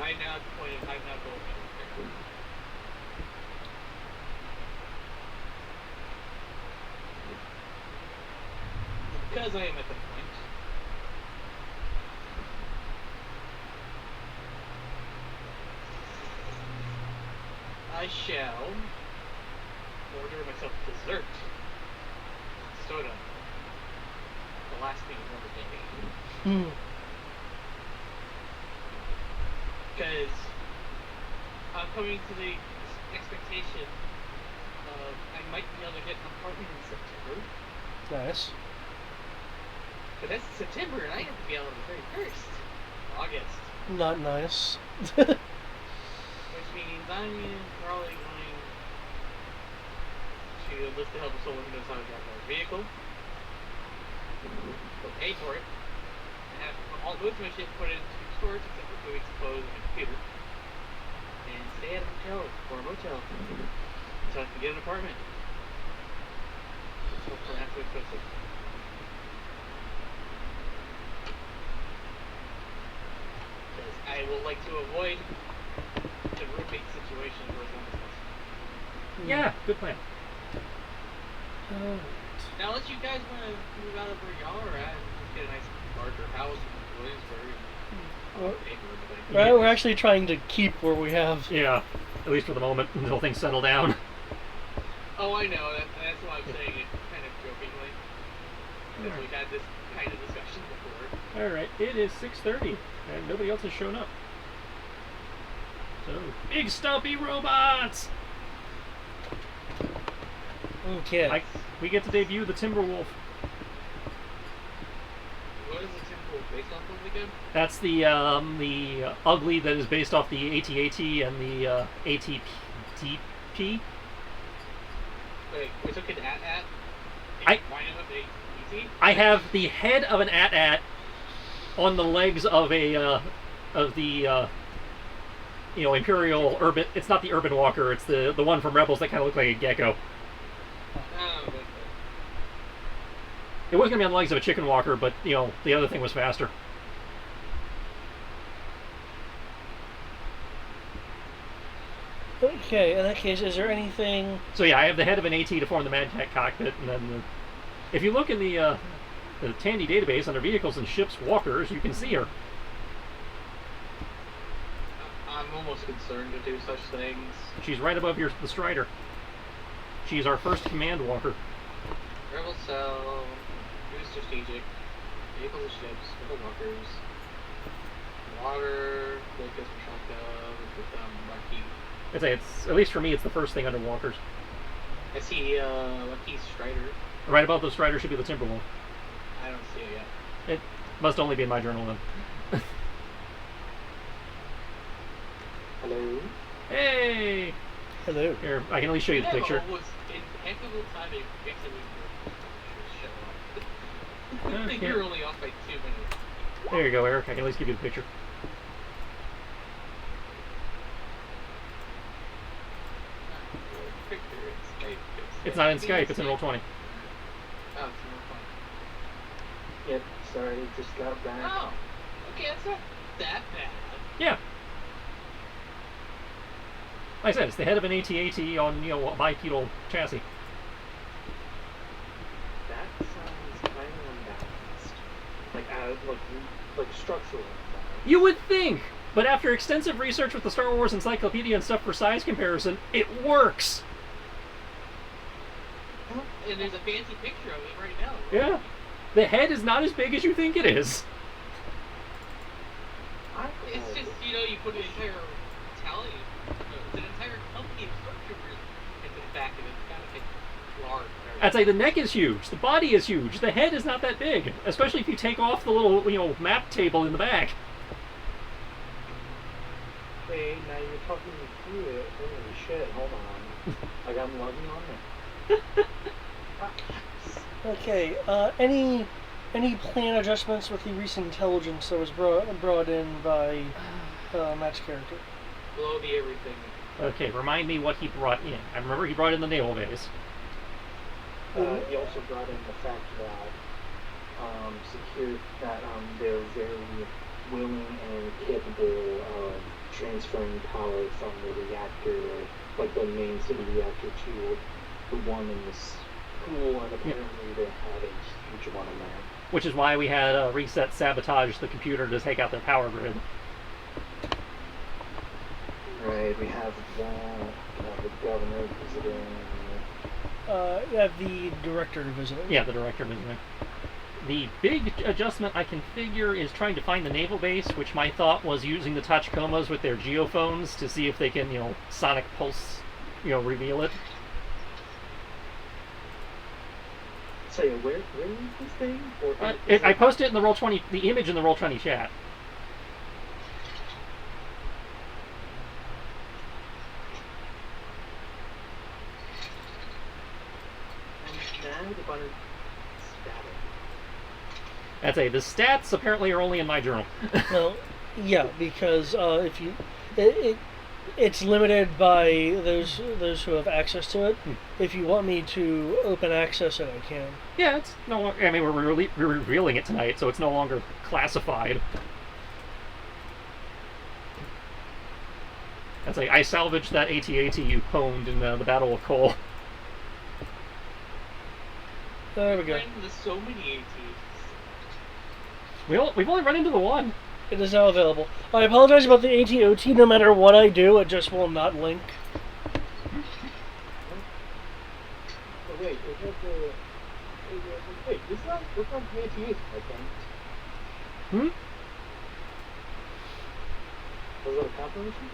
I'm now at the point of I'm not going anywhere. Because I am at the point. I shall order myself dessert. Soda. The last thing of the day. Because I'm coming to the expectation of I might be able to get an apartment in September. Nice. But that's September and I have to be out on the 31st. August. Not nice. Which means I'm probably going to enlist the help of someone who knows how to drive my vehicle. They'll pay for it. And have all most of my shit put into storage except for 2 weeks of clothes and my computer. And stay at a hotel or a motel until I can get an apartment. So for not too expensive. Because I will like to avoid the roommate situation for as long as possible. Yeah, good plan. Now, unless you guys want to move out of where y'all are at and just get a nice larger house in Williamsburg and pay for everything. Right, we're actually trying to keep where we have. Yeah, at least for the moment, until things settle down. Oh, I know. That's why I'm saying it kind of jokingly. Because we've had this kind of discussion before. Alright, it is 6:30, and nobody else has shown up. So, big stumpy robots! Okay. We get to debut the Timberwolf. What is the Timberwolf based off of again? That's the ugly that is based off the AT-AT and the ATP. Wait, we took an AT-AT? I I have the head of an AT-AT on the legs of a Imperial Urban. It's not the Urban Walker. It's the one from Rebels that kind of looked like a gecko. Oh, okay. It was gonna be on the legs of a chicken walker, but the other thing was faster. Okay, in that case, is there anything... So yeah, I have the head of an AT to form the Mad Cat cockpit, and then if you look in the Tandy database under vehicles and ships walkers, you can see her. I'm almost concerned to do such things. She's right above the Strider. She's our first command walker. Rebel cell, do strategic, vehicles and ships, rebel walkers, water, focus, shotgun, with Maquis. I'd say it's, at least for me, it's the first thing under walkers. I see Maquis Strider. Right above the Strider should be the Timberwolf. I don't see it yet. It must only be in my journal then. Hello? Hey! Hello. Here, I can at least show you the picture. Was impeccable timing. I think you're only off by 2 minutes. There you go, Eric. I can at least give you the picture. It's not in Skype, it's in Roll20. Oh, it's in Roll20. Yep, sorry, just got back. Oh, okay, that's not that bad. Yeah. Like I said, it's the head of an AT-AT on, a bipedal chassis. That sounds kind of unbalanced. Like structural unbalanced. You would think! But after extensive research with the Star Wars Encyclopedia and stuff for size comparison, it works! And there's a fancy picture of it right now. Yeah. The head is not as big as you think it is. It's just, you put an entire battalion, it's an entire company of stormtroopers into the back of it. It's kind of large. I'd say the neck is huge, the body is huge, the head is not that big, especially if you take off the little, map table in the back. Hey, now you're talking me through it. Holy shit, hold on. Like I'm logging on it. Okay, any plan adjustments with the recent intelligence that was brought in by Matt's character? Blow the everything. Okay, remind me what he brought in. I remember he brought in the naval base. He also brought in the fact that they're very willing and capable of transferring power from the reactor, like the main city reactor, to the one in this pool, and apparently they had a huge one in there. Which is why we had Reset sabotage the computer to take out their power grid. Right, we have that, we have the governor visiting. Yeah, the director visiting. Yeah, the director visiting. The big adjustment I can figure is trying to find the naval base, which my thought was using the Tachikomas with their geophones to see if they can, sonic pulse, reveal it. So yeah, where is this thing? Or I posted it in the Roll20, the image in the Roll20 chat. I'd say the stats apparently are only in my journal. Well, yeah, because if you, it's limited by those who have access to it. If you want me to open access it, I can. Yeah, it's no. I mean, we're revealing it tonight, so it's no longer classified. I'd say I salvaged that AT-AT you pwned in the Battle of Cole. There we go. There's so many ATs. We've only run into the one. It is now available. I apologize about the AT-OT. No matter what I do, it just will not link. Oh, wait, is that the... Wait, this is not AT-AT, I think. Hmm? Was that a confirmation?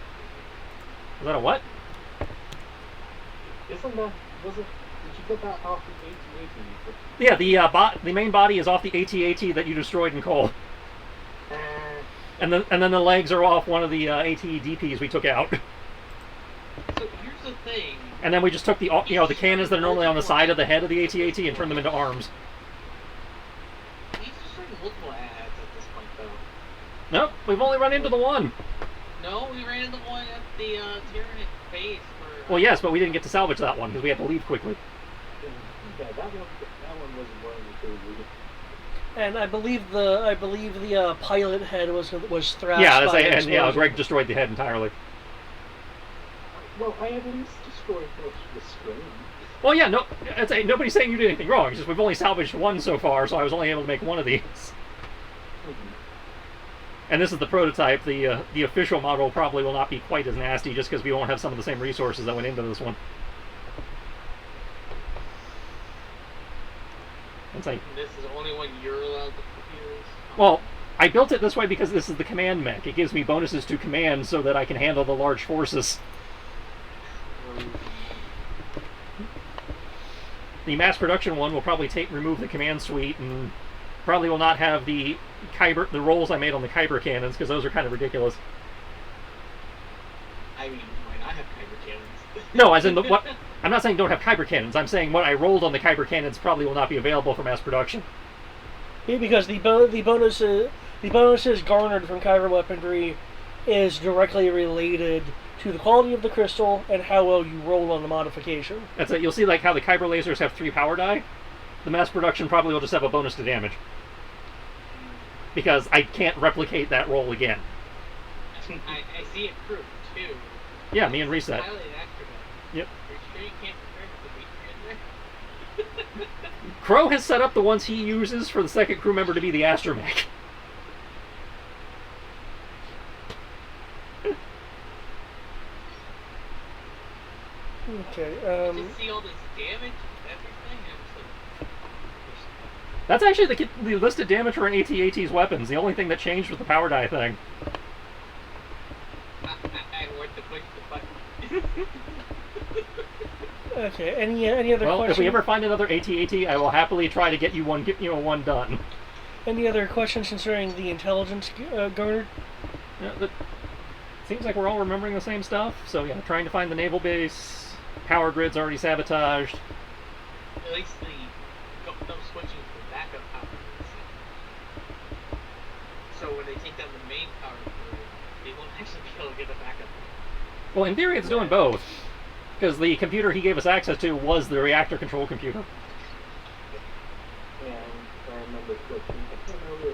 Is that a what? Isn't that... Did you get that off the AT-AT? Yeah, the main body is off the AT-AT that you destroyed in Cole. And then the legs are off one of the AT-DPs we took out. So here's the thing. And then we just took the cannons that are normally on the side of the head of the AT-AT and turned them into arms. He's destroying multiple ads at this point, though. Nope, we've only run into the one. No, we ran into the one at the Tyranid base. Well, yes, but we didn't get to salvage that one because we had to leave quickly. Yeah, that one wasn't running through. And I believe the pilot head was thrashed. Yeah, by an and yeah, explosion. Greg destroyed the head entirely. Well, I at least destroyed most of the screen. Well, yeah, no, I'd say nobody's saying you did anything wrong. It's just we've only salvaged one so far, so I was only able to make one of these. And this is the prototype. The official model probably will not be quite as nasty, just because we won't have some of the same resources that went into this one. It's like, This is the only one you're allowed to use. well, I built it this way because this is the command mech. It gives me bonuses to command so that I can handle the large forces. The mass production one will probably remove the command suite and probably will not have the rolls I made on the Kyber cannons because those are kind of ridiculous. I mean, why not have Kyber cannons? No, as in what? I'm not saying don't have Kyber cannons. I'm saying what I rolled on the Kyber cannons probably will not be available for mass production. Yeah, because the bonuses garnered from Kyber weaponry is directly related to the quality of the crystal and how well you roll on the modification. That's it. You'll see like how the Kyber lasers have 3 power die. The mass production probably will just have a bonus to damage. Because I can't replicate that roll again. I see it proved too. Yeah, me and Reset. Pilot Astronaut. Yep. Are you sure you can't compare it to the Matrix in there? Crow has set up the ones he uses for the second crew member to be the astromech. Okay. To see all this damage and everything, That's actually the listed damage for an AT-AT's weapons. The only thing that changed was the power die thing. I want to push the button. Okay. Any other Well, questions? if we ever find another AT-AT, I will happily try to get you one done. Any other questions concerning the intelligence garnered? Yeah, seems like we're all remembering the same stuff. So yeah, trying to find the naval base. Power grid's already sabotaged. At least no switching to backup power grids. So when they take down the main power grid, they won't actually be able to get the backup. Well, in theory, it's doing both. Because the computer he gave us access to was the reactor control computer. And I remember switching. I can't remember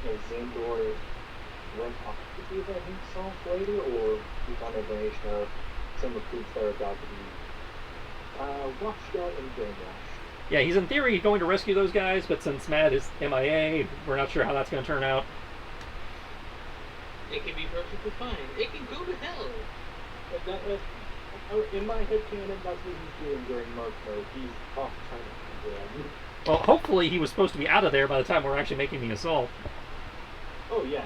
if Xandor went off the receive that himself later, or we found information of some recruits that are about to be washed out and brainwashed? Yeah, he's in theory going to rescue those guys, but since Matt is MIA, we're not sure how that's going to turn out. It can be perfectly fine. It can go to hell. In my head canon, that's what he's doing during Mark mode. He's off trying to find them. Well, hopefully he was supposed to be out of there by the time we're actually making the assault. Oh, yeah.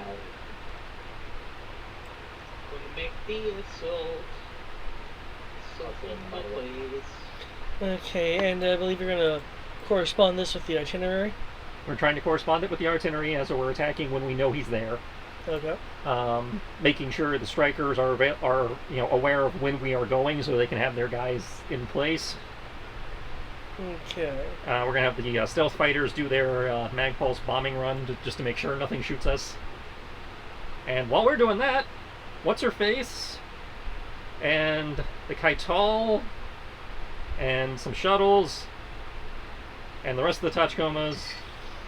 When you make the assault, something my place. Okay, and I believe you're going to correspond this with the itinerary. We're trying to correspond it with the artillery as we're attacking when we know he's there. Okay. Making sure the strikers are aware of when we are going, so they can have their guys in place. Okay. We're gonna have the stealth fighters do their mag pulse bombing run just to make sure nothing shoots us. And while we're doing that, what's her face and the Kaital and some shuttles and the rest of the Tachikomas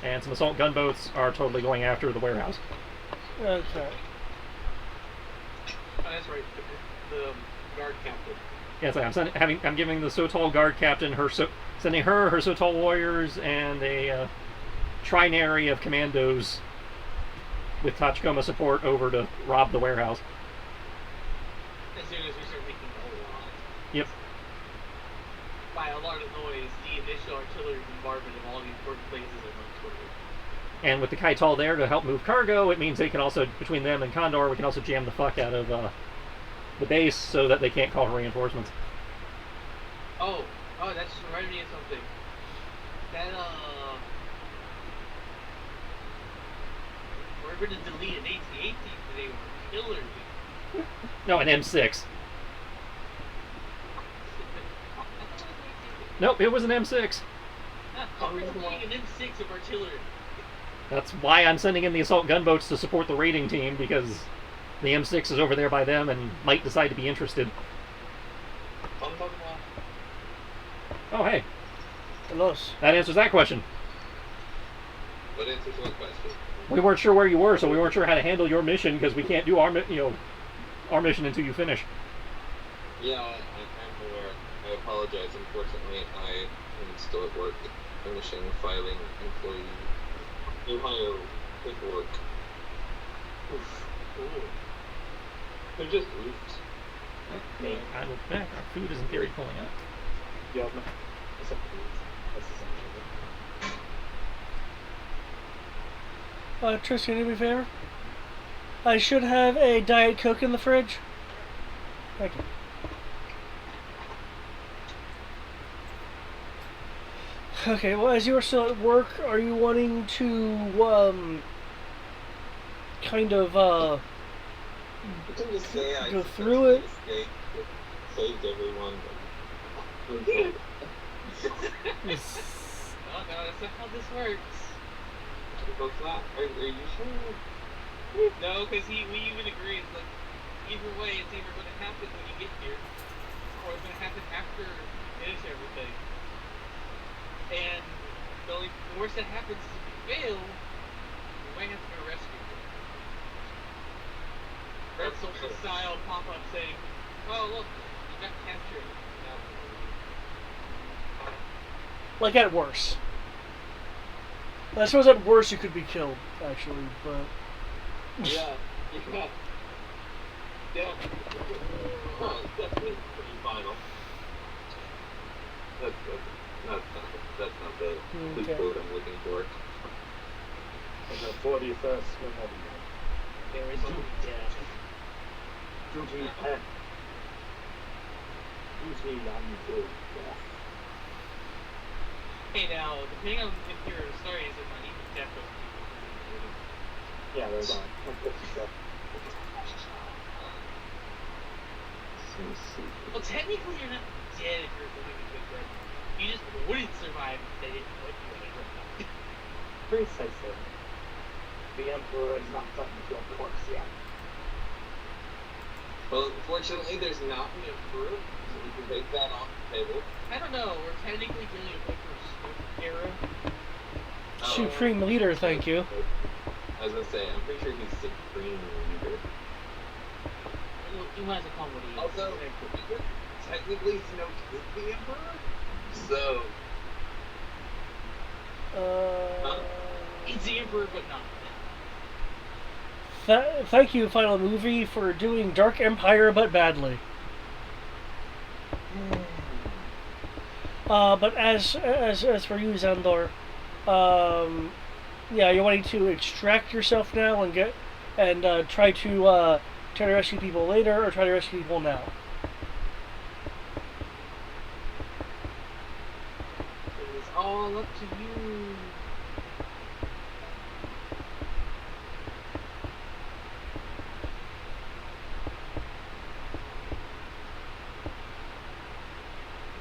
and some assault gunboats are totally going after the warehouse. Okay. Oh, that's right. The guard captain. Yes, I'm giving the Sotal guard captain sending her Sotal warriors and a trinary of commandos with Tachikoma support over to rob the warehouse. As soon as we start making a lot. Yep. By a lot of noise, the initial artillery bombardment of all the important places in Montoya. And with the Kaital there to help move cargo, it means they can also, between them and Condor, we can also jam the fuck out of the base so that they can't call for reinforcements. Oh, that just reminded me of something. We're going to delete an AT-AT today with artillery. No, an M6. Nope, it was an M6. We're deleting an M6 of artillery. That's why I'm sending in the assault gunboats to support the raiding team, because the M6 is over there by them and might decide to be interested. Oh, hey. Nice. That answers that question. What answers what question? We weren't sure where you were, so we weren't sure how to handle your mission, because we can't do our mission until you finish. Yeah, I'm aware. I apologize. Unfortunately, I am still at work, finishing filing employee new hire paperwork. Oof. Ooh. They're just oofs. I look back. Our food is in theory pulling out. Yeah, that's essentially. Tristan, do me a favor? I should have a Diet Coke in the fridge. Thank you. Okay, well, as you are still at work, are you wanting to, kind of, You can just say I go through it? escaped, saved everyone. Oh no, that's not how this works. Well, it's not. Are you sure? No, because we even agreed, like, either way, it's either going to happen when you get here, or it's going to happen after you finish everything. And the worst that happens is if you fail, you might have to go rescue you. Red Social style pop up saying, oh look, you got captured. like, at worst. I suppose at worst you could be killed, actually, but... Yeah. Yeah. Oh, it's definitely pretty final. That's not the quote I'm looking for. And the 41st Memorial. There is only death. Duty and death. Hey now, depending on if your story is in my even death of Yeah, there's on. well, technically you're not dead if you're living a good death. You just wouldn't survive if they didn't put you in a Precisely. The Emperor is not done with your corpse yet. Well, unfortunately, there's not an emperor, so we can take that off the table. I don't know, we're technically dealing with Emperor's era. Supreme leader, thank you. I was gonna say, I'm pretty sure he's supreme leader. might as well call him what he is. Also, technically Snoke is the Emperor, so He's the Emperor, but not. Thank you, Final Movie, for doing Dark Empire but badly. But as for you, Zandor, yeah, you're wanting to extract yourself now and try to rescue people later, or try to rescue people now. It is all up to you.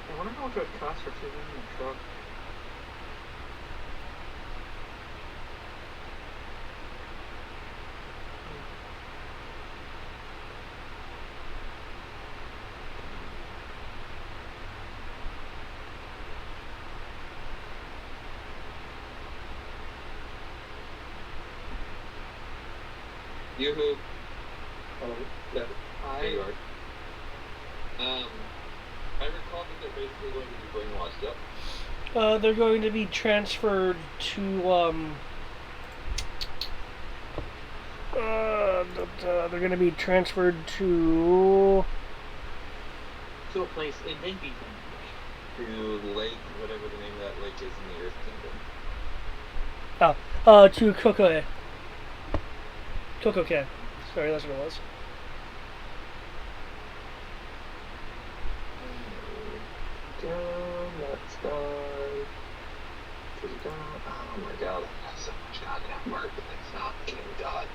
I wonder how much it would cost for two in the truck. Yoo-hoo. Oh, Yeah, there you I are. I recall that they're basically going to be brainwashed, yep. They're going to be transferred to they're going to be transferred to to a place and then beat them. To Lake, whatever the name of that lake is in the Earth Kingdom. to Kokoe. Kokoke. Sorry, that's what it was. Down, let's go. Down. Oh my god, I have so much goddamn work and it's not getting done.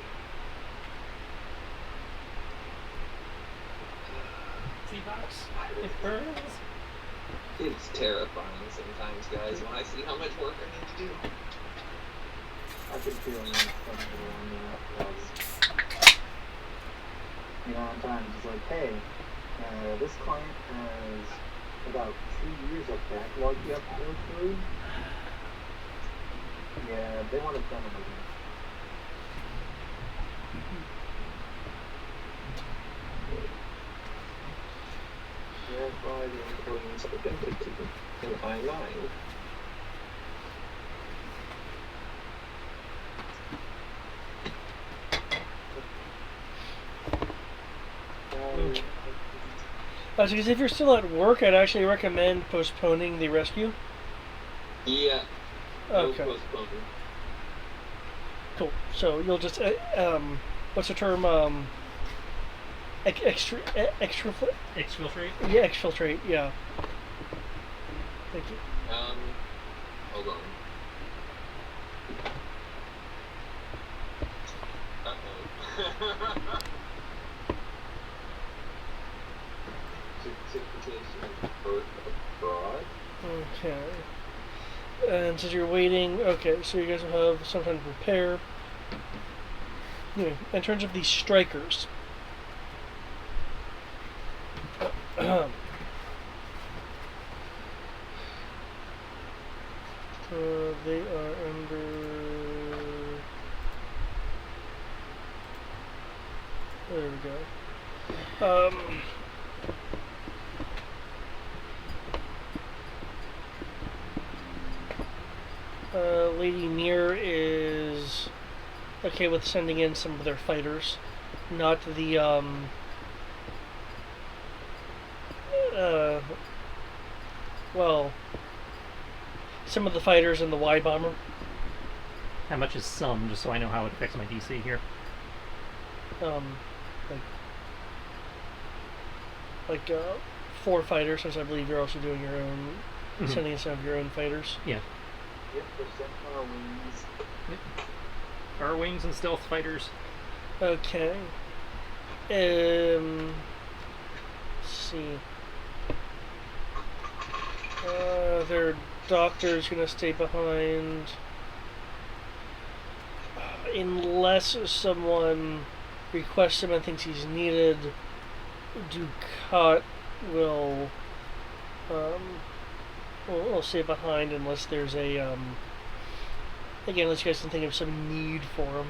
T-Box, it burns. It's terrifying sometimes, guys, when I see how much work I need to do. I've been feeling uncomfortable on that because, times it's like, hey, this client has about 2 years of backlog you have to go through. Yeah, they want it done again. Verify the employee's identity in I-9. Because if you're still at work, I'd actually recommend postponing the rescue. Yeah. Okay. No postponing. Cool. So you'll just what's the term? Exfiltrate. Yeah, exfiltrate. Yeah. Thank you. Hold on. Uh-oh. Certification of birth abroad? Okay. And since you're waiting, okay, so you guys will have some time to prepare. Anyway, in terms of these strikers, they are under. There we go. Lady Mir is okay with sending in some of their fighters, not the well, some of the fighters in the Y bomber. How much is some, just so I know how it affects my DC here? Like 4 fighters, since I believe you're also doing your own, sending in some of your own fighters. Yeah. Yep, there's our wings. Our wings and stealth fighters. Okay. Let's see. Their doctor's gonna stay behind. Unless someone requests him and thinks he's needed, Ducat will stay behind unless there's a again, unless you guys can think of some need for him.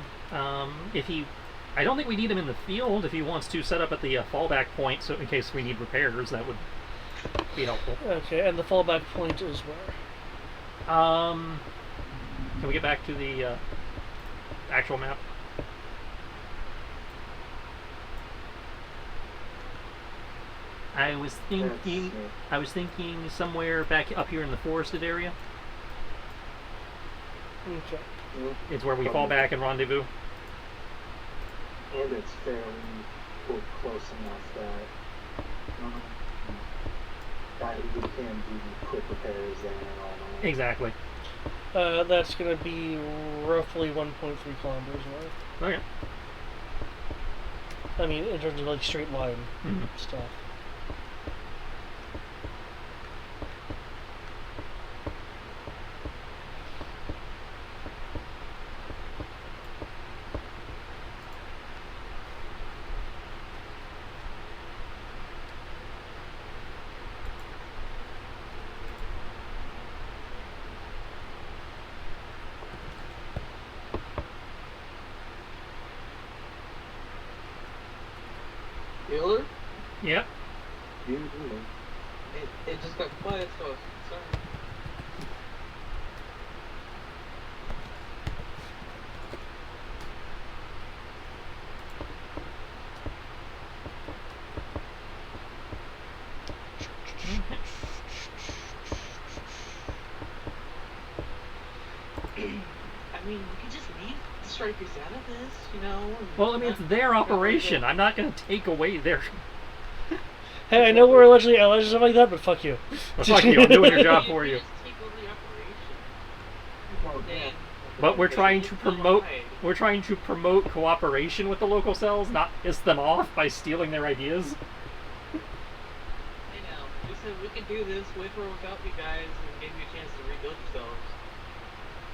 If he I don't think we need him in the field. If he wants to set up at the fallback point, so in case we need repairs, that would be helpful. Okay, and the fallback point is where? Can we get back to the actual map? I was thinking somewhere back up here in the forested area. Okay. It's where we fall back and rendezvous. And it's fairly close enough that we can do quick repairs there and all that. Exactly. That's going to be roughly 1.3 kilometers away. Okay. I mean, in terms of like straight line stuff. Bueller? Yep. It just got quiet, so I was concerned. I mean, we could just leave the strikers out of this, you know? Well, I mean, it's their operation. I'm not going to take away their... Hey, I know we're allegedly allies and stuff like that, but fuck you. Well, fuck you, I'm doing your job for you. Just take over the operation. Then But we're trying to promote... hide. We're trying to promote cooperation with the local cells, not piss them off by stealing their ideas. I know. We said we could do this with or without you guys and give you a chance to rebuild yourselves.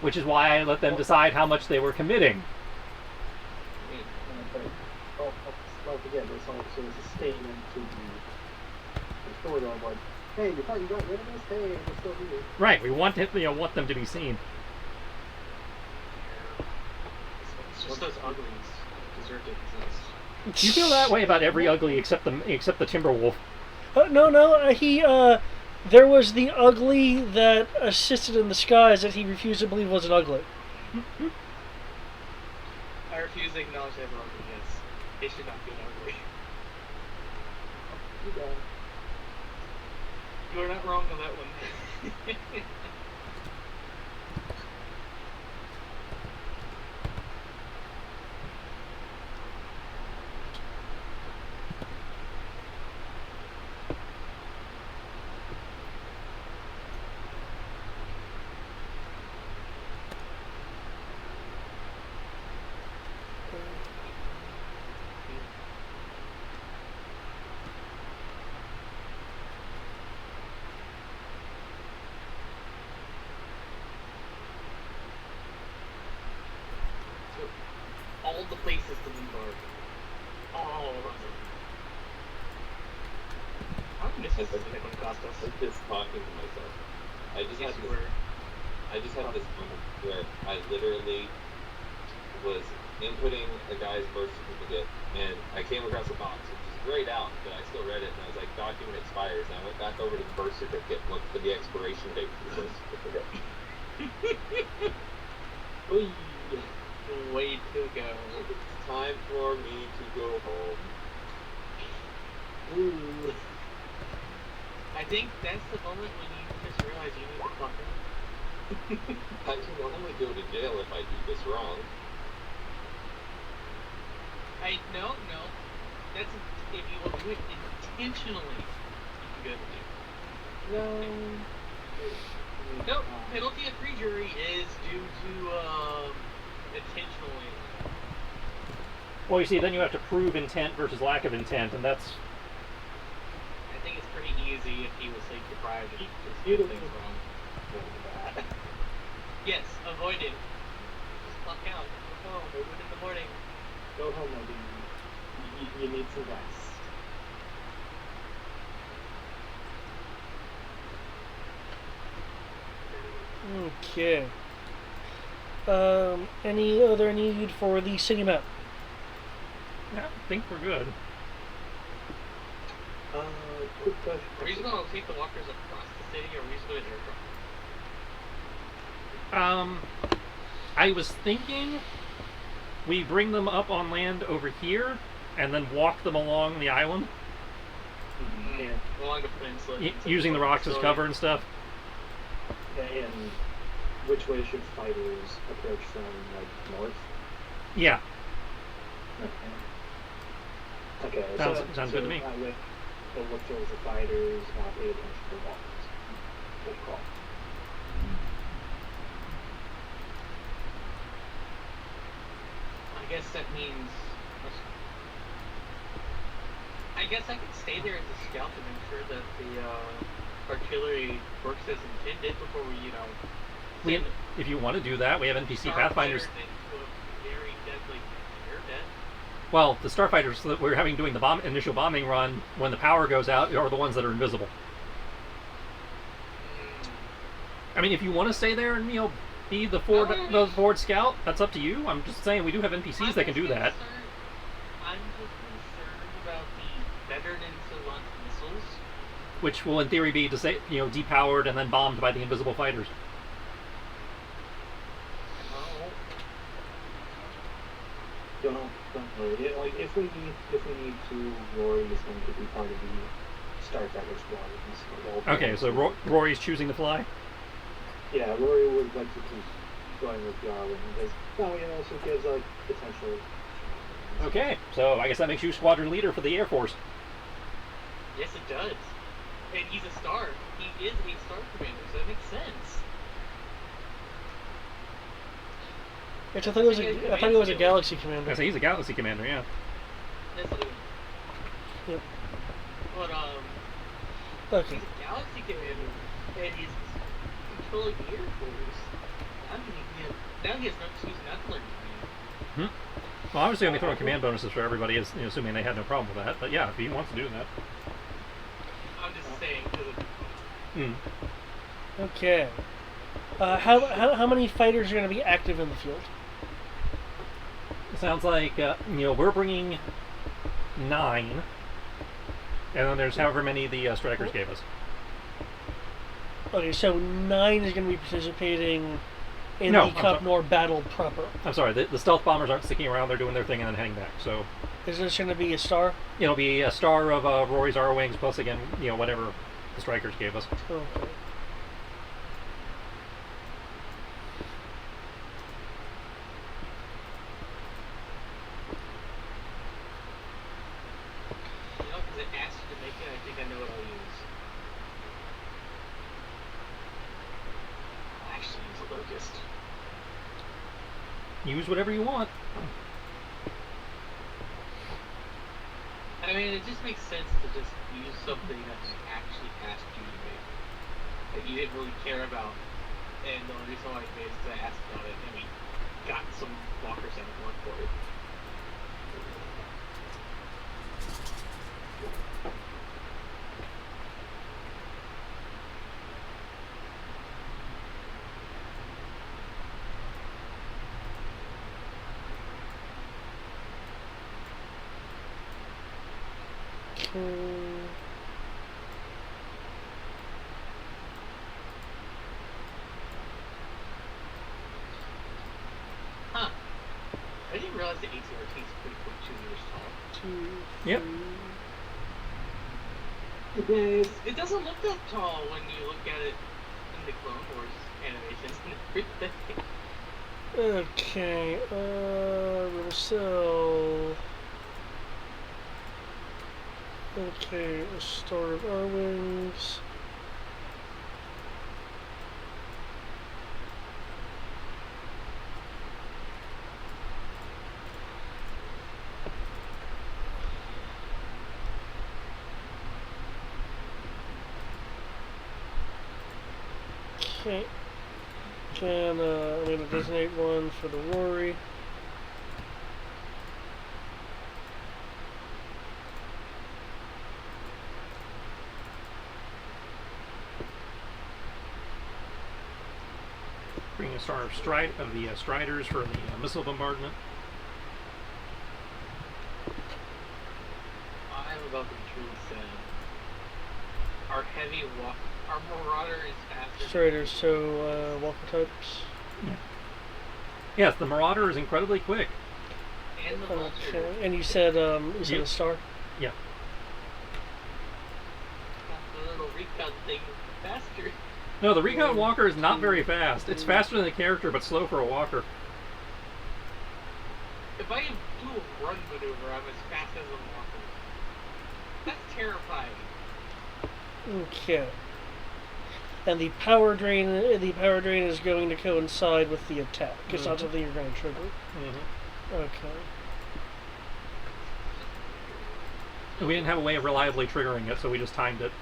Which is why I let them decide how much they were committing. Don't forget, this also is a statement to the sort of like, hey, you thought you got rid of us? Hey, we're still here. Right, we want want them to be seen. It's just those uglies deserve to exist. You feel that way about every ugly except the Timberwolf. No, there was the ugly that assisted in the skies that he refused to believe was an ugly. I refuse to acknowledge that we're ugly, yes. They should not be ugly. You are not wrong on that one. All the places to leave are all of them. I'm missing something that would cost us. I'm just talking to myself. I just Yes, had you this, were. I just had this moment where I literally was inputting a guy's birth certificate, and I came across a box, which is grayed out, but I still read it, and I was like, document expires, and I went back over to the birth certificate and looked for the expiration date for the birth certificate. Oy. Way to go. It's time for me to go home. Ooh. I think that's the moment when you just realize you need to fuck up. I can only go to jail if I do this wrong. No. That's if you will do it intentionally. You can go to jail. No. No, penalty of perjury is due to intentionally. Well, you see, then you have to prove intent versus lack of intent, and that's... I think it's pretty easy if he was sleep deprived and he just You did don't- things wrong. Yes, avoid it. Just clock out. Go home. We'll do it in the morning. Go home, my dude. You need some rest. Okay. Any other need for the city map? Yeah, I think we're good. Quick question. Are we just gonna take the walkers across the city, or are we just gonna airdrop? I was thinking we bring them up on land over here, and then walk them along the island, Yeah. Along the peninsula. using the rocks as cover and stuff. And which way should fighters approach from, like, north? Yeah, Okay. Sounds good to me. That way, they'll look towards the fighters, not pay attention to the walkers. Good call. I guess that means. I guess I could stay there as a scout and ensure that the artillery works as intended before we, if you want to do that, we have NPC Pathfinders. Into a very deadly air net. Well, the starfighters that we're having doing the initial bombing run when the power goes out are the ones that are invisible. I mean, if you want to stay there and be the forward scout, that's up to you. I'm just saying we do have NPCs that can do that. I'm just concerned about the veteran into launch missiles. Which will, in theory, be depowered and then bombed by the invisible fighters. Don't worry. Like, if we need to, Rory is going to be part of the Starfighter squad. Okay, so Rory's choosing to fly? Yeah, Rory would like to keep going with Yarwin because, it also gives, like, potential. Okay, so I guess that makes you squadron leader for the Air Force. Yes, it does. And he's a star. He is a star commander, so it makes sense. I thought he was a galaxy commander. I say he's a galaxy commander, yeah. That's what it is. Yep. But, Okay. he's a galaxy commander, and he's controlling the Air Force. Now he has no excuse not to learn command. Well, obviously I'm going to throw in command bonuses for everybody, assuming they had no problem with that. But yeah, if he wants to do that. I'm just saying, because Okay. How many fighters are going to be active in the field? It sounds like, we're bringing 9. And then there's however many the strikers gave us. Okay, so 9 is going to be participating in No, the Cup Nor battle proper. I'm sorry, the stealth bombers aren't sticking around, they're doing their thing and then heading back. So Is this going to be a star? it'll be a star of Rory's R-Wings plus, again, whatever the strikers gave us. Okay. because it asked you to make it, I think I know what I'll use. I'll actually use a locust. Use whatever you want. I mean, it just makes sense to just use something that he actually asked you to make. That you didn't really care about. And the only reason why I made it is because I asked about it, and we got some walkers out of one for it. Huh. I didn't realize the ATRT is pretty quick 2 meters tall. Yep. It doesn't look that tall when you look at it in the Clone Wars animations and everything. Okay, so... Okay, a star of R-Wings. Okay. I'm going to designate one for the Rory. Bring a star of the Striders for the missile bombardment. about the truth, our heavy walk, our Marauder is faster. Striders, so walker types. Yes, the Marauder is incredibly quick. And the Vulture. Okay. And you said Yep. a star? Yeah. Got the little recon thing faster. No, the Recon Walker is not very fast. It's faster than a character, but slow for a walker. If I can do a run maneuver, I'm as fast as a walker. That's terrifying. Okay. And the power drain is going to coincide with the attack. It's not something you're going to trigger. Okay. We didn't have a way of reliably triggering it, so we just timed it.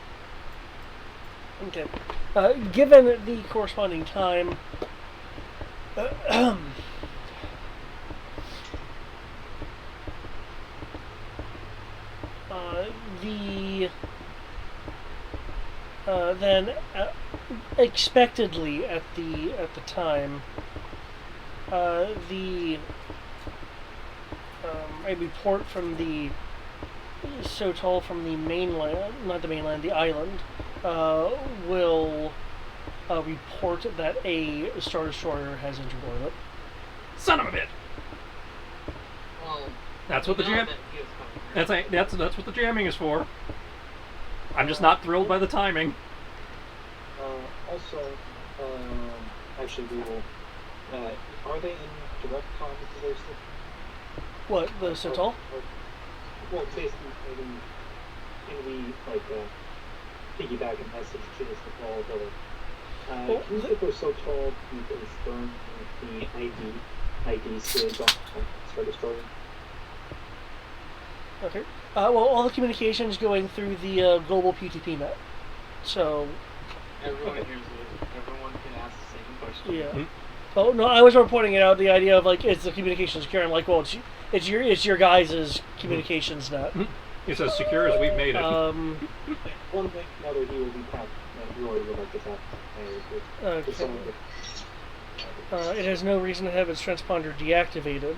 Okay. Given the corresponding time, then expectedly at the time, a report from the Sotol from the mainland, not the mainland, the island, will report that a Star Destroyer has entered orbit. Son of a bitch! Well, That's what the we know jam. that he was coming, right? That's what the jamming is for. I'm just not thrilled by the timing. Also, actually, we will. Are they in direct contact with those? What, the Sotol? Well, basically, can we like piggyback a message to this Nepal village? Well, Can you get those so tall you can confirm the ID stage on Star Destroyer? Okay. Well, all the communications going through the global PTP net. So, Everyone hears it. Everyone can ask the same question. yeah. Oh no, I was more pointing it out. The idea of like it's the communications secure. I'm like, well, it's your guys' communications net. It's as secure as we've made it. One thing, another he will be tapped. You already would like to tap. Okay. It has no reason to have its transponder deactivated.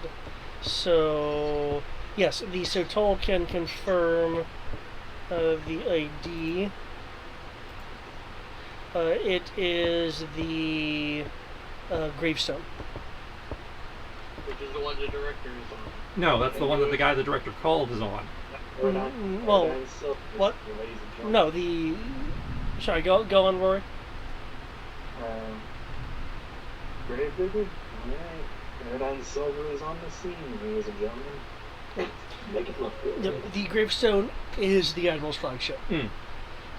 So, yes, the Sotol can confirm the ID. It is the gravestone. Which is the one the director is on. No, that's the one that the guy the director called is on. Well, what? No, the. Sorry, go on, Rory. Grave digger? Alright. Paradigm Silver is on the scene, ladies and gentlemen. Make it look good. The gravestone is the Admiral's flagship. Mm.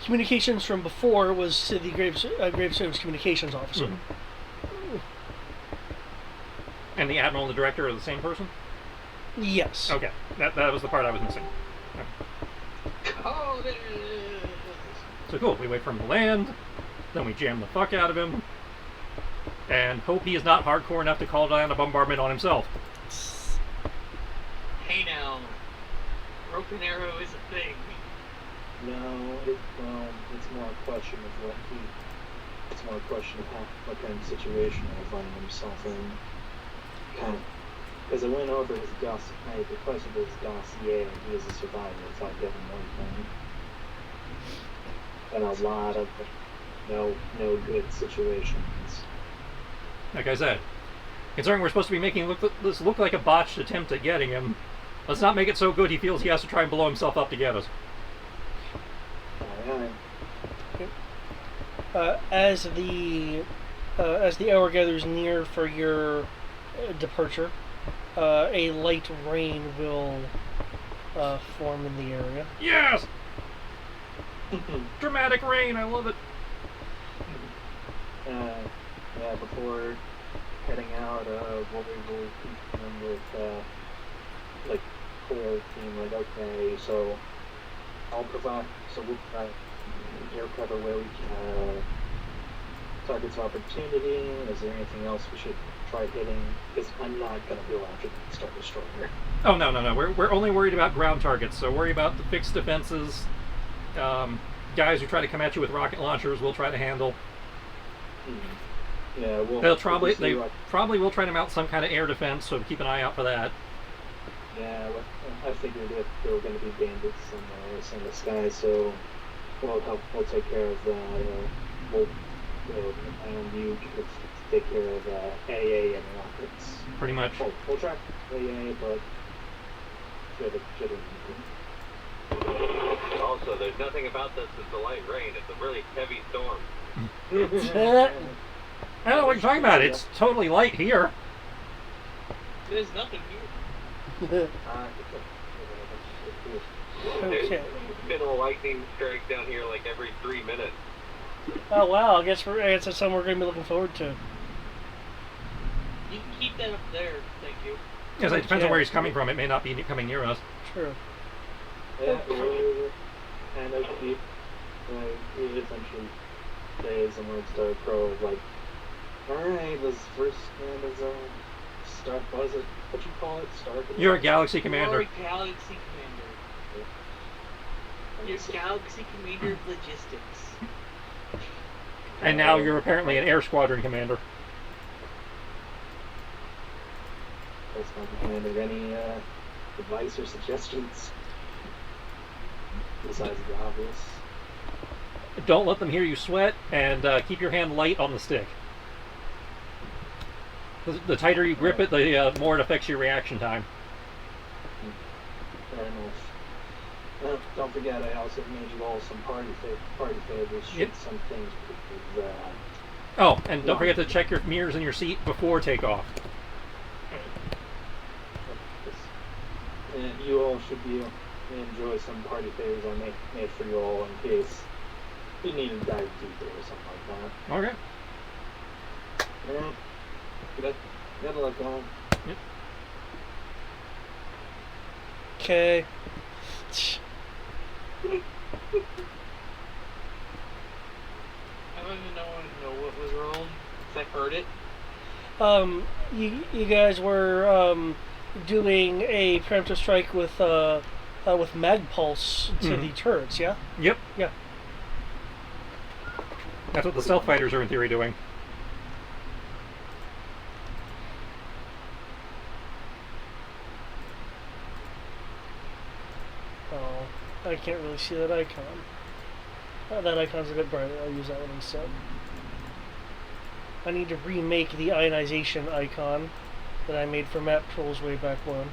Communications from before was to the gravestone's communications officer. And the Admiral and the director are the same person? Yes. Okay, that was the part I was missing. Oh, there it is. So cool, we wait for him to land, then we jam the fuck out of him, and hope he is not hardcore enough to call down a bombardment on himself. Hey now, broken arrow is a thing. No, it's more a question of it's more a question of what kind of situation he'll find himself in. Because I went over I requested his dossier, and he is a survivor, if I give him one thing. And a lot of no good situations. Like I said, considering we're supposed to be making this look like a botched attempt at getting him, let's not make it so good he feels he has to try and blow himself up to get us. As the hour gathers near for your departure, a light rain will form in the area. Yes! Dramatic rain, I love it. Yeah, before heading out, what we will confirm with, like, core team, like, okay, so we'll provide air cover where we can, targets of opportunity. Is there anything else we should try hitting? Because I'm not going to go after the Star Destroyer. Oh, no. We're only worried about ground targets, so worry about the fixed defenses. Guys who try to come at you with rocket launchers we'll try to handle. Yeah, they probably will try to mount some kind of air defense, so keep an eye out for that. Yeah, I figured if there were going to be bandits somewhere in the sky, so we'll take care of we'll, and you can take care of AA and rockets. Pretty much. We'll track AA, but should Also, there's nothing about this that's a light rain. It's a really heavy storm. I don't know what you're talking about. It's totally light here. There's nothing here. Okay. There's been a lightning strike down here like every 3 minutes. Oh wow! I guess that's something we're going to be looking forward to. You can keep that up there, thank you. Yes, it depends on where he's coming from. It may not be coming near us. True. Yeah, we're kind of deep. We essentially days and words to Crow like, alright, this first man is Star, what is it? What you call it? Star Commander? You're a Galaxy Commander. You're a Galaxy Commander. You're Galaxy Commander of Logistics. And now you're apparently an Air Squadron Commander. That's not Commander. Any advice or suggestions? Besides the obvious. Don't let them hear you sweat, and keep your hand light on the stick. The tighter you grip it, the more it affects your reaction time. Fair enough. Don't forget, I also made you all some party favors. Yep. Some things with Oh, and don't forget to check your mirrors in your seat before takeoff. and you all should be enjoy some party favors I made for you all in case you need to dive deeper or something like that. Okay. Alright. Good luck, all. Yep. Okay. I don't even know what was wrong. 'Cause I heard it. You guys were doing a preemptive strike with mag pulse to the turrets, yeah? Yep. Yeah. That's what the stealth fighters are in theory doing. Oh, I can't really see that icon. That icon's a bit brighter. I'll use that one instead. I need to remake the ionization icon that I made for map trolls way back when.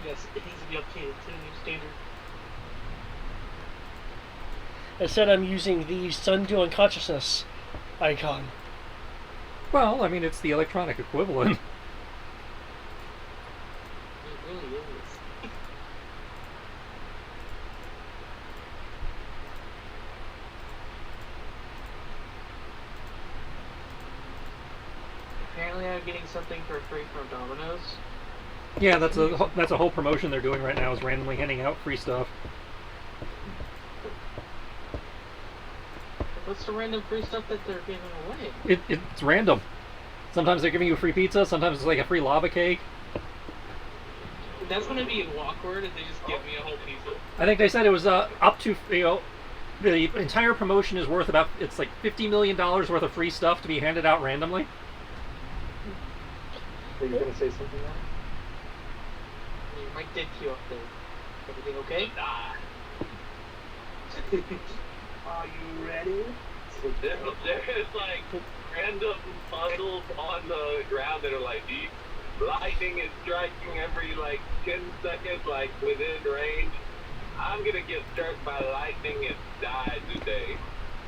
Yes, it needs to be updated to the new standard. Instead, I'm using the Sundew Unconsciousness icon. Well, I mean, it's the electronic equivalent. It really is. Apparently I'm getting something for free from Domino's. Yeah, that's a whole promotion they're doing right now, is randomly handing out free stuff. What's the random free stuff that they're giving away? It's random. Sometimes they're giving you a free pizza, sometimes it's like a free lava cake. That's gonna be awkward if they just give me a whole pizza. I think they said it was up to, the entire promotion is worth about, it's like $50 million worth of free stuff to be handed out randomly. Are you going to say something now? Your mic did queue up there. Everything okay? Are you ready? There's like random puzzles on the ground that are like deep. Lightning is striking every like 10 seconds, like within range. I'm gonna get struck by lightning and die today.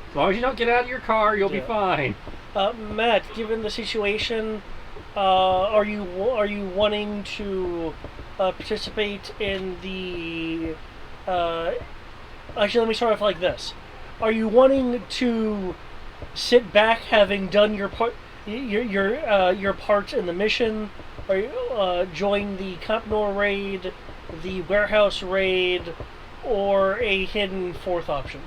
As long as you don't get out of your car, you'll be fine. Matt, given the situation, are you wanting to participate in the? Actually, let me start off like this: are you wanting to sit back, having done your part, your part in the mission, or join the Compnor raid, the warehouse raid, or a hidden fourth option?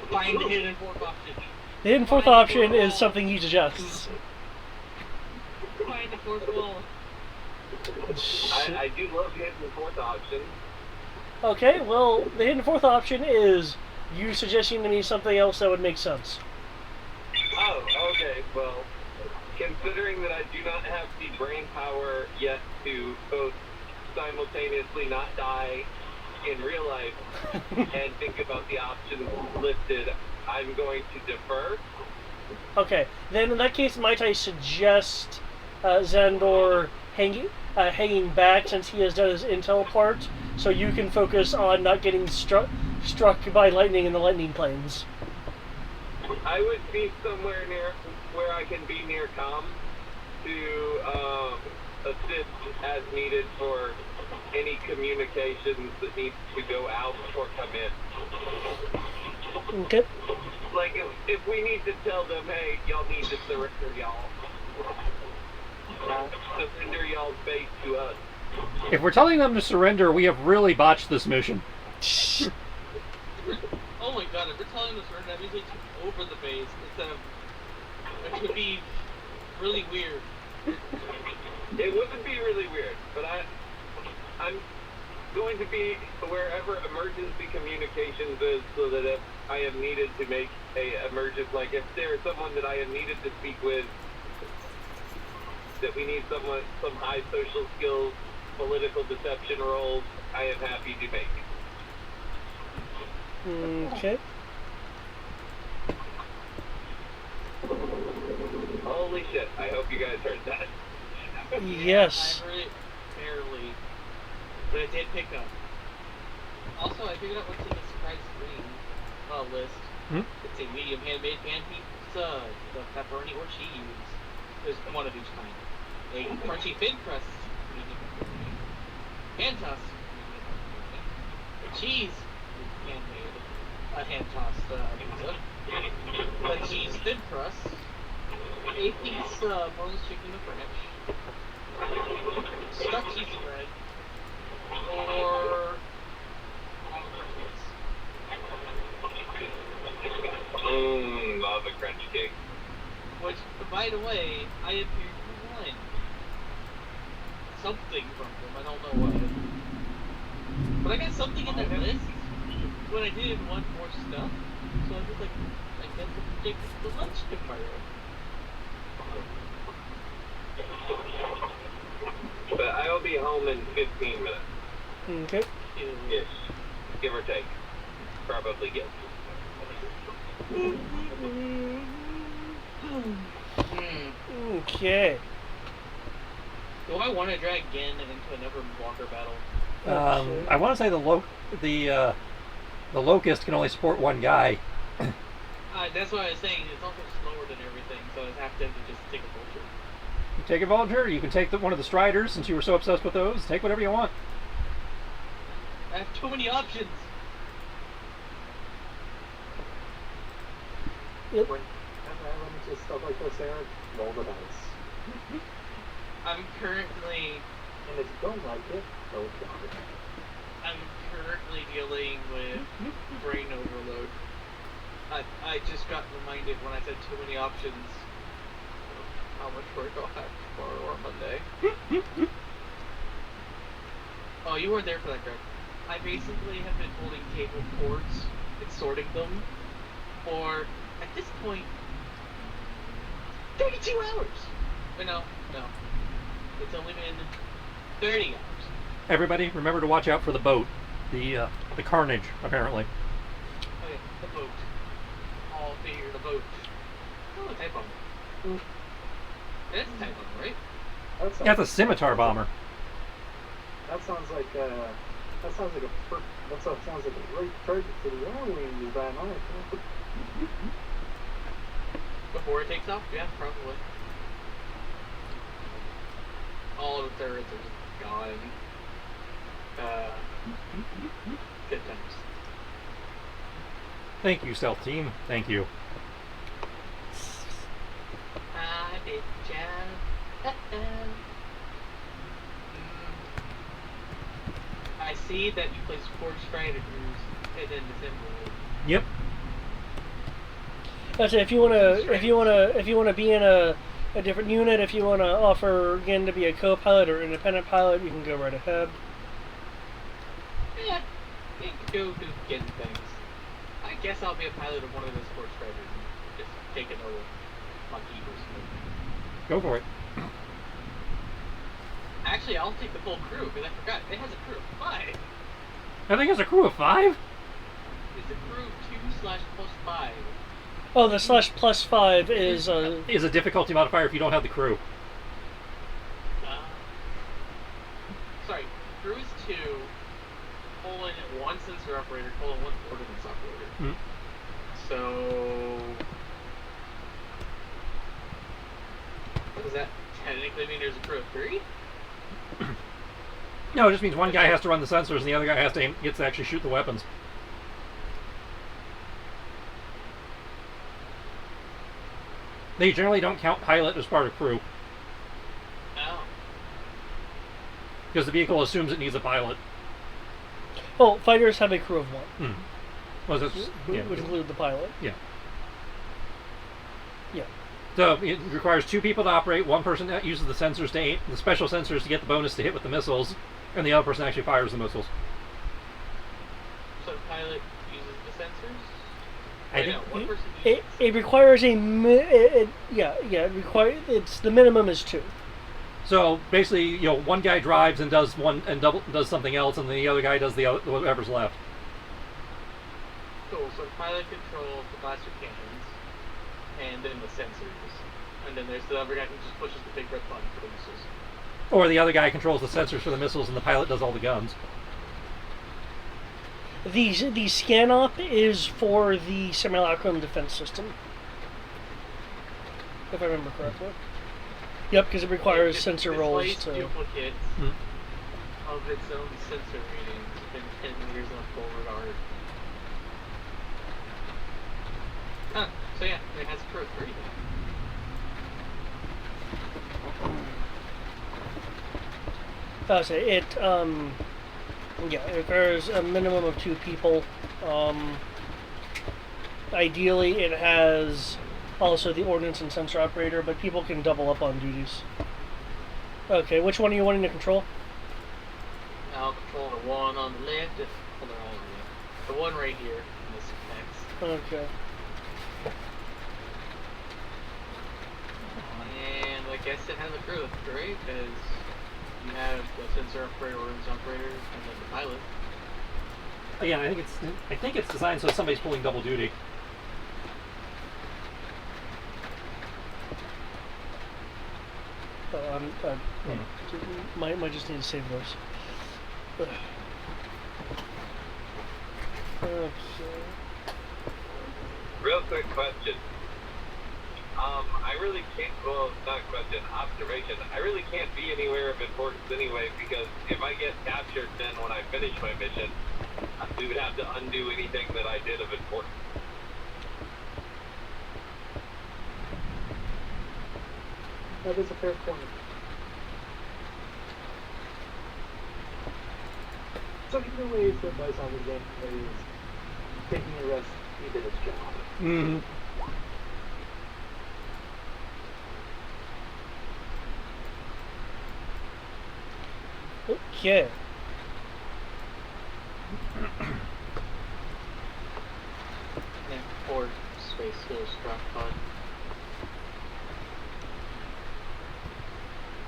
Find the hidden fourth option. The hidden fourth option is something he suggests. Find the fourth wall. I do love getting the fourth option. Okay, well, the hidden fourth option is you suggesting to me something else that would make sense. Oh, okay. Well, considering that I do not have the brain power yet to both simultaneously not die in real life and think about the options listed, I'm going to defer. Okay, then in that case, might I suggest Xandor hanging back since he has done his intel part, so you can focus on not getting struck by lightning in the lightning planes. I would be somewhere near where I can be near comm to assist as needed for any communications that need to go out or come in. Okay. Like, if we need to tell them, hey, y'all need to surrender y'all. Surrender y'all's base to us. If we're telling them to surrender, we have really botched this mission. Oh my god, if we're telling them to surrender, that means we took over the base instead of... Which would be really weird. It wouldn't be really weird, but I'm going to be wherever emergency communications is, so that if I am needed to make a emergent, like if there's someone that I am needed to speak with, that we need some high social skills, political deception roles, I am happy to make. Okay. Holy shit, I hope you guys heard that. Yes. I heard it barely, but it did pick up. Also, I figured out what's in the surprise green list. It's a medium handmade pan pizza, the pepperoni or cheese. There's one of each kind. A crunchy thin crust, medium pepperoni. Hand tossed, medium pepperoni. A cheese, handmade, hand tossed pizza. A cheese thin crust. A piece boneless chicken with ranch. Stuffed cheese spread. Or Love a crunch cake. which, by the way, I appear to win something from them. I don't know what. But I got something in that list when I didn't want more stuff. So I was like, I guess I predict the lunch tomorrow. But I will be home in 15 minutes. Okay. Ish. Give or take. Probably yes. Okay. Do I want to drag Gin into another walker battle? I want to say the Locust can only support one guy. That's what I was saying. It's also slower than everything, so I have to just take a vulture. You take a Vulture, you can take one of the Striders, since you were so obsessed with those. Take whatever you want. I have too many options. Yep. When elements stuff like this, Eric, roll the dice. I'm currently And if you don't like it, don't drop it. I'm currently dealing with brain overload. I just got reminded when I said too many options how much work I'll have tomorrow or Monday. Oh, you weren't there for that, Greg. I basically have been holding cable cords and sorting them for, at this point, 32 hours! But no. It's only been 30 hours. Everybody, remember to watch out for the boat. The carnage, apparently. Okay, the boat. All figure the boat. Oh, a type bomber. That's a type bomber, right? That sounds, Yeah, it's a scimitar bomber. that sounds like a great target for the Halloween design. I think. Before it takes off? Yeah, probably. All the turrets are just gone. Good times. Thank you, Stealth Team. Thank you. I did job. I see that you play Sports Striders and then December. Yep. That's it. If you wanna be in a different unit, if you wanna offer again to be a co-pilot or independent pilot, you can go right ahead. Yeah, you can go do getting things. I guess I'll be a pilot of one of the Sports Striders and just take another Maquis or something. Go for it. Actually, I'll take the full crew because I forgot it has a crew of 5. I think it's a crew of 5. It's a crew of 2/+5. Oh, the /+5 is Is a difficulty modifier if you don't have the crew. Sorry, crew is 2. Colon 1 sensor operator. Colon 1 ordnance operator. Mm. So does that technically mean there's a crew of 3? No, it just means one guy has to run the sensors and the other guy gets to actually shoot the weapons. They generally don't count pilot as part of crew Oh. because the vehicle assumes it needs a pilot. oh, fighters have a crew of 1, Hmm. Well, that's, yeah. which include the pilot. Yeah. Yeah. So it requires 2 people to operate. One person that uses the sensors to aim, the special sensors to get the bonus to hit with the missiles, and the other person actually fires the missiles. So the pilot uses the sensors? I think one person It requires a it's the minimum is 2. so. Basically, one guy drives and does does something else, and the other guy does whatever's left. Cool, so the pilot controls the blaster cannons, and then the sensors. And then there's the other guy who just pushes the big red button for the missiles. Or the other guy controls the sensors for the missiles, and the pilot does all the guns. The scan op is for the simulacrum defense system, if I remember correctly. Yep, because it requires sensor rolls displays to. duplicates Hmm. of its own sensor readings within 10 meters of forward arc. Huh, so yeah, it has a crew of 3 then. So it it requires a minimum of 2 people. Ideally, it has also the ordnance and sensor operator, but people can double up on duties. Okay, which one are you wanting to control? I'll control the one on the left. Well, they're all on the left. The one right here in this next. Okay. And I guess it has a crew of 3 because you have the sensor operator, ordnance operator, and then the pilot. Again, I think it's designed so somebody's pulling double duty. Might just need to save those. Okay. Real quick question. I really can't, well, not a question, observation. I really can't be anywhere of importance anyway, because if I get captured, then when I finish my mission, we would have to undo anything that I did of importance. That is a fair point. So either way, the advice on the game is taking a rest, he did his job. Mm-hmm. Okay. And forward space goes drop pod.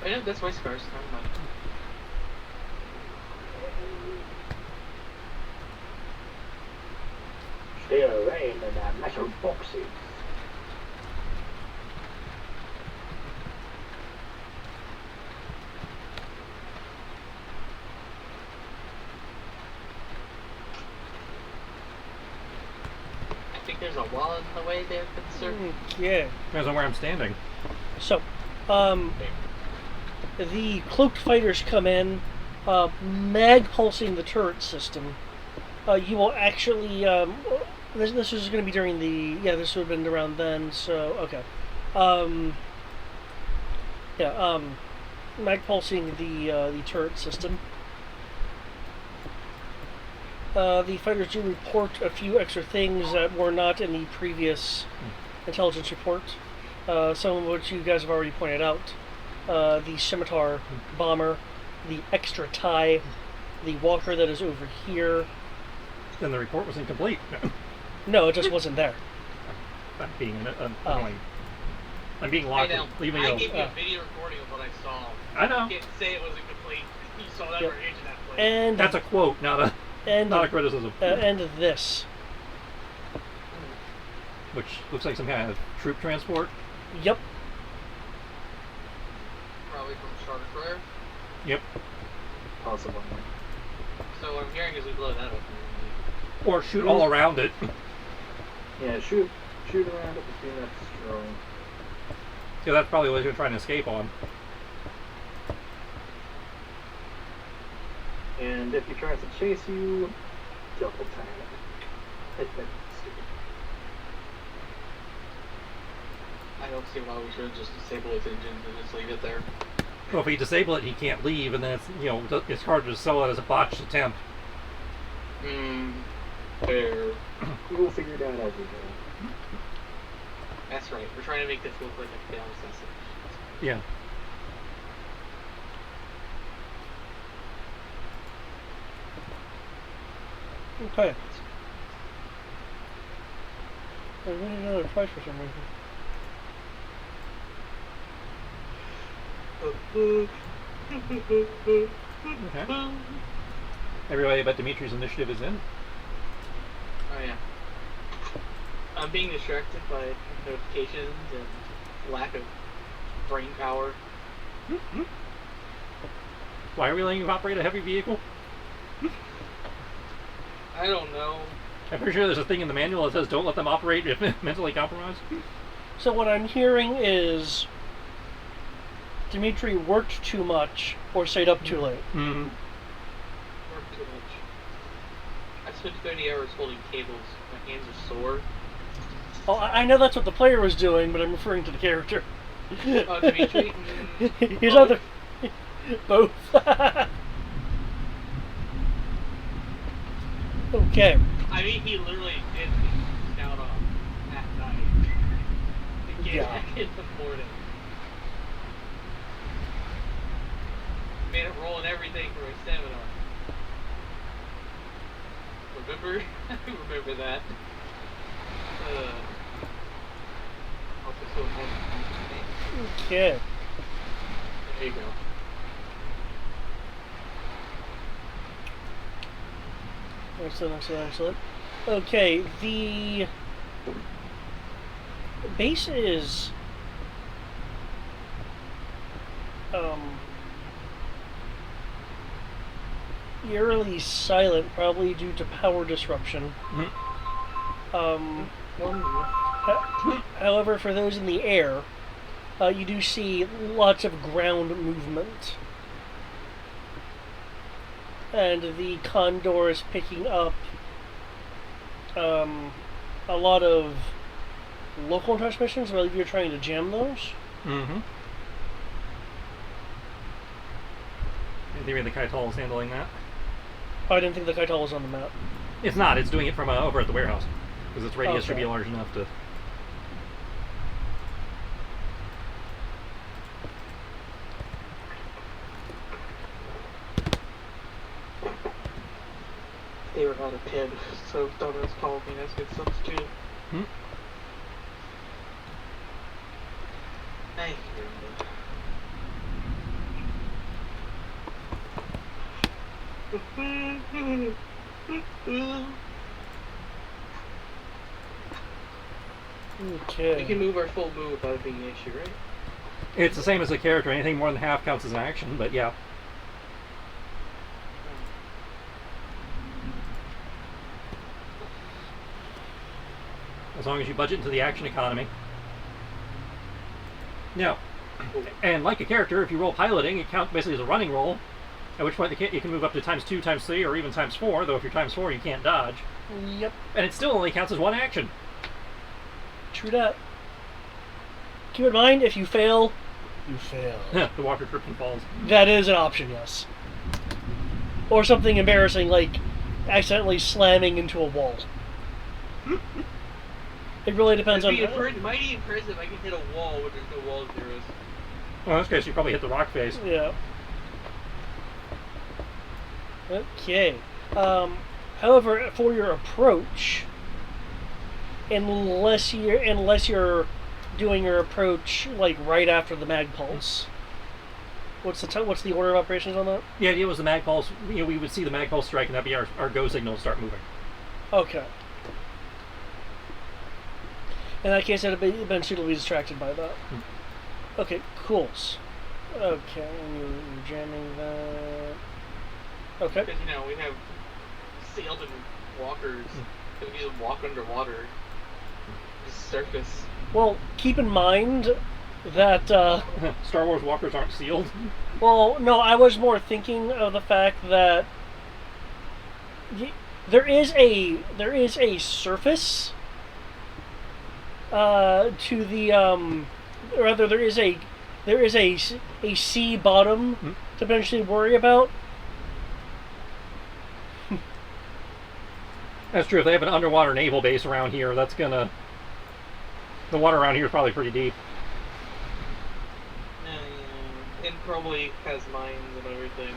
Oh yeah, that's my scars. Never mind. Still rain in that metal boxes. I think there's a wall in the way there, good sir. Okay. Depends on where I'm standing. So, the cloaked fighters come in, mag pulsing the turret system. You will actually, this was going to be during the, this would have been around then, so, okay. Mag pulsing the turret system. The fighters do report a few extra things that were not in the previous intelligence report. Some of which you guys have already pointed out. The scimitar bomber, the extra tie, the walker that is over here. Then the report was incomplete. No, it just wasn't there. That being annoying. I'm being I locked. know. Leave me I alone. gave you a video recording of what I saw. I know. I can't say it was incomplete. You saw that Yep. range in that place. And That's a quote, not a and criticism. and this. Which looks like some kind of troop transport. Yep. Probably from Star Destroyer. Yep. Possible. So what I'm hearing is we blow that up. Or shoot all around it. Yeah, shoot around it between that strong. So that's probably what you're trying to escape on. And if he tries to chase you, double tap. Hit that stupid. I don't see why we should just disable its engine and just leave it there. Well, if we disable it, he can't leave, and then it's hard to sell it as a botched attempt. Fair. We'll figure it out as we go. That's right. We're trying to make this look like a fail assassin. Yeah. Okay. I really another price for some reason. Okay. Everybody but Dimitri's initiative is in. Oh yeah. I'm being distracted by notifications and lack of brain power. Why are we letting you operate a heavy vehicle? I don't know. I'm pretty sure there's a thing in the manual that says don't let them operate if mentally compromised. So what I'm hearing is Dimitri worked too much or stayed up too late. Mm-hmm. Work too much. I spent 30 hours holding cables. My hands are sore. Oh, I know that's what the player was doing, but I'm referring to the character. Oh, Dimitri? He's other both. Okay. I mean, he literally did scout off at night to get back in the morning. Made it roll and everything for his stamina. Remember? Remember that. Also so important. Okay. There you go. Excellent. Okay, the base is eerily silent, probably due to power disruption. However, for those in the air, you do see lots of ground movement. And the Condor is picking up a lot of local transmissions. I believe you're trying to jam those. Mm-hmm. In theory, the Kaital is handling that. Oh, I didn't think the Kaital was on the map. It's not. It's doing it from over at the warehouse. Because its radius should be Okay. large enough to... They were not a pin, so dumbass called me as a good substitute. Thank you. Okay. We can move our full move without it being an issue, right? It's the same as a character. Anything more than half counts as an action, but yeah. As long as you budget into the action economy. Now, and like a character, if you roll piloting, it counts basically as a running roll, at which point you can move up to ×2, ×3, or even ×4, though if you're ×4 you can't dodge. Yep. And it still only counts as one action. True that. Keep in mind, if you fail, you fail. The walker trips and falls. That is an option, yes. Or something embarrassing like accidentally slamming into a wall. It really depends on... Mighty impressive if I can hit a wall when there's no wall zeros. Well, in this case, you probably hit the rock face. Yeah. Okay. However, for your approach, unless you're doing your approach like right after the mag pulse. What's the order of operations on that? The idea was the mag pulse. We would see the mag pulse strike, and that'd be our go signal to start moving. Okay. In that case, eventually it'll be distracted by that. Okay, cool. Okay, and you're jamming that. Okay. Because, we have sailed and walkers. If you walk underwater, just surface. Well, keep in mind that, Star Wars walkers aren't sealed. well, no, I was more thinking of the fact that there is a surface to the rather there is a sea bottom to potentially worry about. That's true. If they have an underwater naval base around here, that's gonna. The water around here is probably pretty deep. And probably has mines and everything.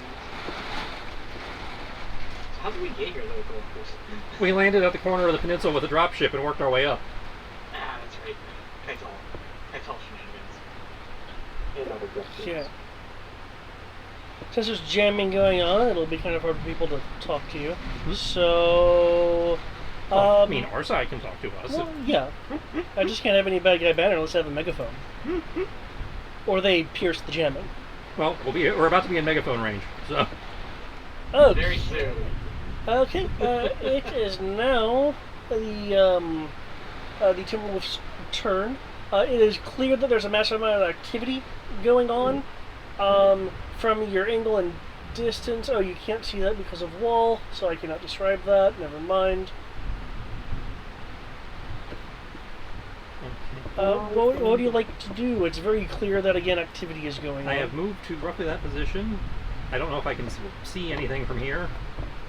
How did we get here, though, Goldfish? We landed at the corner of the peninsula with a dropship and worked our way up. Ah, that's right. Keitel shenanigans. Yeah. Since there's jamming going on, it'll be kind of hard for people to talk to you. So, I mean, our side can talk to us. well, yeah. I just can't have any bad guy banner unless they have a megaphone, or they pierce the jamming. Well, we're about to be in megaphone range, so. Oh, Very soon. okay. It is now the Timberwolf's turn. It is clear that there's a massive amount of activity going on. From your angle and distance, you can't see that because of wall, so I cannot describe that. Never mind. What would you like to do? It's very clear that, again, activity is going on. I have moved to roughly that position. I don't know if I can see anything from here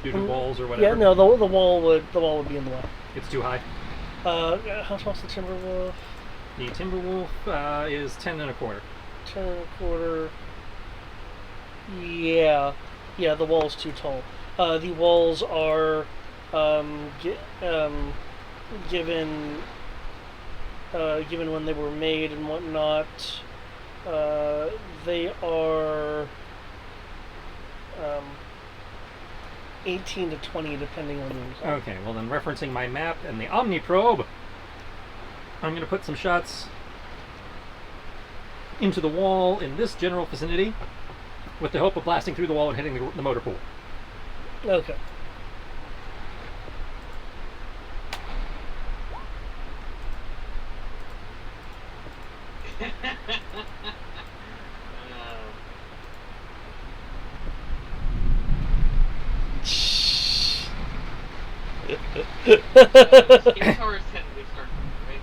due to walls or whatever. Yeah, no, the wall would be in the way. It's too high. How tall's the Timberwolf? The Timberwolf is 10 and a quarter. 10 and a quarter. Yeah, the wall's too tall. The walls are given when they were made and whatnot. They are 18 to 20, depending on the. Okay, well then, referencing my map and the Omniprobe, I'm going to put some shots into the wall in this general vicinity, with the hope of blasting through the wall and hitting the motor pool. Okay.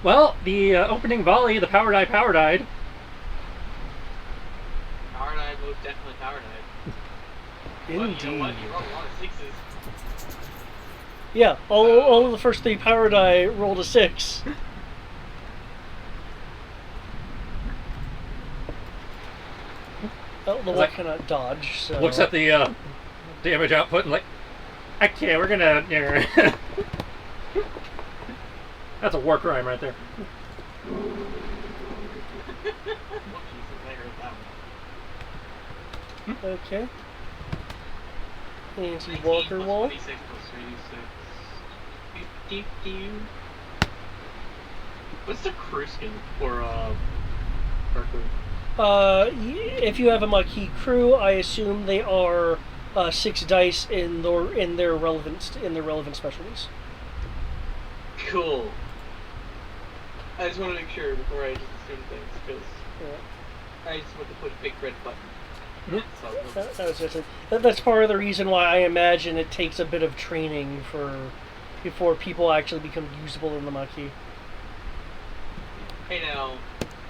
Well, the opening volley, the power died. Power dive, most definitely power dive. Indeed. You know what? You rolled a lot of sixes. Yeah, all of the first 3 power die rolled a 6. Well, the wall cannot dodge, so. Looks at the damage output and like, okay, we're gonna. That's a war crime right there. Okay. Nancy Walker wall. 26 plus 36. What's the crew skin for our crew? If you have a Maquis crew, I assume they are 6 dice in their relevant specialties. Cool. I just want to make sure before I just assume things, because I just want to push big red button. That's part of the reason why I imagine it takes a bit of training before people actually become usable in the Maquis. Hey now,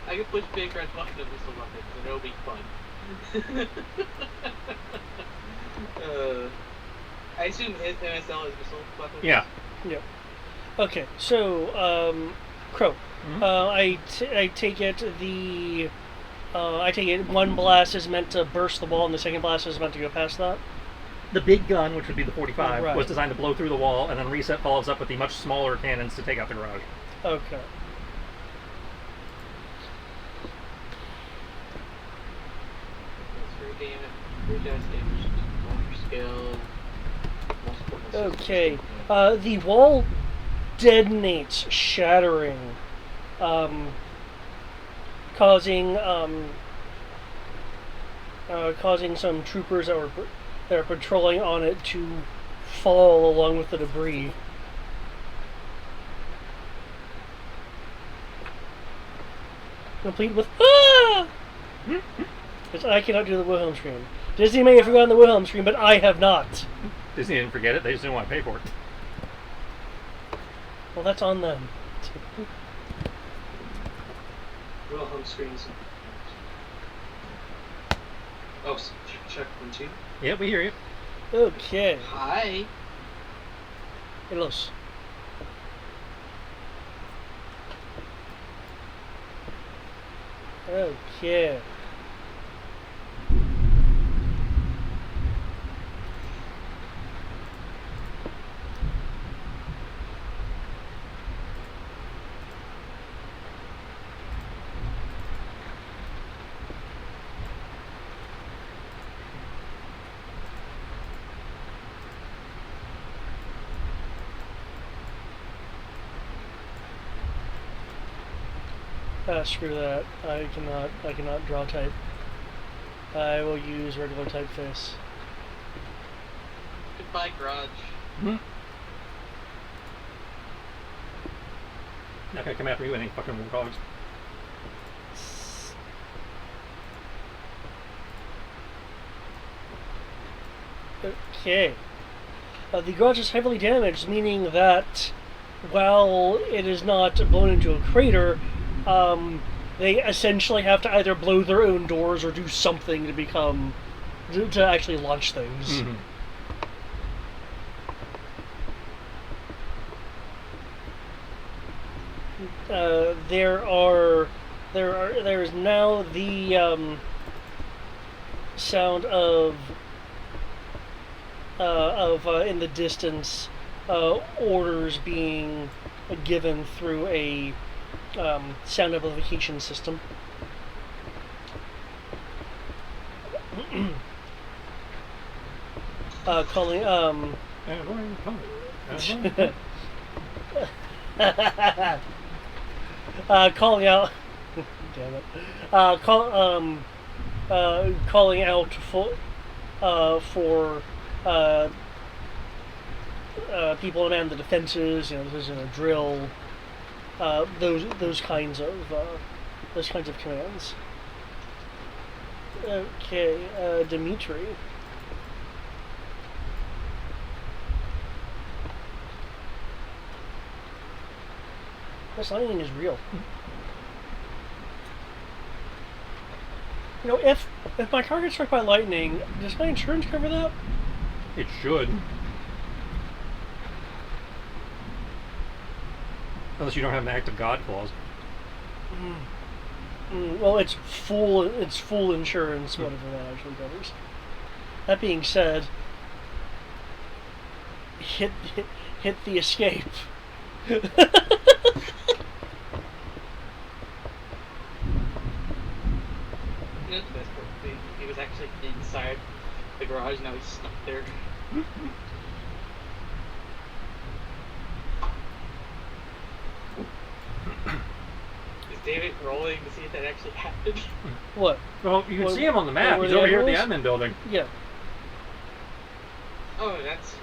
I can push big red button and missile weapons, and it'll be fun. I assume his MSL is missile weapons? Yeah. Yeah. Okay, so, Crow. I take it one blast is meant to burst the wall and the second blast is meant to go past that? The big gun, which would be the 45, Right. was designed to blow through the wall, and then Reset follows up with the much smaller cannons to take out the garage. Okay. damage, larger scale, multiple missiles. Okay. The wall detonates, shattering, causing causing some troopers that are patrolling on it to fall along with the debris. Complete with ah! Because I cannot do the Wilhelm scream. Disney may have forgotten the Wilhelm scream, but I have not. Disney didn't forget it. They just didn't want to pay for it. Well, that's on them. Wilhelm screens. Oh, check 1, 2. Yeah, we hear you. Okay. Hi. Hey, Los. Okay. Screw that. I cannot draw type. I will use regular typeface. Goodbye, garage. Hmm? Not gonna come after you with any fucking warthogs. Okay. The garage is heavily damaged, meaning that while it is not blown into a crater, they essentially have to either blow their own doors or do something to actually launch things. Mm-hmm. There is now the sound of in the distance orders being given through a sound amplification system. Calling calling out. Damn it. Calling out for people to man the defenses. You know, there's a drill. Those kinds of commands. Okay, Dimitri. This lightning is real. You know, if my car gets struck by lightning, does my insurance cover that? It should. Unless you don't have an active God clause. Well, it's full insurance, whatever that actually covers. That being said, hit the escape. You know, the best part would be he was actually inside the garage, now he's stuck there. Is David rolling to see if that actually happened? What? Well, you can What- see him on the map. where He's the over here at the admirals? admin building. Yeah. Oh, that's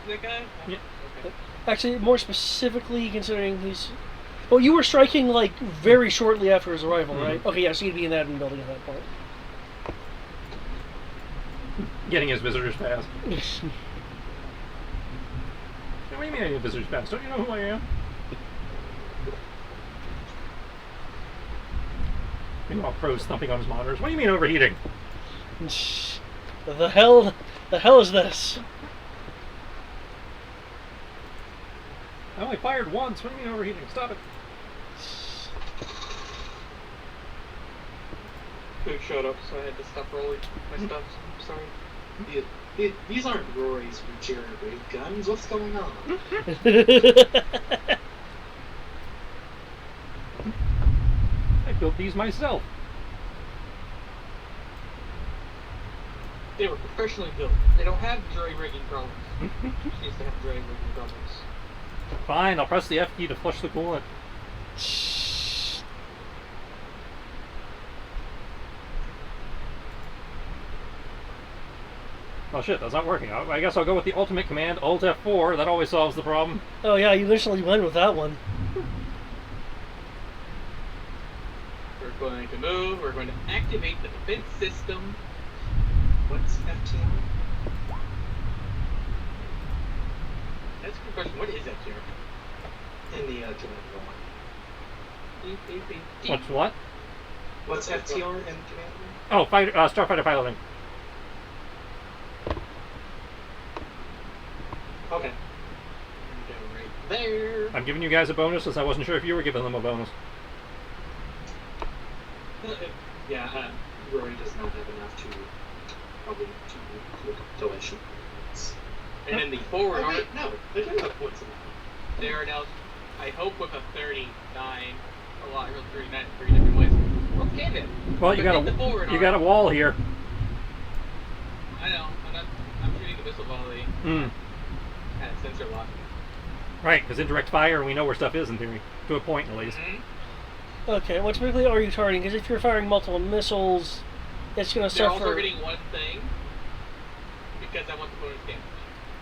that guy? Oh, Yeah. okay. Actually, more specifically, considering he's... Well, you were striking, like, very shortly after his arrival, right? Okay, yeah, so he'd be in the admin building at that point. Getting his visitor's pass. What do you mean I need a visitor's pass? Don't you know who I am? Meanwhile, Pro's thumping on his monitors. What do you mean overheating? The hell is this? I only fired once. What do you mean overheating? Stop it. Who showed up, so I had to stop rolling my stuff. I'm sorry. These aren't Rory's regenerative guns. What's going on? I built these myself. They were professionally built. They don't have jury rigging problems. She used to have jury rigging problems. Fine, I'll press the F key to flush the coolant. Oh shit, that's not working. I guess I'll go with the ultimate command, Alt F4. That always solves the problem. Oh yeah, you initially went with that one. We're going to move. We're going to activate the defense system. What's FTR? That's a good question. What is FTR? In the command line. Beep, beep, beep, beep. What's what? What's FTR in command line? Oh, starfighter piloting. Okay. Go right there. I'm giving you guys a bonus, as I wasn't sure if you were giving them a bonus. Yeah, Rory does not have enough to probably to look at delation points. And then the forward Oh, arc, wait, no, they do have points in that. they are now, I hope, with a 39, a lot, 39 in 3 different ways. Okay then. Well, you But the forward got a arc- wall here. I know. I'm shooting the missile volley Hmm. at sensor lock. Right, because indirect fire, we know where stuff is in theory, to a point at least. Mm-hmm. Okay, what specifically are you targeting? Because if you're firing multiple missiles, it's going to They're suffer. also getting one thing because I want the bonus damage.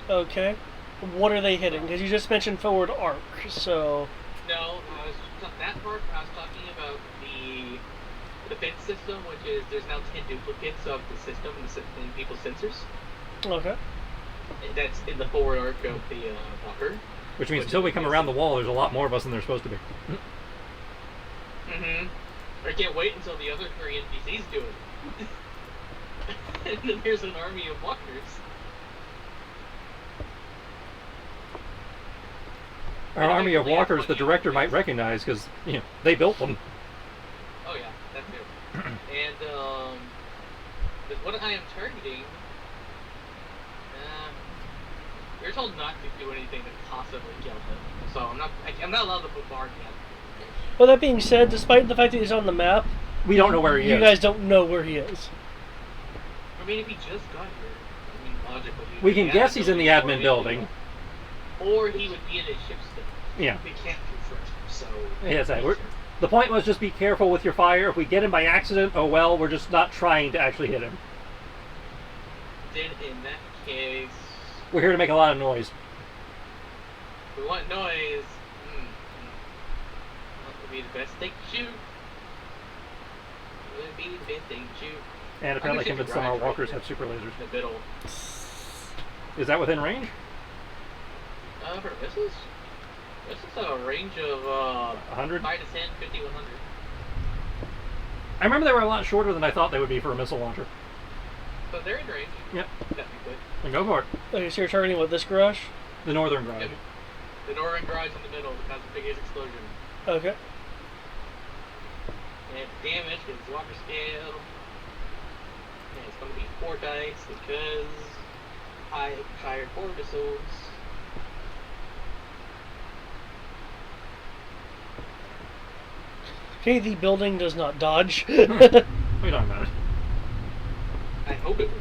Okay. What are they hitting? Because you just mentioned forward arc, so... No, I was not that part. I was talking about the defense system, which is there's now 10 duplicates of the system in people's sensors. Okay. And that's in the forward arc of the Walker. Which means until we come around the wall, there's a lot more of us than there's supposed to be. Mm-hmm. I can't wait until the other 3 NPCs do it. And then there's an army of walkers. Our army of walkers, the director might recognize, because they built them. Oh yeah, that's it. And but what I am targeting, we're told not to do anything to possibly kill him. So I'm not allowed to bombard yet. Well, that being said, despite the fact that he's on the map, We don't know where he you is. guys don't know where he is. I mean, if he just got here, I mean, logically. We can guess he's in the admin building. Or he would be in his ship still. Yeah. We can't confirm, so... Yes, the point was just be careful with your fire. If we get him by accident, oh well, we're just not trying to actually hit him. Then in that case, We're here to make a lot of noise. we want noise. What would be the best thing to shoot? What would be the best thing to shoot? And apparently I'm gonna convinced shoot some of our the garage walkers right have super lasers. in the middle. Is that within range? For missiles? This is a range of 100? 5 to 10, 50, 100. I remember they were a lot shorter than I thought they would be for a missile launcher. So they're in range. Yep. Technically. Then go for it. Okay, so you're targeting what, this garage? The northern garage. And the northern garage in the middle because the biggest explosion. Okay. And damage is walker scale. And it's going to be 4 dice because I fired 4 missiles. Okay, the building does not dodge. What are you talking about? I hope it will.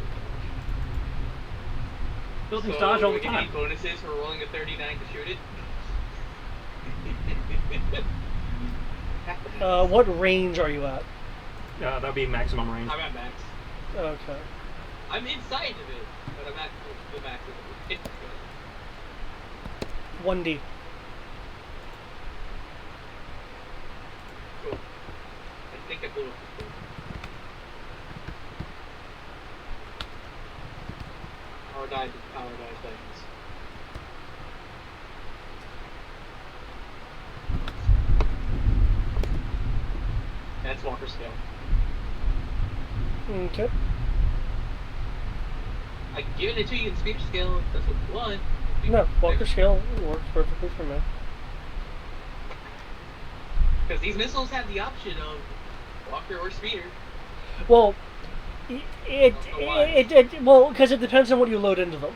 Buildings dodge all the do we time. get any bonuses for rolling a 39 to shoot it? What range are you at? That would be maximum range. I'm at max. Okay. I'm inside of it, but I'm at the max of it. 1D. Cool. I think I blew up the thing. Power dive things. That's Walker scale. Okay. I can give it to you in speed scale if that's what you want. No, Walker scale works perfectly for me. Because these missiles have the option of Walker or speeder. Well, well, because it depends on what you load into them.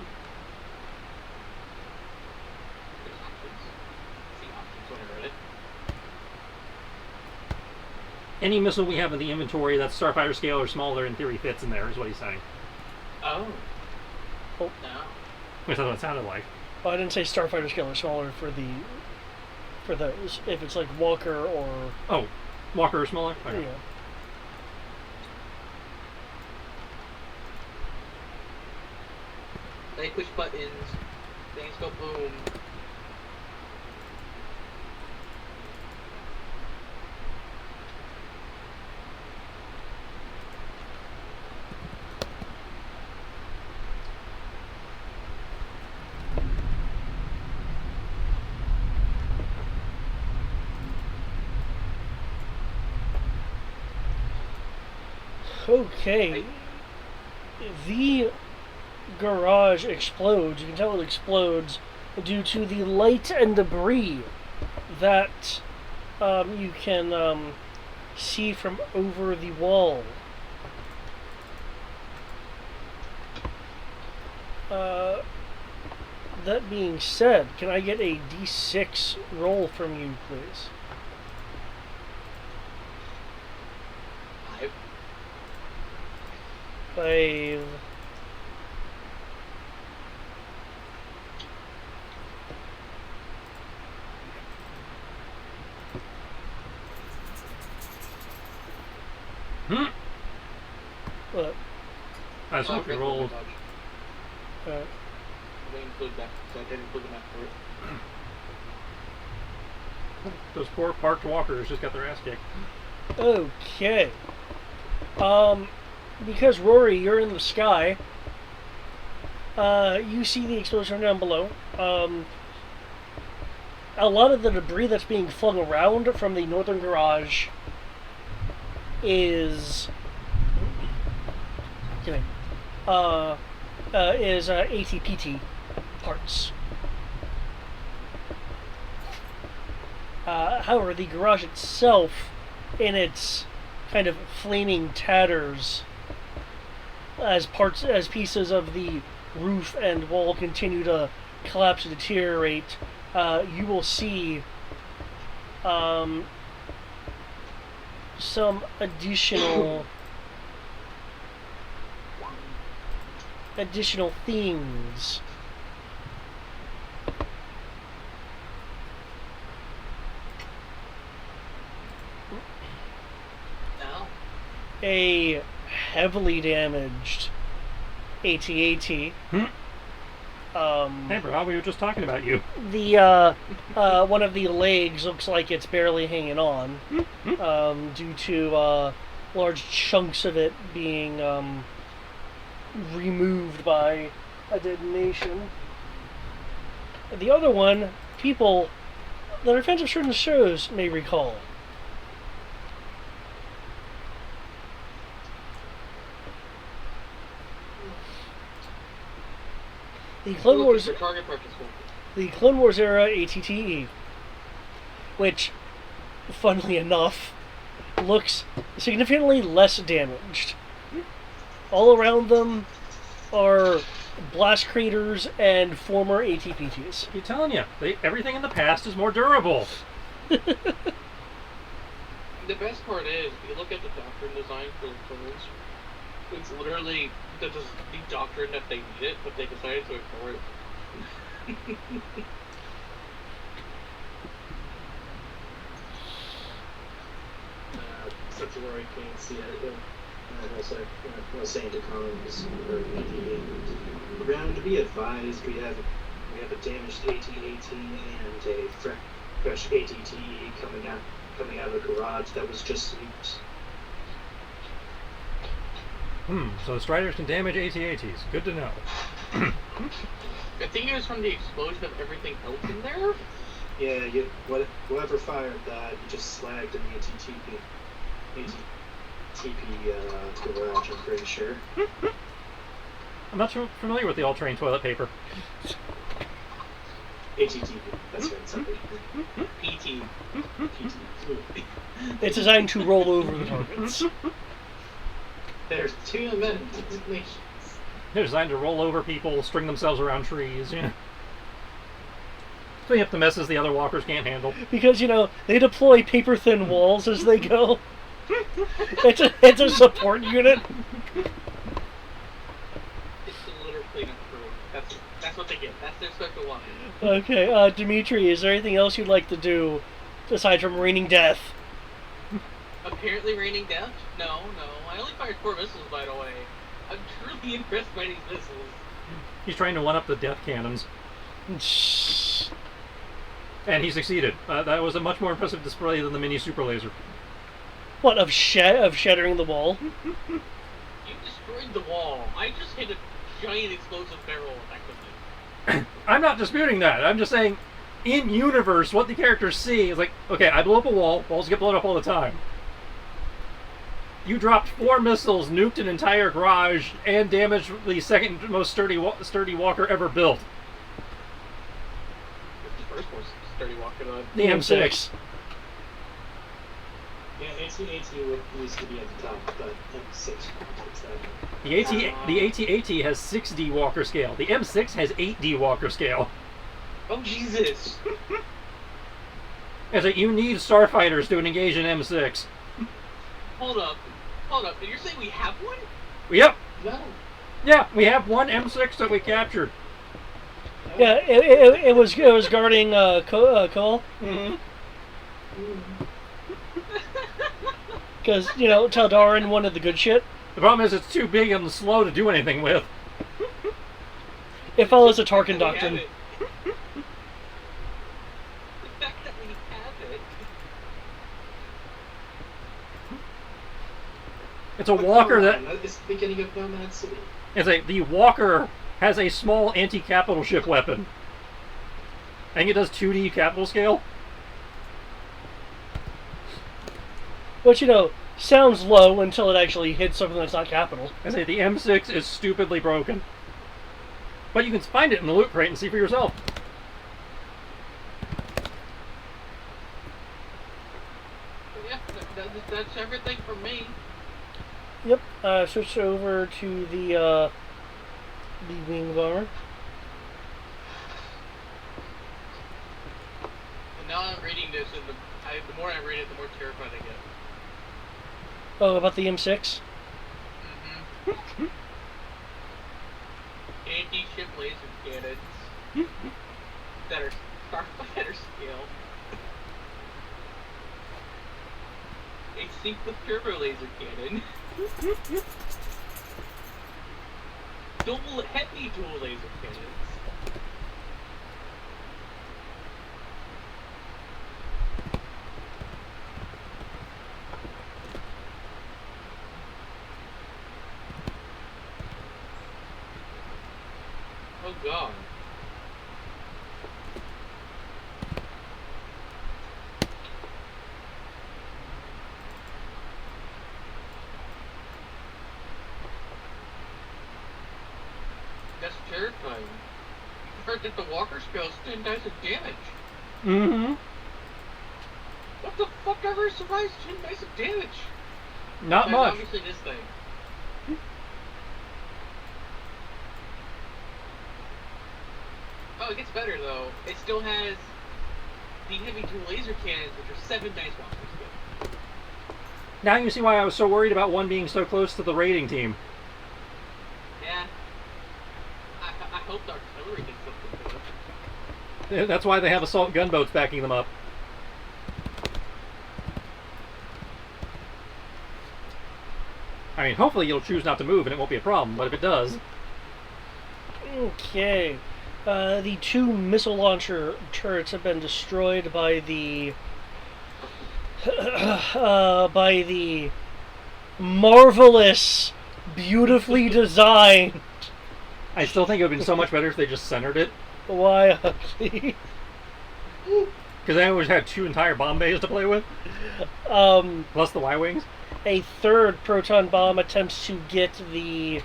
There's options. See options when I read it. Any missile we have in the inventory that's Starfighter scale or smaller in theory fits in there, is what he's saying. Oh. Oh. No. Which is what it sounded like. Oh, I didn't say starfighter scale or smaller for those. If it's like Walker or Oh, Walker or smaller? Okay. yeah. They push buttons, things go boom. Okay. The garage explodes. You can tell it explodes due to the light and debris that you can see from over the wall. That being said, can I get a D6 roll from you, please? 5. 5. Hmm. What? That's what we rolled. I didn't include that, so I didn't include the map for it. Those poor parked walkers just got their ass kicked. Okay. Because Rory, you're in the sky. You see the explosion down below. A lot of the debris that's being flung around from the northern garage is ATPT parts. However, the garage itself, in its kind of flaming tatters, as pieces of the roof and wall continue to collapse and deteriorate, you will see some additional things. No. A heavily damaged AT-AT. Hey, bro, we were just talking about you. The one of the legs looks like it's barely hanging on, due to large chunks of it being removed by a detonation. The other one, people that are fans of certain shows may recall. The Clone Wars. For target practice. The Clone Wars era ATTE, which, funnily enough, looks significantly less damaged. All around them are blast craters and former ATPTs. I'm telling you, everything in the past is more durable. The best part is, if you look at the doctrine design for the clones, it's literally the doctrine that they need it, but they decided to ignore it. Since Rory can't see it, I was saying to Collins or AT, around to be advised, we have a damaged AT-AT and a fresh ATT coming out of the garage that was just leaked. So the Striders can damage AT-ATs. Good to know. I think it was from the explosion of everything else in there. Yeah, whoever fired that, you just slagged in the ATP garage, I'm pretty sure. I'm not so familiar with the all-terrain toilet paper. ATTP, that's right, sorry. PT. PT. It's designed to roll over the targets. There's two designations. They're designed to roll over people, string themselves around trees, yeah. Clean up the messes the other walkers can't handle. Because, they deploy paper-thin walls as they go. It's a support unit. That's what they get. That's their special one. Okay, Dimitri, is there anything else you'd like to do aside from raining death? Apparently raining death? No. I only fired 4 missiles, by the way. I'm truly impressed by these missiles. He's trying to one-up the death cannons. And he succeeded. That was a much more impressive display than the mini super laser. What, of shattering the wall? You destroyed the wall. I just hit a giant explosive barrel, effectively. I'm not disputing that. I'm just saying, in universe, what the characters see is like, okay, I blow up a wall. Walls get blown up all the time. You dropped 4 missiles, nuked an entire garage, and damaged the second most sturdy walker ever built. The first most sturdy walker on The M6. Yeah, AT-AT used to be at the top, but M6 takes that. The AT-AT has 6D walker scale. The M6 has 8D walker scale. Oh, Jesus! It's like, you need starfighters to engage an M6. Hold up. Did you say we have one? Yep. No. Yeah, we have one M6 that we captured. Yeah, it was guarding Cole. Mm-hmm. Because, Taldarin wanted the good shit. The problem is it's too big and slow to do anything with. It follows the Tarkin We have doctrine. it. The fact that we have it. It's a walker that... It's the beginning of Nomad City. It's like, the walker has a small anti-capital ship weapon. I think it does 2D capital scale. Which, sounds low until it actually hits something that's not capital. I say the M6 is stupidly broken. But you can find it in the loot crate and see for yourself. Yeah, that's everything from me. Yep, switch over to the wing bomber. And now I'm reading this, and the more I read it, the more terrified I get. Oh, about the M6? Mm-hmm. Anti-ship laser cannons that are starfighter scale. A sync with turbo laser cannon. Heavy dual laser cannons. Oh god. That's terrifying. You heard that the walker spells 10 dice of damage. Mm-hmm. What the fuck ever survives 10 dice of damage? Not Besides, much. Obviously this thing. Oh, it gets better though. It still has the heavy dual laser cannons, which are 7 dice walkers. Now you see why I was so worried about one being so close to the raiding team. Yeah. I hope the artillery gets something to it. That's why they have assault gunboats backing them up. I mean, hopefully you'll choose not to move and it won't be a problem, but if it does... Okay. The 2 missile launcher turrets have been destroyed by the... by the marvelous, beautifully designed... I still think it would have been so much better if they just centered it. Why, ugly? Because I always had 2 entire bomb bays to play with. Plus the Y-Wings. A 3rd proton bomb attempts to get the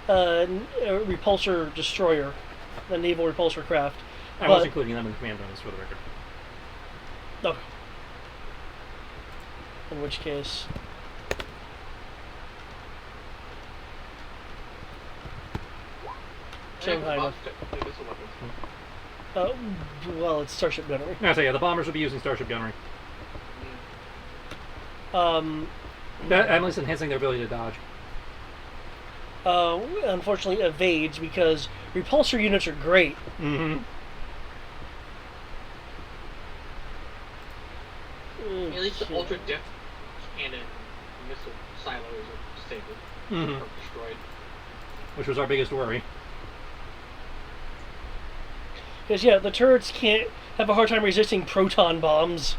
repulsor destroyer, the naval repulsor craft. I was including them in command bonus for the record. Okay. In which case... well, it's Starship Gunnery. I say, yeah, the bombers would be using Starship Gunnery. At least enhancing their ability to dodge. unfortunately evades because repulsor units are great. Mm-hmm. At least the ultra depth cannon missile silos are disabled Mm-hmm. or destroyed. Which was our biggest worry. Because yeah, the turrets can't have a hard time resisting proton bombs.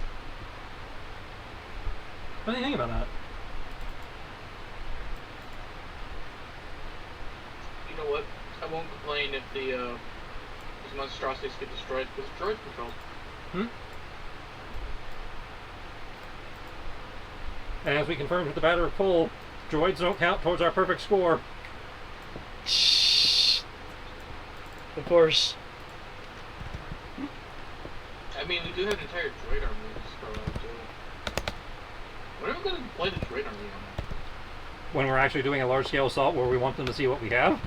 What do you think about that? You know what? I won't complain if these monstrosities get destroyed because droid control. And as we confirmed with the Battle of Pole, droids don't count towards our perfect score. Of course. I mean, we do have an entire droid army to throw out too. When are we going to deploy the droid army on that? When we're actually doing a large-scale assault where we want them to see what we have.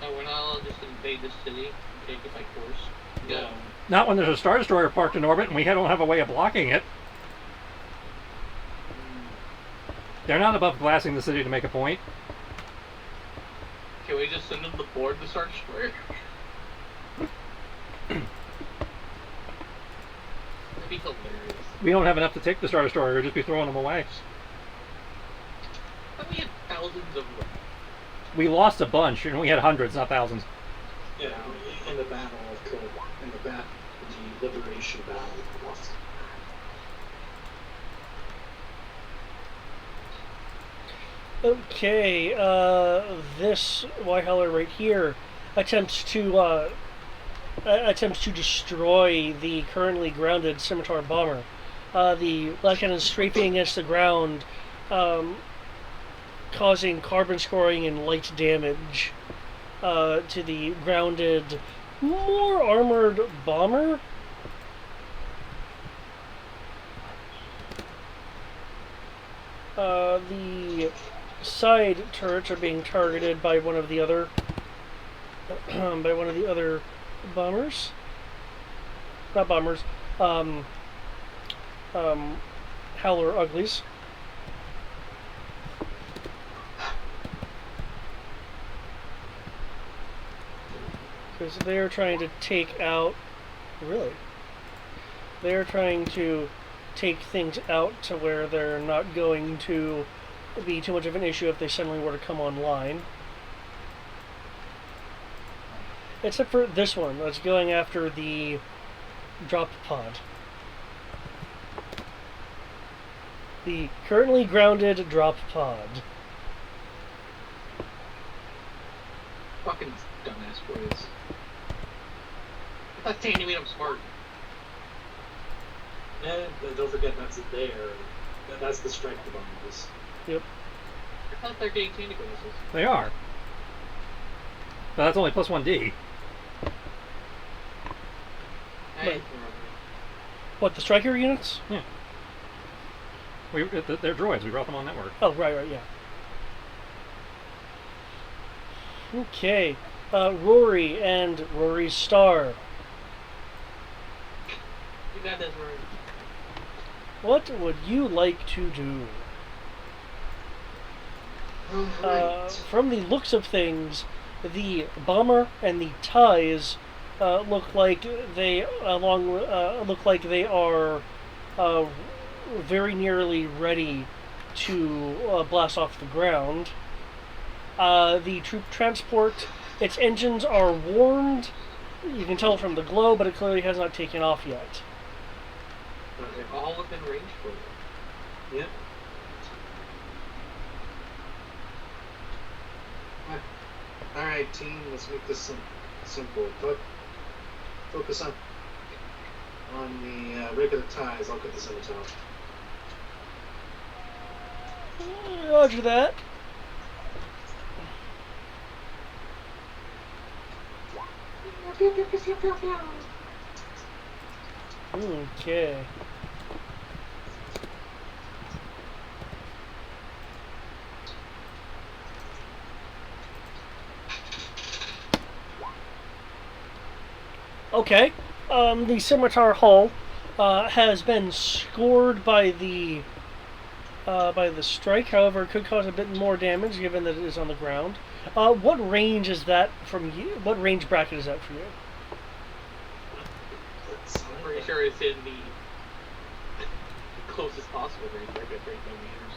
No, we're not allowed to just invade the city and take it by force. No. Not when there's a Star Destroyer parked in orbit and we don't have a way of blocking it. They're not above glassing the city to make a point. Can we just send them to board the Star Destroyer? That'd be hilarious. We don't have enough to take the Star Destroyer, we'll just be throwing them away. But we had thousands of them. We lost a bunch, and we had hundreds, not thousands. Yeah, in the battle of Kill, in the liberation battle. Okay, this Whiteheller right here attempts to destroy the currently grounded Scimitar bomber. The light cannon is strafing against the ground, causing carbon scoring and light damage to the grounded, more armored bomber. The side turrets are being targeted by one of the other bombers. Not bombers. Howler Uglies. Because they're trying to take out. Really? They're trying to take things out to where they're not going to be too much of an issue if they suddenly were to come online. Except for this one that's going after the drop pod. The currently grounded drop pod. Fucking dumbass boys. I thought Tandy made them smart. And don't forget that's there. That's the strike bombs. Yep. I thought they're getting Tandy bonuses. They are. But that's only plus 1D. Right. What, the striker units? Yeah. They're droids. We brought them on network. Oh, right, yeah. Okay. Rory and Rory's Star. You got this, Rory. What would you like to do? From the looks of things, the bomber and the ties look like they are very nearly ready to blast off the ground. The troop transport, its engines are warmed. You can tell from the glow, but it clearly has not taken off yet. They're all within range for you. Yep. Alright, team, let's make this simple. Focus on the regular ties. I'll get the scimitar. Roger that. Okay. Okay. The scimitar hull has been scored by the by the strike. However, it could cause a bit more damage given that it is on the ground. What range is that from you? What range bracket is that for you? I'm pretty sure it's in the closest possible range, right? 30 meters.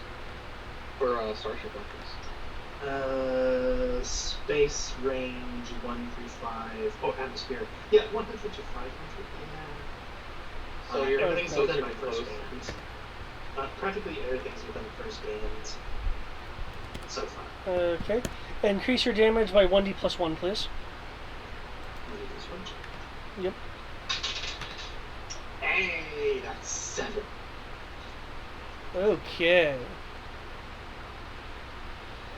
For starship weapons. Space range 1 through 5. Oh, atmosphere. Yeah, 100 to 500. Yeah. So you're everything's closer within my to first close. band. Practically everything's within the first band so far. Okay. Increase your damage by 1d plus 1, please. Yep. Hey, that's 7. Okay.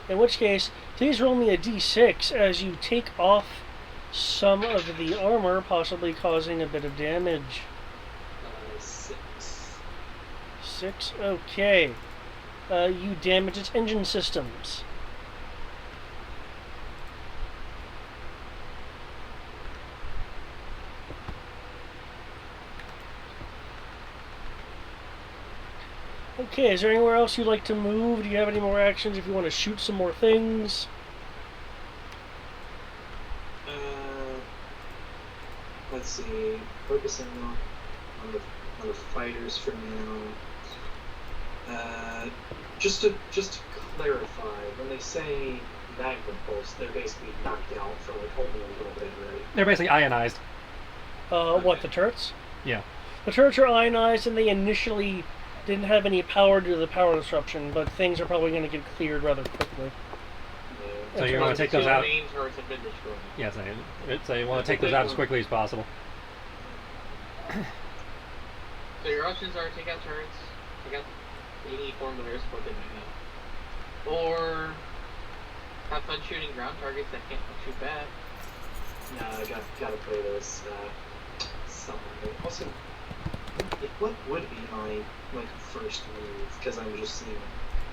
In which case, please roll me a d6 as you take off some of the armor, possibly causing a bit of damage. 6. 6, okay. You damage its engine systems. Okay, is there anywhere else you'd like to move? Do you have any more actions if you want to shoot some more things? Let's see. Focusing on the fighters for now. Just to clarify, when they say magma pulse, they're basically knocked out for like only a little bit, right? They're basically ionized. What, the turrets? Yeah. The turrets are ionized and they initially didn't have any power due to the power disruption, but things are probably going to get cleared rather quickly. So you want to take Two those out? main turrets have been destroyed. Yeah, so you want to take those out as quickly as possible. So your options are take out turrets, take out any form of air support they might have, or have fun shooting ground targets that can't shoot back. No, I gotta play this somewhere. Also, what would be my first move? Because I'm just seeing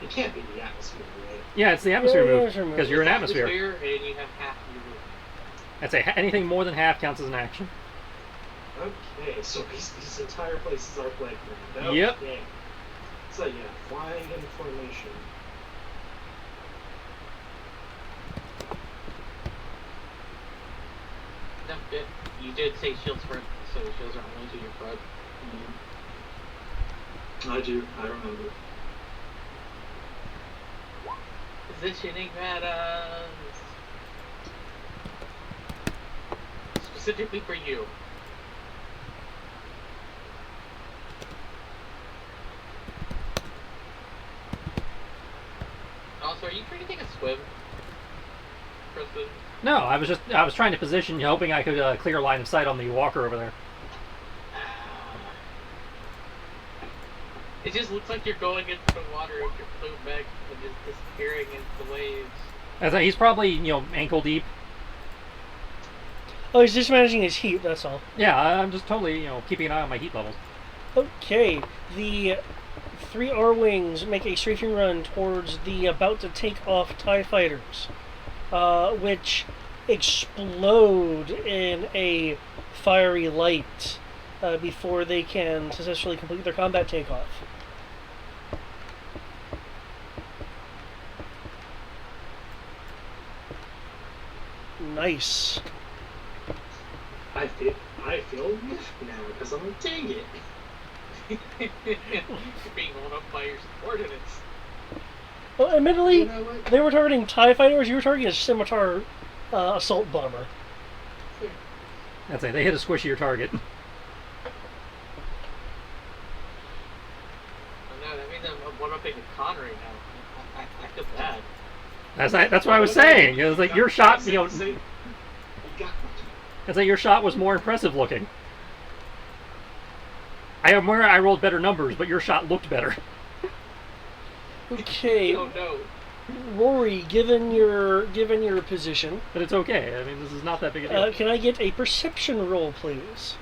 it can't be the atmosphere, right? Yeah, it's the atmosphere Yeah, move atmosphere move. because you're in atmosphere. And you have half your movement. I'd say anything more than half counts as an action. Okay, so this entire place is our playground. Yep. Okay. So yeah, flying in formation. No, you did say shields front, so shields are only to your front. I do. I remember. Positioning patterns. Specifically for you. Also, are you trying to take a swim, Preston? No, I was trying to position, hoping I could clear line of sight on the walker over there. It just looks like you're going into the water with your plume back and just disappearing into the waves. As he's probably ankle deep. Oh, he's just managing his heat, that's all. Yeah, I'm just totally keeping an eye on my heat levels. Okay, the 3 R-Wings make a strafing run towards the about to take off TIE fighters, which explode in a fiery light before they can successfully complete their combat takeoff. Nice. I feel miffed now because I'm like, dang it. You're being blown up by your subordinates. Well, admittedly, You know what? they were targeting TIE fighters, you were targeting a scimitar assault bomber. I'd say they hit a squishier target. Oh no, that means I'm one-upping the con right now. I feel bad. That's what I was saying. It was like your shot, You got it's like your shot was more impressive looking. I rolled better numbers, but your shot looked better. Okay, Oh no. Rory, given your position, But it's okay. I mean, this is not that big a deal. can I get a perception roll, please?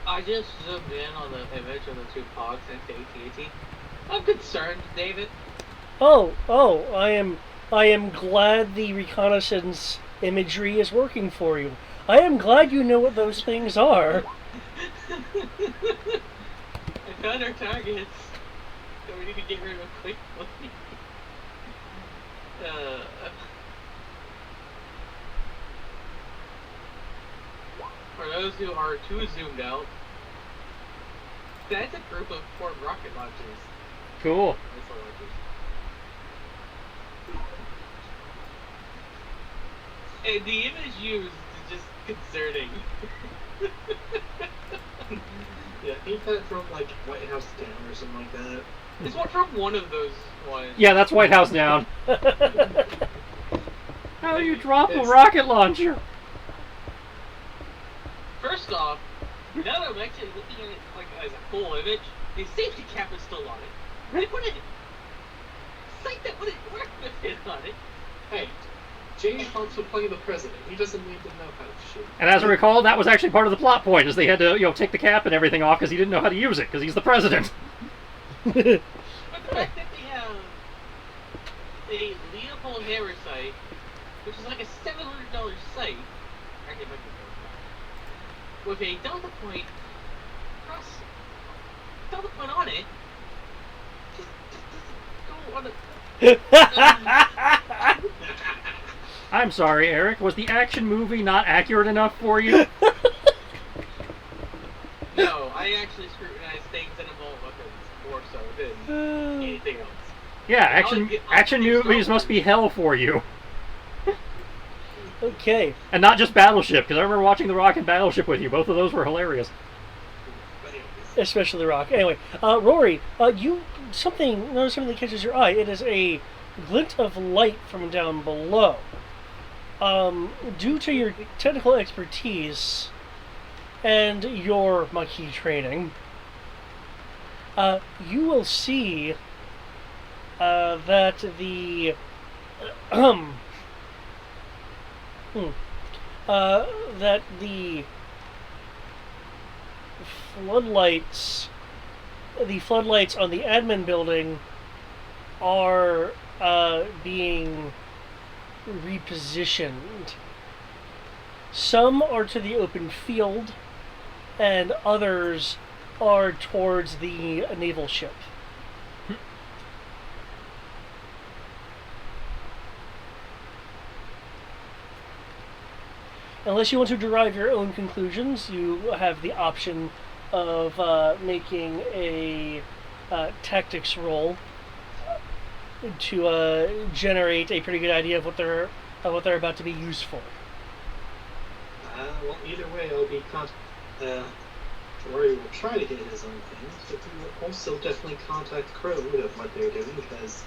I just zoomed in on the image of the two pods next to AT-AT. I'm concerned, David. I am glad the reconnaissance imagery is working for you. I am glad you know what those things are. I found our targets that we need to get rid of quickly. For those who are too zoomed out, that's a group of 4 rocket launchers. Cool. Missile launchers. And the image used is just concerning. Yeah, ain't that from like White House Down or something like that? It's from one of those ones. Yeah, that's White House Down. How do you drop a rocket launcher? First off, now that I'm actually looking at it like as a full image, the safety cap is still on it. They put it. Sight that wouldn't work with it on it. Hey, Jamie Foxx would play the president. He doesn't need to know how to shoot. And as I recall, that was actually part of the plot point, is they had to, take the cap and everything off because he didn't know how to use it because he's the president. But the fact that they have a Leopold Hammer sight, which is like a $700 sight, actually, it might be $400, with a delta point on it, just go on a... I'm sorry, Eric. Was the action movie not accurate enough for you? No, I actually scrutinize things that involve weapons more so than anything else. Yeah, action movies must be hell for you. Okay. And not just Battleship, because I remember watching The Rock and Battleship with you. Both of those were hilarious. Especially The Rock. Anyway, Rory, you notice something that catches your eye. It is a glint of light from down below. Due to your technical expertise and your Maquis training, you will see that the that the floodlights on the admin building are being repositioned. Some are to the open field, and others are towards the naval ship. Unless you want to derive your own conclusions, you have the option of making a tactics roll to generate a pretty good idea of what they're about to be used for. Well, either way, I'll be Rory will try to get his own things, but he will also definitely contact Crow of what they're doing, because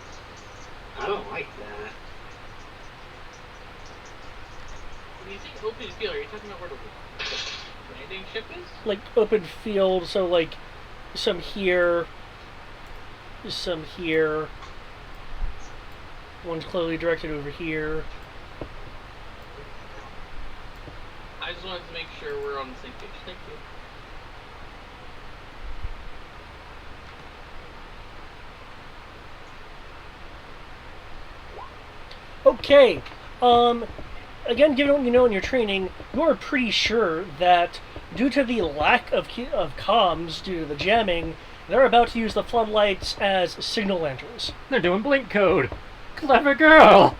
I don't like that. When you say open field, are you talking about where the landing ship is? Like open field, so like some here, some here. One's clearly directed over here. I just wanted to make sure we're on the same page. Thank you. Okay. Again, given what you know in your training, you are pretty sure that due to the lack of comms due to the jamming, they're about to use the floodlights as signal lanterns. They're doing blink code. Clever girl.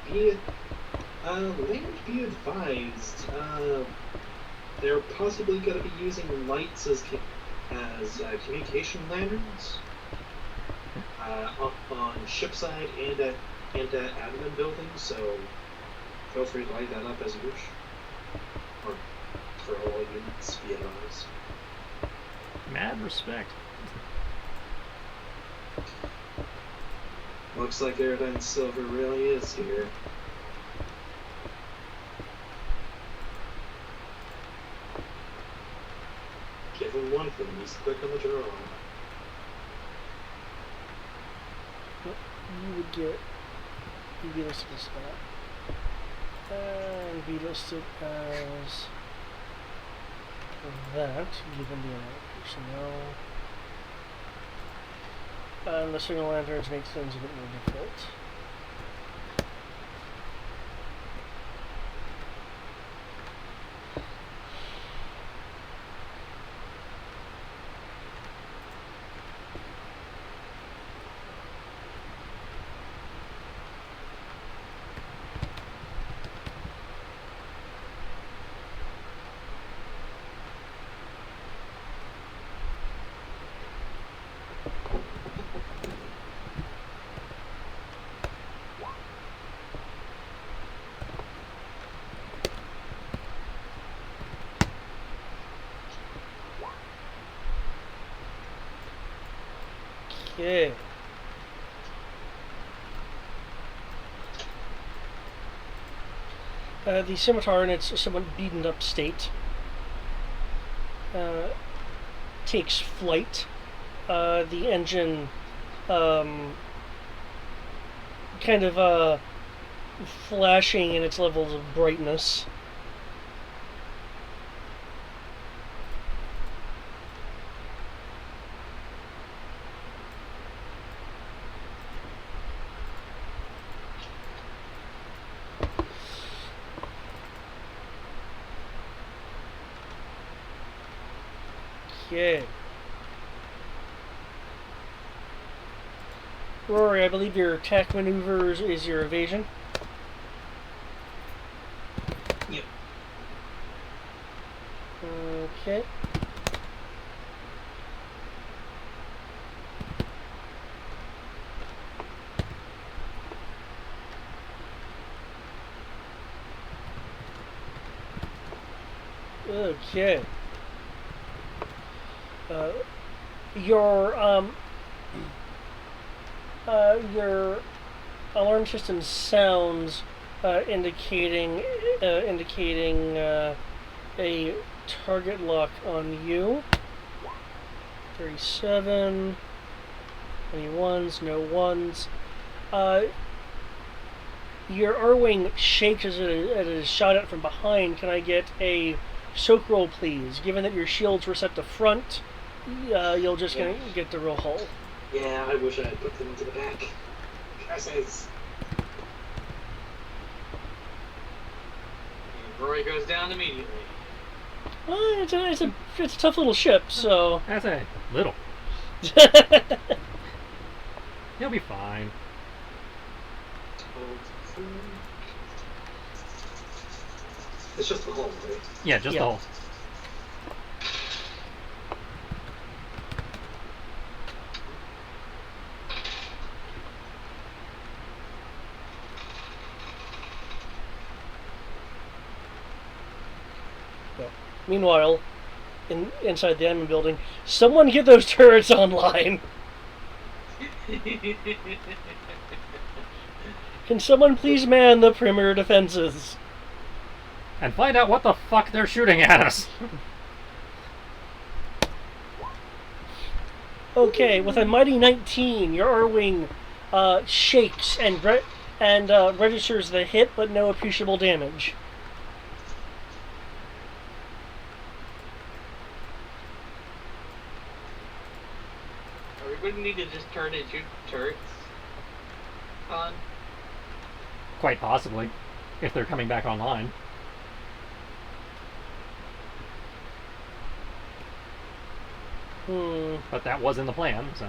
Be advised, they're possibly going to be using lights as communication lanterns up on shipside and at admin buildings, so feel free to light that up as you wish. Or for all units, be advised. Mad respect. Looks like Aerodine Silver really is here. Give him one thing, he's quick on the draw. You get this spot. and be listed as that, given the amount of personnel. And the signal lanterns makes things a bit more difficult. Okay. The scimitar in its somewhat beaten up state takes flight. The engine kind of flashing in its levels of brightness. Okay. Rory, I believe your attack maneuvers is your evasion. Yep. Okay. Okay. Your alarm system sounds indicating a target lock on you. 37. Any ones? No ones. Your R-wing shakes as it is shot at from behind. Can I get a soak roll, please? Given that your shields were set to front, you'll just get the roll hull. Yeah, I wish I had put them into the back. Curses. Rory goes down immediately. It's a tough little ship, so. That's a little. He'll be fine. It's just the hull, right? Yeah, just Yeah. the whole. Meanwhile, inside the admin building, someone get those turrets online. Can someone please man the perimeter defenses? And find out what the fuck they're shooting at us. Okay, with a mighty 19, your R-wing shakes and registers the hit, but no appreciable damage. We wouldn't need to just turn and shoot turrets on. Quite possibly, if they're coming back online. But that was in the plan, so.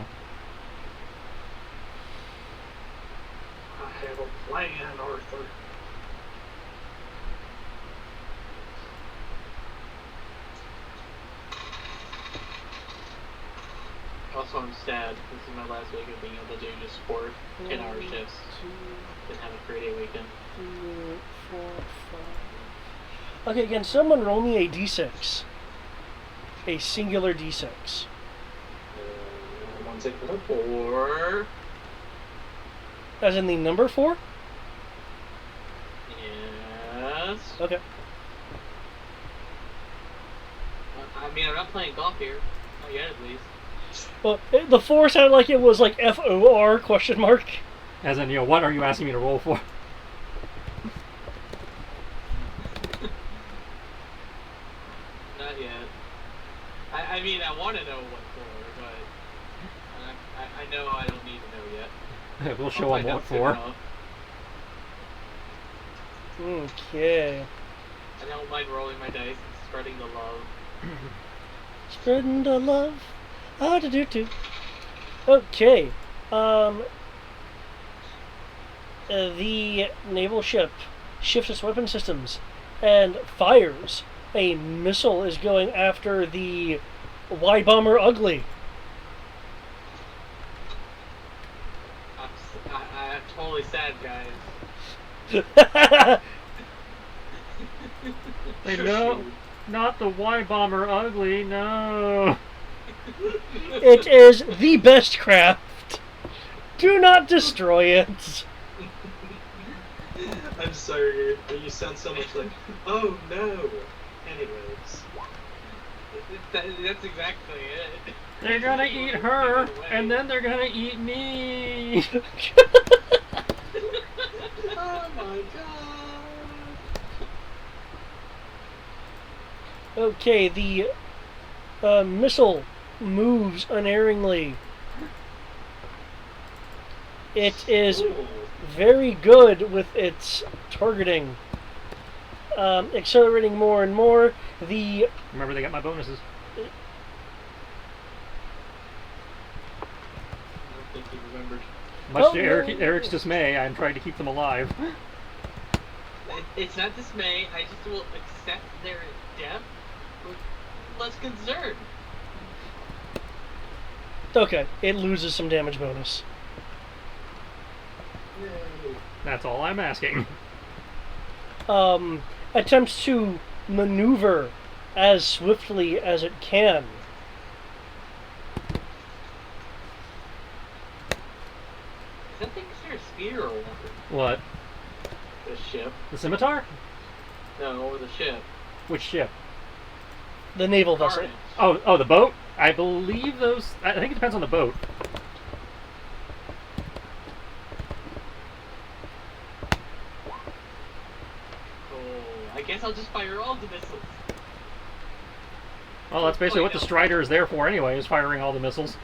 I have a plan, Arthur. Also, I'm sad. This is my last week of being able to do just 4 10-hour shifts. Didn't have a 3-day weekend. 3, 4, 5. Okay, again, someone roll me a d6. A singular d6. One second. 4. As in the number 4? Yes. Okay. I mean, I'm not playing golf here. Not yet, at least. Well, the 4 sounded like it was like FOR question mark. As in, what are you asking me to roll for? No, I don't need to know yet. We'll I'll show find them out what soon for. enough. Okay. I don't mind rolling my dice and spreading the love. Spreading the love. Ah, do. Okay. The naval ship shifts its weapon systems and fires. A missile is going after the Y bomber Ugly. I'm totally sad, guys. Hey, no, not the Y bomber Ugly. No. It is the best craft. Do not destroy it. I'm sorry, but you sound so much like, oh no. Anyways. That's exactly it. They're gonna eat her, and then they're gonna eat me. Oh my god. Okay, the missile moves unerringly. It is Ooh. very good with its targeting. Accelerating more and more. The Remember, they got my bonuses. I don't think he remembered. Much Oh, to no. Eric's dismay, I'm trying to keep them alive. It's not dismay. I just will accept their death with less concern. okay, it loses some damage bonus. Yay. That's all I'm asking. Attempts to maneuver as swiftly as it can. Is that thing considered a spear or what? What? The ship? The scimitar? No, the ship. Which ship? The naval vessel. Carnage. Oh, the boat? I believe those... I think it depends on the boat. Oh, I guess I'll just fire all the missiles. Well, that's basically Oh, what the yeah. Strider is there for anyway, is firing all the missiles.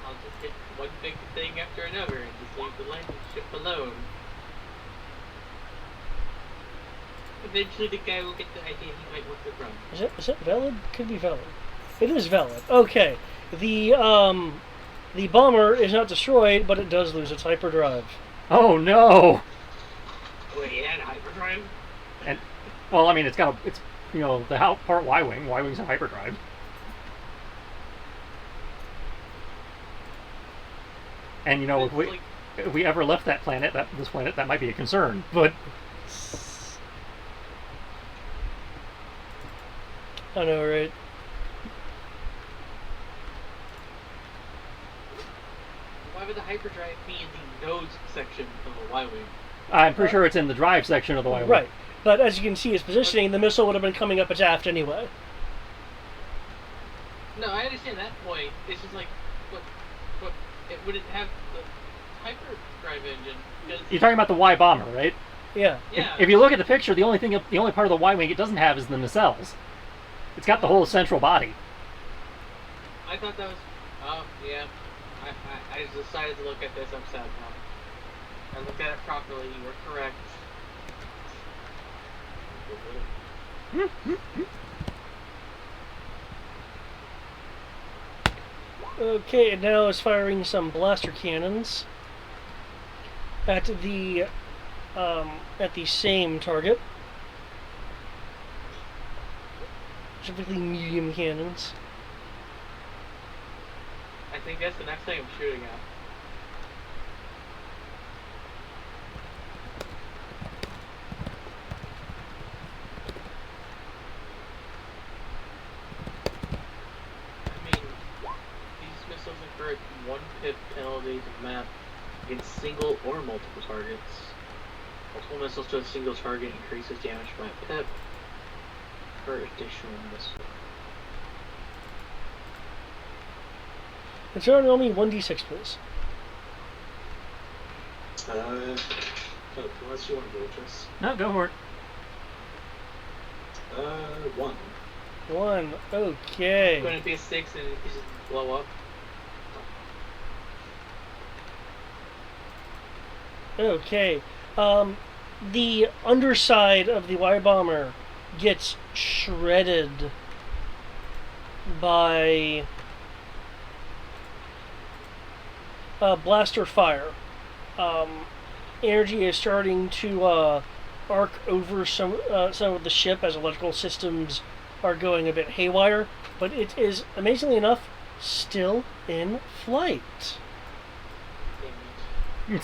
I'll just hit one big thing after another and just leave the landing ship alone. Eventually the guy will get the idea he might want to run. Is it valid? Could be valid. It is valid. Okay. The bomber is not destroyed, but it does lose its hyperdrive. Oh no! Wait, it had hyperdrive? And well, I mean, it's you know, the part Y-wing. Y-wing's a hyperdrive. And you know, It's like, if we ever left this planet, that might be a concern. But I know, right? why would the hyperdrive be in the nose section of a Y-wing? I'm pretty sure it's in the drive section of the Y-wing. Right. But as you can see, its positioning, the missile would have been coming up its aft anyway. No, I understand that point. It's just like, what it wouldn't have the hyperdrive engine because You're talking about the Y bomber, right? Yeah. yeah. If you look at the picture, the only part of the Y-wing it doesn't have is the nacelles. It's got the whole central body. I thought that was. Oh yeah. I decided to look at this upside down. I looked at it properly. You were correct. Okay, it now is firing some blaster cannons at the same target. Specifically medium cannons. I think that's the next thing I'm shooting at. I mean, these missiles incur 1 pip penalty to map against single or multiple targets. Multiple missiles to a single target increases damage by a pip per additional missile. It's only 1d6, please. Unless you want to go with this. No, go for it. 1. 1. It's going Okay. to be a 6 and it could just blow up. Okay. The underside of the Y bomber gets shredded by blaster fire. Energy is starting to arc over some of the ship as electrical systems are going a bit haywire, but it is amazingly enough still in flight. It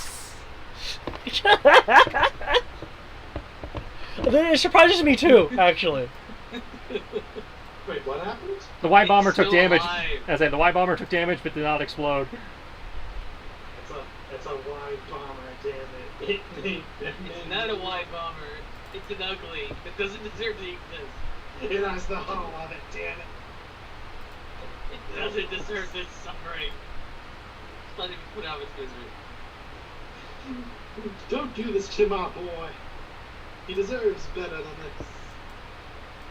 surprises me too, actually. Wait, what happened? The Y bomber It's took still damage. alive. As I said, the Y bomber took damage but did not explode. It's a wide bomber, damn it. It's not a Y bomber. It's an ugly. It doesn't deserve to exist. It has the hull of it, damn it. It doesn't deserve this suffering. Let him put out its misery. Don't do this to my boy. He deserves better than this.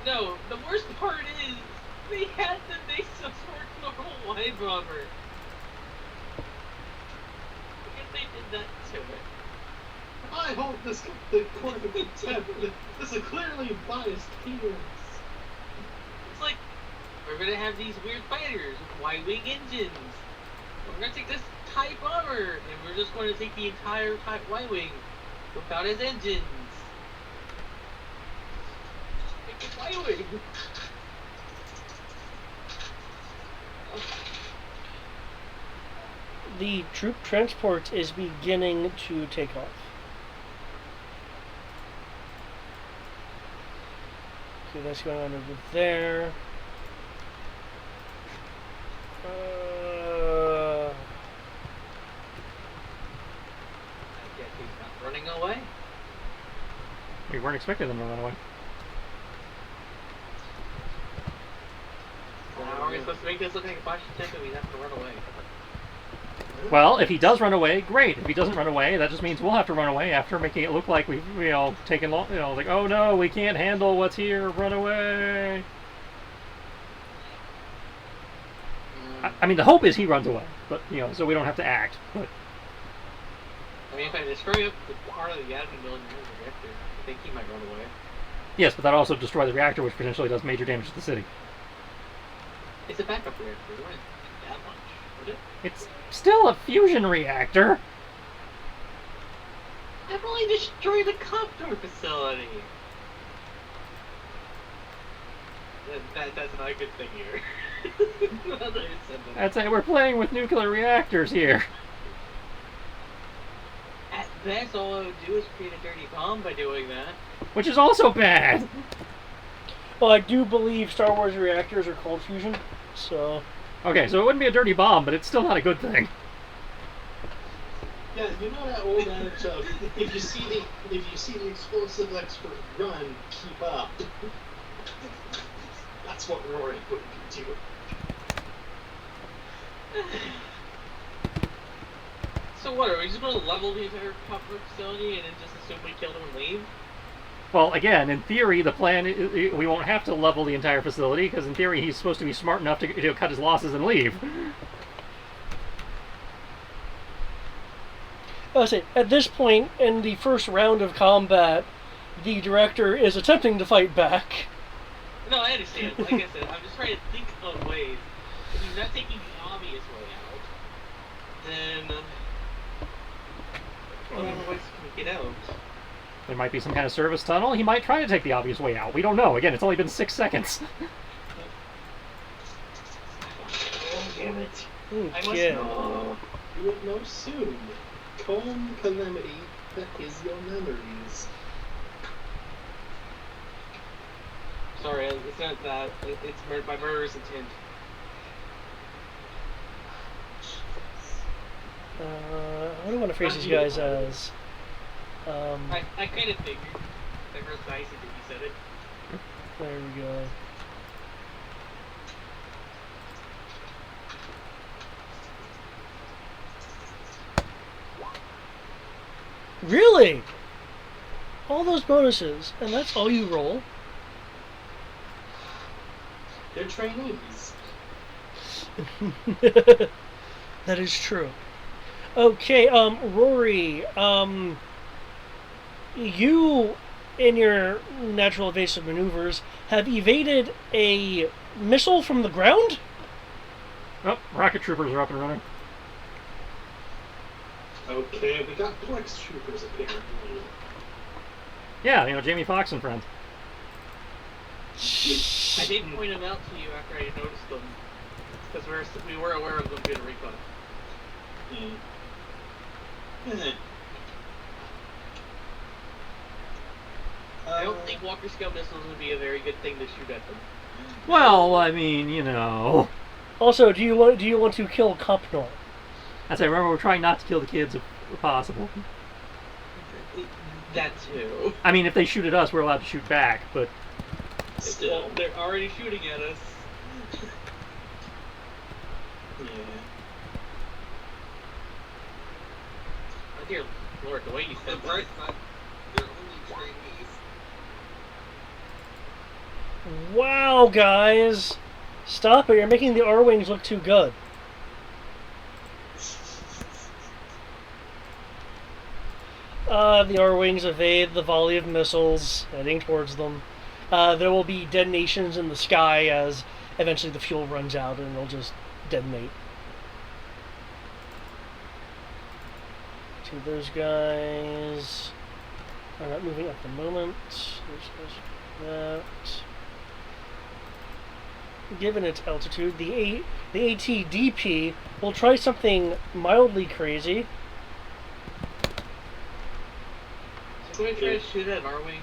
No, the worst part is they had to make some sort of normal Y bomber. Because they did that to it. I hold this the court of contempt. This is a clearly biased appearance. It's like, we're gonna have these weird fighters with Y-wing engines. We're gonna take this TIE bomber, and we're just going to take the entire Y-wing without its engines. Make it Y-wing. The troop transport is beginning to take off. Okay, that's going on over there. I guess he's not running away. We weren't expecting them to run away. How are we supposed to make this look like a botched attempt if we have to run away? Well, if he does run away, great. If he doesn't run away, that just means we'll have to run away after making it look like we've, taken long, like, oh no, we can't handle what's here, run away. I mean, the hope is he runs away, but, so we don't have to act, but... I mean, if I destroy up the part of the admin building near the reactor, I think he might run away. Yes, but that also destroy the reactor, which potentially does major damage to the city. It's a backup reactor. It wouldn't do that much, would it? It's still a fusion reactor. I've only destroyed the Copter facility. That's not a good thing here. I'd say we're playing with nuclear reactors here. At best, all I would do is create a dirty bomb by doing that. Which is also bad. Well, I do believe Star Wars reactors are cold fusion, so... Okay, so it wouldn't be a dirty bomb, but it's still not a good thing. Yeah, you know that old adage of if you see the explosive expert run, keep up. That's what Rory would do. So what, are we just going to level the entire Copter facility and then just assume we killed him and leave? Well, again, in theory, the plan, we won't have to level the entire facility, because in theory he's supposed to be smart enough to cut his losses and leave. I'll say, at this point, in the first round of combat, the director is attempting to fight back. No, I understand. Like I said, I'm just trying to think of ways. If he's not taking the obvious way out, then... what other ways can we get out? There might be some kind of service tunnel. He might try to take the obvious way out. We don't know. Again, it's only been 6 seconds. Oh, damn it. I must Okay. know. You would know soon. Calm calamity, that is your memories. Sorry, it's not that. It's my murderous intent. What do I want to phrase these guys as? I kind of figured. I heard Dicey that you said it. There we go. Really? All those bonuses, and that's all you roll? They're trainees. That is true. Okay, Rory, you, in your natural evasive maneuvers, have evaded a missile from the ground? Oh, rocket troopers are up and running. Okay, we got Plex troopers apparently. Yeah, Jamie Foxx and friends. I did point them out to you after I noticed them, because we were aware of them being recon. I don't think Walker Scale missiles would be a very good thing to shoot at them. Well, I mean, Also, do you want to kill Copnor? As I remember, we're trying not to kill the kids if possible. That too. I mean, if they shoot at us, we're allowed to shoot back, but... Still. Well, they're already shooting at us. Yeah. Oh dear Lord, the way you The said bright that. side, they're only trainees. Wow, guys! Stop it, you're making the R-Wings look too good. The R-Wings evade the volley of missiles heading towards them. There will be detonations in the sky as eventually the fuel runs out and they'll just detonate. So those guys are not moving at the moment. Those guys are that. Given its altitude, the ATDP will try something mildly crazy. So going to try to shoot at an R-Wing.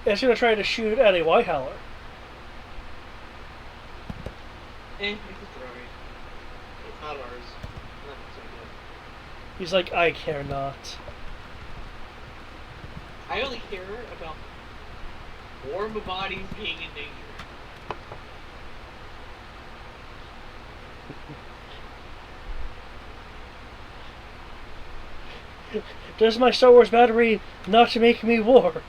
It's going to try to shoot at a Y-Howler. It's right. It's not ours. Not so good. He's like, I care not. I only care about warm bodies being in danger. Does my Star Wars battery not make me war?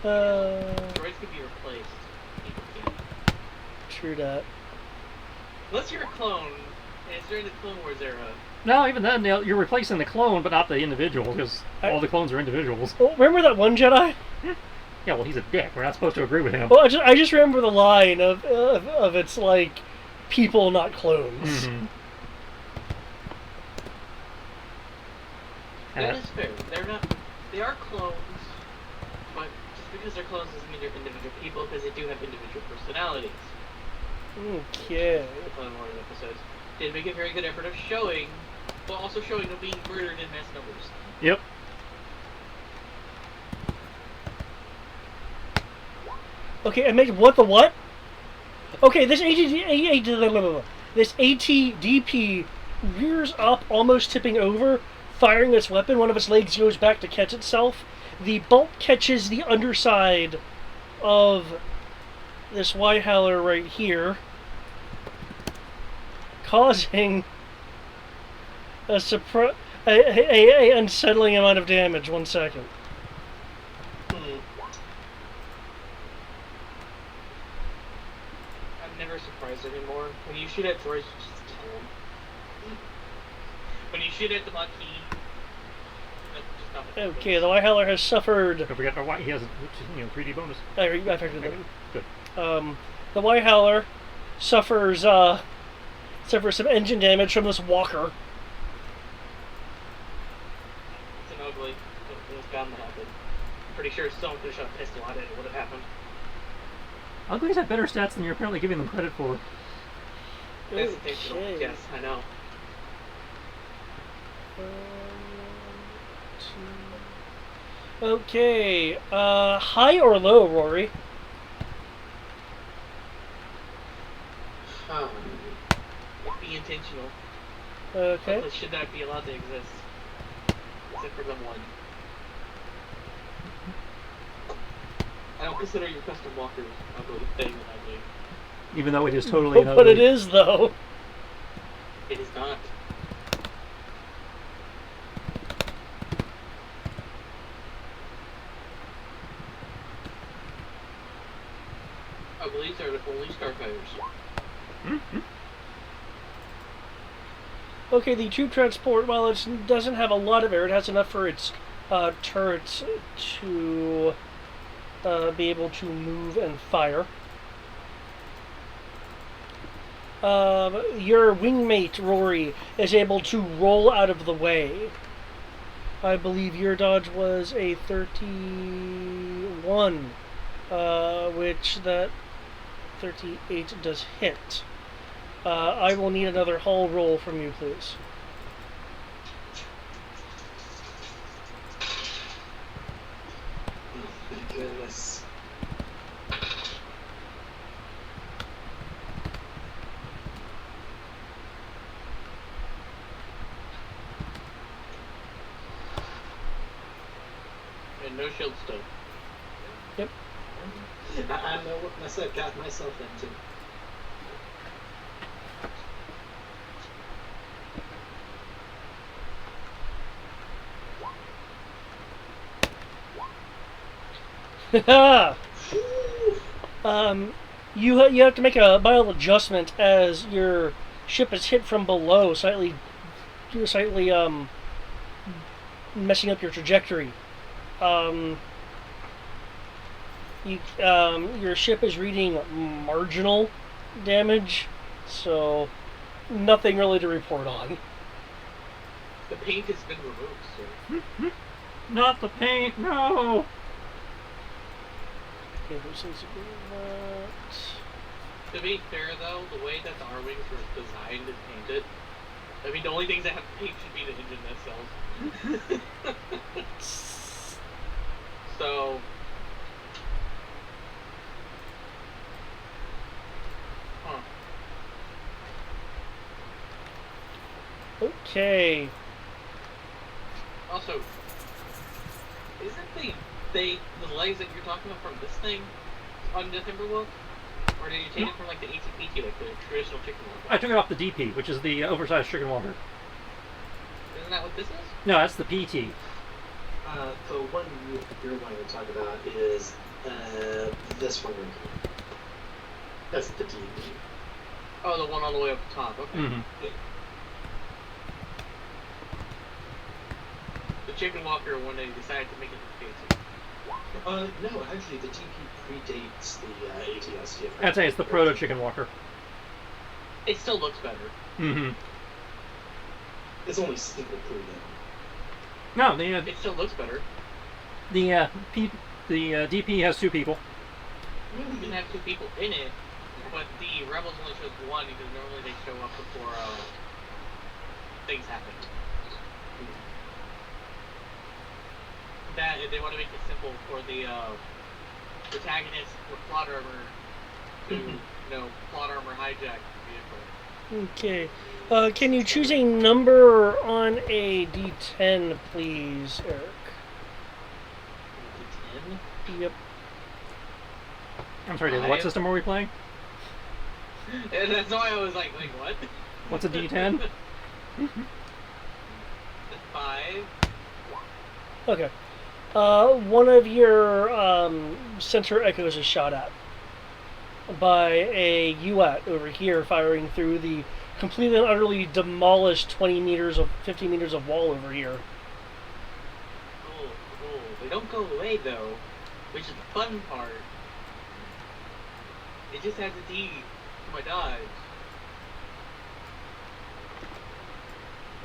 Droids can be replaced. People can't. True that. Unless you're a clone, and it's during the Clone Wars era. No, even then, you're replacing the clone, but not the individual, because all the clones are individuals. Oh, remember that one Jedi? Yeah, well, he's a dick. We're not supposed to agree with him. Well, I just remember the line of it's like people, not clones. Mm-hmm. That is fair. They are clones, but just because they're clones doesn't mean they're individual people, because they do have individual personalities. Okay. The Clone Wars episodes did make a very good effort of showing, but also showing them being murdered in mass numbers. Yep. Okay, I made what the what? Okay, this ATDP rears up, almost tipping over, firing its weapon. One of its legs goes back to catch itself. The bolt catches the underside of this Y-Howler right here, causing a unsettling amount of damage. 1 second. I'm never surprised anymore. When you shoot at droids, just kill them. When you shoot at the Maquis, just stop it. Okay, the Y-Howler has suffered. Don't forget why he has 3D bonus. I factored that. Good. The Y-Howler suffers some engine damage from this walker. It's an ugly. It was bound to happen. I'm pretty sure if someone could have shot a pistol at it, it would have happened. Uglies have better stats than you're apparently giving them credit for. That's intentional. Okay. Yes, I know. Okay, high or low, Rory? Be intentional. Okay. It should not be allowed to exist. Except for them one. I don't consider your custom walkers ugly thing ugly. Even though it is totally But it is, though. It is not. I believe they're the only starfighters. Mm-hmm. Okay, the troop transport, while it doesn't have a lot of air, it has enough for its turrets to be able to move and fire. Your wingmate, Rory, is able to roll out of the way. I believe your dodge was a 31, which that 38 does hit. I will need another hull roll from you, please. Oh my goodness. And no shield stone. Yep. I know what I got myself into. You have to make a mild adjustment as your ship is hit from below, slightly messing up your trajectory. Your ship is reading marginal damage, so nothing really to report on. The paint has been removed, so. Not the paint, no! Okay, those things are doing that. To be fair, though, the way that the R-Wings were designed and painted, I mean, the only things that have paint should be the engine nacelles. So... Huh. Okay. Also, isn't the legs that you're talking about from this thing on the Timberwolf? Or did you take it from like the ATPT, like the traditional chicken walker? I took it off the DP, which is the oversized chicken walker. Isn't that what this is? No, that's the PT. The one you're going to talk about is this one. That's the TV. Oh, the one all the way up the top. Okay. Mm-hmm. Yeah. The chicken walker when they decided to make it fancy. No, actually, the TP predates the ATS. I'd say it's the proto chicken walker. It still looks better. Mm-hmm. It's only single crew though. No, It still looks better. the DP has 2 people. You can have 2 people in it, but the Rebels only shows 1 because normally they show up before things happen. That they want to make it simple for the protagonist with plot armor to, plot armor hijack the vehicle. Okay. Can you choose a number on a D10, please, Eric? D10? Yep. I'm sorry, David, what system are we playing? And that's why I was like what? What's a D10? 5. Okay. One of your center echoes is shot at by a UAT over here, firing through the completely and utterly demolished 15 meters of wall over here. Cool. They don't go away though, which is the fun part. It just adds a D to my dodge.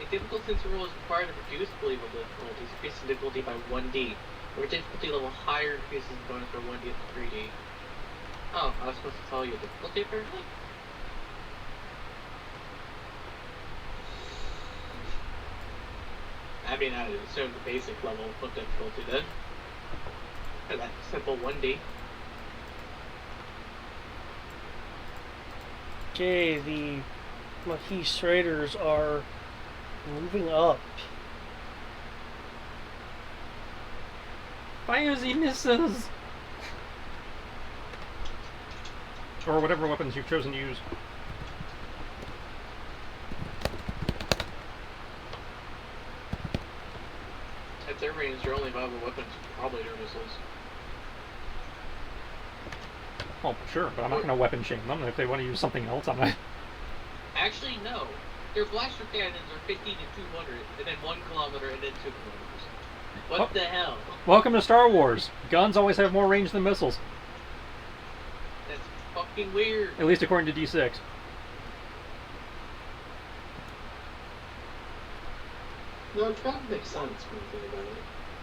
A difficult sensor roll is required to reduce believable difficulties, increasing difficulty by 1D. Where difficulty level higher increases the bonus by 1D up to 3D. Oh, I was supposed to tell you difficulty apparently? I mean, I assumed the basic level of difficulty then. For that simple 1D. Okay, the Maquis Raiders are moving up. Fires he misses! Or whatever weapons you've chosen to use. At their range, their only viable weapons are probably their missiles. Oh, sure, but I'm not going to weapon shame them. If they want to use something else, I'm not. Actually, no. Their blaster cannons are 50 to 200, and then 1 kilometer, and then 2 kilometers. What the hell? Welcome to Star Wars. Guns always have more range than missiles. That's fucking weird. At least according to D6. No, it kind of makes sense when you think about it.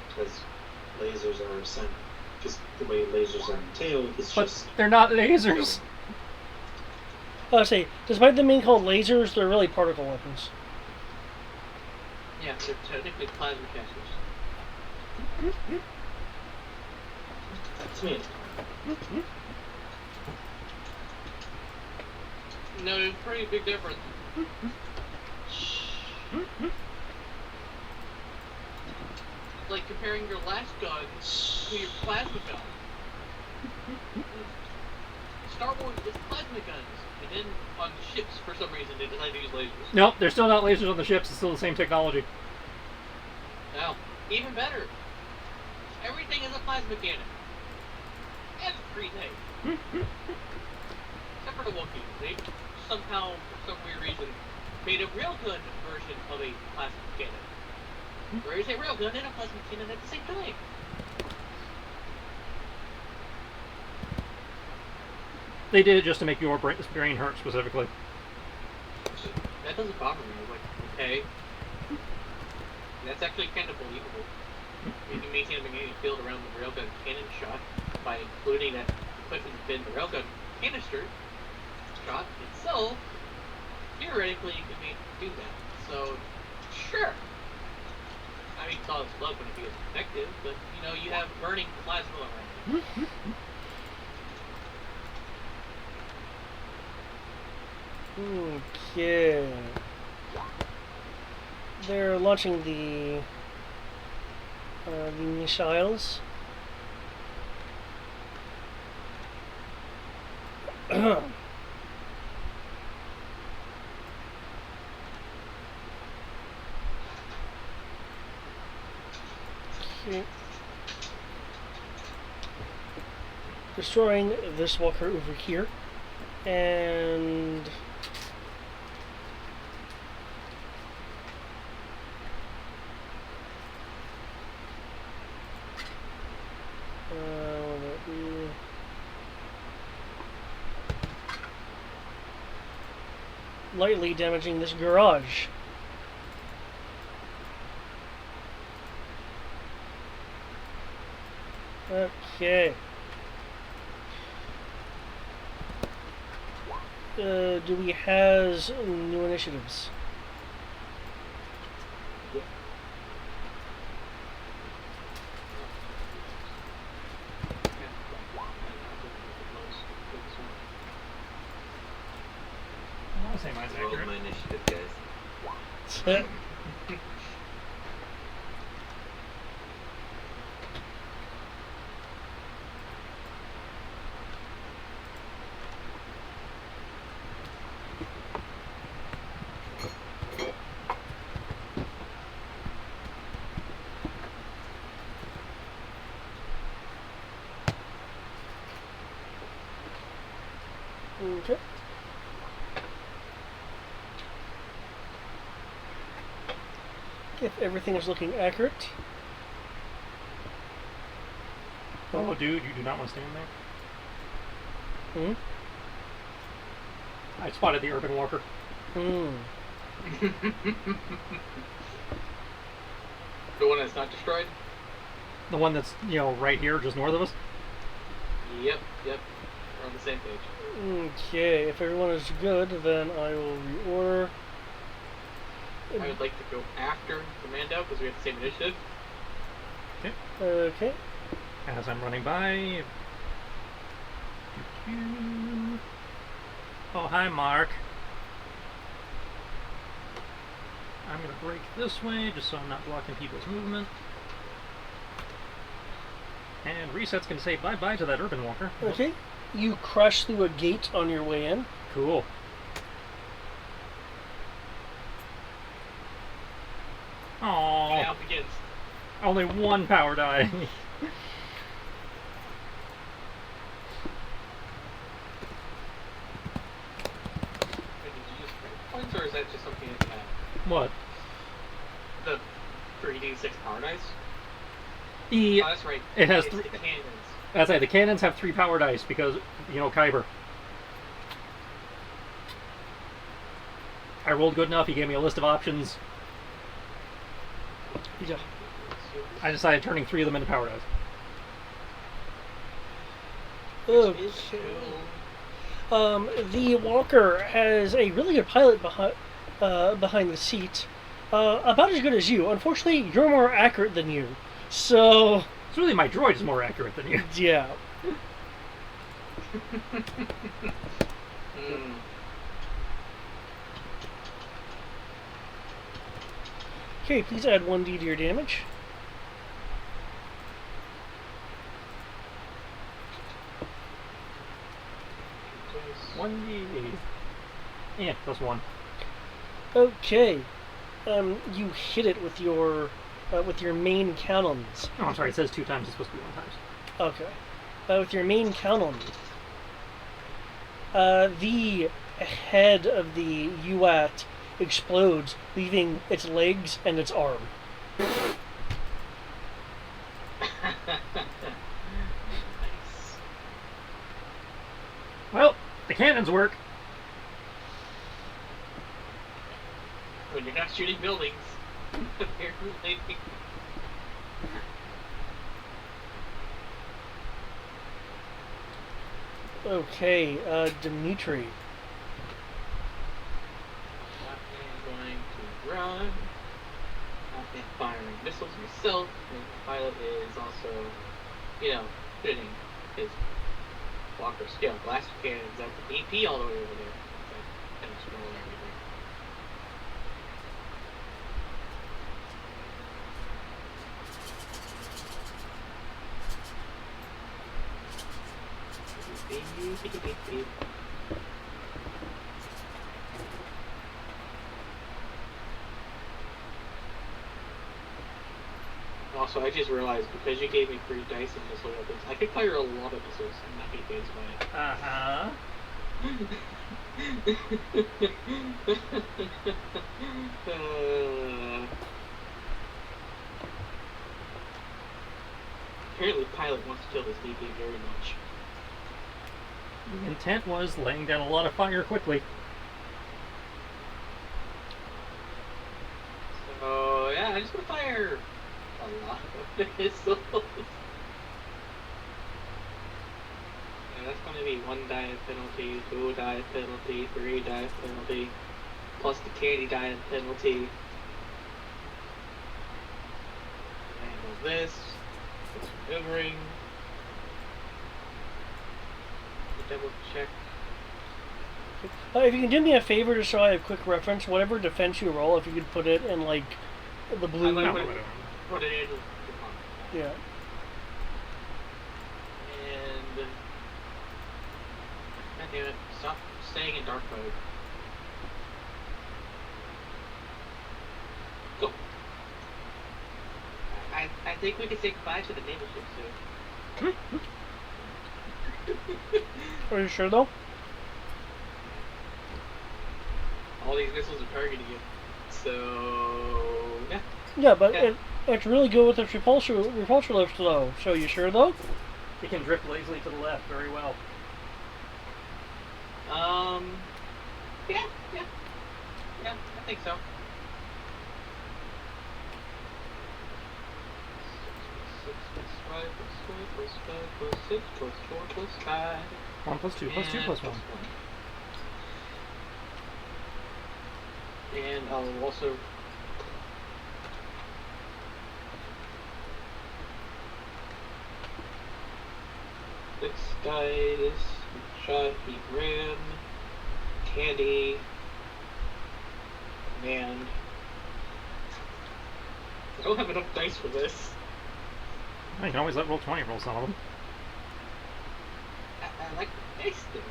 Because lasers are sent. Just the way lasers are entailed, it's But just. they're not lasers. Let's see. Despite them being called lasers, they're really particle weapons. Yeah, they're technically plasma casters. That's me. No, there's a pretty big difference. Like comparing your last gun to your plasma gun. Star Wars is plasma guns, and then on ships, for some reason, they decided to use lasers. Nope, they're still not lasers on the ships. It's still the same technology. Now, even better, everything is a plasma cannon. And pre-tape. Except for the Wookiees. They somehow, for some weird reason, made a railgun version of a plasma cannon. Where is a railgun and a plasma cannon at the same time? They did it just to make your brain hurt specifically. That doesn't bother me. I'm like, okay. That's actually kind of believable. You can maintain a magnetic field around the railgun cannon shot by including that equipment within the railgun canister shot itself. Theoretically, you could do that. So, sure. I mean, solid blood wouldn't be as effective, but you know, you have burning plasma around. Okay. They're launching the missiles. Okay. Destroying this walker over here, and lightly damaging this garage. Okay. Do we has new initiatives? I want to say mine's Roll accurate. my initiative, guys. Okay. If everything is looking accurate. Oh, dude, you do not want to stand there. Hmm? I spotted the urban walker. Hmm. The one that's not destroyed? The one that's, right here, just north of us. Yep. We're on the same page. Okay, if everyone is good, then I will reorder. I would like to go after Commando because we have the same initiative. Okay. As I'm running by. Oh, hi, Mark. I'm going to break this way just so I'm not blocking people's movement. And Reset's going to say bye-bye to that urban walker. Okay. You crash through a gate on your way in. Cool. Aww. Now begins. Only one power die. is that just something that you have? What? The 3d6 power dice? E. Oh, that's right. It has it's three. the cannons. As I say, the cannons have 3 power dice because, Kyber. I rolled good enough. He gave me a list of options. Yeah. I decided turning 3 of them into power dice. Okay. The walker has a really good pilot behind the seat. About as good as you. Unfortunately, you're more accurate than you. So, It's really my droid is more accurate than you. yeah. Hmm. Okay, please add 1d to your damage. Dice. 1d. Yeah, +1. Okay. You hit it with your main cannons. Oh, I'm sorry. It says 2 times. It's supposed to be 1 times. Okay. With your main cannon. The head of the UAT explodes, leaving its legs and its arm. Nice. Well, the cannons work. When you're not shooting buildings, apparently. Okay, Dimitri. I'm going to run. And firing missiles myself. And the pilot is also, shooting his Walker scale blaster cannons at the BP all the way over there. And scrolling everything. Also, I just realized because you gave me free dice and missile weapons, I could fire a lot of missiles and not be phased by it. Uh-huh. Apparently, pilot wants to kill this DP very much. The intent was laying down a lot of fire quickly. So yeah, I just want to fire a lot of missiles. Yeah, that's going to be 1 dive penalty, 2 dive penalty, 3 dive penalty, plus the candy dive penalty. Handle this. It's maneuvering. Double check. If you can do me a favor, just so I have quick reference, whatever defense you roll, if you could put it in, like, the blue... I might No, put it, whatever. put it in. Yeah. And God damn it, stop staying in dark mode. Go. I think we can say goodbye to the naval ship soon. Are you sure, though? All these missiles are targeting you. So yeah. Yeah, but Yeah. it's really good with its repulsor lift, though. So you sure, though? It can drift lazily to the left very well. Yeah, I think so. 6 plus 5 plus 4 plus 5 plus 6 plus 4 plus 5. 1 plus 2 plus 2 and plus 1. And I'll also six dice, shot, heat ram, candy, and I don't have enough dice for this. You can always let roll 20 roll some of them. I like the dice though.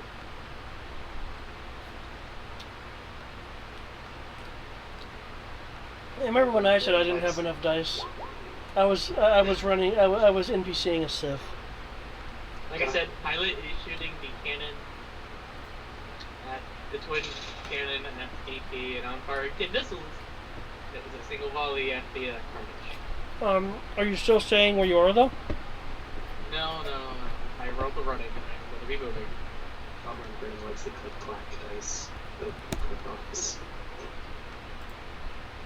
I remember when I said I didn't have enough dice. I was NPCing a Sith. Like I said, pilot is shooting the cannon at the twin cannon at AP, and I'm firing 10 missiles. That was a single volley at the Carnage. Are you still staying where you are, though? No. I rolled the running, and I'm going to be moving. Common brain likes the click clack dice. The click offs.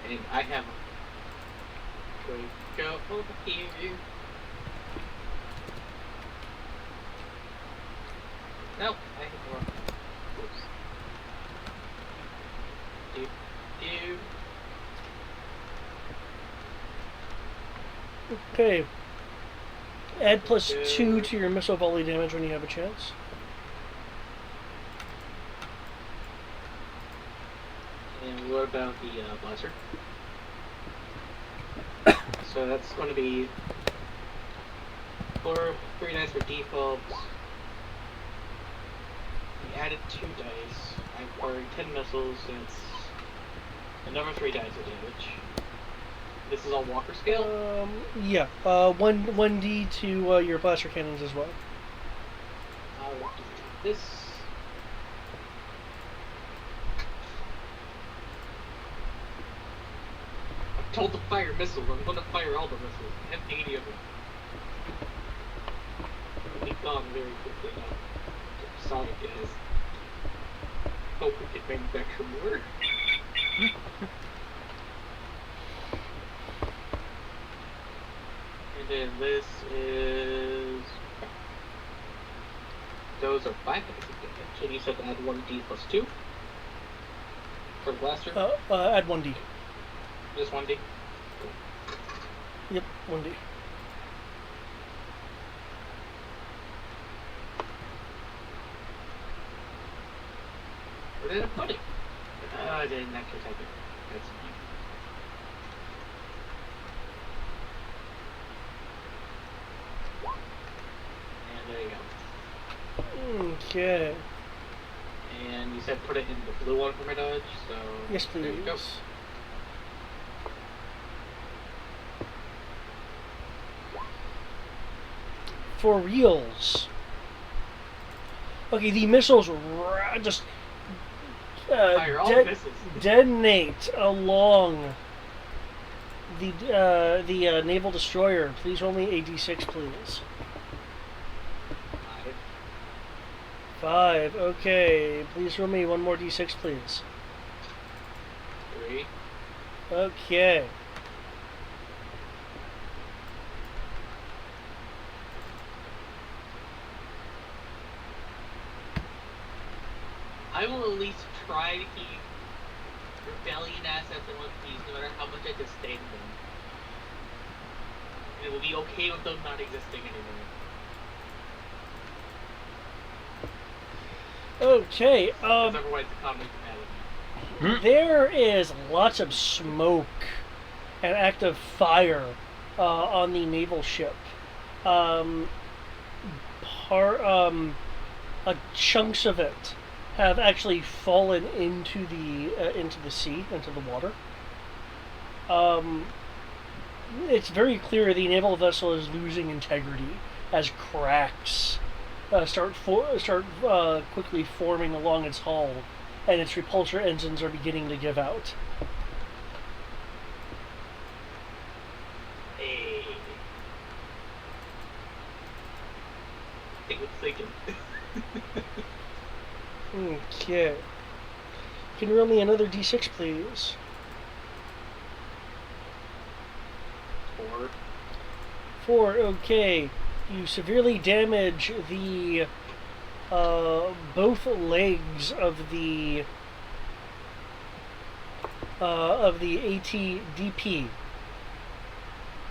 And I have go over here. Nope, I hit the wrong. Oops. Do. Okay. Add +2 to your missile volley damage when you have a chance. And what about the blaster? So that's going to be 3 dice for default. We added 2 dice. I'm firing 10 missiles, so it's another 3 dice of damage. This is all Walker scale? Yeah. 1d to your blaster cannons as well. I'll do this. I'm told to fire missiles. I'm going to fire all the missiles. I have 80 of them. They'll be gone very quickly now. Sonic is. Hope we can manufacture more. And then this is. Those are 5 dice of damage. And you said to add 1d plus 2 for the blaster? Add 1d. Just 1d? Yep, 1d. Where did I put it? I didn't actually type it. That's fine. And there you go. Okay. And you said put it in the blue one for my dodge, so... Yes, please. There you go. For reals. Okay, the missiles just Fire all the missiles. detonate along the naval destroyer. Please roll me a d6, please. 5. Okay. Please roll me one more d6, please. 3. Okay. I will at least try to keep rebellion assets in one piece, no matter how much I disdain them. And it will be okay with them not existing anymore. Okay. Because otherwise the common humanity. There is lots of smoke and active fire on the naval ship. Chunks of it have actually fallen into the sea, into the water. It's very clear the naval vessel is losing integrity as cracks start quickly forming along its hull, and its repulsor engines are beginning to give out. Hey. I think it's thinking. Okay. Can you roll me another d6, please? 4. 4. Okay. You severely damage the both legs of the ATDP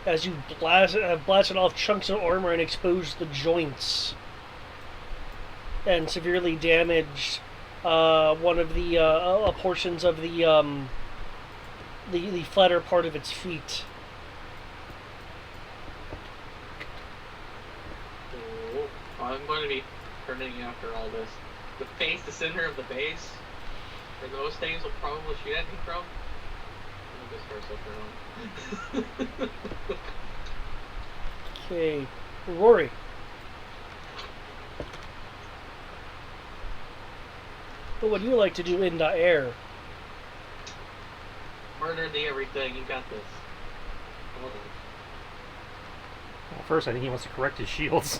as you have blasted off chunks of armor and exposed the joints, and severely damaged one of the portions of the flatter part of its feet. I'm going to be turning after all this. The center of the base, where those things will probably shoot at me from. I'll just first up around. Okay, Rory. What would you like to do in the air? Murder the everything. You got this. Hold on. Well, first, I think he wants to correct his shields.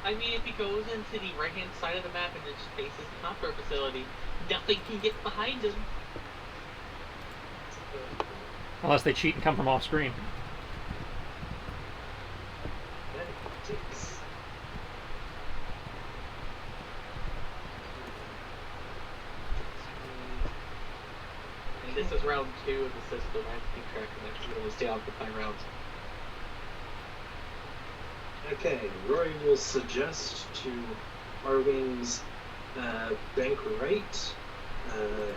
I mean, if he goes into the right-hand side of the map and just faces the comfort facility, nothing can get behind him. Unless they cheat and come from off screen. And this is round 2 of the system. I have to keep track of that because we only stay out for 5 rounds. Okay, Rory will suggest to our wings bank right,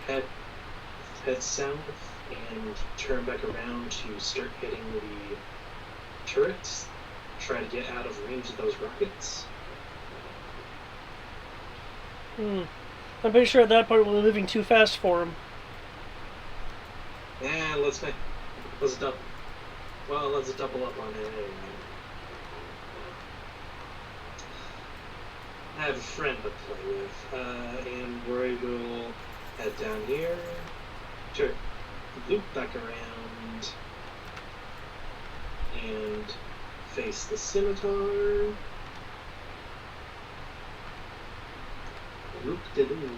head south, and turn back around to start hitting the turrets. Try to get out of range of those rockets. I'm pretty sure at that point we're moving too fast for him. And let's double. Well, let's double up on it anyway. I have a friend to play with, and Rory will head down here, loop back around, and face the scimitar. Loop-de-doo.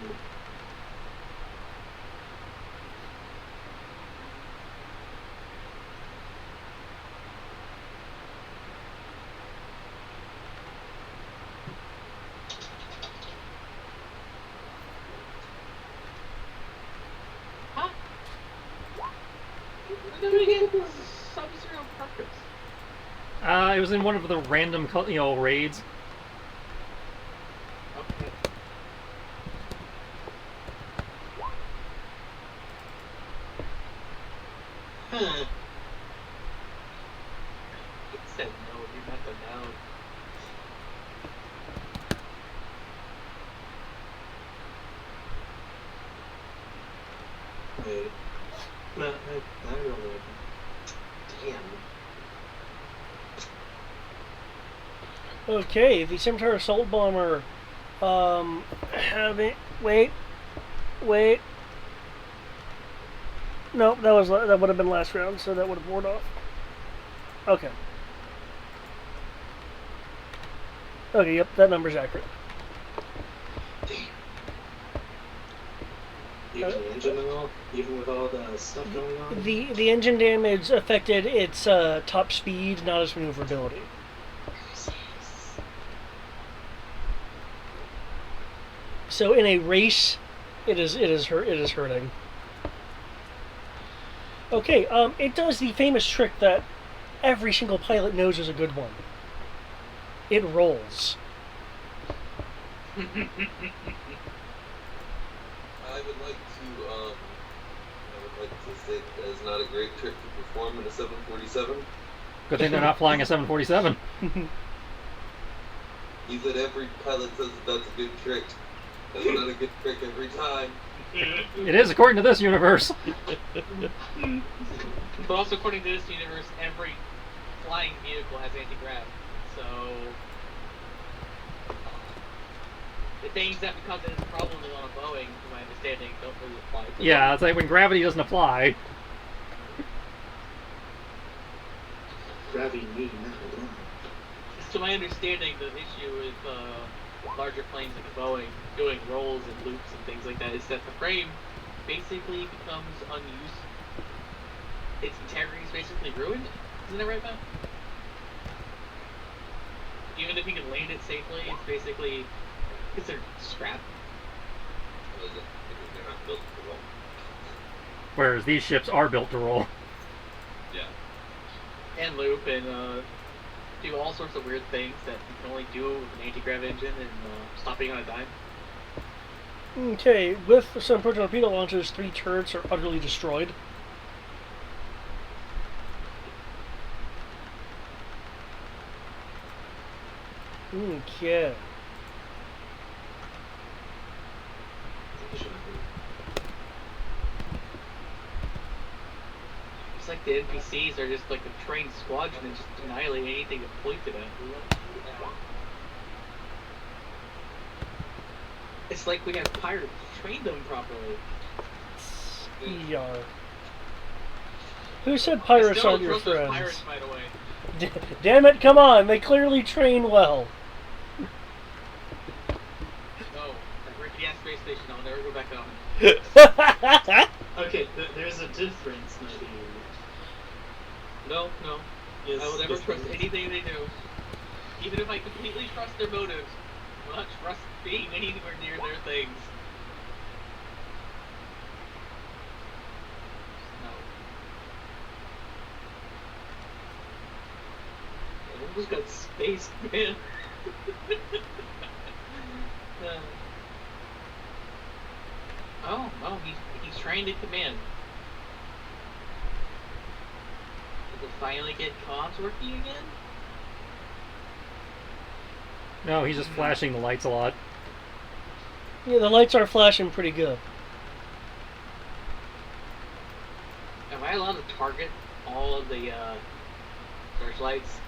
Huh? Where did we get Sub-Zero purpose? It was in one of the random, raids. Okay. Huh. It said no, you're not the noun. Wait. No, I don't know. Damn. Okay, the Scimitar Assault Bomber. Wait. Nope, that would have been last round, so that would have worn off. Okay. Okay, yep, that number's accurate. Even the engine and all? Even with all the stuff going on? The engine damage affected its top speed, not its maneuverability. So in a race, it is hurting. Okay, it does the famous trick that every single pilot knows is a good one. It rolls. I would like to say that is not a great trick to perform in a 747. Good thing they're not flying a 747. He said every pilot says that's a good trick. That's not a good trick every time. It is, according to this universe. But also, according to this universe, every flying vehicle has anti-grav. So the things that because it is a problem on a Boeing, to my understanding, don't really apply to Yeah, them. it's like when gravity doesn't apply. Gravity me, To my understanding, the issue with larger planes like a Boeing doing rolls and loops and things like that is that the frame basically becomes unused. Its integrity is basically ruined. Isn't that right, Matt? Even if you can land it safely, it's basically considered scrap. What is it? Because they're not built to roll. Whereas these ships are built to roll. Yeah. And loop and do all sorts of weird things that you can only do with an anti-grav engine and stop being on a dime. Okay, with some torpedo launchers, 3 turrets are utterly destroyed. Okay. It's like the NPCs are just like a trained squadron and just annihilate anything that pointed at. It's like we have pirates train them properly. Yar. Who said I pirates still aren't don't your trust those friends? pirates, by the way. Damn it, come on, they clearly train well. No, that rickety ass space station, I'll never go back on. Okay, there's a difference, Nadine. No. Yes, I will never yes, trust there is. anything they do. Even if I completely trust their motives, I will not trust being anywhere near their things. No. Who's got space, man? He's trained in command. Did we finally get comms working again? No, he's just flashing the lights a lot. Yeah, the lights are flashing pretty good. Am I allowed to target all of the searchlights?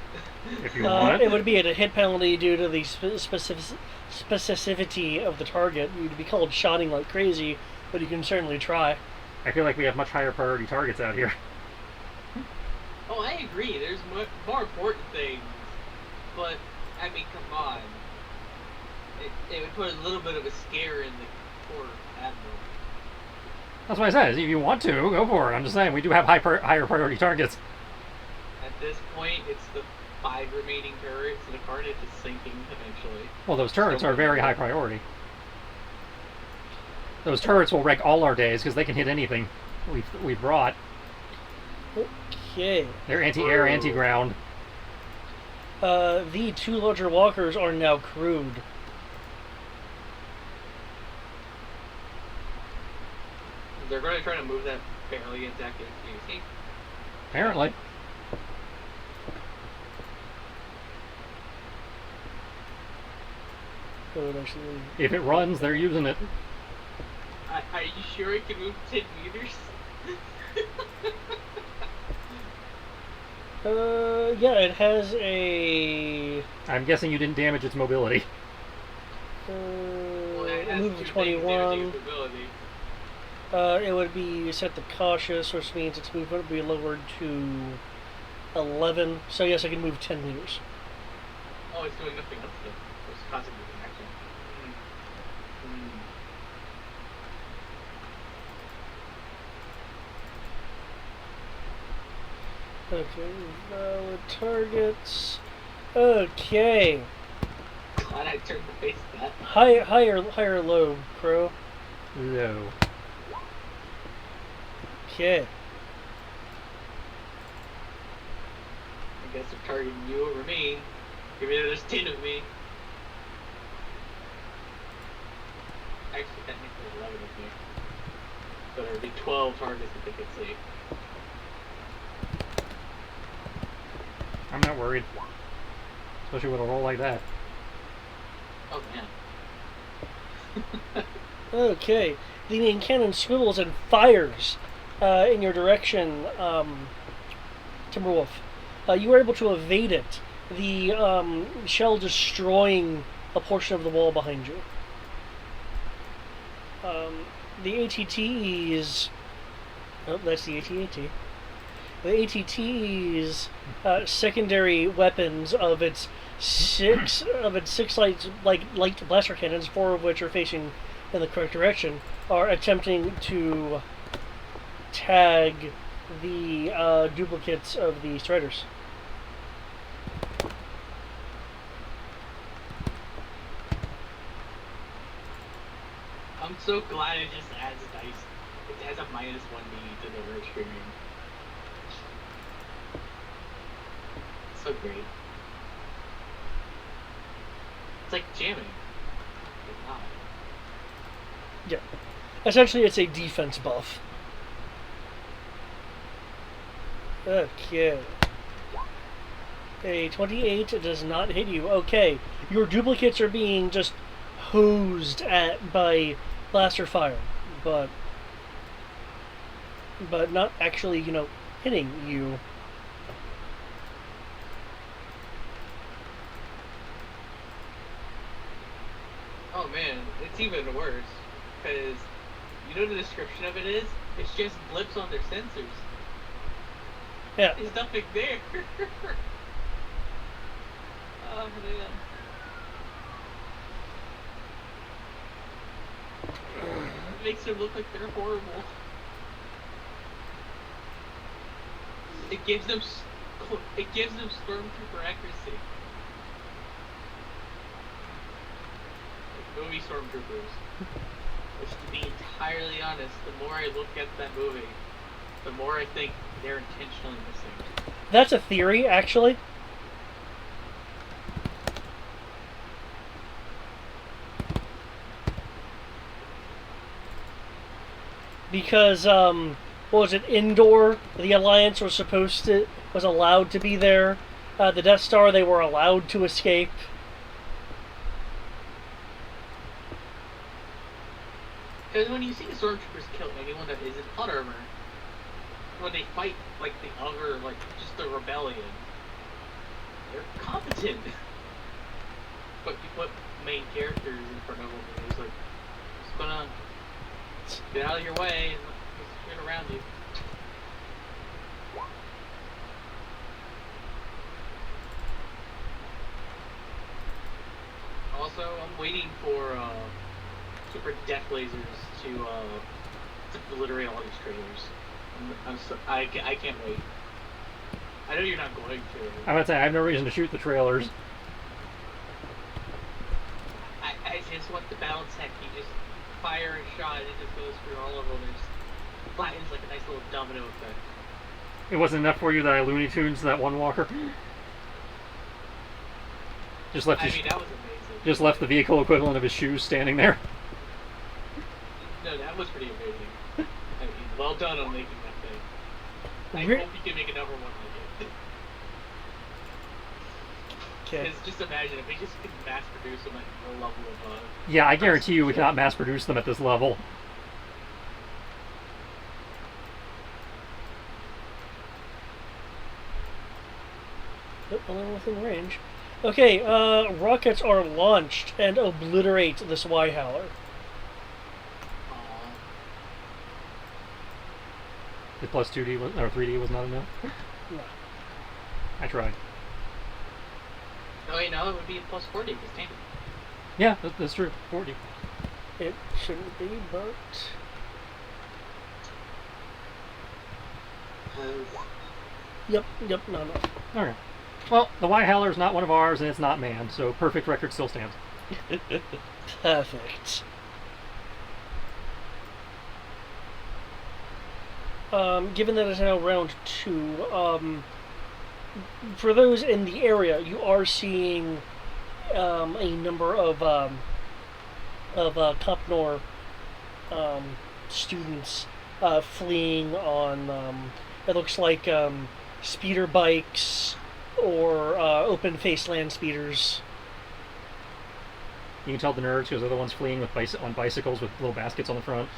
If you want. It would be at a hit penalty due to the specificity of the target. You'd be called shotting like crazy, but you can certainly try. I feel like we have much higher priority targets out here. Oh, I agree. There's more important things. But, I mean, come on. It would put a little bit of a scare in the poor admiral. That's what I said. If you want to, go for it. I'm just saying, we do have higher priority targets. At this point, it's the 5 remaining turrets, and the Carnage is sinking eventually. Well, those turrets are very high priority. Those turrets will wreck all our days because they can hit anything we've brought. Okay. They're anti-air, anti-ground. The 2 larger walkers are now crewed. They're going to try to move that fairly intact HVAC. Apparently. If it runs, they're using it. Are you sure it can move 10 meters? Yeah, it has a... I'm guessing you didn't damage its mobility. Well, it has move two to things, 21. damaging its mobility. It would be set to cautious, which means its movement would be lowered to 11. So yes, I can move 10 meters. Oh, it's doing nothing else then. It's causing moving action. Okay, valid targets. Okay. Glad I turned the face that. Higher low, Crow. Low. Okay. I guess they're targeting you over me. Even though there's 10 of me. Actually, technically 11 of me. So there would be 12 targets that they could see. I'm not worried. Especially with a roll like that. Oh man. Okay. The main cannon swivels and fires in your direction, Timberwolf. You were able to evade it. The shell destroying a portion of the wall behind you. The ATT's... Oh, that's the AT-AT. The ATT's secondary weapons of its six light blaster cannons, 4 of which are facing in the correct direction, are attempting to tag the duplicates of the Striders. I'm so glad it just adds dice. It adds a -1 to the rich premium. So great. It's like jamming. It's not. Yeah. Essentially, it's a defense buff. Okay. A 28 does not hit you. Okay. Your duplicates are being just hosed at by blaster fire, but not actually, hitting you. Oh man, it's even worse. Because you know the description of it is? It's just blips on their sensors. Yeah. There's nothing there. Oh man. It makes them look like they're horrible. It gives them stormtrooper accuracy. Like movie stormtroopers. Which, to be entirely honest, the more I look at that movie, the more I think they're intentionally missing. That's a theory, actually. Because, what was it, Indoor, the Alliance was allowed to be there. The Death Star, they were allowed to escape. Because when you see the stormtroopers kill anyone that is in plot armor, when they fight, like, the other, like, just the rebellion, they're competent. But you put main characters in front of them, and he's like, just gonna get out of your way and just shit around you. Also, I'm waiting for super death lasers to obliterate all these trailers. I can't wait. I know you're not going to. I would say I have no reason to shoot the trailers. I just want the balance heck. You just fire a shot and it just goes through all of them and just flattens like a nice little domino effect. It wasn't enough for you that I Looney Tunes that one walker. Just left. That was amazing. Just left the vehicle equivalent of his shoes standing there. No, that was pretty amazing. I mean, well done on making that thing. I hope you can make another one like it. Okay. Because just imagine if we just could mass produce them at the level of. Yeah, I guarantee you we cannot mass produce them at this level. Nope, only within range. Okay, rockets are launched and obliterate this Y-Howler. The plus 2D was, or 3D was not enough? No. I tried. Oh wait, no, it would be a plus 40 because damn. Yeah, that's true. 40. It shouldn't be, but... Yep, no. Okay. Well, the Y-Howler is not one of ours, and it's not manned, so perfect record still stands. Perfect. Given that it's now round 2, for those in the area, you are seeing a number of Copnor students fleeing on, it looks like speeder bikes or open-faced land speeders. You can tell the nerds because they're the ones fleeing with on bicycles with little baskets on the front.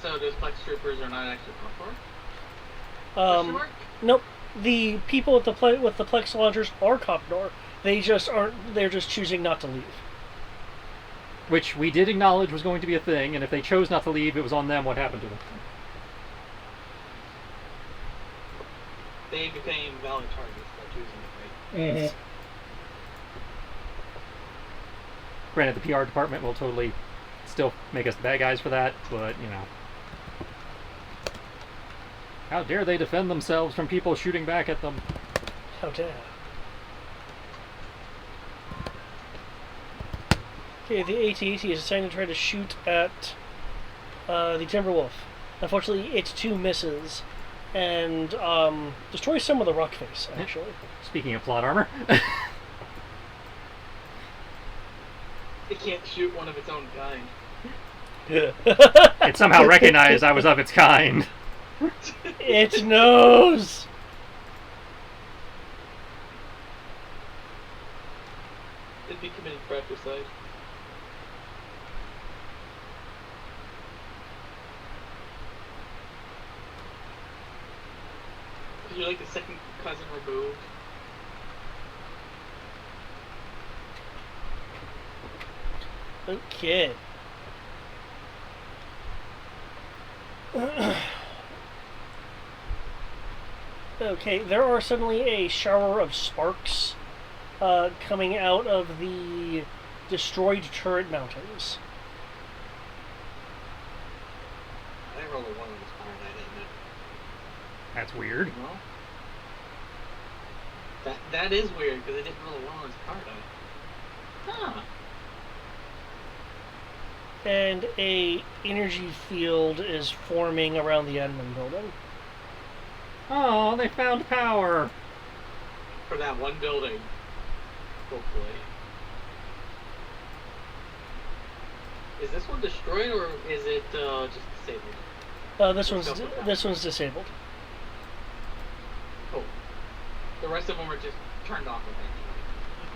So those Plex troopers are not actually Copnor? Nope. The people with the Plex launchers are Copnor. They just aren't. They're just choosing not to leave. Which we did acknowledge was going to be a thing, and if they chose not to leave, it was on them what happened to them. They became valid targets by choosing to fight. Granted, the PR department will totally still make us the bad guys for that, but, you know. How dare they defend themselves from people shooting back at them? How dare. Okay, the AT-AT is assigned to try to shoot at the Timberwolf. Unfortunately, its 2 misses and destroys some of the rock face, actually. Speaking of plot armor. It can't shoot one of its own kind. It somehow recognized I was of its kind. It knows! It'd be committing fratricide. You're like the second cousin removed. Okay. Okay, there are suddenly a shower of sparks coming out of the destroyed turret mountings. I didn't roll a 1 on this fire die, didn't it? That's weird. Well, that is weird because I didn't roll a 1 on this fire die. Huh. And a energy field is forming around the admin building. Oh, they found power. For that one building. Hopefully. Is this one destroyed or is it just disabled? This one's disabled. Cool. The rest of them are just turned off, eventually.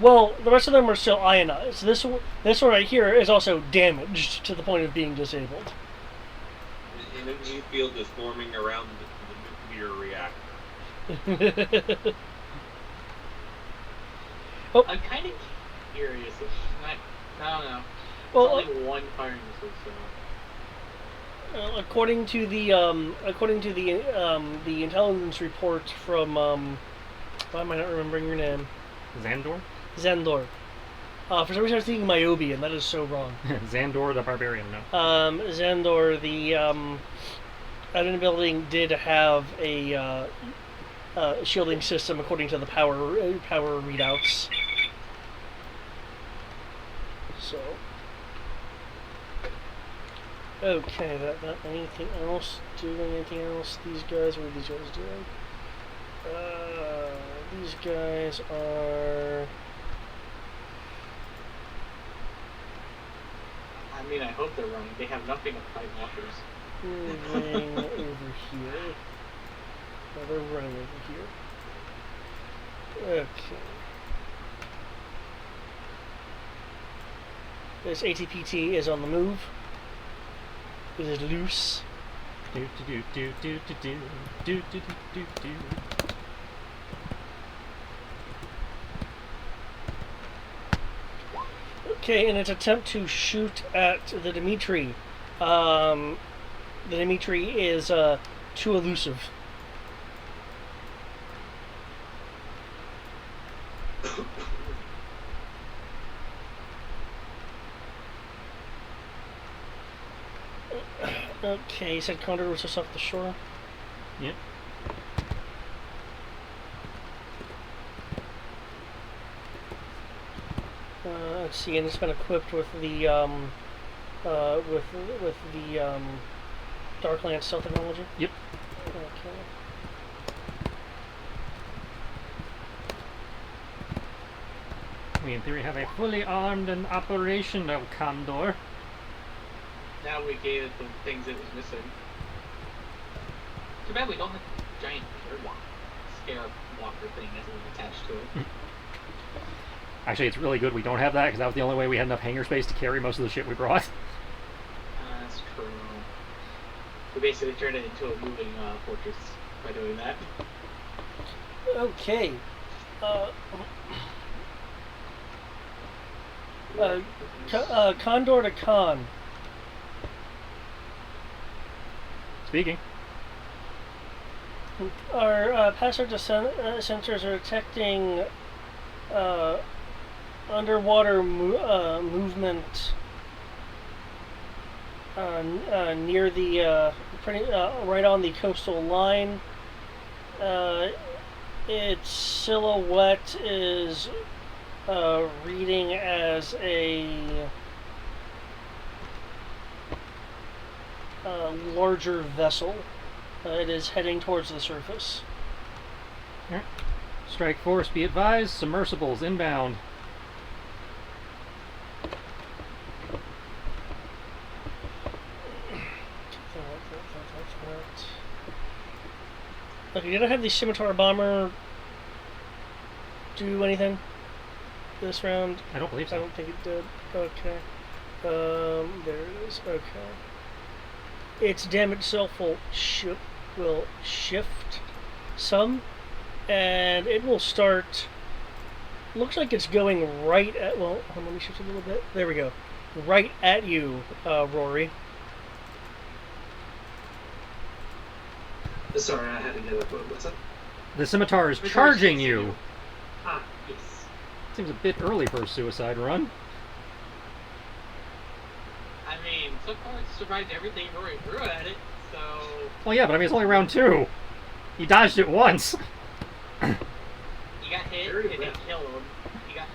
Well, the rest of them are still ionized. This one right here is also damaged to the point of being disabled. An energy field is forming around the nuclear reactor. Oh. I'm kind of curious. I don't know. Well, It's only one firing missile, so. according to the intelligence report from why am I not remembering your name? Xandor? Xandor. For some reason I was thinking Myobi, and that is so wrong. Xandor the Barbarian, no. Xandor, the admin building did have a shielding system according to the power readouts. So. Okay, that anything else? Doing anything else? These guys, what are these guys doing? These guys are. I mean, I hope they're running. They have nothing to fight walkers. Moving over here. Oh, they're running over here. Okay. This ATPT is on the move. It is loose. Do do do do do do do do do do. Okay, in its attempt to shoot at the Dimitri, the Dimitri is too elusive. Okay, you said Condor was just off the shore? Yep. Let's see, and it's been equipped with the with the Darkland stealth technology. Yep. Okay. We in theory have a fully armed and operational Condor. Now we gave it the things it was missing. Too bad we don't have a giant scare walker thing as attached to it. Actually, it's really good we don't have that because that was the only way we had enough hangar space to carry most of the shit we brought. That's true. We basically turned it into a moving fortress by doing that. Okay. Condor to Con. Speaking. Our passive sensors are detecting underwater movement near the right on the coastal line. Its silhouette is reading as a larger vessel. It is heading towards the surface. Alright. Strike force, be advised. Submersibles inbound. Okay, did I have the Scimitar Bomber do anything this round? I don't believe so. I don't think it did. Okay. There it is. Okay. Its damage itself will shift some, and it will start. Looks like it's going right at. Well, let me shift a little bit. There we go. right at you, Rory. Sorry, I had to get up. What's up? The scimitar is Scimitar's charging chasing you. you. Ah, yes. Seems a bit early for a suicide run. I mean, so far it's survived everything Rory threw at it, so... Well, yeah, but I mean, it's only round 2. He dodged it once. You got hit, Very it well. didn't kill him. You got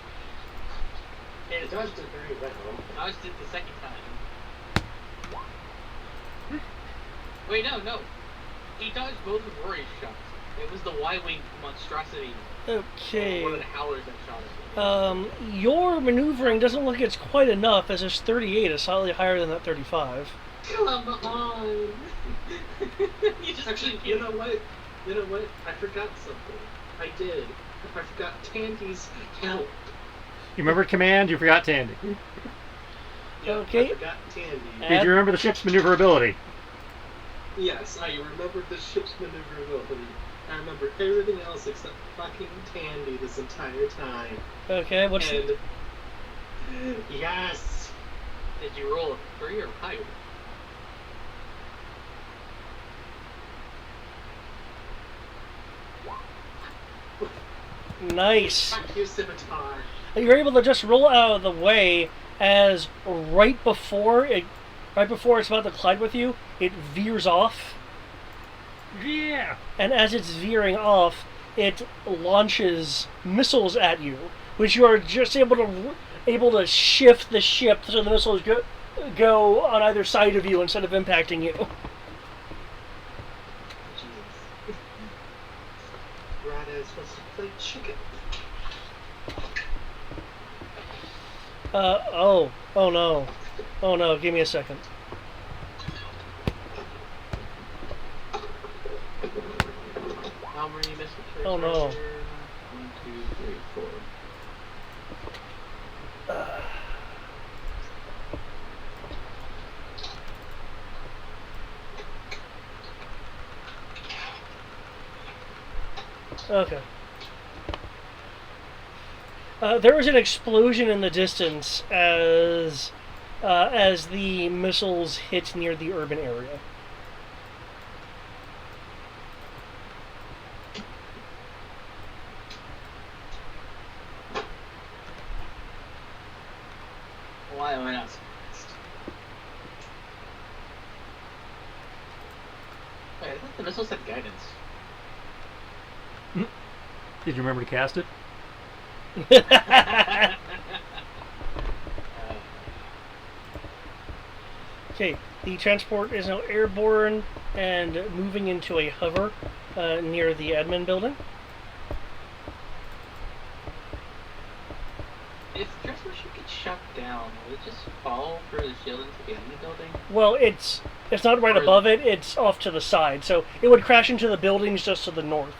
hit, It dodged it very well. dodged it the second time. Wait, no. He dodged both of Rory's shots. It was the Y-wing monstrosity. Okay. One of the howlers that shot him. Your maneuvering doesn't look like it's quite enough, as this 38 is slightly higher than that 35. Come on! You just Actually, you know what? You know what? I forgot something. I did. I forgot Tandy's help. You remembered command, you forgot Tandy. Yeah, Okay. I forgot Tandy. Did you remember the ship's maneuverability? Yes, I remembered the ship's maneuverability. I remember everything else except fucking Tandy this entire time. Okay, what's And yes, Did you roll a 3 or higher? nice? fuck you, scimitar. You're able to just roll out of the way as right before it's about to collide with you, it veers off, Yeah! and as it's veering off, it launches missiles at you, which you are just able to shift the ship so the missiles go on either side of you instead of impacting you. Jesus. Rada is supposed to play chicken. Oh no, give me a second. How many missiles? Oh, no. 1, 2, 3, 4. Okay. There was an explosion in the distance as the missiles hit near the urban area. Why am I not surprised? Wait, I thought the missiles had guidance. Did you remember to cast it? Okay, the transport is now airborne and moving into a hover near the admin building. If the transfer ship gets shut down, will it just fall through the shield into the enemy building? Well, it's not right above it; it's off to the side, so it would crash into the buildings just to the north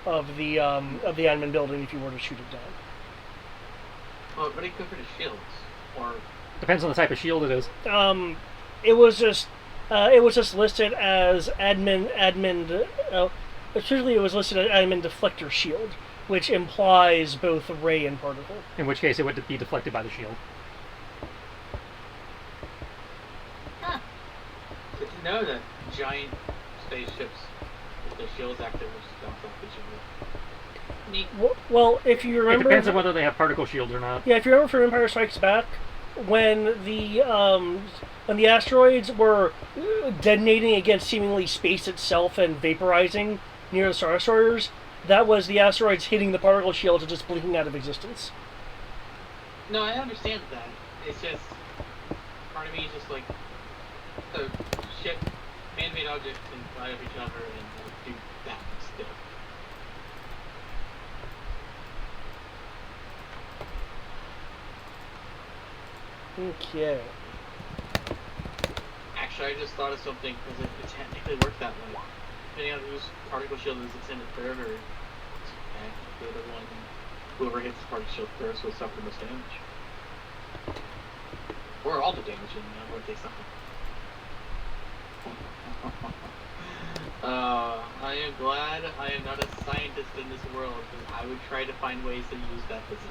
of the admin building if you were to shoot it down. Well, what do you go for the shields? Or Depends on the type of shield it is. It was just listed as admin. Usually, it was listed as admin deflector shield, which implies both ray and particle. In which case, it would be deflected by the shield. good to know that giant spaceships with their shields active just bounce off each other. Neat. Well, if you It remember, depends on whether they have particle shields or not. yeah, if you remember from Empire Strikes Back, when the asteroids were detonating against seemingly space itself and vaporizing near the Star Destroyers, that was the asteroids hitting the particle shields and just blinking out of existence. No, I understand that. It's just part of me is just like the ship, man-made objects can fly off each other and do that still. Okay. Actually, I just thought of something because it technically works that way. Depending on whose particle shield is intended third, or the other one, whoever hits the particle shield first will suffer the most damage. Or all the damage in what they suffer. I am glad I am not a scientist in this world, because I would try to find ways to use that physics.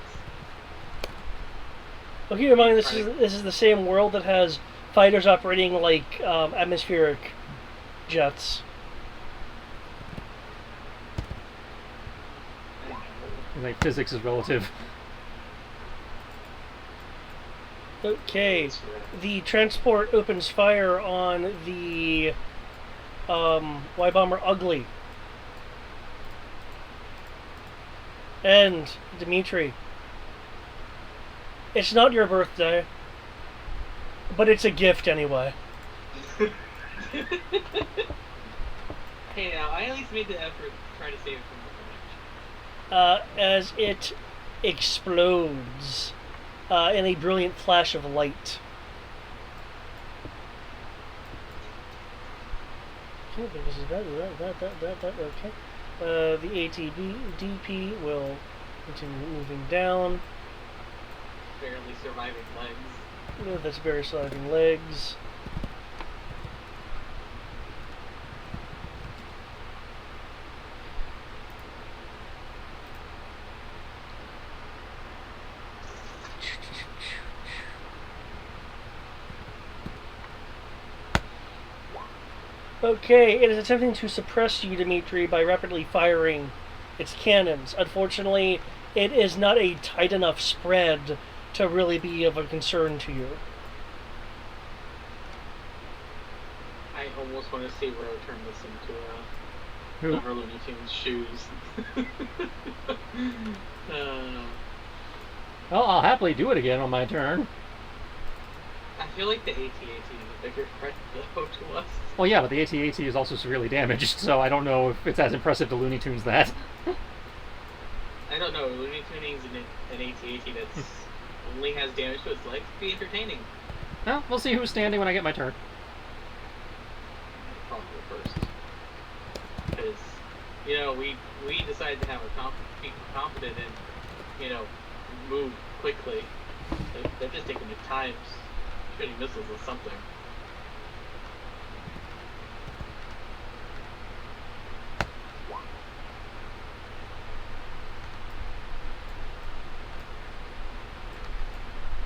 Well, keep in mind this is the same world that has fighters operating like atmospheric jets. Like physics is relative. Okay, That's right. the transport opens fire on the Y bomber Ugly. And Dimitri, it's not your birthday, but it's a gift anyway. Hey, now I at least made the effort to try to save it from As it explodes in a brilliant flash of light. Okay, this is that. Okay. The ATDP will continue moving down. barely surviving legs. That's very sliding legs. Okay, it is attempting to suppress you, Dimitri, by rapidly firing its cannons. Unfortunately, it is not a tight enough spread to really be of a concern to you. I almost want to see where I turn this into Who? her Looney Tunes shoes. Well, I'll happily do it again on my turn. I feel like the AT-AT is a bigger threat though to us. Well, yeah, but the AT-AT is also severely damaged, so I don't know if it's as impressive to Looney Tunes that. I don't know. Looney Tuning's an AT-AT that's only has damage to its legs. Be entertaining. Well, we'll see who's standing when I get my turn. Probably first, because we decided to have be confident and move quickly. They're just taking their time shooting missiles or something.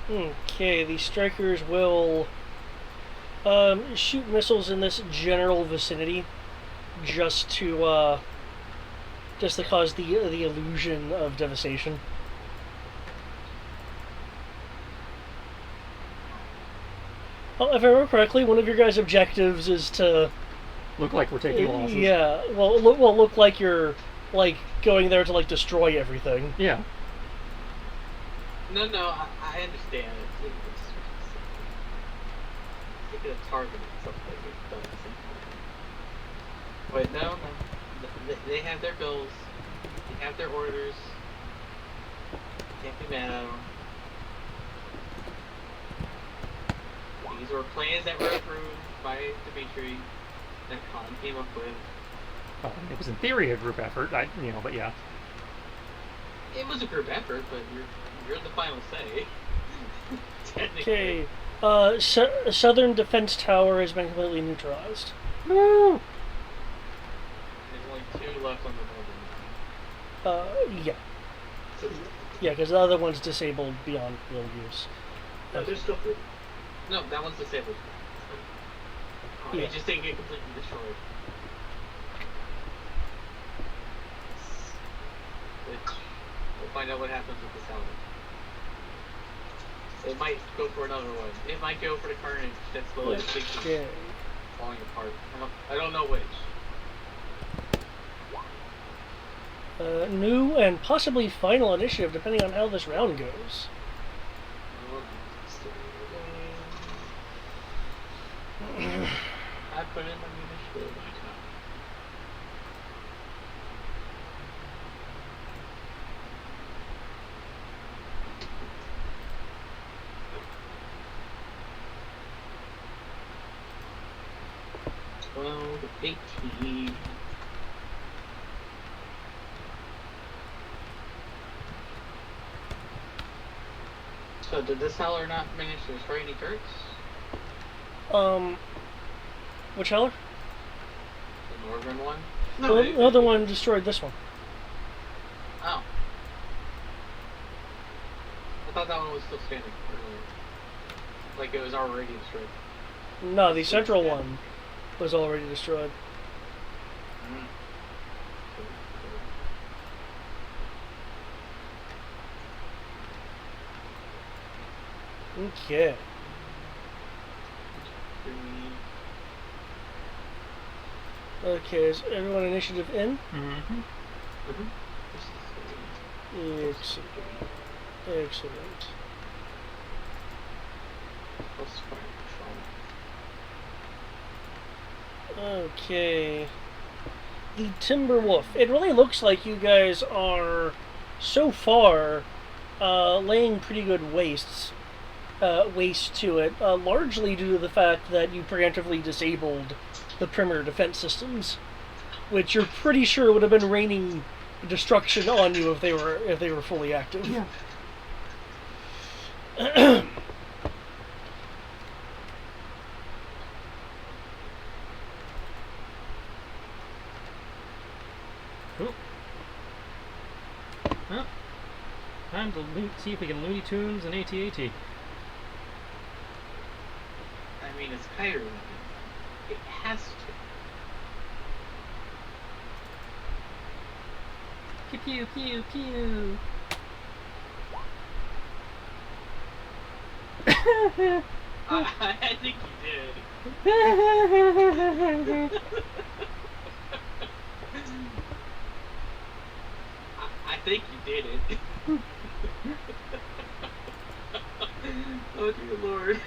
Okay, the strikers will shoot missiles in this general vicinity, just to cause the illusion of devastation. Well, if I remember correctly, one of your guys' objectives is to Look like we're taking losses. yeah, look like you're like going there to like destroy everything. Yeah. No, I understand. It's taking a target or something. But no. They have their goals. They have their orders. Can't be mad at them. These were plans that were approved by Dimitri that Khan came up with. Well, it was in theory a group effort, but yeah. It was a group effort, but you're the final say. Okay, Southern Defense Tower has been completely neutralized. Woo! There's only 2 left on the building. Yeah. Yeah, because the other one's disabled beyond real use. No, there's still 3. No, that one's disabled. Yeah. It just didn't get completely destroyed. We'll find out what happens with the salvage. It might go for another one. It might go for the carnage that's slowly Okay. falling apart. I don't know which. New and possibly final initiative, depending on how this round goes. I put in my initiative. Well, 18. So did this howler not manage to destroy any turrets? Which heller? The northern one? No, the other one destroyed this one. Oh. thought that one was still standing. Like it was already destroyed. No, the central one was already destroyed. Okay. Okay, is everyone initiative in? Mm-hmm. Excellent. Excellent. Okay. The Timberwolf. It really looks like you guys are, so far, laying pretty good waste to it, largely due to the fact that you preemptively disabled the perimeter defense systems, which you're pretty sure would have been raining destruction on you if they were fully active. Yeah. Cool. Well, time to see if we can Looney Tunes and AT-AT. I mean, it's Kyrie. It has to. Pew pew pew pew. I think you did. I think you did it. Oh dear Lord.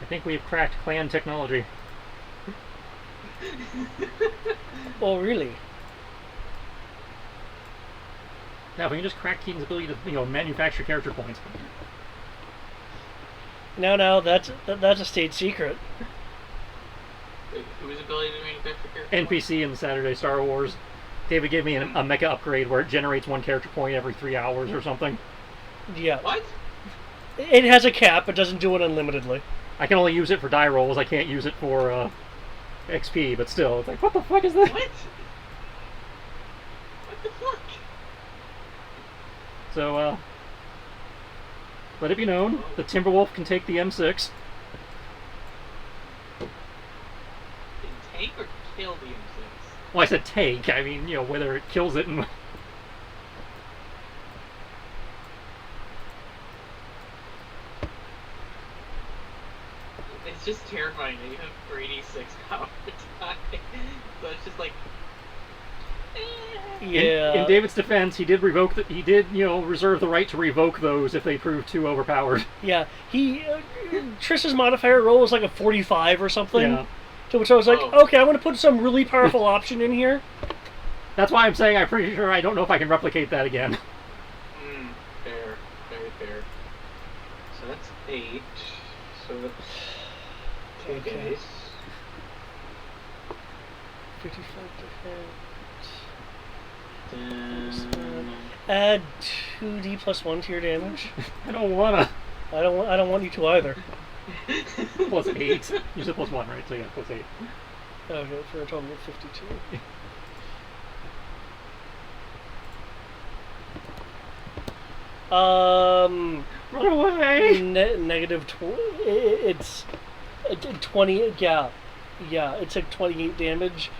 I think we've cracked clan technology. Oh, really? Now, if we can just crack Keaton's ability to, manufacture character points. No, that's a state secret. Wait, whose ability to manufacture character? NPC in the Saturday Star Wars. David gave me a mecha upgrade where it generates one character point every 3 hours or something. Yeah. What? It has a cap, it doesn't do it unlimitedly. I can only use it for die rolls, I can't use it for XP, but still, it's like, what the fuck is this? What? What the fuck? So, let it be known, the Timberwolf can take the M6. Can take or kill the M6? Well, I said take, I mean, whether it kills it and... It's just terrifying that you have 3d6 power die. So it's just like... Yeah. In David's defense, he did revoke reserve the right to revoke those if they prove too overpowered. Yeah, Trish's modifier roll was like a 45 or something. Yeah. To which I was like, Oh. okay, I'm going to put some really powerful option in here. That's why I'm saying I'm pretty sure I don't know if I can replicate that again. Fair. Very fair. So that's 8. So that's 2 Okay. days. 55 defense. Then... Add 2d plus 1 to your damage. I don't wanna. I don't want you to either. Plus 8. You said plus 1, right? So yeah, plus 8. Okay, for a total of 52. Run away! Negative it's 20. Yeah, it's like 28 damage,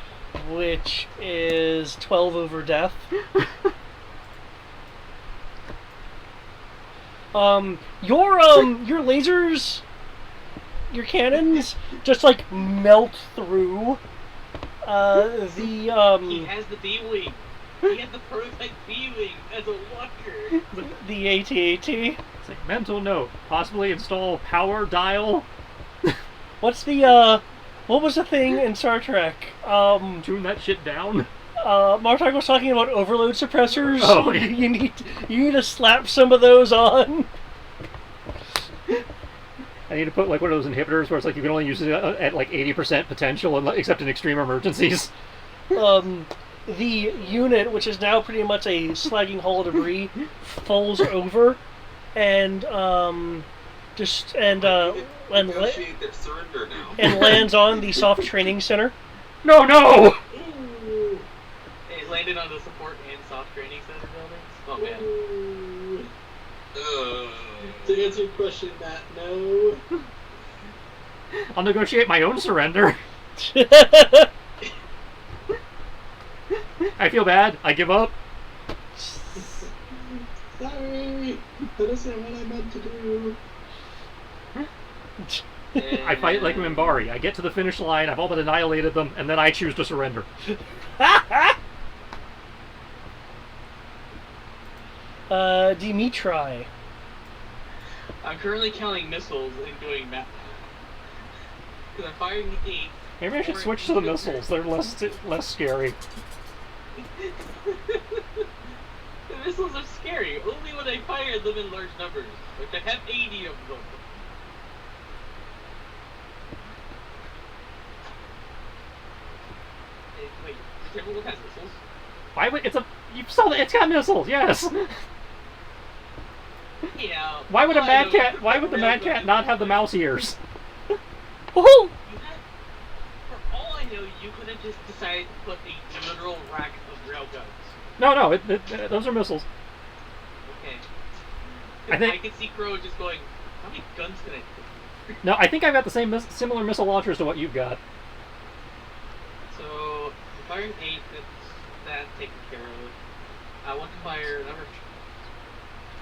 which is 12 over death. Your lasers, your cannons, just like melt through He has the B-Wing. He has the prototype B-Wing as a walker. the AT-AT. It's like, mental note, possibly install power dial, What's the what was the thing in Star Trek? tune that shit down. Martok was talking about overload suppressors. Oh, yeah. you need to slap some of those on. I need to put like one of those inhibitors where it's like you can only use it at like 80% potential, except in extreme emergencies. The unit, which is now pretty much a slagging hole of debris, falls over, and Negotiate their surrender now. and lands on the soft training center. No! Ooh. man. To answer your question, Matt, no. I'll negotiate my own surrender. I feel bad. I give up. Sorry, that isn't what I meant to do. I fight like Mimbari. I get to the finish line. I've all but annihilated them, and then I choose to surrender. Dimitri. I'm currently counting missiles and doing math. Because I'm firing 8. Maybe I should switch to the missiles. They're less scary. The missiles are scary, only when I fire them in large numbers. Like, I have 80 of them. Wait, the Timberwolf has missiles? Why would you saw that it's got missiles? Yes. Yeah. Why would a all I mad know cat? is Why would the mad railgun- cat not have the mouse ears? Woohoo! You had, for all I know, you could have just decided to put a literal rack of railguns. No. Those are missiles. Okay. I think- I can see Crow just going, how many guns can I put? No, I think I've got the same similar missile launchers to what you've got. So, I'm firing 8, that's taken care of. I want to fire another.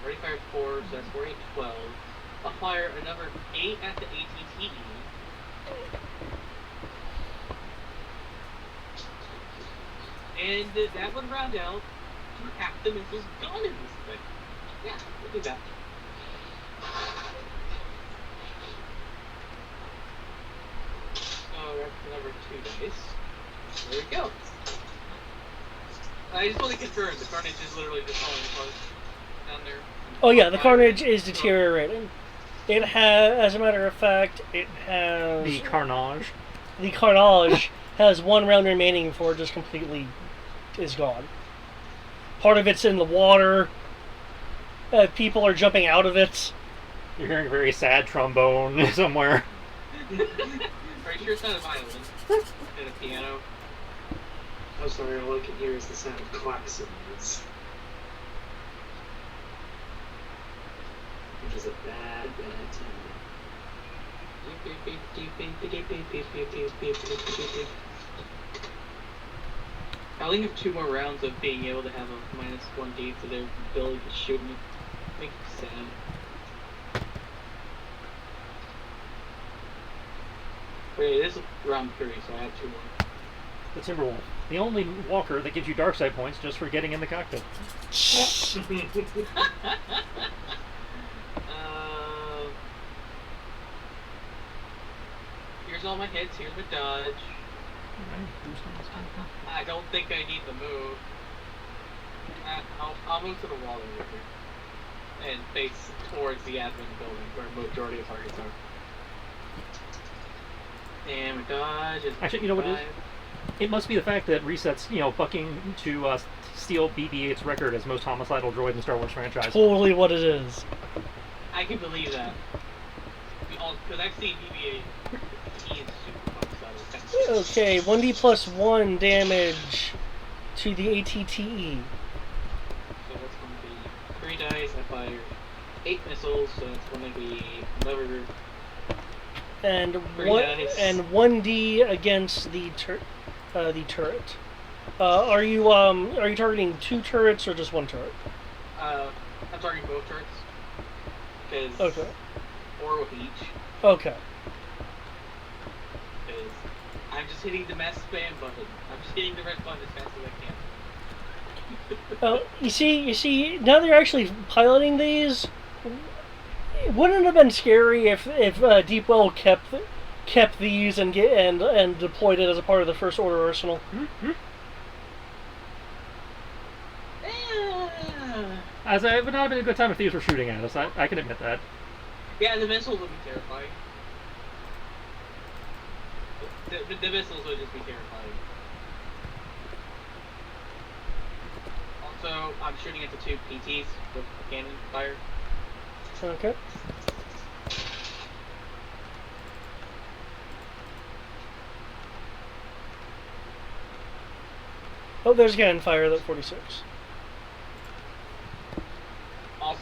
Already fired 4, so that's 4, 8, 12. I'll fire another 8 at the ATTE. And that would round out to half the missiles gone in this thing. Yeah, we'll do that. So that's another 2 dice. There we go. I just want to confirm the Carnage is literally just falling apart down there. Oh yeah, the Carnage is deteriorating. It has, as a matter of fact, it has The Carnage. the Carnage has 1 round remaining before it just completely is gone. Part of it's in the water. People are jumping out of it. You're hearing a very sad trombone somewhere. Are you sure it's not a violin and a piano? I'm sorry, all I can hear is the sound of klaxons. Which is a bad time. I only have 2 more rounds of being able to have a -1 to their ability to shoot me. Makes me sad. Wait, this is round 3, so I have 2 more. The Timberwolf. The only walker that gives you dark side points just for getting in the cockpit. Here's all my hits, here's my dodge. I don't think I need the move. I'll move to the wall over here. And face towards the admin building where majority of targets are. And my dodge is Actually, you know what it is? It must be the fact that Reset's, bucking to steal BB-8's record as most homicidal droid in the Star Wars franchise. Totally what it is. I can believe that. Because I've seen BB-8. He is super homicidal. Okay, 1d plus 1 damage to the ATTE. So that's going to be 3 dice. I fired 8 missiles, so that's going to be another. And Very one nice. and 1d against the turret. Are you targeting 2 turrets or just 1 turret? I'm targeting both turrets. Because Okay. 4 with each. Okay. Because I'm just hitting the mass spam button. I'm just hitting the red button as fast as I can. You see, now that you're actually piloting these, wouldn't it have been scary if Deepwell kept these and deployed it as a part of the First Order arsenal? Mm-hmm. As it would not have been a good time if these were shooting at us. I can admit that. Yeah, the missiles would be terrifying. The missiles would just be terrifying. Also, I'm shooting at the 2 PTs with cannon fire. Okay. Oh, there's cannon fire at 46.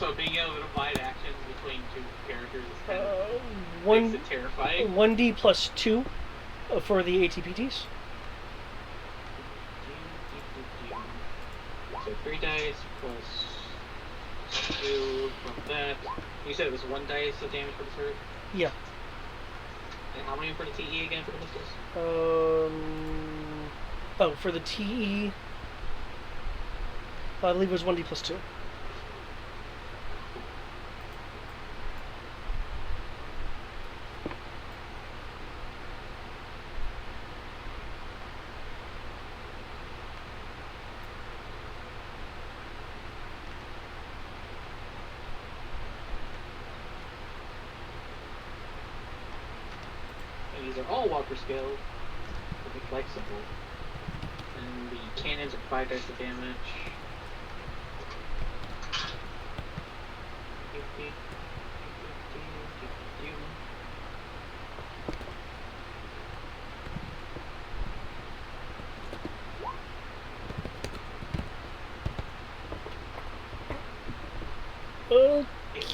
So being able to divide actions between two characters is kind of One makes it terrifying. 1d plus 2 for the ATPTs. So 3 dice plus 2 from that. You said it was 1 dice of damage for the sword? Yeah. And how many for the TE again for the missiles? Oh, for the TE, I believe it was 1d plus 2. And these are all Walker scaled. To be flexible. And the cannons are 5 dice of damage. 50.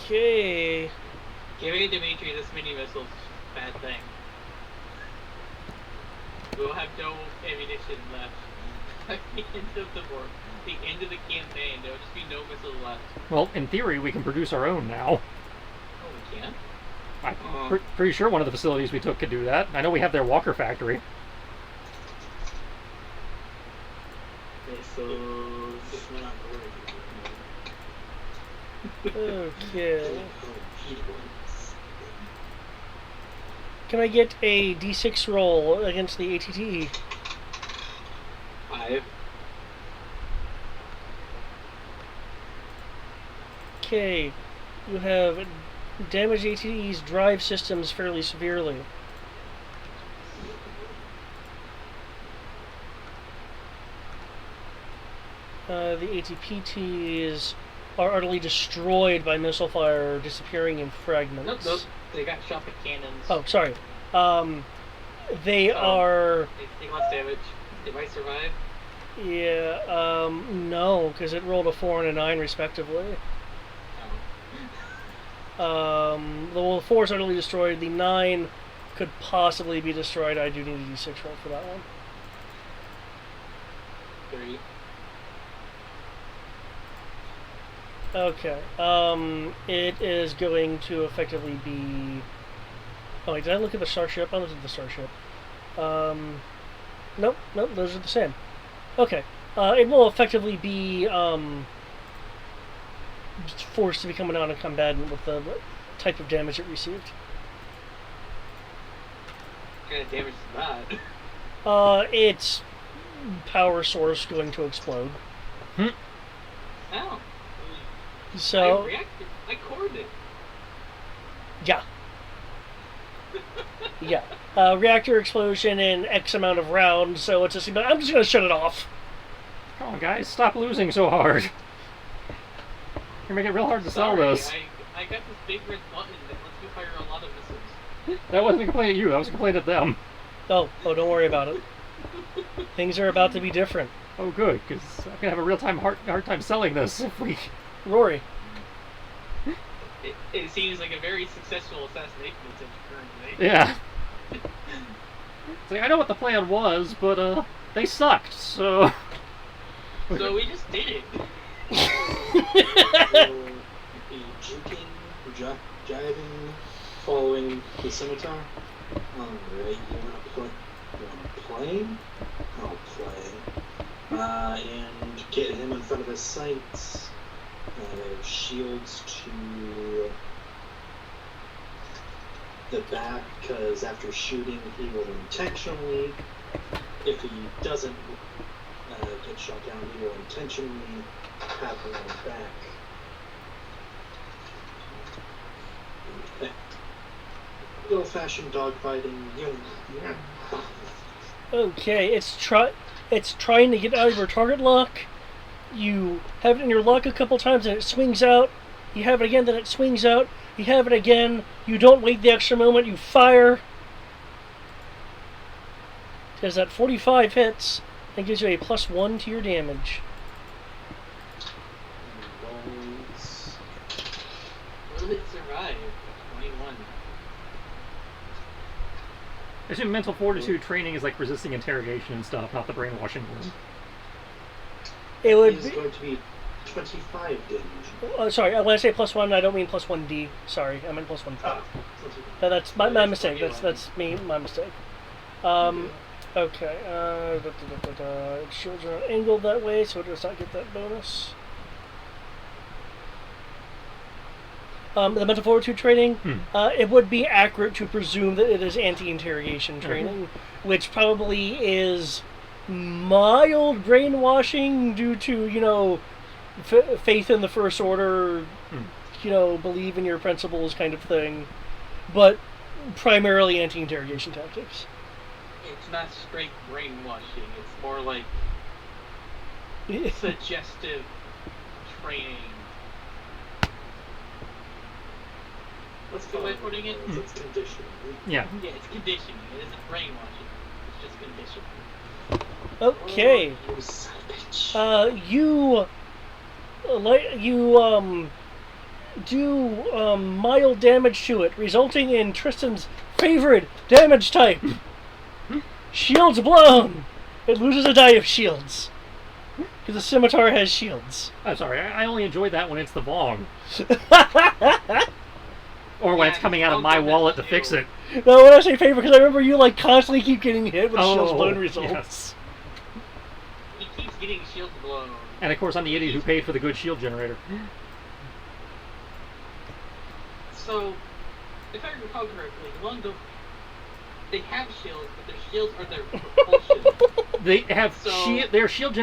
Okay. Giving Dimitri this mini missile is a bad thing. We'll have no ammunition left. At the end of the end of the campaign, there will just be no missiles left. Well, in theory, we can produce our own now. Oh, we can? I'm pretty sure one of the facilities we took could do that. I know we have their Walker factory. Missiles. Not Okay. Can I get a d6 roll against the ATT? 5. Okay. You have damaged ATT's drive systems fairly severely. The ATPTs are utterly destroyed by missile fire, disappearing in fragments. Nope, they got shot with cannons. Oh, sorry. They are... They take less damage. They might survive. Yeah, no, because it rolled a 4 and a 9 respectively. The 4 is utterly destroyed. The 9 could possibly be destroyed. I do need a d6 roll for that one. 3. Okay. It is going to effectively be... Oh, wait, did I look at the starship? I looked at the starship. Nope, those are the same. Okay. It will effectively be, forced to become a non-combatant with the type of damage it received. What kind of damage is that? Its power source going to explode. Ow. So... I cored it. Yeah. Yeah. Reactor explosion in X amount of rounds, so it's just... I'm just going to shut it off. Come on, guys, stop losing so hard. You're making it real hard to sell this. I got this big red button that lets me fire a lot of missiles. That wasn't a complaint at you, that was a complaint at them. Oh, don't worry about it. Things are about to be different. Oh, good, because I'm going to have a real hard time selling this if we... Rory. It seems like a very successful assassination attempt currently. Yeah. It's like, I know what the plan was, but, they sucked, so... So we just did it. Jiving, following the scimitar. Alright, you wanna play? I'll play. And get him in front of his sights. Shields to the back, because after shooting he will intentionally, if he doesn't get shot down, he will intentionally have him on the back. Okay. Good old-fashioned dogfighting. Okay, it's trying to get out of your target lock. You have it in your lock a couple times and it swings out. You have it again, then it swings out. You have it again. You don't wait the extra moment. You fire. Because that 45 hits and gives you a +1 to your damage. Rolls. I assume mental fortitude training is like resisting interrogation and stuff, not the brainwashing one. It would It's be. going to be 25 damage. Sorry, when I say +1, I don't mean +1d. Sorry, I meant +1. Ah, That's my That's mistake. 21. That's me, my mistake. Okay. Shields are not angled that way, so it does not get that bonus. The mental fortitude training, it would be accurate to presume that it is anti-interrogation training, which probably is mild brainwashing due to, faith in the First Order, believe in your principles kind of thing, but primarily anti-interrogation tactics. It's not straight brainwashing. It's more like suggestive training. Let's Good way of putting it? It's conditioning. Yeah. Yeah, it's conditioning. It isn't brainwashing. It's just conditioning. Okay. Oh, you son of a bitch. You do mild damage to it, resulting in Tristan's favorite damage type. Shields blown. It loses a die of shields. Because the scimitar has shields. I'm sorry, I only enjoy that when it's the Vong. Or when it's coming out of my wallet to fix it. No, when I say favorite, because I remember you constantly keep getting hit with shields blown results. Yes. He keeps getting shields blown. And of course, I'm the idiot who paid for the good shield generator. So, if I recall correctly, Londo, they have shields, but their shields are their propulsion. They have So- their shields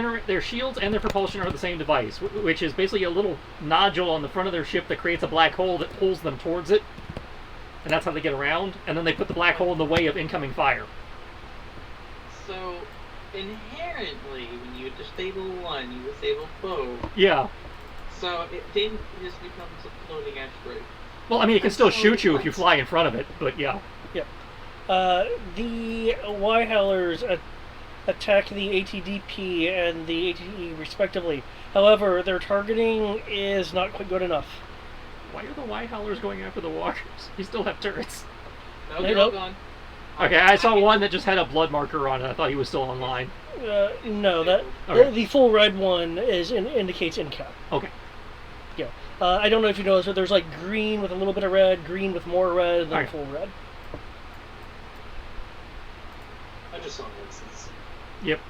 and their propulsion are the same device, which is basically a little nodule on the front of their ship that creates a black hole that pulls them towards it, and that's how they get around. And then they put the black hole in the way of incoming fire. So, inherently, when you disable one, you disable foe. Yeah. So, it then just becomes a floating asteroid. Well, I mean, it can still shoot you if you fly in front of it, but yeah. Yep. The Y-Howlers attack the ATDP and the ATE respectively. However, their targeting is not quite good enough. Why are the Y-Howlers going after the walkers? You still have turrets. No, They they're all don't. gone. Okay, I saw one that just had a blood marker on it. I thought he was still online. No, Okay. the full red one indicates incap. Okay. Yeah. I don't know if you noticed, but there's green with a little bit of red, green with more red, and then Alright. full red. I just saw X's. Yep.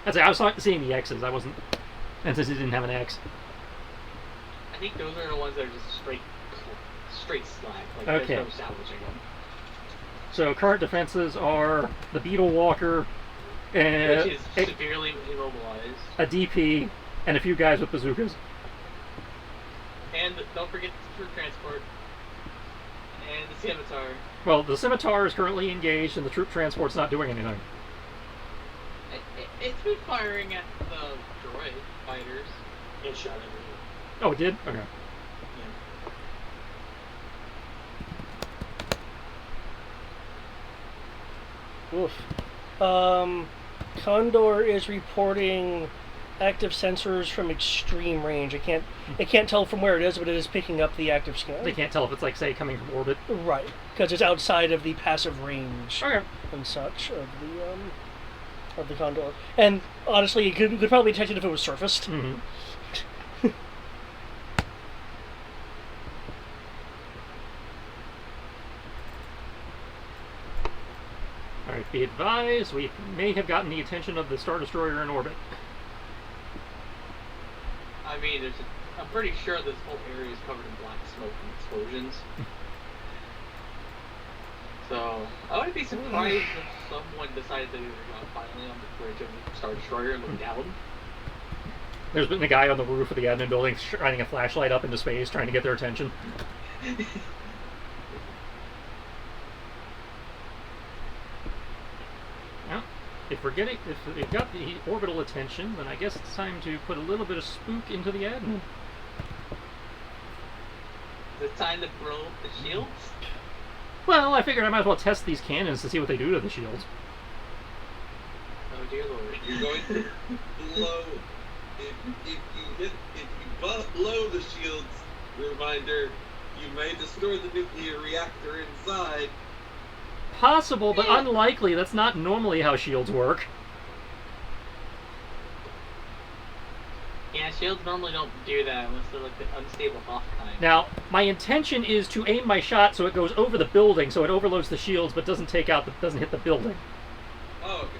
I was seeing the X's. I wasn't. And since it didn't have an X. I think those are the ones that are just straight slack. Okay. There's no salvaging them. So current defenses are the Beetle Walker, Which is severely immobilized. a DP, and a few guys with bazookas. And don't forget the troop transport. And the scimitar. Well, the Scimitar is currently engaged, and the troop transport's not doing anything. It's been firing at the droid fighters. It shot at me. Oh, it did? Okay. Oof. Condor is reporting active sensors from extreme range. It can't tell from where it is, but it is picking up the active scan. They can't tell if it's, like, say, coming from orbit. Right, because it's outside of the passive range Okay. and such of the Condor. And honestly, it could probably detect it if it was surfaced. Mm-hmm. Alright, be advised, we may have gotten the attention of the Star Destroyer in orbit. I mean, I'm pretty sure this whole area is covered in black smoke and explosions. So, I wouldn't be surprised if someone decided that we were finally on the bridge of the Star Destroyer and looked down. There's been a guy on the roof of the admin building shining a flashlight up into space, trying to get their attention. Well, if we've got the orbital attention, then I guess it's time to put a little bit of spook into the admin. Is it time to probe the shields? Well, I figured I might as well test these cannons to see what they do to the shields. Oh dear lord. You're going to blow. If you blow the shields, reminder, you may destroy the nuclear reactor inside. Possible, but unlikely. That's not normally how shields work. Yeah, shields normally don't do that unless they're like the unstable buff kind. Now, my intention is to aim my shot so it goes over the building, so it overloads the shields, but doesn't doesn't hit the building. Oh, okay.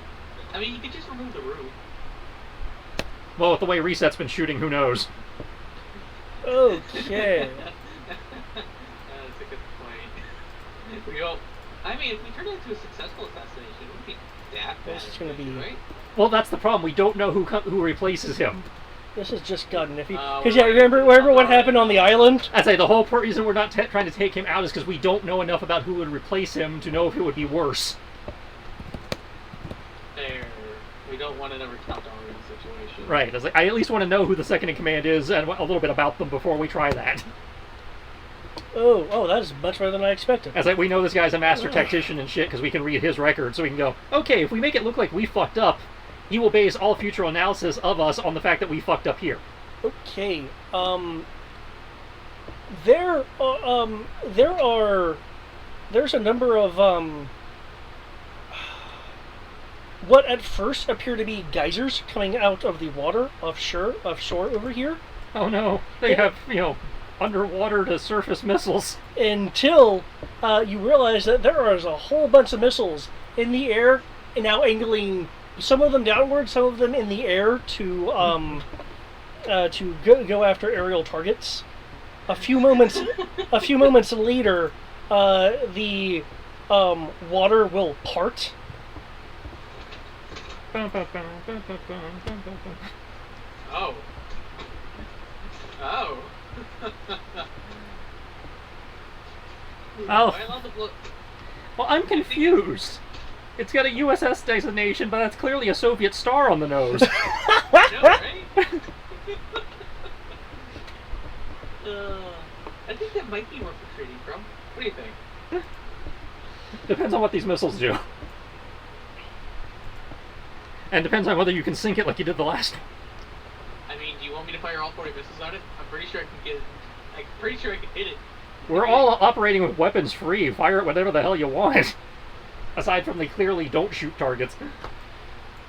I mean, you could just remove the roof. Well, with the way Reset's been shooting, who knows? Okay. That's a good point. We don't. I mean, if we turn it into a successful assassination, it wouldn't be that bad. This is gonna be- right? Well, that's the problem. We don't know who replaces him. This has just gotten iffy. Oh, Because, yeah, right. remember what happened on the island? I say the whole reason we're not trying to take him out is because we don't know enough about who would replace him to know if it would be worse. There. We don't want another top-down situation. Right. I at least want to know who the second in command is and a little bit about them before we try that. Oh, that is much better than I expected. As we know this guy's a master tactician and shit because we can read his record, so we can go, okay, if we make it look like we fucked up, he will base all future analysis of us on the fact that we fucked up here. Okay, there's a number of, what at first appear to be geysers coming out of the water offshore over here, Oh no, they have, underwater to surface missiles. until you realize that there is a whole bunch of missiles in the air and now angling some of them downward, some of them in the air to go after aerial targets. A few moments later, the water will part. Oh. Oh. Oh. Am I allowed to blow? Well, I'm confused. It's got a USS designation, but that's clearly a Soviet star on the nose. No, right? I think that might be worth retreating from. What do you think? Depends on what these missiles do. And depends on whether you can sink it like you did the last one. I mean, do you want me to fire all 40 missiles on it? I'm pretty sure I can get it. I'm pretty sure I can hit it. We're all operating with weapons free. Fire it whatever the hell you want. Aside from the clearly don't shoot targets.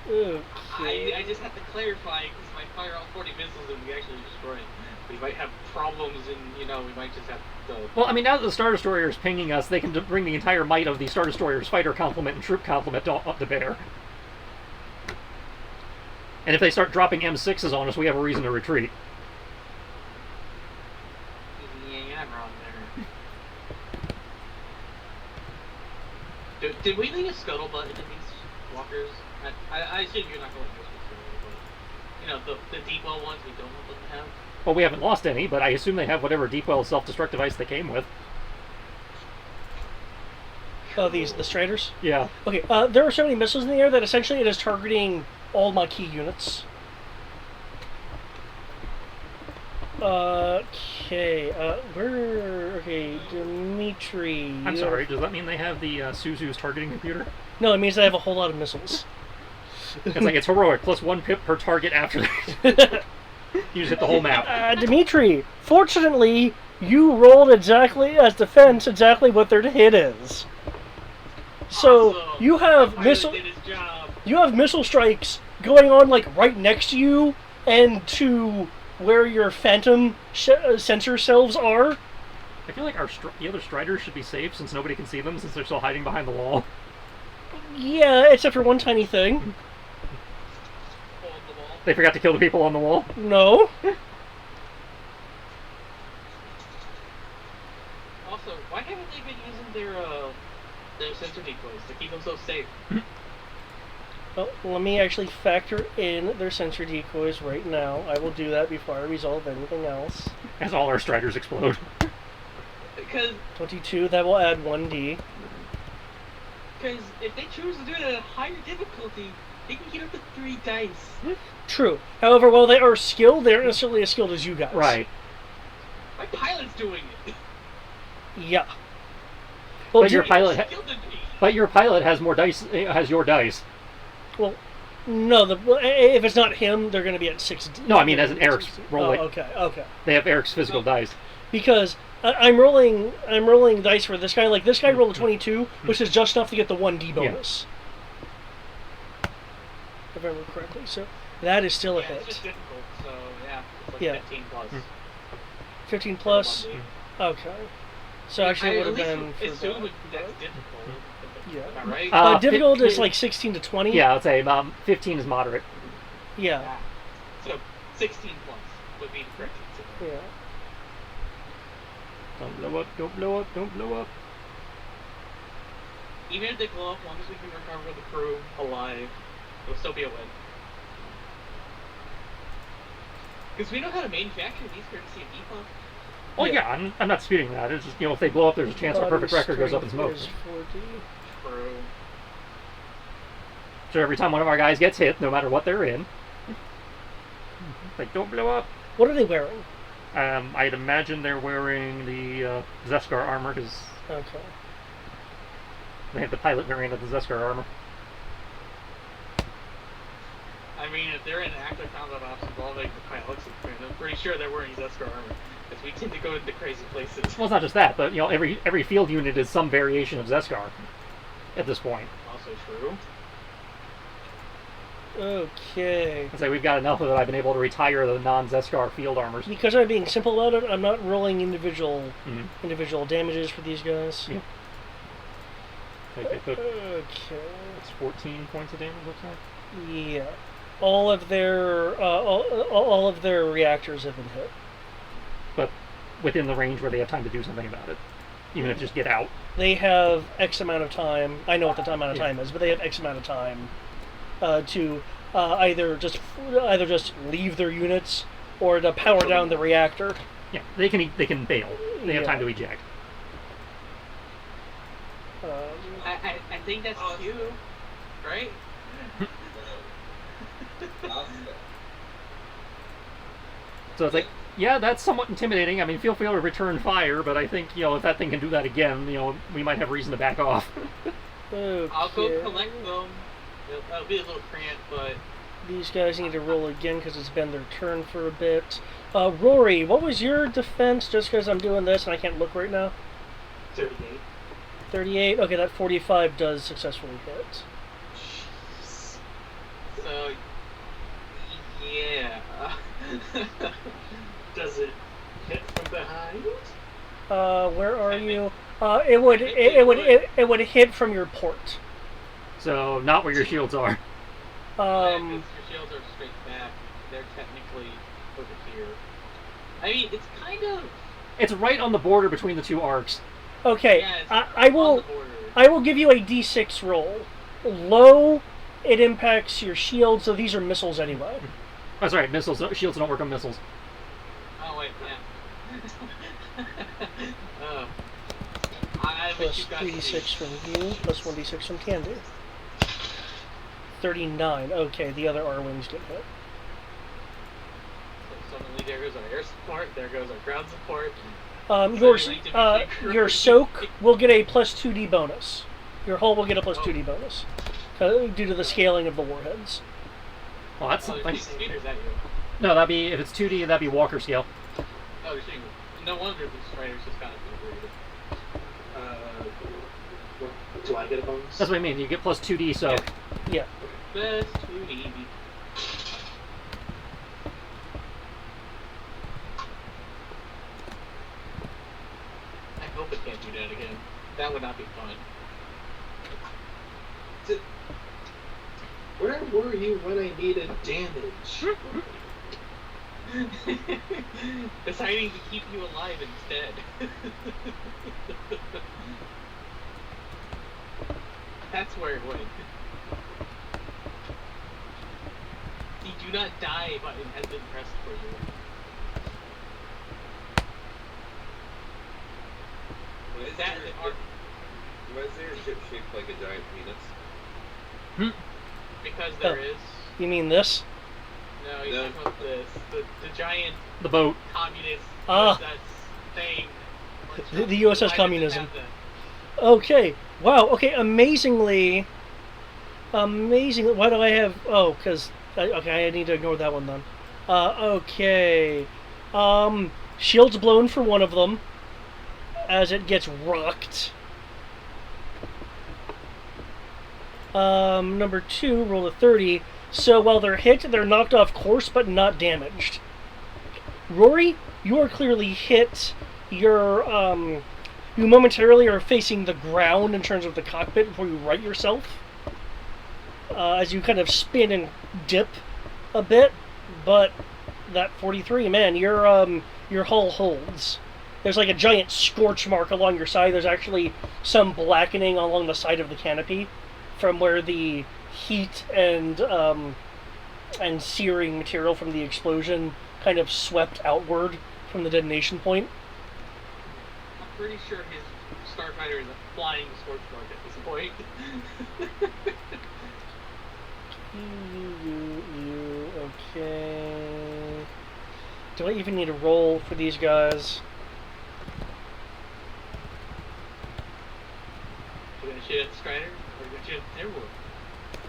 Okay. I just have to clarify, because if I fire all 40 missiles and we actually destroy it, we might have problems and, we might just have to... Well, I mean, now that the Star Destroyer is pinging us, they can bring the entire might of the Star Destroyer's fighter complement and troop complement to bear. And if they start dropping M6s on us, we have a reason to retreat. Yeah, you're not wrong there. Did we leave a scuttlebutt in these walkers? I assume you're not going to use scuttlebutt. The deep well ones we don't want them to have. Well, we haven't lost any, but I assume they have whatever deep well self-destruct device they came with. Oh, the Striders? Yeah. Okay, there are so many missiles in the air that essentially it is targeting all Maquis units. Okay, okay, Dimitri. I'm sorry, does that mean they have the Suzu's targeting computer? No, it means they have a whole lot of missiles. It's heroic, plus 1 pip per target after that. You just hit the whole map. Dimitri, fortunately, you rolled exactly as defense exactly what their hit is. So Awesome. you have My pilot missile did his job. missile strikes going on like right next to you and to where your phantom sensor cells are. I feel like the other Striders should be safe since nobody can see them since they're still hiding behind the wall. Yeah, except for one tiny thing. Hold the ball. They forgot to kill the people on the wall. No. Also, why haven't they been using their sensor decoys to keep them so safe? Well, let me actually factor in their sensor decoys right now. I will do that before I resolve anything else. As all our Striders explode. Because 22, that will add 1d. if they choose to do it at a higher difficulty, they can get up to 3 dice. True. However, while they are skilled, they aren't necessarily as skilled as you guys. Right. My pilot's doing it. Yeah. Well, But your pilot Skilled than me. But your pilot has more dice. Has your dice. Well, no. If it's not him, they're going to be at 6. No, I mean as in Eric's rolling. Oh, okay. They have Eric's physical dice. Because I'm rolling dice for this guy. Like this guy rolled a 22, which is just enough to get the 1d bonus. If I remember correctly. So that is still a Yeah, hit. it's just difficult, so yeah, it's like Yeah. 15 plus. 15 for plus. the 1D. Okay. So actually, it would have at been least for assume that. that's difficult. Yeah. Am I right? Difficult is fif- like 16 to 20. Yeah, I'd say 15 is moderate. Yeah. Yeah. So 16 plus would be the correct answer. Yeah. Don't blow up, don't blow up, don't blow up. Even if they blow up, as long as we can recover the crew alive, it'll still be a win. Because we know how to manufacture these courtesy of default. Well, Yeah. yeah, I'm not disputing that. It's just, if they blow up, there's a chance our Body perfect record goes up in smoke. strength is 40. True. So every time one of our guys gets hit, no matter what they're in, like, don't blow up. What are they wearing? I'd imagine they're wearing the Zeskar armor, because Okay. they have the pilot variant of the Zeskar armor. I mean, if they're in active combat ops involving the pilots, I'm pretty sure they're wearing Zeskar armor. Because we tend to go into crazy places. Well, it's not just that, but every field unit is some variation of Zeskar at this point. Also true. Okay. I'd say we've got enough of it. I've been able to retire the non-Zeskar field armors. Because I'm being simple about it, I'm not rolling individual Mhm. individual damages for these guys. Yeah. Okay, so Okay. it's 14 points of damage, looks like. Yeah. All of their reactors have been hit. But within the range where they have time to do something about it, even if just get out. They have X amount of time. I know what the amount of Yeah. time is, but they have X amount of time to either just leave their units or to power down the reactor. Yeah, they can bail. They have Yeah. time to eject. I think that's you, right? So it's like, yeah, that's somewhat intimidating. I mean, feel free to return fire, but I think if that thing can do that again, we might have reason to back off. Okay. I'll go collect them. It'll be a little cramped, but These guys need to roll again because it's been their turn for a bit. Rory, what was your defense? Just because I'm doing this and I can't look right now. 38. 38. Okay, that 45 does successfully hit. so yeah. Does it hit from behind? Where are you? It would hit from your port. So not where your shields are. If your shields are straight back, they're technically over here. I mean, it's kind of. It's right on the border between the two arcs. Okay, Yeah, it's I on will. the border. I will give you a d6 roll. Low, it impacts your shield, so these are missiles anyway. That's right, missiles. Shields don't work on missiles. Oh wait, yeah. I bet Plus you got 3d6 from you, plus 1d6 from Candy. 39. Okay, the other R-wings get hit. So suddenly there goes our air support, there goes our ground support. Your soak will get a plus 2d bonus. Your hull will get a plus 2d bonus due to the scaling of the warheads. Well, that's Oh, something. speed, or is that you? No, that'd be if it's 2D, that'd be Walker scale. Oh, you're saying no wonder the Striders just got obliterated. Do I get a bonus? That's what I mean. You get plus 2D, so Yeah. Best 2D. I hope it can't do that again. That would not be fun. Where were you when I needed damage? Deciding to keep you alive instead. That's where it went. The do not die button has been pressed for you. Why is your ship shaped like a giant penis? Because there is. You mean this? No, you're talking about this. The giant the boat. communist Ah. USS thing. The USS Why does it communism. have that? Okay. Wow. Okay. Amazingly. Why do I have? Oh, because okay, I need to ignore that one then. Okay. Shields blown for one of them. as it gets rocked. Number 2, roll a 30. So while they're hit, they're knocked off course, but not damaged. Rory, you are clearly hit. You're, you momentarily are facing the ground in terms of the cockpit before you right yourself. As you kind of spin and dip a bit, but that 43, man, your hull holds. There's like a giant scorch mark along your side. There's actually some blackening along the side of the canopy from where the heat and searing material from the explosion kind of swept outward from the detonation point. I'm pretty sure his starfighter is a flying scorch mark at this point. Okay. Do I even need a roll for these guys? You gonna shoot at the Strider? Or you gonna shoot at the Timberwolf?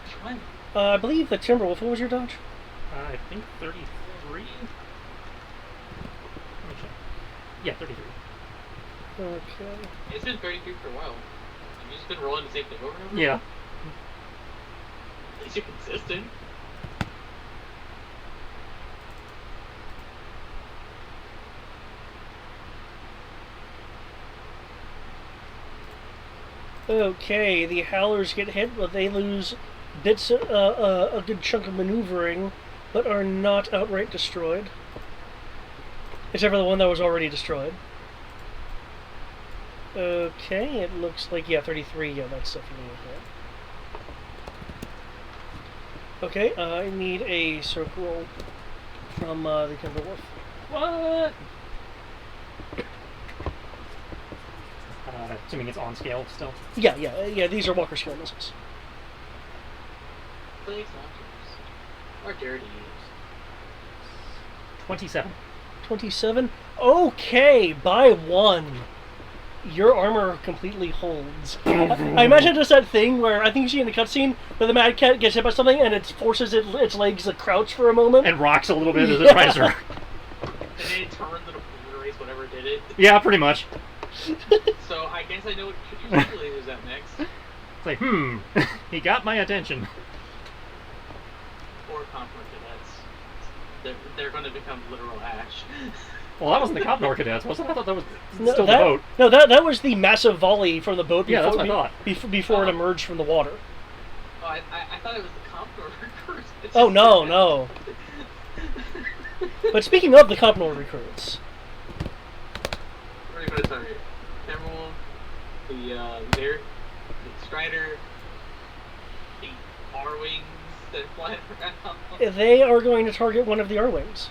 Which one? I believe the Timberwolf. What was your dodge? I think 33. Let me check. Yeah, 33. Okay. It's been 33 for a while. Have you just been rolling the same thing over and over? Yeah. At least you're consistent. Okay, the Howlers get hit, but they lose bits, a good chunk of maneuvering, but are not outright destroyed. Except for the one that was already destroyed. Okay, it looks like, yeah, 33, yeah, that's definitely okay. Okay, I need a circle roll from the Timberwolf. What? Assuming it's on scale still. Yeah, these are Walker scale missiles. Please launchers. Or dare to use. 27. 27? Okay, by 1. Your armor completely holds. I imagine just that thing where I think you see in the cutscene where the Mad Cat gets hit by something and it forces its legs to crouch for a moment. And rocks a little bit as it tries to. And then it turns into a race, whatever did it. Yeah, pretty much. So I guess I know what usually is that next. It's like, he got my attention. Or Conqueror Cadets. They're going to become literal ash. Well, that wasn't the Copnor Cadets, was it? I thought that was No, still the boat. No, that was the massive volley from the boat Yeah, before, that's what I thought. before it emerged from the water. Oh, I thought it was the Conqueror recruits. Oh, no. But speaking of the Copnor recruits... What are you going to tell you? Timberwolf, the Strider, the R-Wings that fly around. They are going to target one of the R-Wings.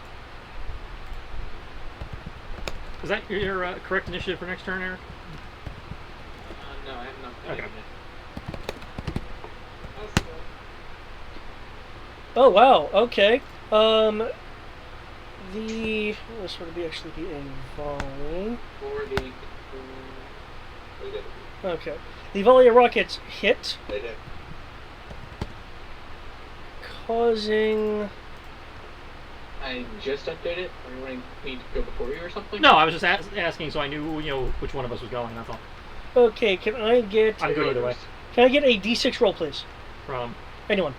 Is that your correct initiative for next turn, Eric? No, I have not. Okay. Oh, wow, okay. This would actually be a volley. Okay. The volley of rockets hit, causing... I just updated. Are you wanting me to go before you or something? No, I was just asking so I knew which one of us was going. That's all. Okay, can I get... I'm good either way. Can I get a D6 roll, please? From Anyone.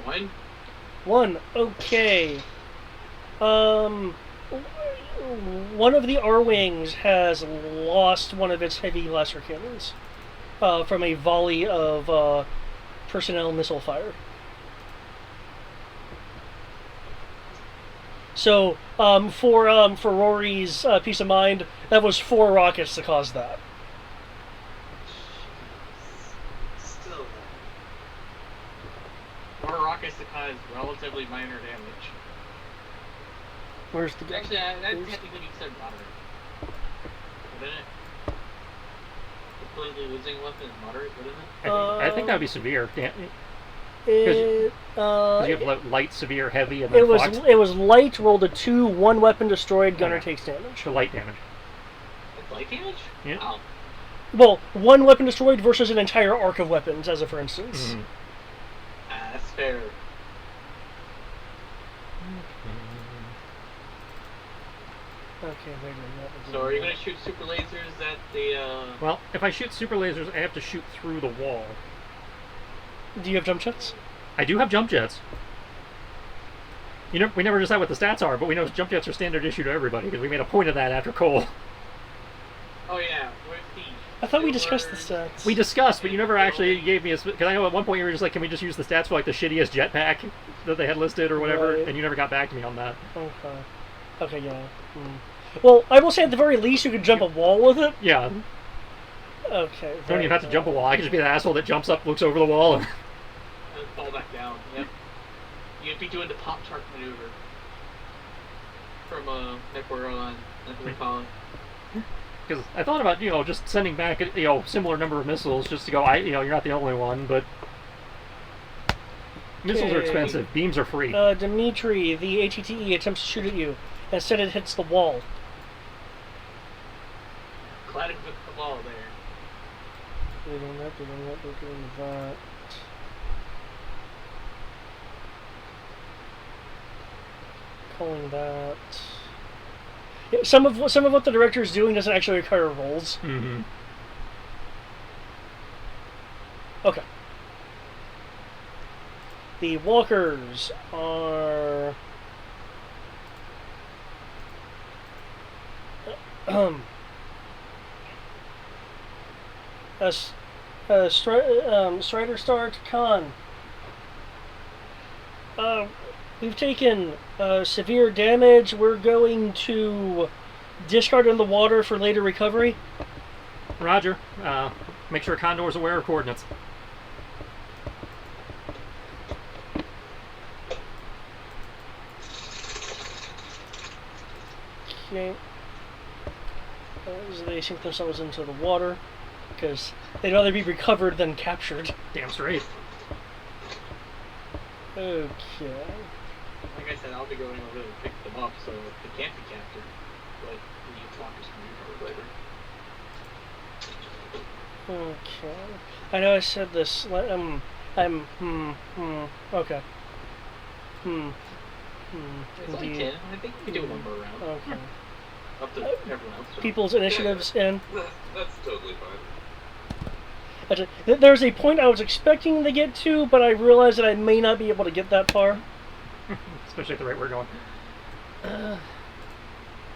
1. 1. Okay. One of the R-Wings has lost one of its heavy laser cannons from a volley of personnel missile fire. So, for Rory's peace of mind, that was 4 rockets to cause that. Still, 4 rockets to cause relatively minor damage. Where's the... Actually, that technically be considered moderate. Wouldn't it? Completely losing a weapon is moderate, wouldn't it? I think that would be severe. It, you have light, severe, heavy, and then Fox. it was light, rolled a 2, 1 weapon destroyed, gunner Okay. takes damage. The light damage. It's light damage? Yeah. Wow. Well, 1 weapon destroyed versus an entire arc of weapons, as a for instance. Mm-hmm. That's fair. Okay, wait a minute. So are you going to shoot super lasers at the, Well, if I shoot super lasers, I have to shoot through the wall. Do you have jump jets? I do have jump jets. We never decide what the stats are, but we know jump jets are standard issue to everybody because we made a point of that after Cole. Oh yeah, where's the... I thought we discussed the stats. We discussed, but you never actually gave me a... Because I know at one point you were just like, can we just use the stats for like the shittiest jetpack that they had listed or whatever, Right. and you never got back to me on that. Okay. Okay, yeah. Well, I will say at the very least you could jump a wall with it. Yeah. Okay. Don't even have to jump a wall. I could just be the asshole that jumps up, looks over the wall, and... And fall back down, yep. You'd be doing the Pop-Tart maneuver. From, Necroron, that's what they call it. Because I thought about, just sending back, similar number of missiles just to go, you're not the only one, but... Missiles are Okay. expensive. Beams are free. Dimitri, the ATTE attempts to shoot at you. Instead it hits the wall. Glad it took the ball there. Doing that. Calling that. Yeah, some of what the director is doing doesn't actually require rolls. Mm-hmm. Okay. The walkers are Strider Star to Khan. We've taken severe damage. We're going to discard in the water for later recovery. Roger. Make sure Condor's aware of coordinates. Okay. As they sink themselves into the water, because they'd rather be recovered than captured. Damn straight. Okay. Like I said, I'll be going over to pick them up, so they can't be captured. But we need walkers can be recovered later. Okay. I know I said this. Okay. It's only Indeed. 10. I think we can do one more round. Okay. Up to everyone else. So. People's initiatives in. That's totally fine. Actually, there's a point I was expecting to get to, but I realized that I may not be able to get that far. Especially at the rate we're going.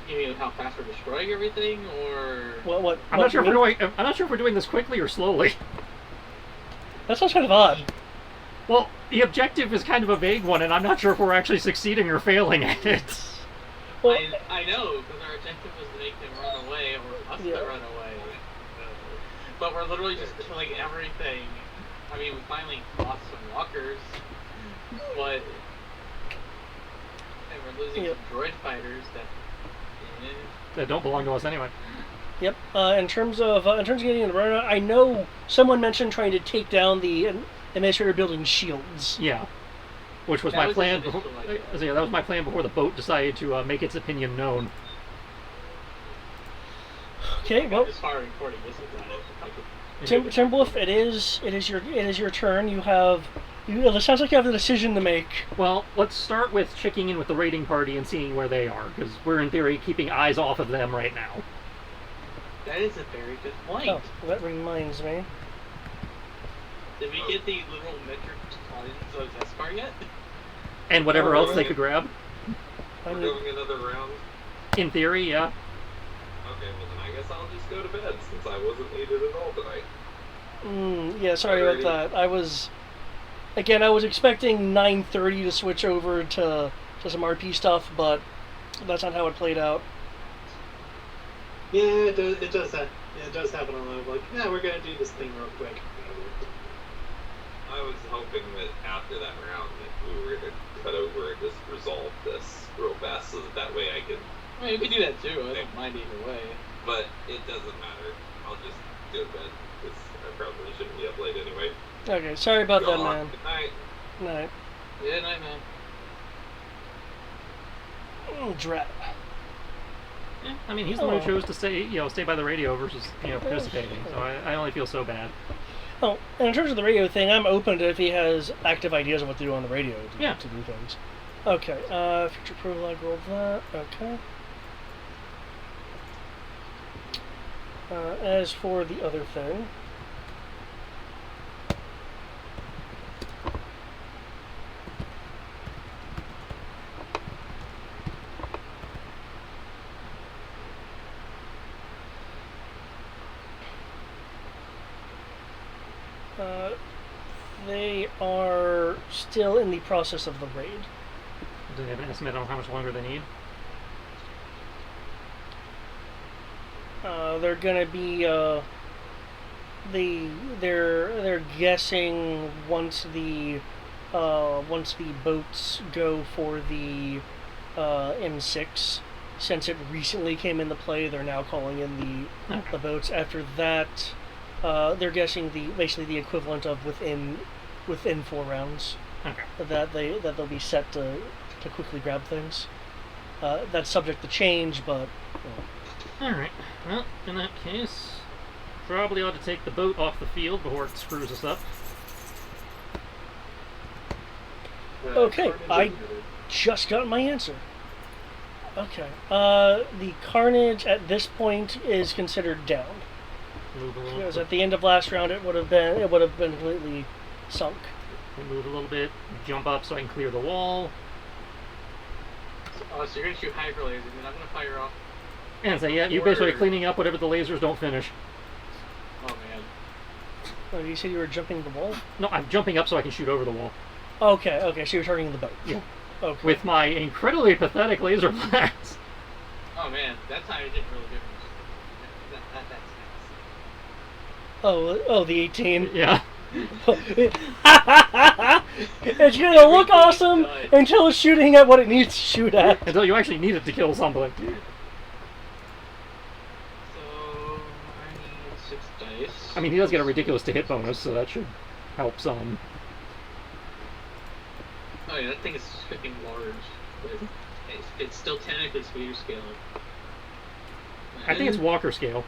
You mean how fast we're destroying everything, or What? I'm not sure if we're doing this quickly or slowly. That sounds kind of odd. Well, the objective is kind of a vague one, and I'm not sure if we're actually succeeding or failing at it. Well, I know, because our objective was to make them run away, or us Yeah. to run away. But we're literally just killing everything. I mean, we finally lost some walkers, but... And we're losing Yep. some droid fighters That don't belong to us anyway. Yep. In terms of getting in the run, I know someone mentioned trying to take down the administrator building shields. Yeah. Which was That my was plan his before. initial idea. Yeah, that was my plan before the boat decided to make its opinion known. Okay. Well, Just firing 40 missiles at it. Timberwolf, it is your turn. It sounds like you have a decision to make. Well, let's start with checking in with the raiding party and seeing where they are, because we're in theory keeping eyes off of them right now. That is a very good point. Oh, that reminds me. Did we get the little metric tons of Zeskar yet? And whatever Oh, else they really? could grab. I We're need, going another round. In theory, yeah. Okay, well then I guess I'll just go to bed since I wasn't needed at all tonight. yeah, sorry about that. I was expecting 9:30 to switch over to some RP stuff, but that's not how it played out. Yeah, it does happen a lot. Like, yeah, we're gonna do this thing real quick. I was hoping that after that round that we were going to cut over and just resolve this real fast so that way I could... I mean, you can do that too. I don't mind either way. But it doesn't matter. I'll just go to bed because I probably shouldn't be up late anyway. Okay, sorry about that, Go on. man. Good night. Night. Yeah, night, man. Drat. Yeah, I mean, he's the one who chose to stay by the radio versus, participating. So I only feel so bad. Oh, and in terms of the radio thing, I'm open to if he has active ideas of what to do on the radio Yeah. to do things. Okay, future prologue, roll that. Okay. As for the other thing, they are still in the process of the raid. Do they have an estimate on how much longer they need? They're gonna be they're guessing once the boats go for the M6, since it recently came into play, they're now calling in the boats. After that, they're guessing basically the equivalent of within 4 rounds. Okay. That they'll be set to quickly grab things. That's subject to change, but. Alright, well, in that case, probably ought to take the boat off the field before it screws us up. Okay, Carnage I and- just got my answer. Okay. The Carnage at this point is considered down. Move a little Because bit. at the end of last round it would have been completely sunk. Move a little bit, jump up so I can clear the wall. Oh, so you're gonna shoot hyper lasers, and I'm gonna fire off. And say, yeah, you're basically cleaning up whatever the lasers don't finish. Oh man. Oh, you said you were jumping the wall? No, I'm jumping up so I can shoot over the wall. Okay, so you're targeting the boat. Yeah. Okay. With my incredibly pathetic laser blast. Oh man, that time it didn't really do much. That's Oh, the 18. Yeah. It's gonna look awesome until it's shooting at what it needs to shoot at. Until you actually need it to kill something. So I need 6 dice. I mean, he does get a ridiculous to hit bonus, so that should help some. Oh yeah, that thing is freaking large. But it's still technically speeder scale. I think it's Walker scale.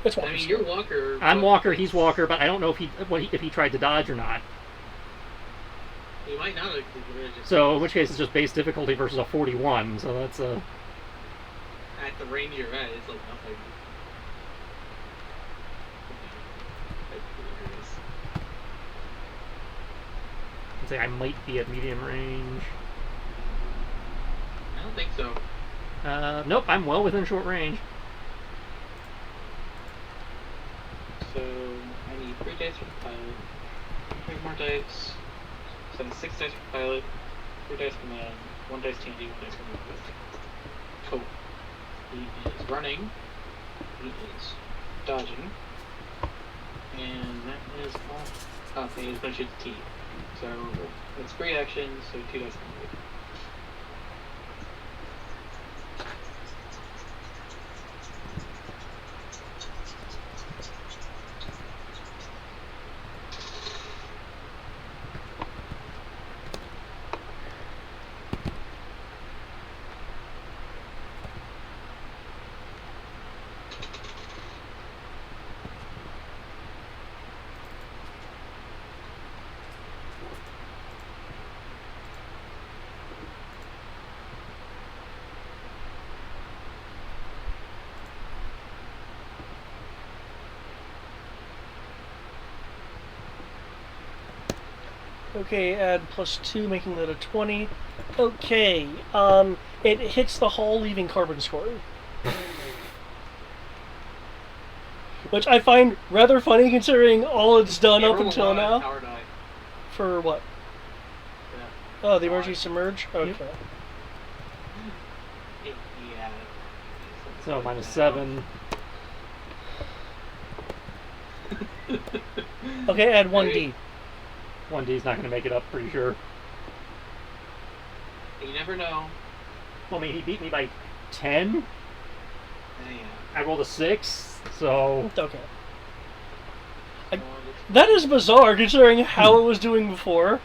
It's I mean, you're Walker. I'm but Walker, he's Walker, but I don't know if he tried to dodge or not. You might not have. So in which case it's just base difficulty versus a 41, so that's a... At the range you're at, it's like nothing. I'd say I might be at medium range. I don't think so. Nope, I'm well within short range. So I need 3 dice for the pilot, 3 more dice. So I need 6 dice for pilot, 3 dice for man, 1 dice TND, 1 dice for movement. Cool. He is running. He is dodging. And that is all. Okay, he's gonna shoot the T. So it's 3 actions, so 2 dice for movement. Okay, add +2, making that a 20. Okay, it hits the hull, leaving carbon scoring. Which I find rather funny considering all it's done Yeah, up roll until one now. power die. For what? Yeah. Oh, the emergency submerge? Okay. Yeah. So -7. Okay, add 1d. 1D's not going to make it up, pretty sure. You never know. Well, I mean, he beat me by 10. Yeah. I rolled a 6, so... Okay. That is bizarre considering how it was doing before.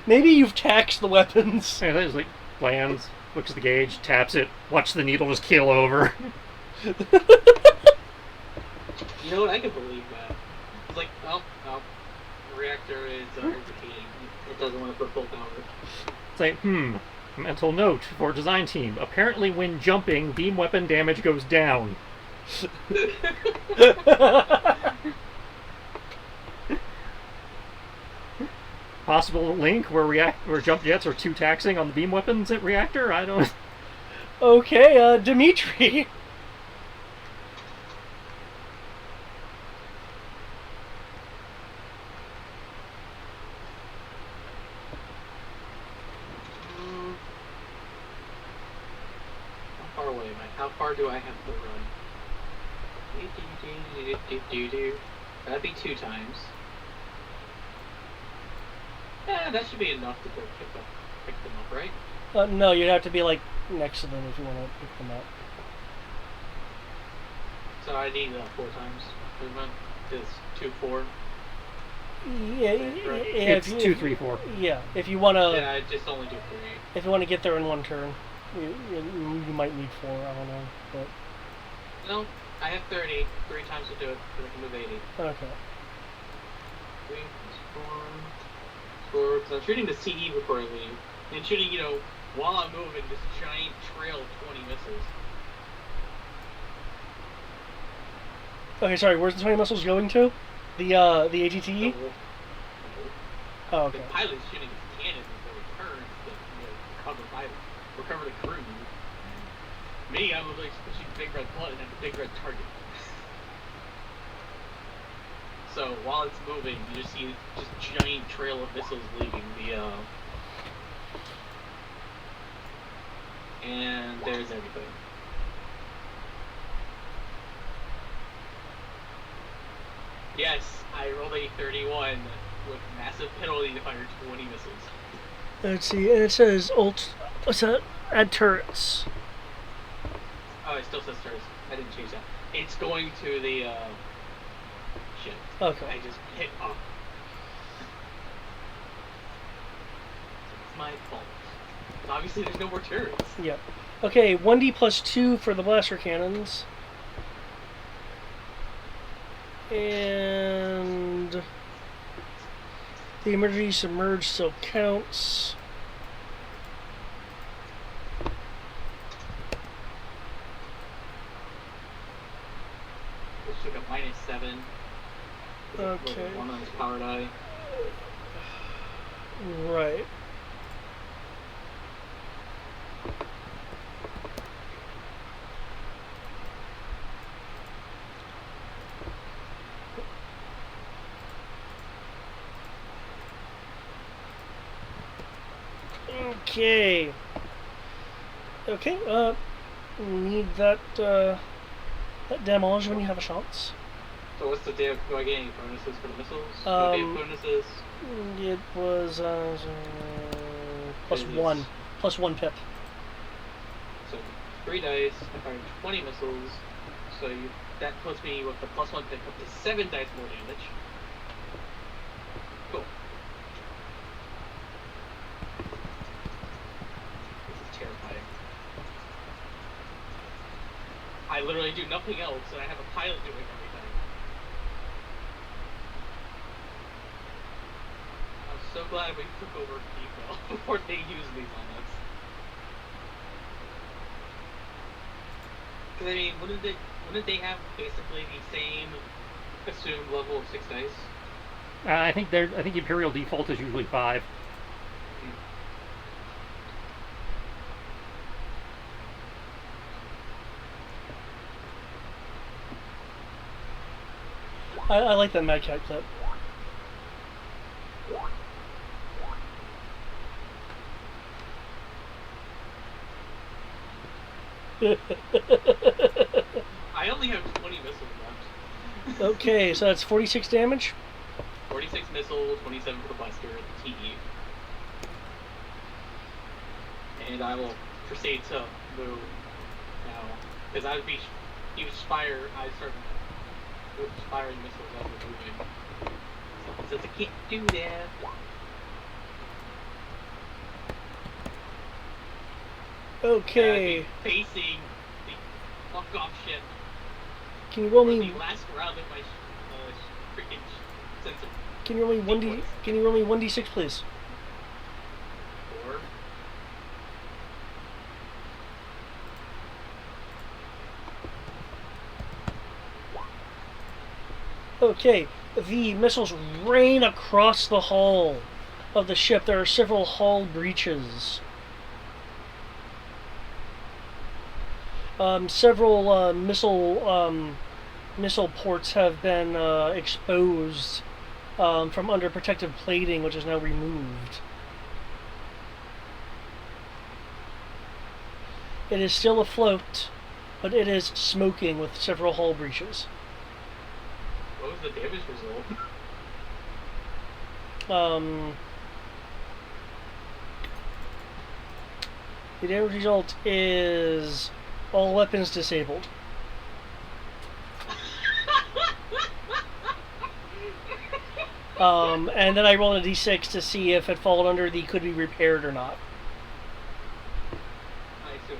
Maybe you've taxed the weapons. Yeah, that is like, lands, looks at the gauge, taps it, watch the needle just keel over. You know what? I can believe that. It's like, oh, the reactor is overheating. It doesn't want to put full power. It's like, Mental note for design team. Apparently when jumping, beam weapon damage goes down. Possible link where jump jets are too taxing on the beam weapons at reactor? I don't... Okay, Dimitri. How far away am I? How far do I have to run? That'd be 2 times. Yeah, that should be enough to go pick them up, right? No, you'd have to be like next to them if you want to pick them up. So I need 4 times movement. Is 2, 4? Yeah, Right. It's 2, 3, 4. Yeah, if you want to. Yeah, I just only do 3. If you want to get there in one turn, you might need 4. I don't know, but No, I have 30. 3 times to do it, so I can move 80. okay. 3 plus 4. Because I'm shooting the CE before I leave. And shooting, while I'm moving, this giant trail of 20 missiles. Okay, sorry. Where's the 20 missiles going to? The AGTE? Oh, okay. The pilot's shooting his cannons before he turns to recover the crew. Me, I'm like pushing big red button and a big red target. So while it's moving, you just see just giant trail of missiles leaving the and there's everything. Yes, I rolled a 31 with massive penalty to fire 20 missiles. Let's see, and it says what's that? Add turrets. Oh, it still says stars. I didn't change that. It's going to the shit. Okay. I just hit up. It's my fault. Obviously, there's no more turrets. Yep. Okay, 1d plus 2 for the blaster cannons. And the emergency submerge still counts. Which took a -7. Okay. One on his power die. Right. Okay. Okay, need that damage when you have a chance. So what's the do I get any bonuses for the missiles? Do I get bonuses? It was plus It is- 1. Plus 1 pip. So 3 dice, I fired 20 missiles. So that puts me with the +1 pick up to 7 dice more damage. Cool. This is terrifying. I literally do nothing else, and I have a pilot doing everything. I'm so glad we took over Depot before they used these on us. Because I mean, wouldn't they have basically the same assumed level of 6 dice? I think Imperial default is usually 5. I like that Mad Cat clip. I only have 20 missiles left. Okay, so that's 46 damage. 46 missiles, 27 for the blaster, the TE. And I will proceed to move now. Because I would be, use fire, I start firing missiles as we're moving. Someone says I can't do that. Okay. Facing the fuck off ship. Can you roll For me? the last round of my freaking sensor. Can you roll me 1d? Can you roll me 1d6, please? 4. Okay, the missiles rain across the hull of the ship. There are several hull breaches. Several missile ports have been exposed from under protective plating, which is now removed. It is still afloat, but it is smoking with several hull breaches. What was the damage result? The damage result is all weapons disabled. And then I rolled a d6 to see if it fallen under the could be repaired or not. I assume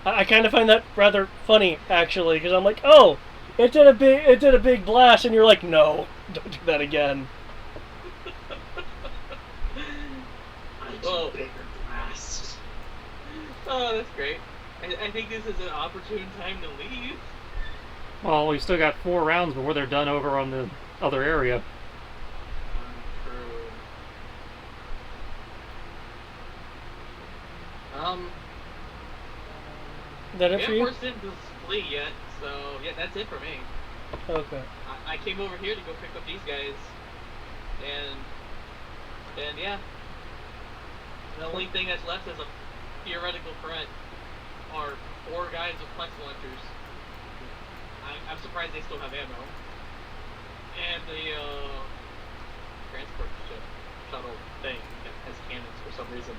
probably. I kind of find that rather funny, actually, because I'm like, oh, it did a big blast, and you're like, no, don't do that again. Well, Bigger blast. oh, that's great. I think this is an opportune time to leave. Well, we've still got 4 rounds before they're done over on the other area. Is that it We for haven't you? forced him to flee yet, so yeah, that's it for me. Okay. I came over here to go pick up these guys, and yeah, the only thing that's left as a theoretical threat are 4 guys with flex launchers. I'm surprised they still have ammo, and the transport ship shuttle thing that has cannons for some reason.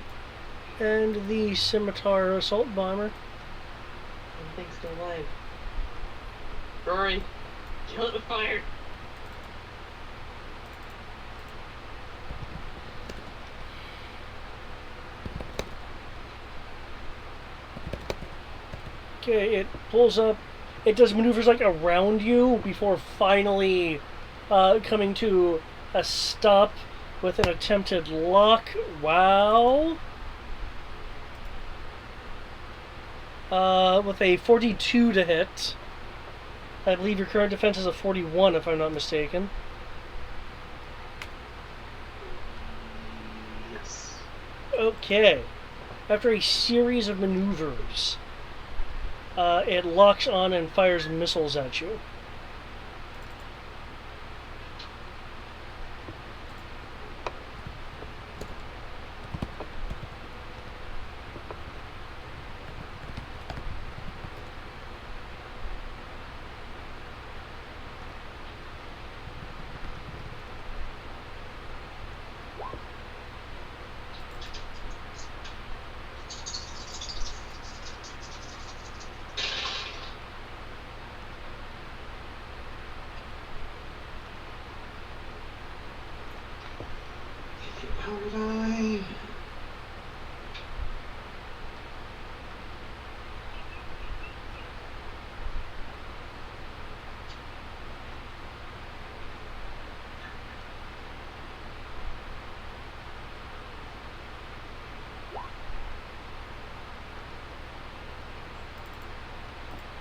And the scimitar assault bomber. One thing's still alive. Rory, kill it with fire. Okay, it pulls up. It does maneuvers like around you before finally coming to a stop with an attempted lock. Wow. With a 42 to hit. I believe your current defense is a 41, if I'm not mistaken. Yes. Okay. After a series of maneuvers, it locks on and fires missiles at you. How did I?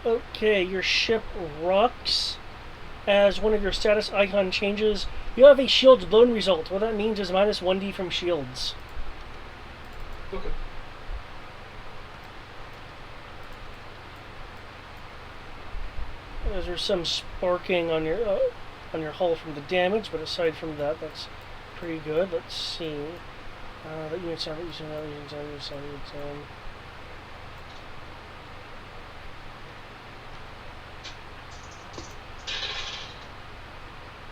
Okay, your ship rocks as one of your status icon changes. You have a shields blown result. What that means is minus 1d from shields. Okay. There's some sparking on your hull from the damage, but aside from that, that's pretty good. Let's see. That unit sound, unit sound.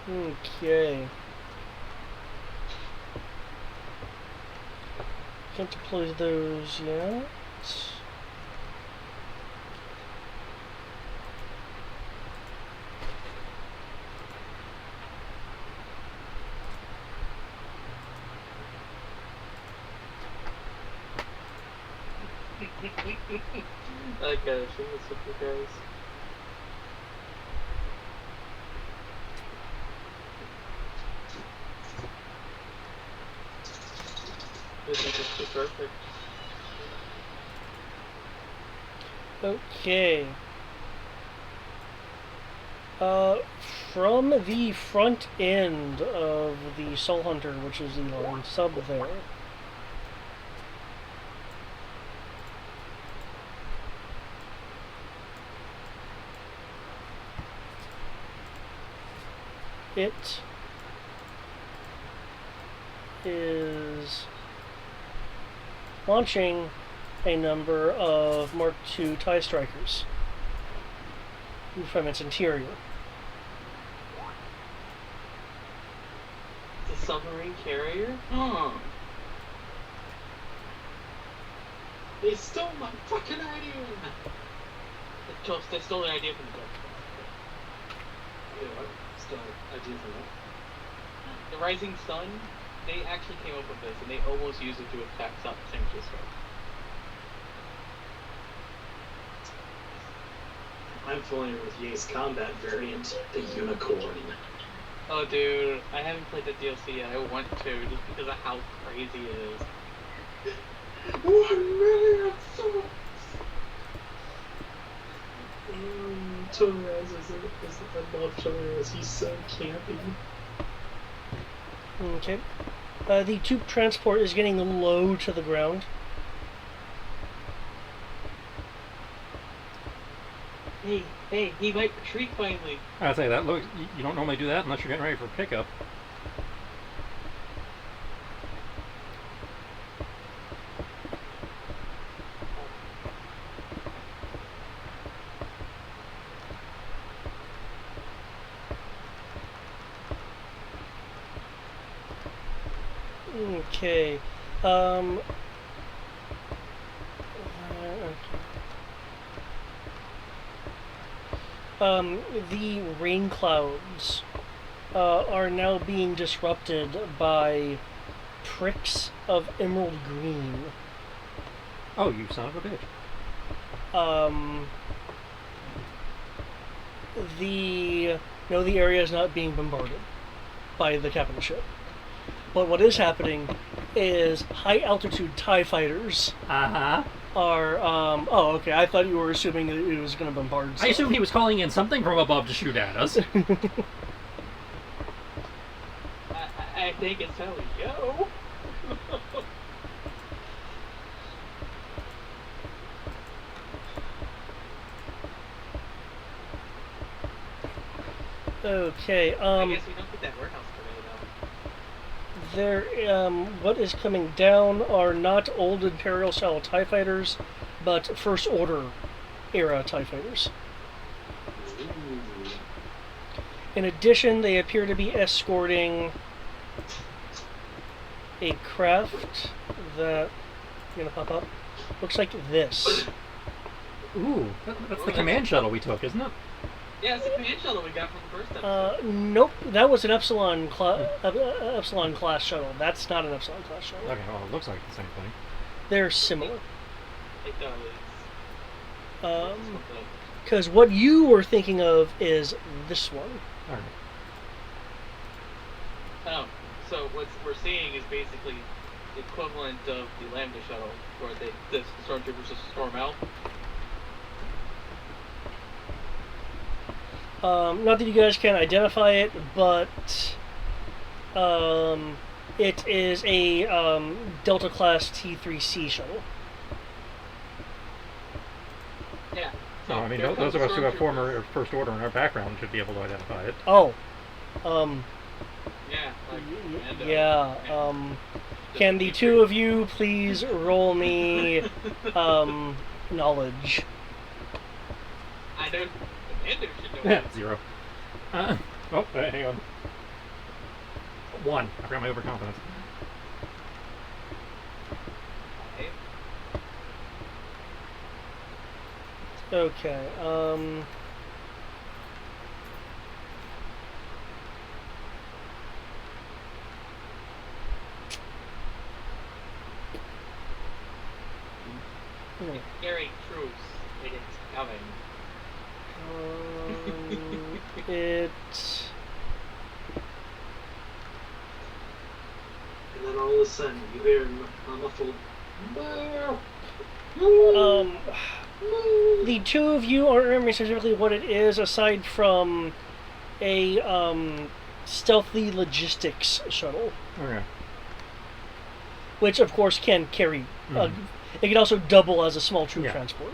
Okay. Can't deploy those yet. I gotta show this with you guys. This is just too perfect. Okay. From the front end of the Soul Hunter, which is the lone sub there. It is launching a number of Mark II TIE Strikers from its interior. It's a submarine carrier? Oh. They stole my fucking idea! They stole the idea from the book. Yeah, what? Stole idea from that? The Rising Sun, they actually came up with this, and they almost used it to attack San Francisco. I'm familiar with Ye's combat variant, the Unicorn. Oh, dude, I haven't played the DLC yet. I want to, just because of how crazy it is. 1 million souls! Torres I love Torres. He's so campy. Okay. The tube transport is getting low to the ground. Hey, he might retreat finally. I'd say that looks. You don't normally do that unless you're getting ready for pickup. Okay. The rain clouds are now being disrupted by pricks of emerald green. Oh, you son of a bitch. The area is not being bombarded by the captain ship. But what is happening is high altitude TIE fighters Uh-huh. are okay, I thought you were assuming that it was going to bombard stuff. I assumed he was calling in something from above to shoot at us. I think it's how we go. Okay, I guess we don't get that warehouse today, though. what is coming down are not old Imperial style TIE fighters, but First Order era TIE fighters. In addition, they appear to be escorting a craft that gonna pop up. Looks like this. Ooh, that's the command shuttle we took, isn't it? Yeah, it's the command shuttle we got from the first episode. Nope, that was an Epsilon class shuttle. That's not an Epsilon class shuttle. Okay, well, it looks like the same thing. They're similar. It does. Because what you were thinking of is this one. Alright. Oh, so what we're seeing is basically the equivalent of the Lambda shuttle, where the stormtroopers just storm out. Not that you guys can identify it, but it is a Delta class T3C shuttle. Yeah. So, I mean, those of us who have former First Order in our background should be able to identify it. Oh. Yeah. Can the two of you please roll me knowledge? I don't. Commander should know. 0. Hang on. 1. I forgot my overconfidence. Okay. Gary Truce, it is coming. It. And then all of a sudden, you hear a muffled. The two of you aren't remembering specifically what it is, aside from a stealthy logistics shuttle, Okay. which of course can carry. Mhm. It can also double as a small troop Yeah. transport.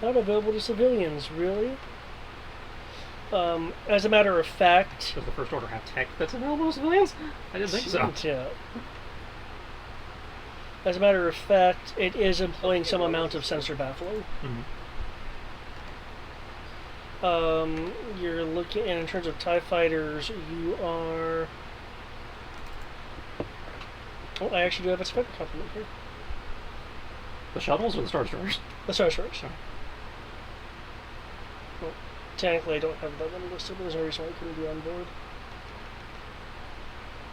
Not available to civilians, really. As a matter of fact, Does the First Order have tech that's available to civilians? I didn't think so. yeah. As a matter of fact, it is employing some amount of sensor baffling. You're looking, and in terms of TIE fighters, you are. Oh, I actually do have a spec complement here. The shuttles or the Star Destroyers? The Star Destroyers. Well, technically, I don't have that one listed, but there's no reason why it couldn't be on board.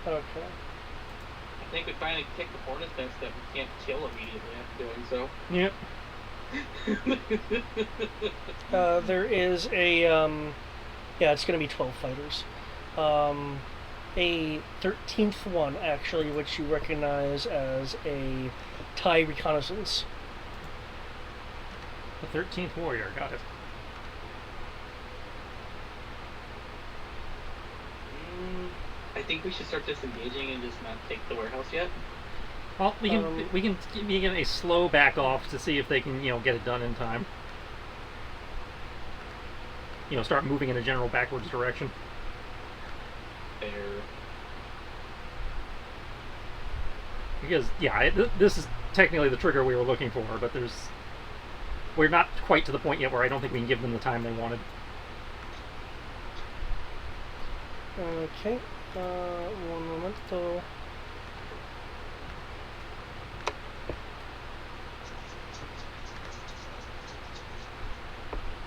Okay. I think we finally kicked the hornet's nest that we can't kill immediately after doing so. Yep. There is a, yeah, it's going to be 12 fighters. A 13th one, actually, which you recognize as a TIE reconnaissance. The 13th Warrior, got it. I think we should start disengaging and just not take the warehouse yet. Well, we can give a slow back off to see if they can, get it done in time. Start moving in a general backwards direction. Fair. Because, yeah, this is technically the trigger we were looking for, but we're not quite to the point yet where I don't think we can give them the time they wanted. Okay. One moment, though.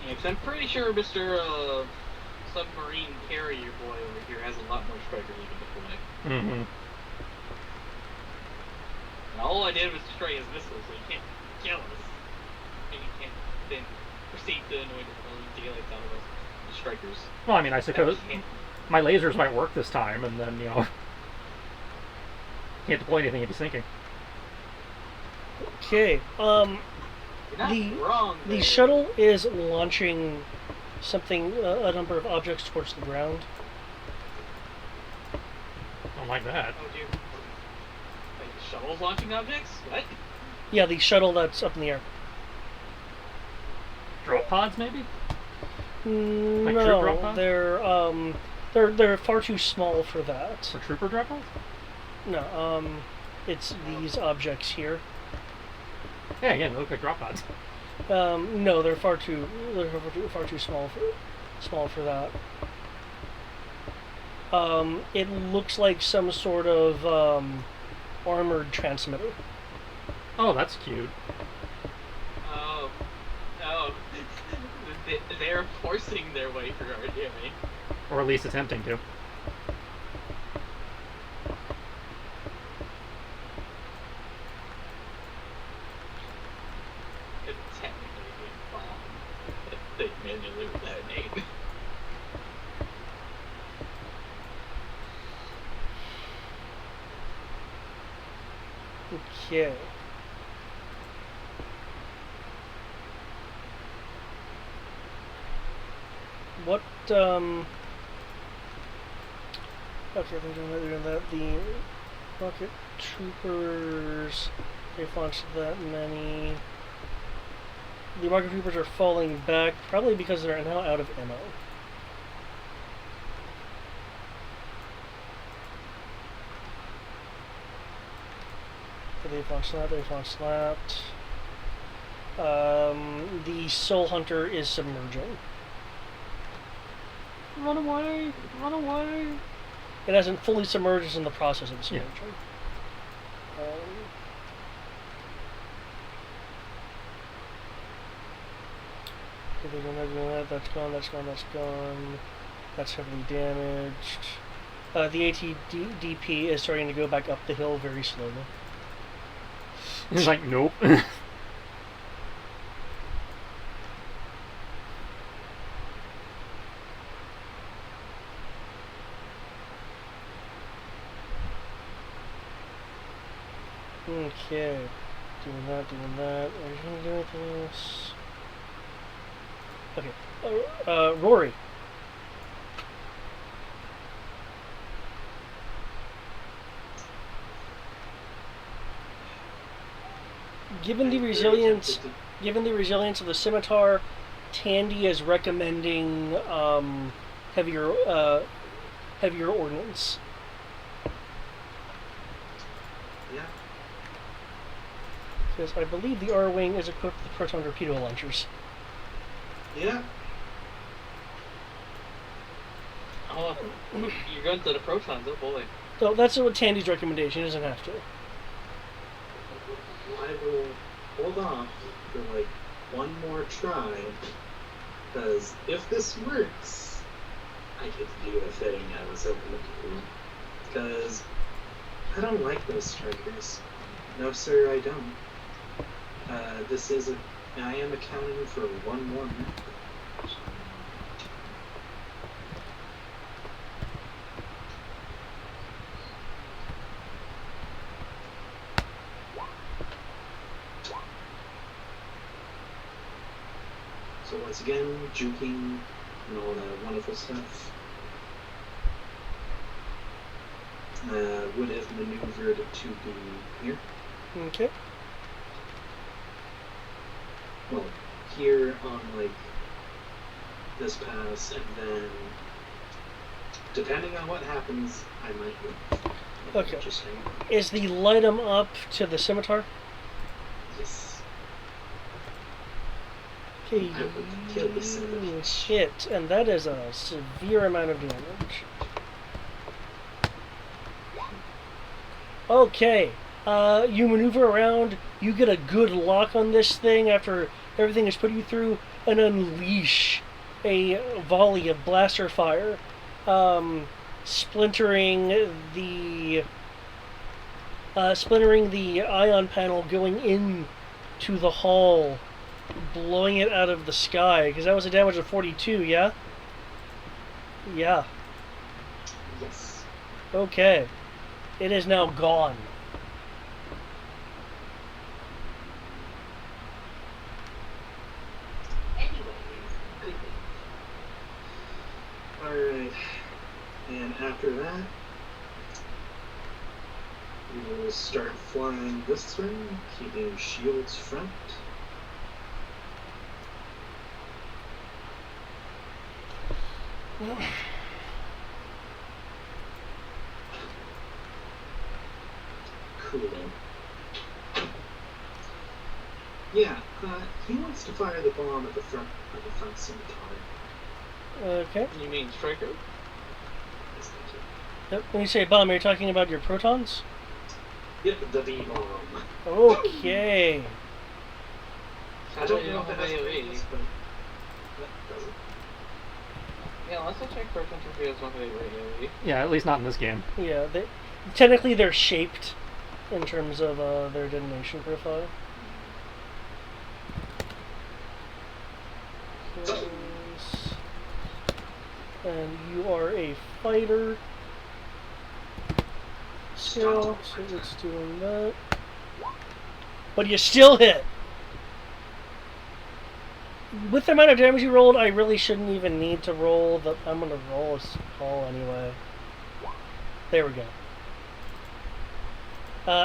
Yeah, 'cause I'm pretty sure Mr. Submarine Carrier Boy over here has a lot more strikers he can deploy. Mm-hmm. And all I did was destroy his missiles, so he can't kill us. And he can't then proceed to annoy the daylights out of us. The strikers. Well, I mean, I suppose That can't- my lasers might work this time, and then, can't deploy anything if he's sinking. Okay. You're not The wrong there. shuttle is launching something, a number of objects towards the ground. Don't like that. Oh dear. Like shuttles launching objects? What? Yeah, the shuttle that's up in the air. Drop pods, maybe? Like troop drop No, pods? they're far too small for that. For trooper drop pods? No, it's these objects here. Yeah, again, they look like drop pods. No, they're far too small for that. It looks like some sort of armored transmitter. Oh, that's cute. Oh. Oh. They're forcing their way through our DMA. Or at least attempting to. It's technically a bomb. They manually with that name. Okay. What, okay, they're doing that. The rocket troopers, they've launched that many. The rocket troopers are falling back, probably because they're now out of ammo. So they've launched that. The Soul Hunter is submerging. Run away! Run away! It hasn't fully submerged, it's in the process of submerging. Okay, they're doing that. That's gone, that's gone, that's gone. That's heavily damaged. The ATDP is starting to go back up the hill very slowly. He's like, nope. Okay. Doing that, doing that. Are you gonna do anything else? Okay. Rory. Given the resilience, given the resilience of the scimitar, Tandy is recommending heavier heavier ordnance. Yeah. Because I believe the R-Wing is equipped with proton torpedo launchers. Yeah. Oh, your guns are the protons, oh boy. So that's what Tandy's recommendation. He doesn't have to. I will hold off for like one more try, because if this works, I get to do the thing I was hoping to do. Because I don't like those strikers. No, sir, I don't. I am accounting for one more minute. So once again, juking and all that wonderful stuff. Would have maneuvered to be here. Okay. Well, here on like this pass, and then depending on what happens, I might move. Okay. Interesting. Is the light 'em up to the scimitar? Yes. Okay. I would kill the scimitar. Shit, and that is a severe amount of damage. Okay. You maneuver around, you get a good lock on this thing after everything is put you through, and unleash a volley of blaster fire, splintering the ion panel going into the hull, blowing it out of the sky, because that was a damage of 42, yeah? Yeah. Yes. Okay. It is now gone. Alright. And after that, we will start flying this way, keeping shields front. Cool. Yeah, he wants to fire the bomb at the front scimitar. Okay. You mean striker? Yes, thank you. Yep. When you say bomb, are you talking about your protons? Yep, the B-bomb. Okay. I don't know have if it has AoE. wings, but that does it. Yeah, let's check proton torpedoes don't have AoE. Yeah, at least not in this game. Yeah, technically they're shaped in terms of their detonation profile. And you are a fighter. So it's doing that. But you still hit. With the amount of damage you rolled, I really shouldn't even need to roll the... I'm going to roll a call anyway. There we go.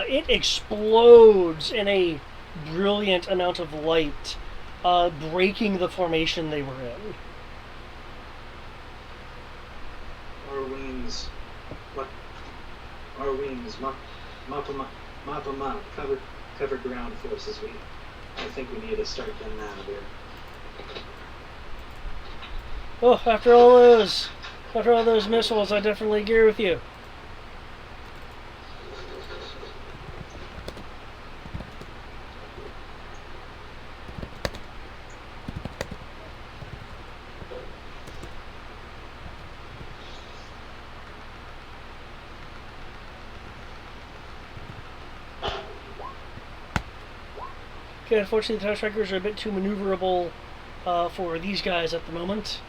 It explodes in a brilliant amount of light, breaking the formation they were in. Our wings, mop, cover ground forces. I think we need to start getting out of here. Oh, after all those missiles, I definitely agree with you. Okay, unfortunately the TIE Strikers are a bit too maneuverable for these guys at the moment.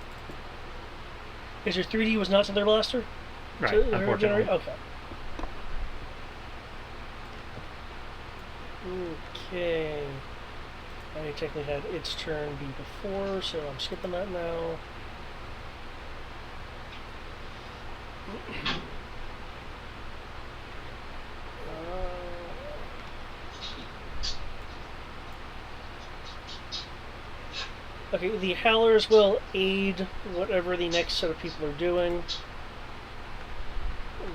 Because your 3D was not to their blaster? Right, To their unfortunately. Okay. Okay. I technically had its turn be before, so I'm skipping that now. Okay, the Howlers will aid whatever the next set of people are doing.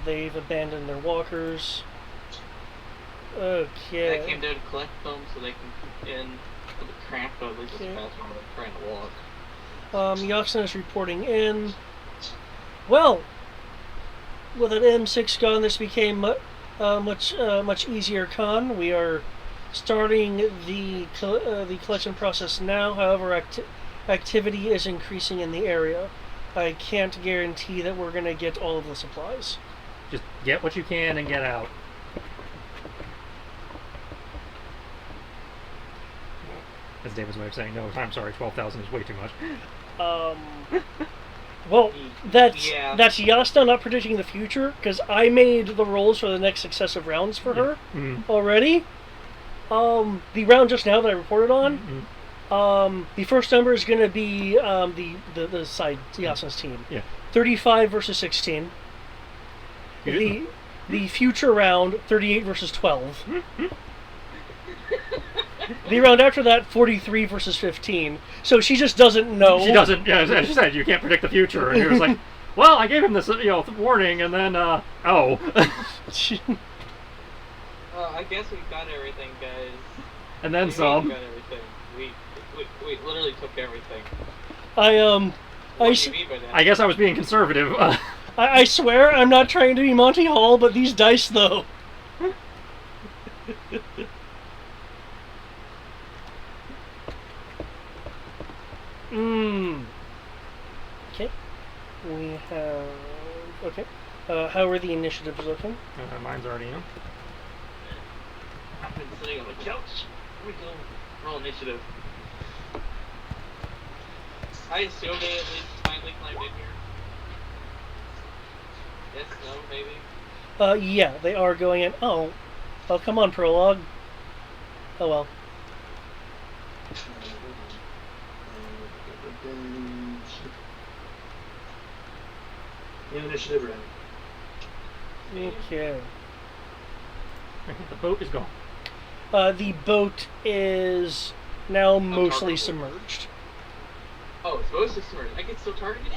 They've abandoned their walkers. Okay. I came down to collect them so they can keep in for the cramp, but at least it's faster when they're trying to walk. Yoxin is reporting in. Well, with an M6 gun, this became much easier con. We are starting the collection process now. However, activity is increasing in the area. I can't guarantee that we're going to get all of the supplies. Just get what you can and get out. As David's way of saying, no, I'm sorry, 12,000 is way too much. Well, that's Yeah. Yasta not predicting the future, because I made the rolls for the next successive rounds for her already. The round just now that I reported on, the first number is going to be the side Yasta's team. Yeah. 35 versus 16. The future round, 38 versus 12. The round after that, 43 versus 15. So she just doesn't know. She doesn't. Yeah, as she said, you can't predict the future. And he was like, "Well, I gave him this, warning, and then, oh." I guess we got everything, guys. And then We some. got everything. We literally took everything. I What do you mean by that? I guess I was being conservative. I swear I'm not trying to be Monty Hall, but these dice though. Okay. We have. Okay. How are the initiatives looking? Mine's already in. I've been sitting on the couch. Here we go. Roll initiative. I assume they at least finally climbed in here. Yes, no, maybe. Yeah, they are going in. Oh, come on, prologue. Oh well. New initiative round. Okay. The boat is gone. The boat is now mostly targetable. submerged. Oh, it's supposed to submerge. I can still target it?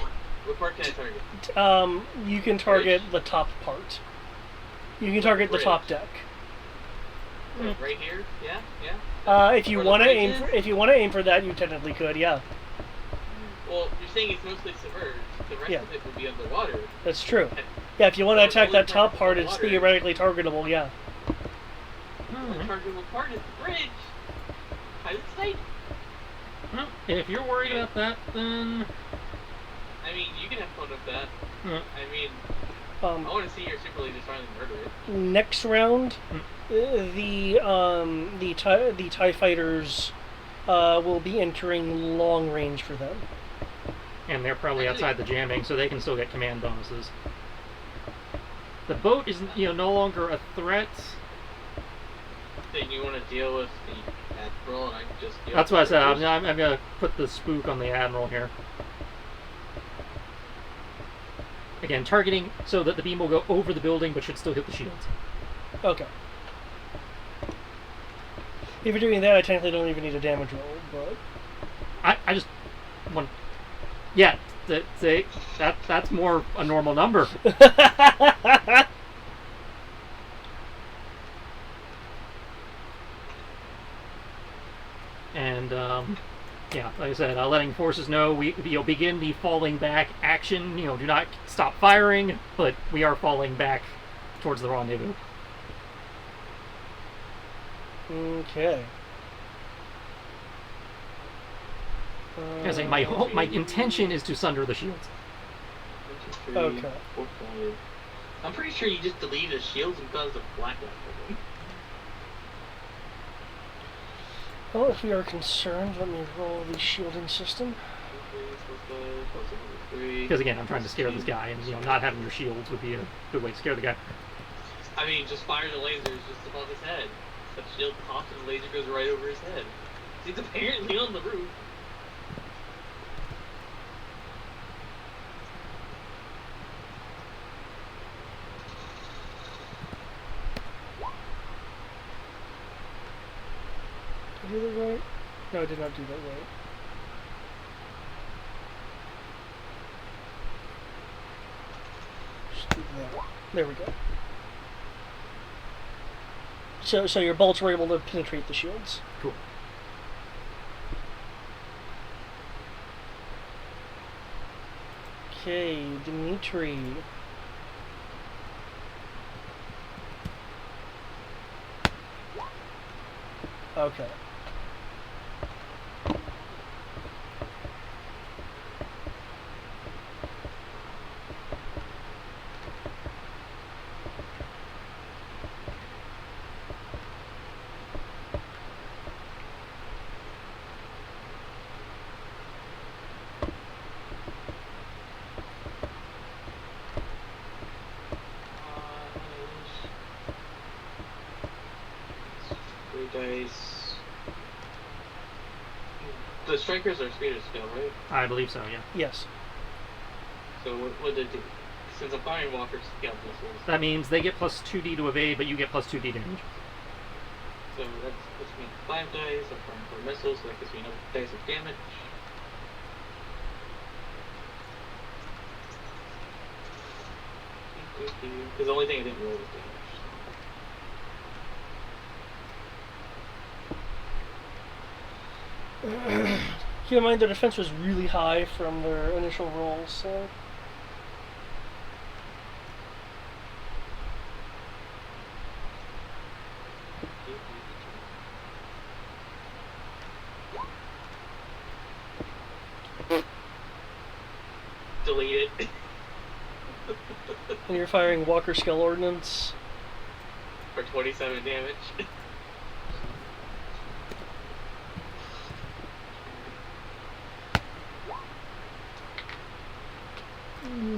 What part can I target? You can target the top part. You can target the top deck. Right here? Yeah? Yeah? If you Where the want to bridge aim, is? if you want to aim for that, you technically could. Yeah, Well, you're saying it's mostly submerged. The rest Yeah. of it would be underwater. that's true. Yeah, if you want to So attack the only that top part part, it's underwater- theoretically targetable. Yeah. The targetable part is the bridge. Pilot sight. Well, if you're worried about that, then I mean, you can have fun with that. I mean, I want to see your super leaders finally murder it. Next round, the TIE fighters will be entering long range for them. and they're probably outside the jamming, so they can still get command bonuses. The boat is, no longer a threat. Then you want to deal with the admiral, and I can just deal That's with what I said. the I'm going to put the spook on the admiral here. Again, targeting so that the beam will go over the building, but should still hit the shields. Okay. If you're doing that, I technically don't even need a damage roll, but I just want. Yeah, that's more a normal number. And yeah, like I said, letting forces know we begin the falling back action. Do not stop firing, but we are falling back towards the rendezvous. okay. As I say, my intention is to sunder the shields. 1, 2, 3, Okay. 4, 5. I'm pretty sure you just deleted the shields and caused a blackout. Well, if we are concerned, let me roll the shielding system. 3. Because again, I'm trying to scare this guy, and not having your shields would be a good way to scare the guy. I mean, just fire the lasers just above his head. But shield pops and the laser goes right over his head. He's apparently on the roof. Did I do that right? No, I did not do that right. Just do that. There we go. So your bolts were able to penetrate the shields. Cool. Okay, Dimitri. Okay. Dice. The strikers are speed of skill, right? I believe so, yeah. Yes. So what did it do? Since I'm firing walkers, scout missiles. That means they get plus 2d to evade, but you get plus 2d damage. So that puts me at 5 dice. I'm firing 4 missiles, so that gives me enough dice of damage. Because the only thing I didn't roll was damage. Keep in mind their defense was really high from their initial rolls, so. Delete it. And you're firing Walker Skill Ordnance. For 27 damage.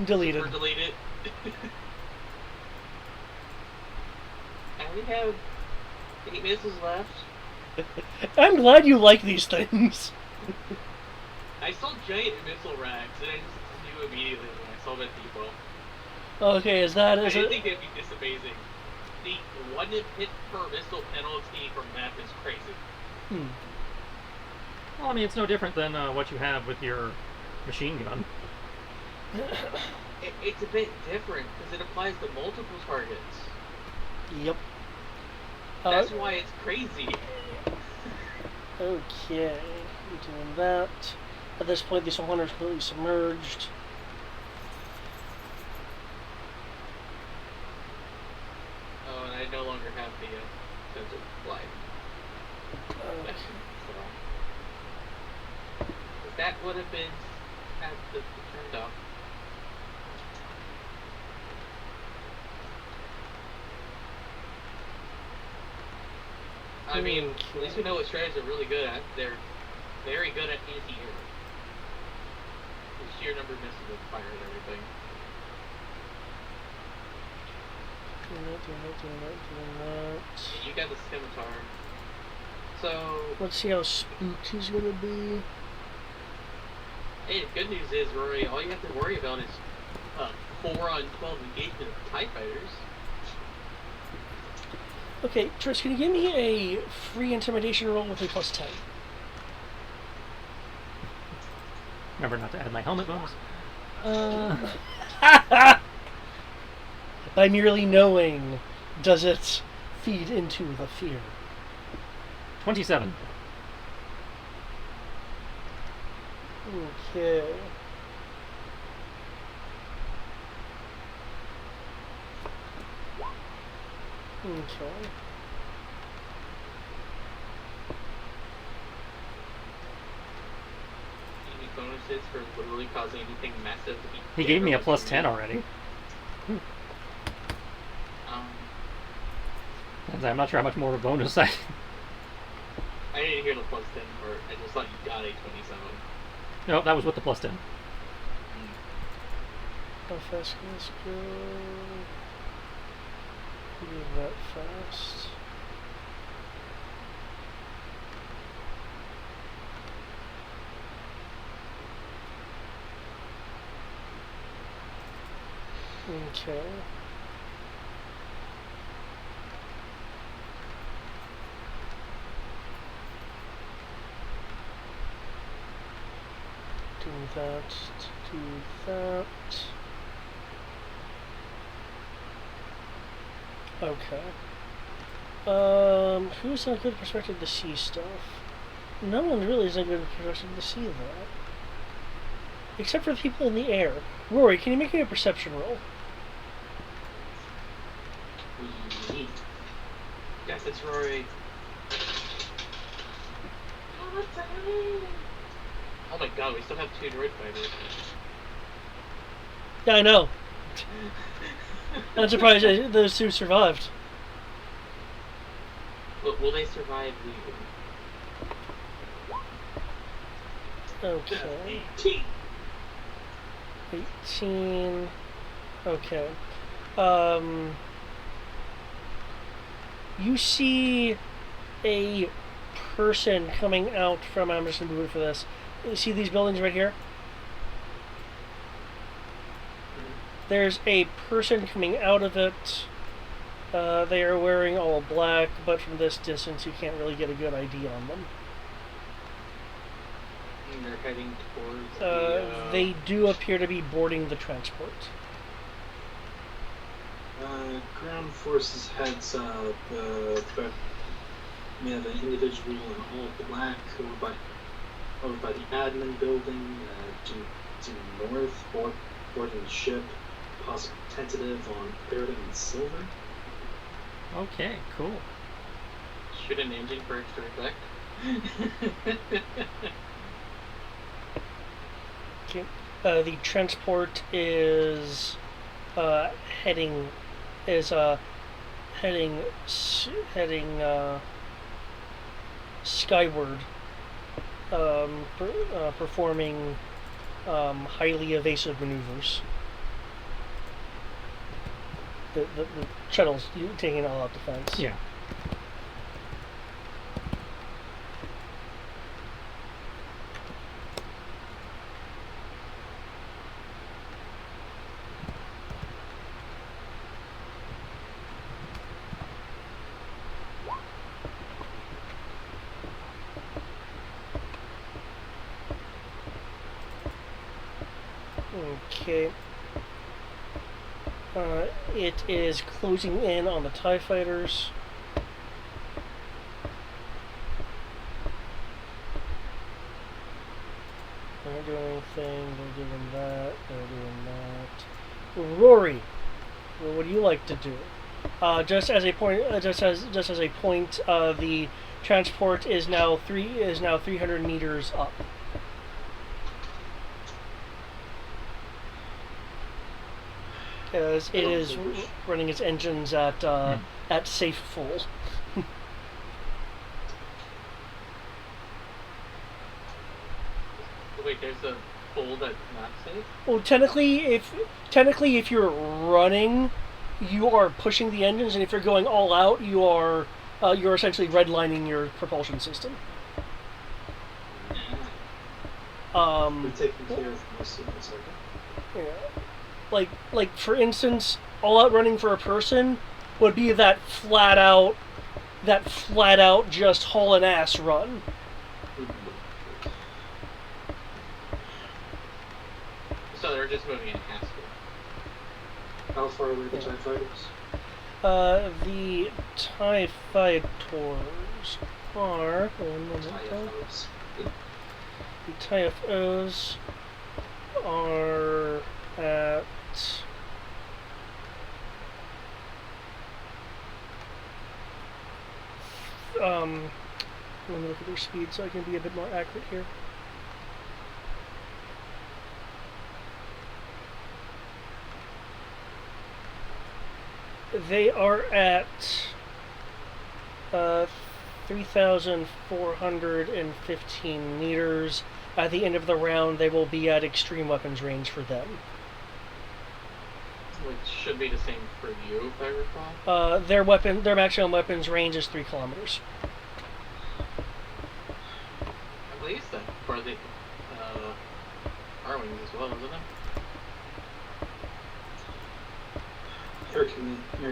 Deleted. Or delete it. I only have 8 missiles left. I'm glad you like these things. I saw giant missile racks, and I just knew immediately when I saw them at Depot. Okay, is that I is didn't it? think it'd be this amazing. The 1 hit per missile penalty from map is crazy. Well, I mean, it's no different than what you have with your machine gun. It's a bit different because it applies to multiple targets. Yep. That's why it's crazy. Okay, we're doing that. At this point, these 100 are completely submerged. Oh, and I no longer have the sense of life. Okay. So, that would have been had the turned off. I mean, at least we know what strategies are really good at. They're very good at anti-air. The sheer number of missiles that fire and everything. Doing that. And you got the scimitar. So, Let's see how spooked he's gonna be. hey, the good news is, Rory, all you have to worry about is 4 on 12 engagement of TIE fighters. Okay, Trish, can you give me a free intimidation roll with a +10? Remember not to add my helmet bonus. By merely knowing, does it feed into the fear? 27. Okay. Okay. Any bonuses for literally causing anything massive to be He gave me a damaged plus to 10 me? already. Um, And I'm not sure how much more of a bonus I... I didn't hear the plus 10 part. I just thought you got a 27. No, that was with the plus 10. How fast can this go? Move that fast. Okay. Do that, do that. Okay. Who's in a good perspective to see stuff? No one really is in a good perspective to see that. Except for the people in the air. Rory, can you make me a perception roll? Yes, it's Rory. Oh my god, we still have 2 droid fighters. Yeah, I know. I'm surprised those two survived. Will they survive leaving? Okay. 18. 18. Okay. You see a person coming out from. I'm just gonna move it for this. You see these buildings right here? There's a person coming out of it. They are wearing all black, but from this distance you can't really get a good ID on them. And they're heading towards They do appear to be boarding the transport. Ground forces heads up. We have an individual in all black over by the admin building. Due north, boarding the ship. Possible tentative on Paradigm and Silver. Okay, cool. Shoot an engine for extra effect. Okay. The transport is heading skyward, performing highly evasive maneuvers. The shuttle's taking all out defense. Yeah. Okay. It is closing in on the TIE fighters. They're doing anything, they're doing that, they're doing that. Rory, what would you like to do? Just as a point, the transport is now 300 meters up. As it is running its engines at safe full. Wait, there's a full that's not safe? Well, technically, if you're running, you are pushing the engines, and if you're going all out, you're essentially redlining your propulsion system. We're taking care of most of this, okay? Yeah. Like for instance, all out running for a person would be that flat out just haul an ass run. So they're just moving in half speed. How far away are the TIE fighters? The TIE fighters are. One moment. IFOs. The TIFOs are at. Let me look at their speed so I can be a bit more accurate here. They are at 3,415 meters. At the end of the round, they will be at extreme weapons range for them. Which should be the same for you, if I recall. Their maximum weapons range is 3 kilometers. I believe so. For the R-Wings as well, isn't it? Air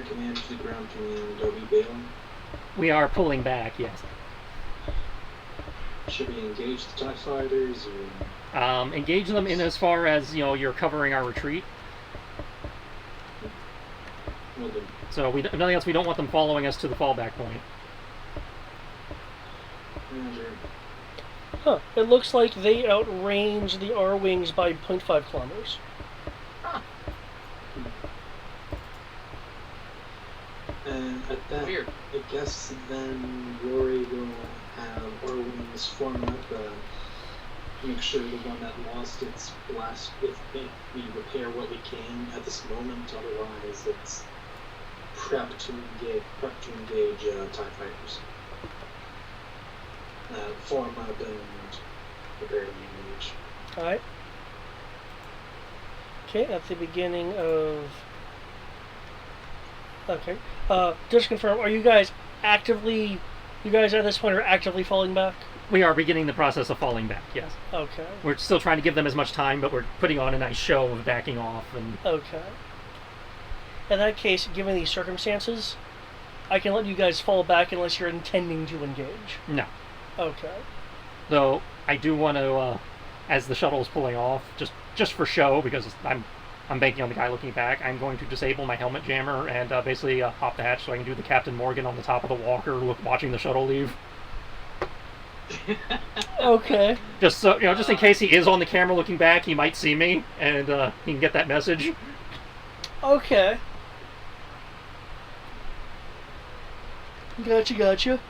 command to the ground command. Are we bailing? We are pulling back, yes. Should we engage the TIE fighters or? Engage them in as far as, you're covering our retreat. Well, then, So, if nothing else, we don't want them following us to the fallback point. Roger. Huh. It looks like they outrange the R-Wings by 0.5 kilometers. And at that, Weird. I guess then Rory will have our wings form up, make sure the one that lost its blast, if we repair what we can at this moment, otherwise it's prep to engage TIE fighters. Form up and prepare to engage. Alright. Okay, at the beginning of... Okay. Just to confirm, are you guys at this point are actively falling back? We are beginning the process of falling back, yes. Okay. We're still trying to give them as much time, but we're putting on a nice show of backing off. And Okay. In that case, given these circumstances, I can let you guys fall back unless you're intending to engage. No. Okay. Though, I do want to, as the shuttle is pulling off, just for show, because I'm banking on the guy looking back, I'm going to disable my helmet jammer and basically hop the hatch so I can do the Captain Morgan on the top of the walker watching the shuttle leave. Okay. Just so, just in case he is on the camera looking back, he might see me, and he can get that message. Okay. Gotcha.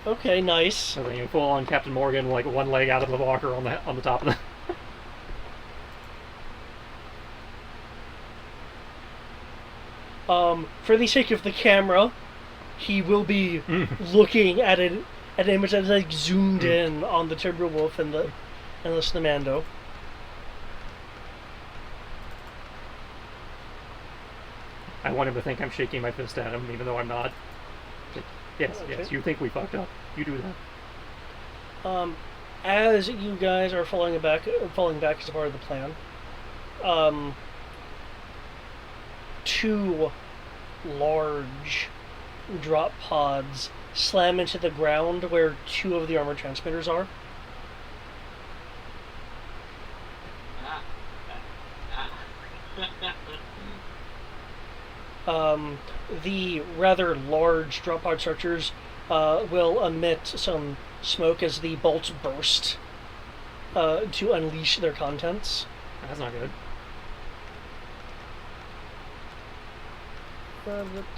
Okay, nice. So then you full on Captain Morgan, like one leg out of the walker on the top of the... For the sake of the camera, he will be looking at an image that's like zoomed in on the Timberwolf and the Snamando. I want him to think I'm shaking my fist at him, even though I'm not. Yes, Okay. yes, you think we fucked up. You do that. As you guys are falling back as a part of the plan, two large drop pods slam into the ground where two of the armored transmitters are. The rather large drop pod structures will emit some smoke as the bolts burst to unleash their contents. That's not good. Again,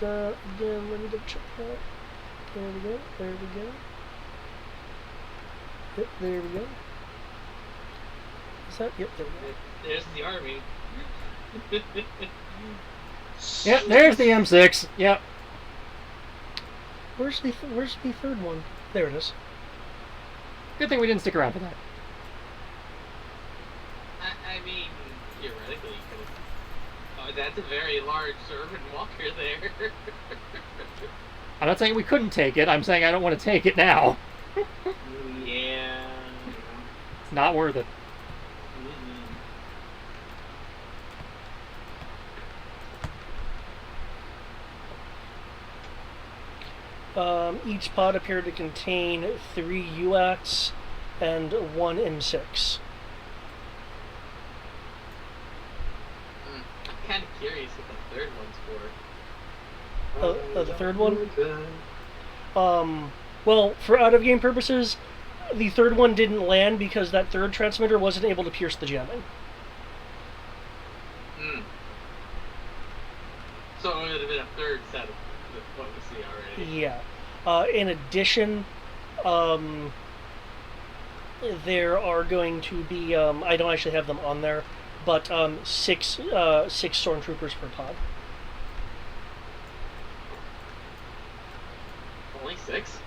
let me double check that. There we go. Yep, there we go. Is that? Yep, there we go. There's the army. Yep, there's the M6. Yep. Where's the third one? There it is. Good thing we didn't stick around for that. I mean, theoretically, you could have... Oh, that's a very large servant walker there. I'm not saying we couldn't take it. I'm saying I don't want to take it now. Yeah. It's not worth it. Each pod appeared to contain 3 UACs and 1 M6. I'm kind of curious what the third one's for. The third one? Well, for out-of-game purposes, the third one didn't land because that third transmitter wasn't able to pierce the jamming. So it would have been a third set of what we see already. Yeah. In addition, there are going to be, I don't actually have them on there, but 6 stormtroopers per pod. Only 6?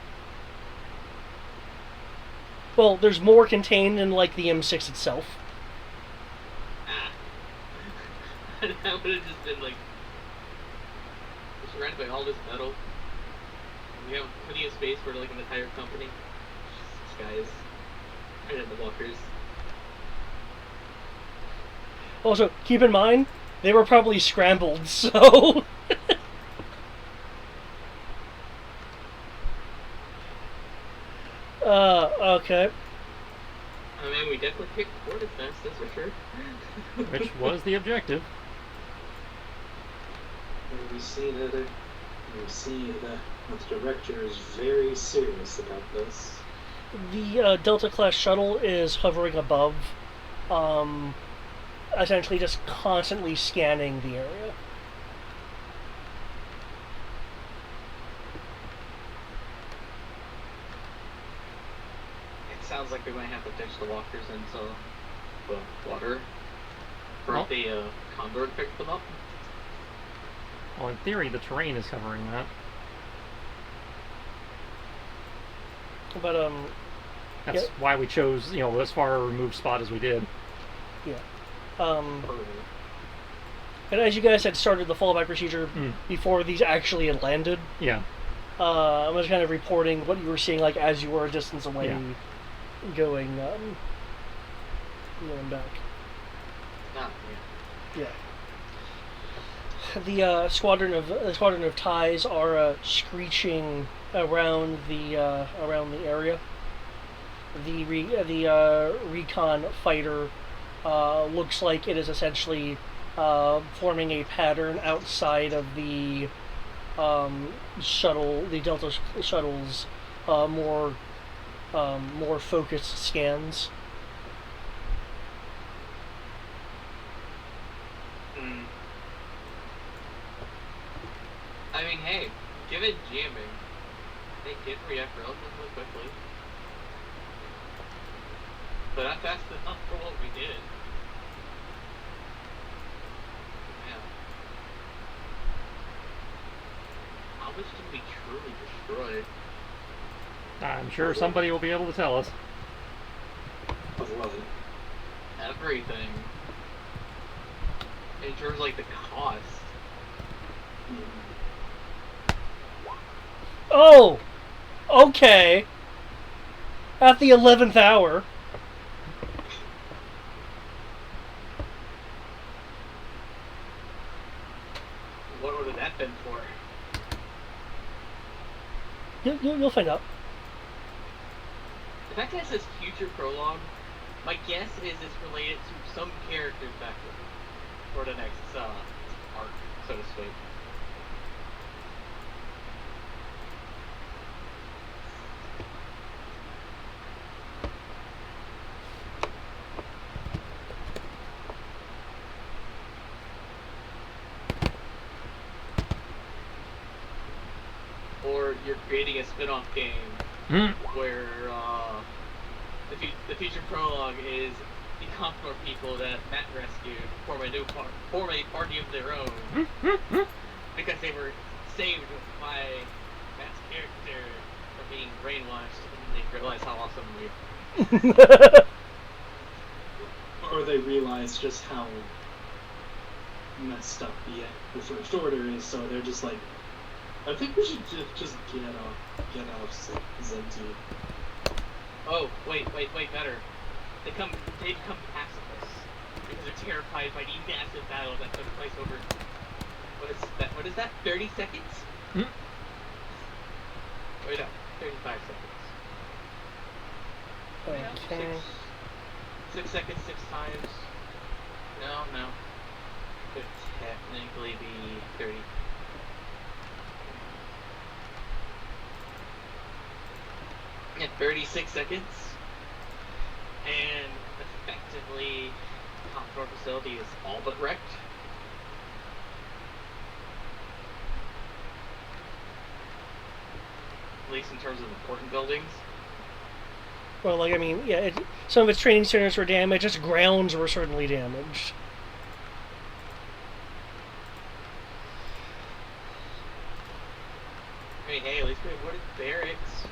Well, there's more contained in, like, the M6 itself. That would have just been, like, surrounded by all this metal. We have plenty of space for, like, an entire company. These guys. And then the walkers. Also, keep in mind, they were probably scrambled, so... Okay. I mean, we definitely picked core defense, that's for sure. Which was the objective. And we see that the director is very serious about this. The Delta class shuttle is hovering above, essentially just constantly scanning the area. It sounds like we might have to ditch the walkers into the water. For Well- the Condor to pick them up. Well, in theory, the terrain is covering that. But That's Yeah. why we chose, as far a removed spot as we did. and as you guys had started the fallback procedure before these actually had landed, Yeah. I was kind of reporting what you were seeing, like as you were a distance away, Yeah. going back. Ah, Yeah. The squadron of ties are screeching around the area. The recon fighter looks like it is essentially forming a pattern outside of the shuttle, the Delta shuttle's more focused scans. Hmm. I mean, hey, given jamming, they did react relatively quickly. But not fast enough for what we did. Man. How much did we truly destroy? I'm sure somebody will be able to tell us. Of what? Everything. In terms of, like, the cost. Oh, okay. At the 11th hour. What would have that been for? You'll find out. The fact that it says future prologue, my guess is it's related to some characters back for the next arc, so to speak. Or you're creating a spin-off game where the future prologue is the Conqueror people that Matt rescued form a party of their own because they were saved by Matt's character from being brainwashed and they realized how awesome we Or they realize just how messed up the First Order is, so they're just like, I think we should just get off Zenti. Oh, wait, better. They become pacifist because they're terrified by the massive battle that took place over what is that? 30 seconds? Wait, no, 35 seconds. Okay. 6 seconds, 6 times. No. Could technically be 30. Yeah, 36 seconds. And effectively, Conqueror facility is all but wrecked. At least in terms of important buildings. Well, like, I mean, yeah, some of its training centers were damaged. Its grounds were certainly damaged. I mean, hey, at least we avoided barracks,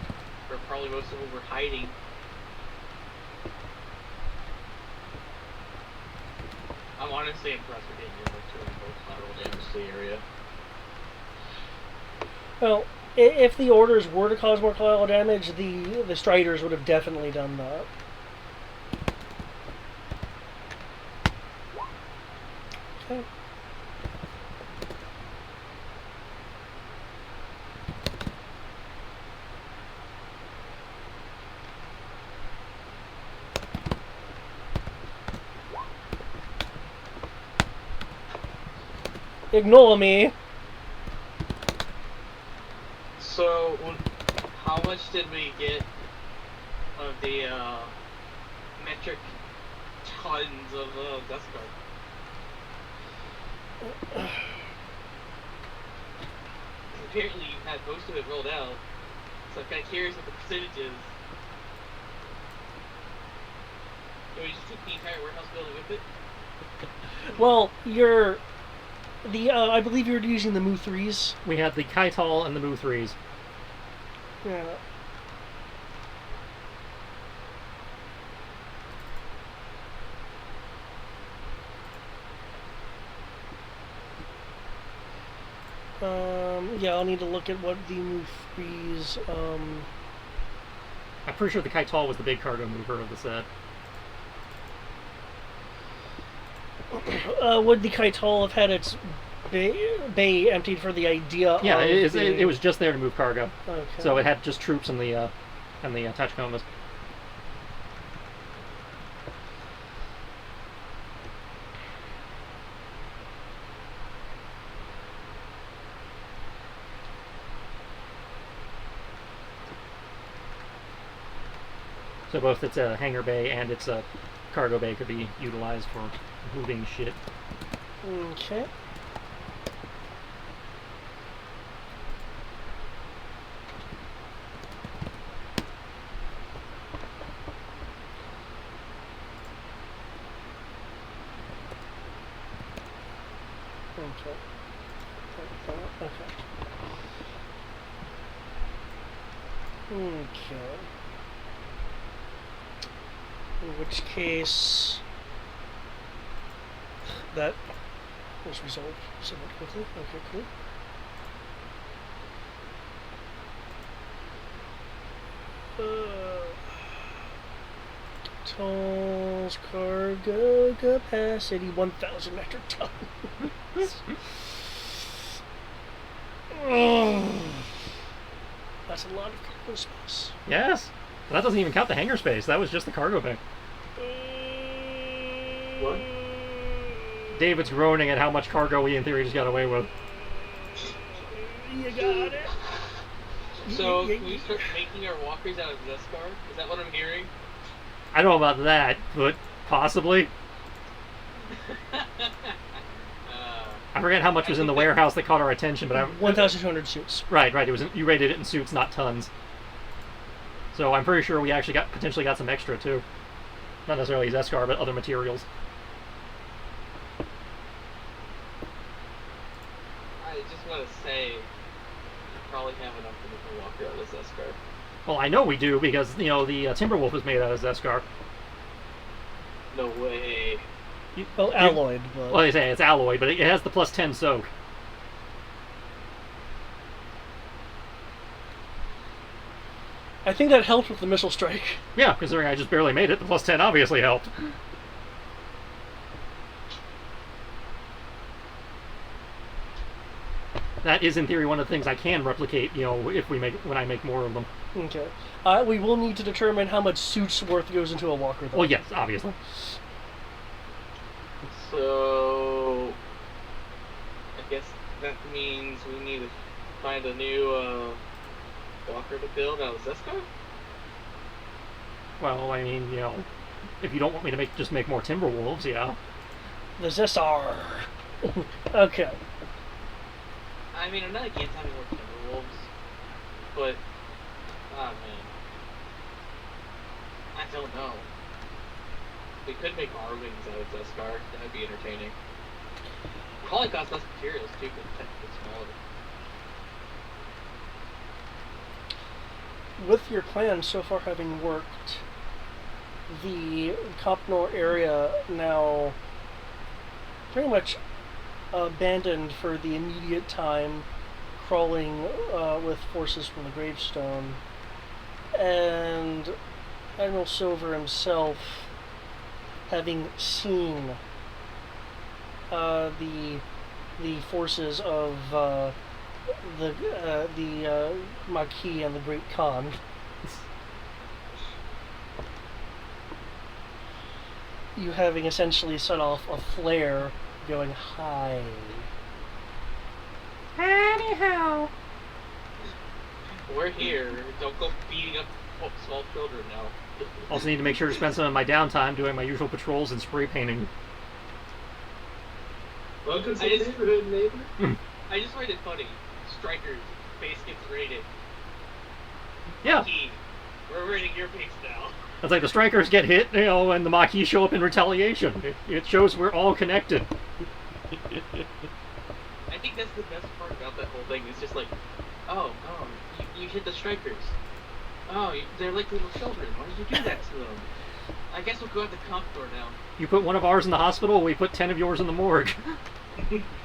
where probably most of them were hiding. I'm honestly impressed with getting like 200 collateral damage to the area. Well, if the orders were to cause more collateral damage, the Striders would have definitely done that. Okay. Ignore me. So, how much did we get of the metric tons of Deskar? Apparently, you had most of it rolled out, so I'm kind of curious what the percentage is. Do we just take the entire warehouse building with it? Well, I believe you're using the Mu 3s. We had the Kaital and the Mu 3s. Yeah. Yeah, I'll need to look at what the Mu 3s, I'm pretty sure the Kaital was the big cargo mover of the set. Would the Kaital have had its bay emptied for the idea Yeah, of it was just there to move cargo. Okay. So it had just troops and the Tachikomas. So both its hangar bay and its cargo bay could be utilized for moving shit. Okay. Okay. Okay. In which case, that was resolved somewhat quickly. Okay, cool. Tolls cargo capacity 1,000 metric tons. That's a lot of cargo space. Yes. Well, that doesn't even count the hangar space. That was just the cargo bay. What? David's groaning at how much cargo we, in theory, just got away with. You got it. So, can we start making our walkers out of Zeskar? Is that what I'm hearing? I don't know about that, but possibly. I forget how much was in the warehouse that caught our attention, but 1,200 suits. Right. It was you rated it in suits, not tons. So I'm pretty sure we actually potentially got some extra too. Not necessarily Zeskar, but other materials. I just want to say, you probably have enough to make a walker out of Zeskar. Well, I know we do because the Timberwolf was made out of Zeskar. No way. Well, alloyed. But... Well, they say it's alloyed, but it has the plus 10 soak. I think that helped with the missile strike. Yeah, considering I just barely made it, the plus 10 obviously helped. That is, in theory, one of the things I can replicate. When I make more of them. Okay. We will need to determine how much suits worth goes into a walker, though. Well, yes, obviously. So, I guess that means we need to find a new walker to build out of Zeskar? Well, I mean, if you don't want me to just make more Timberwolves, yeah. The Zessar. Okay. I mean, I'm not against having more Timberwolves, but, man, I don't know. We could make our wings out of Zeskar. That would be entertaining. Probably cost less materials too, but technically smaller. With your plan so far having worked, the Kopnor area now pretty much abandoned for the immediate time, crawling with forces from the Gravestone, and Admiral Silver himself, having seen the forces of the Maquis and the Great Khan, you having essentially set off a flare going high. Anyhow. We're here. Don't go beating up small children now. Also need to make sure to spend some of my downtime doing my usual patrols and spray painting. Welcome to the neighborhood, neighbor. I just find it funny. Striker's face gets raided. Yeah. Maquis, we're raiding your base now. It's like the strikers get hit, and the Maquis show up in retaliation. It shows we're all connected. I think that's the best part about that whole thing. It's just like, oh, you hit the strikers. Oh, they're like little children. Why did you do that to them? I guess we'll go out the comp door now. You put one of ours in the hospital, we put 10 of yours in the morgue.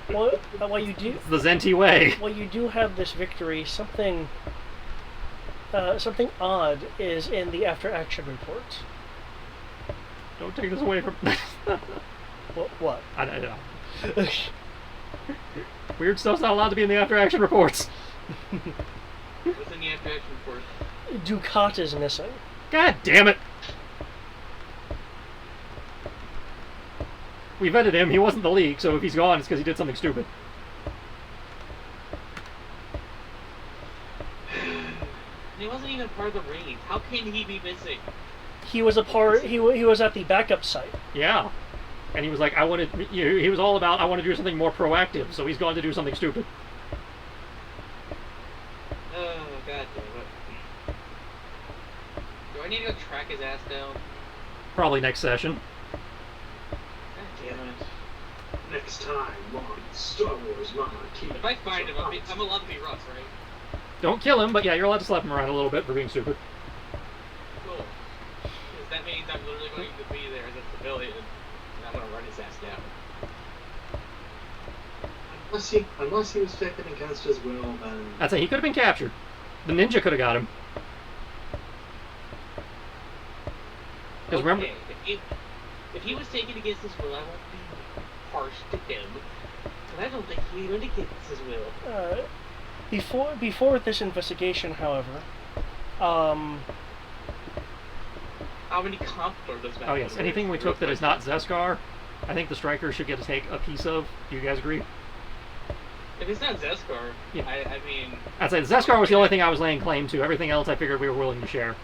Well, you do. It's the Zenti way. Well, you do have this victory. Something odd is in the after-action report. Don't take this away from... What? I don't know. Weird stuff's not allowed to be in the after-action reports. What's in the after-action report? Ducat is missing. God damn it! We vetted him, he wasn't the league, so if he's gone, it's because he did something stupid. He wasn't even part of the raid. How can he be missing? He was he was at the backup site. Yeah. And he was like, he was all about, I want to do something more proactive, so he's gone to do something stupid. Oh, god damn it. Do I need to go track his ass down? Probably next session. God damn it. Next time on Star Wars Maquis. If I find him, I'm allowed to be Russ, right? Don't kill him, but yeah, you're allowed to slap him around a little bit for being stupid. Cool. Because that means I'm literally going to be there as a civilian, and I'm going to run his ass down. Unless he was taken against his will, then... I'd say he could have been captured. The ninja could have got him. Because Okay, remember... if he was taken against his will, I won't be harsh to him. But I don't think he went against his will. Before this investigation, however, How many comp doors does that? Oh yes, anything we took that is not Zeskar, I think the striker should get to take a piece of. Do you guys agree? If it's not Zeskar, Yeah. I mean... I'd say Zeskar was the only thing I was laying claim to. Everything else I figured we were willing to share.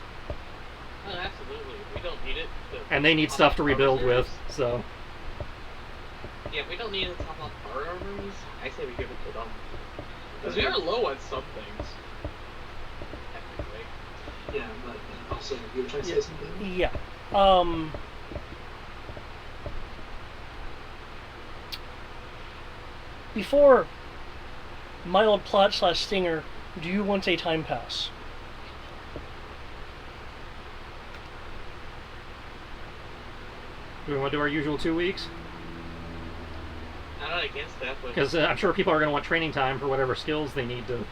Oh, absolutely. We don't need it. And they need stuff to rebuild with, so... Yeah, if we don't need to top off our armories, I say we give it to them. Because we are low on some things. Technically. Yeah, but also, you were trying to say something? yeah. Before mild plot / stinger, do you want a time pass? Do we want to do our usual 2 weeks? I'm not against that, but... Because I'm sure people are going to want training time for whatever skills they need to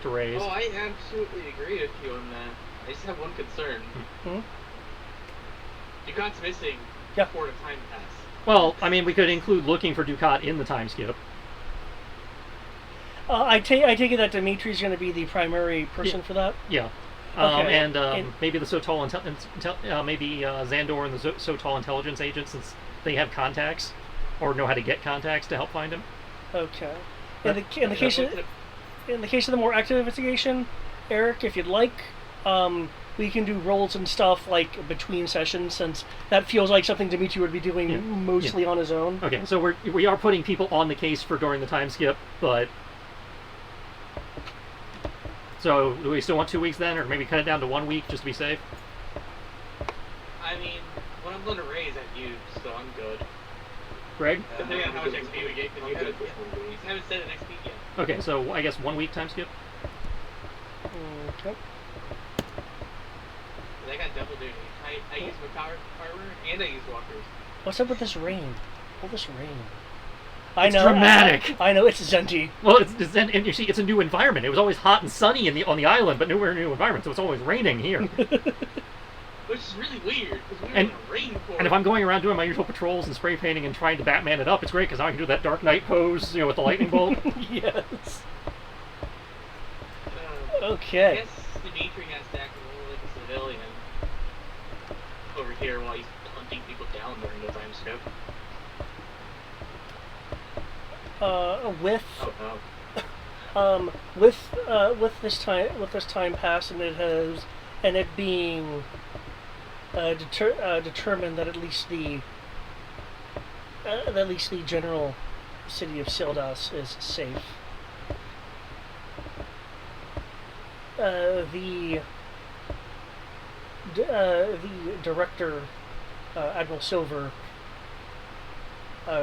raise. Oh, I absolutely agree with you on that. I just have one concern. Ducat's missing for the time pass. Well, I mean, we could include looking for Ducat in the time skip. I take it that Dimitri's going to be the primary person for that? Yeah. Okay. And maybe the Sotol maybe Xandor and the Sotol intelligence agents, since they have contacts or know how to get contacts to help find him. Okay. In the case of the more active investigation, Eric, if you'd like, we can do rolls and stuff like between sessions, since that feels like something Dimitri would be doing mostly on his own. Okay, so we are putting people on the case for during the time skip, but. So, do we still want 2 weeks then, or maybe cut it down to 1 week just to be safe? I mean, what I'm going to raise at you, so I'm good. Greg? Depending on how much XP we get, because you haven't said an XP yet. Okay, so I guess 1 week time skip? Okay. I got double duty. I use my power armor, and I use walkers. What's up with this rain? All this rain. It's dramatic. I know, it's Zenti. Well, and you see, it's a new environment. It was always hot and sunny on the island, but we're in a new environment, so it's always raining here. Which is really weird, because we were in a rainforest. And if I'm going around doing my usual patrols and spray painting and trying to Batman it up, it's great, because now I can do that Dark Knight pose, with the lightning bolt. Yes. I Okay. guess Dimitri has to act more like a civilian over here while he's hunting people down during the time skip. With Oh no. with this time passed, and it being determined that at least the general city of Sildas is safe. The director, Admiral Silver,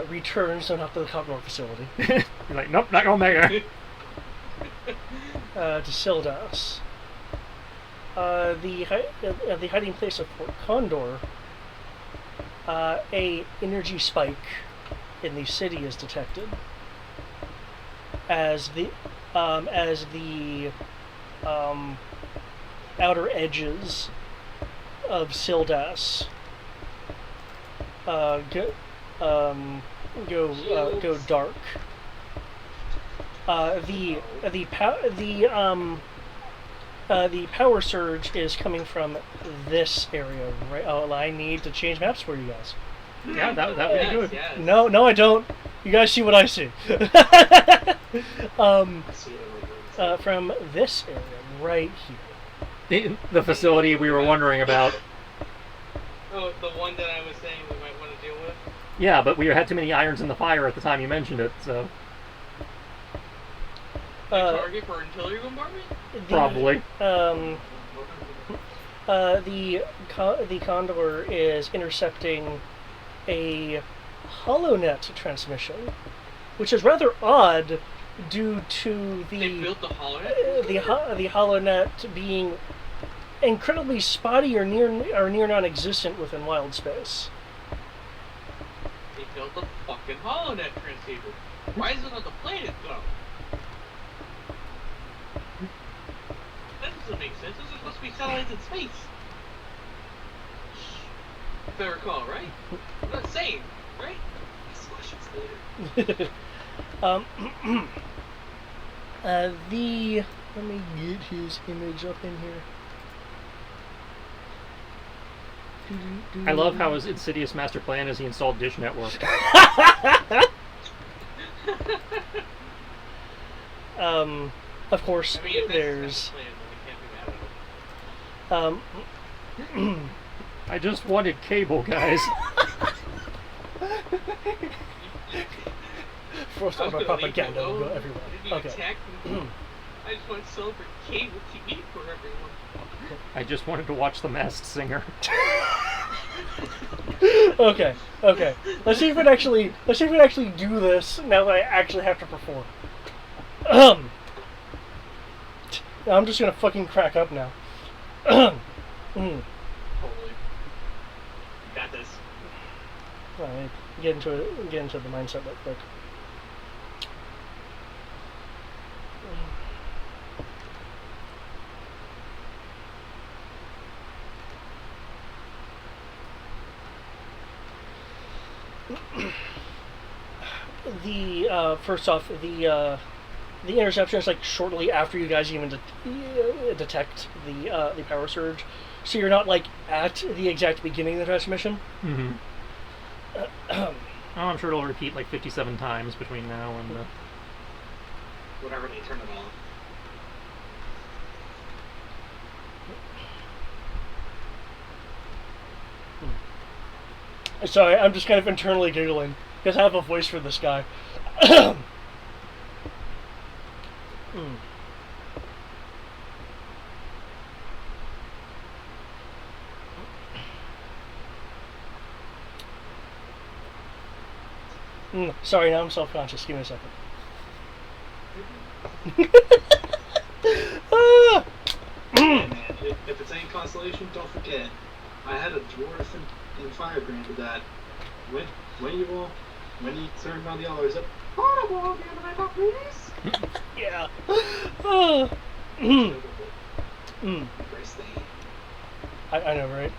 returns not to the Cognor facility. You're like, nope, not going there. To Sildas. The hiding place of Fort Condor, a energy spike in the city is detected as the outer edges of Sildas go dark. The power surge is coming from this area, right? Oh, I need to change maps for you guys. Yeah, that would be good. Yes. No, I don't. You guys see what I see. I see it like From this area right here. The facility we were wondering about. Oh, the one that I was saying we might want to deal with. Yeah, but we had too many irons in the fire at the time you mentioned it, so Target for artillery bombardment? probably. The Condor is intercepting a HoloNet transmission, which is rather odd due to They built the holonet? the HoloNet being incredibly spotty or near non-existent within wild space. They built a fucking holonet transceiver. Why is it on the planet though? That doesn't make sense. Those are supposed to be satellites in space. If I recall, right? I'm not saying, right? Ask questions later. Let me get his image up in here. I love how his insidious master plan is he installed Dish Network. Of course, I mean, if there's. that's the plan, then we can't be mad at them. I just wanted cable, guys. Forced I was order gonna leave propaganda you will go alone. everywhere. Did you Okay. attack me? I just want silver cable TV for everyone. I just wanted to watch The Masked Singer. Okay. Let's see if we actually do this now that I actually have to perform. I'm just gonna fucking crack up now. Totally. Got this. Alright, get into the mindset real quick. First off, the interception is like shortly after you guys even detect the power surge, so you're not like at the exact beginning of the transmission. Mm-hmm. Oh, I'm sure it'll repeat like 57 times between now and Whatever they turn it on. Sorry, I'm just kind of internally giggling because I have a voice for this guy. Sorry, now I'm self-conscious. Give me a second. Hey man, if it's any consolation, don't forget, I had a dwarf in Firebrand that when you turn on the others up, horrible, the other night, please. Yeah. Embrace the hate. I know, right?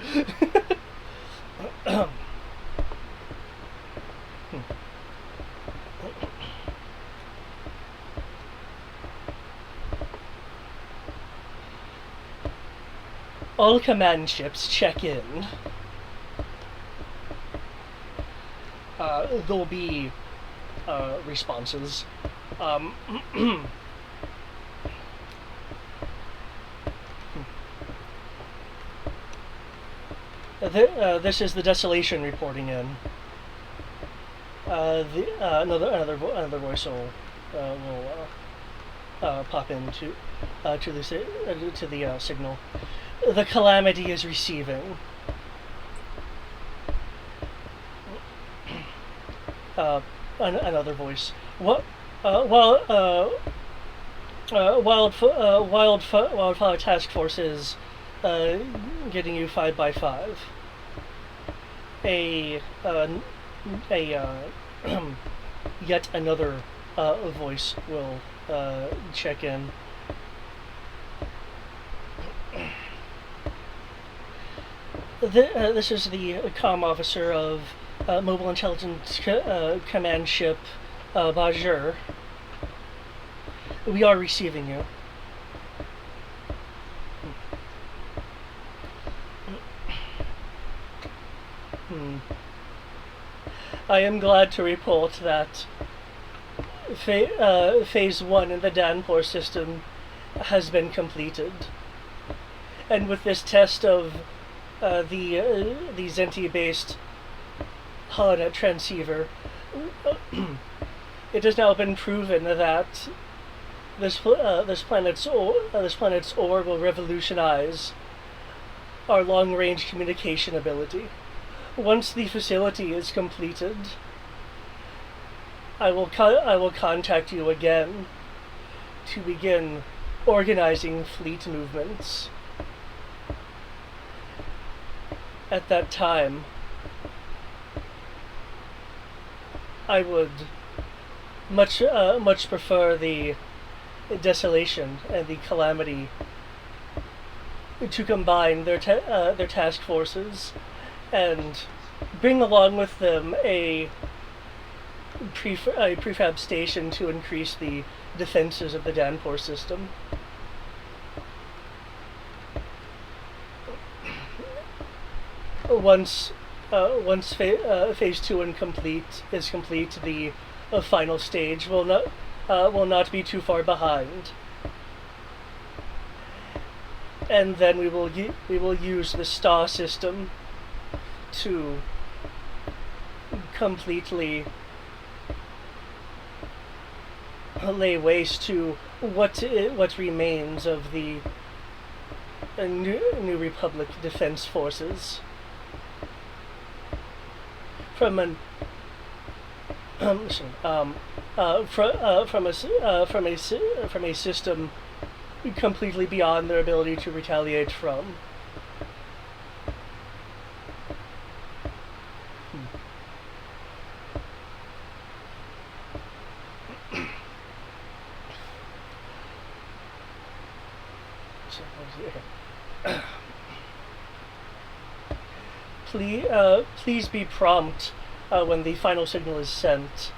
All command ships check in. There'll be responses. This is the Desolation reporting in. Another voice will pop in to the signal. The Calamity is receiving. Another voice. What? Wildfire Task Force is getting you 5x5. Yet another voice will check in. This is the comm officer of Mobile Intelligence Command Ship Bajur. We are receiving you. I am glad to report that Phase 1 in the Danpor system has been completed. And with this test of the Zenti-based holonet transceiver, it has now been proven that this planet's ore will revolutionize our long-range communication ability. Once the facility is completed, I will contact you again to begin organizing fleet movements. At that time, I would much prefer the Desolation and the Calamity to combine their task forces and bring along with them a prefab station to increase the defenses of the Danpor system. Once phase 2 is complete, the final stage will not be too far behind, and then we will use the star system to completely lay waste to what remains of the New Republic Defense Forces. From a system completely beyond their ability to retaliate from. Please be prompt when the final signal is sent.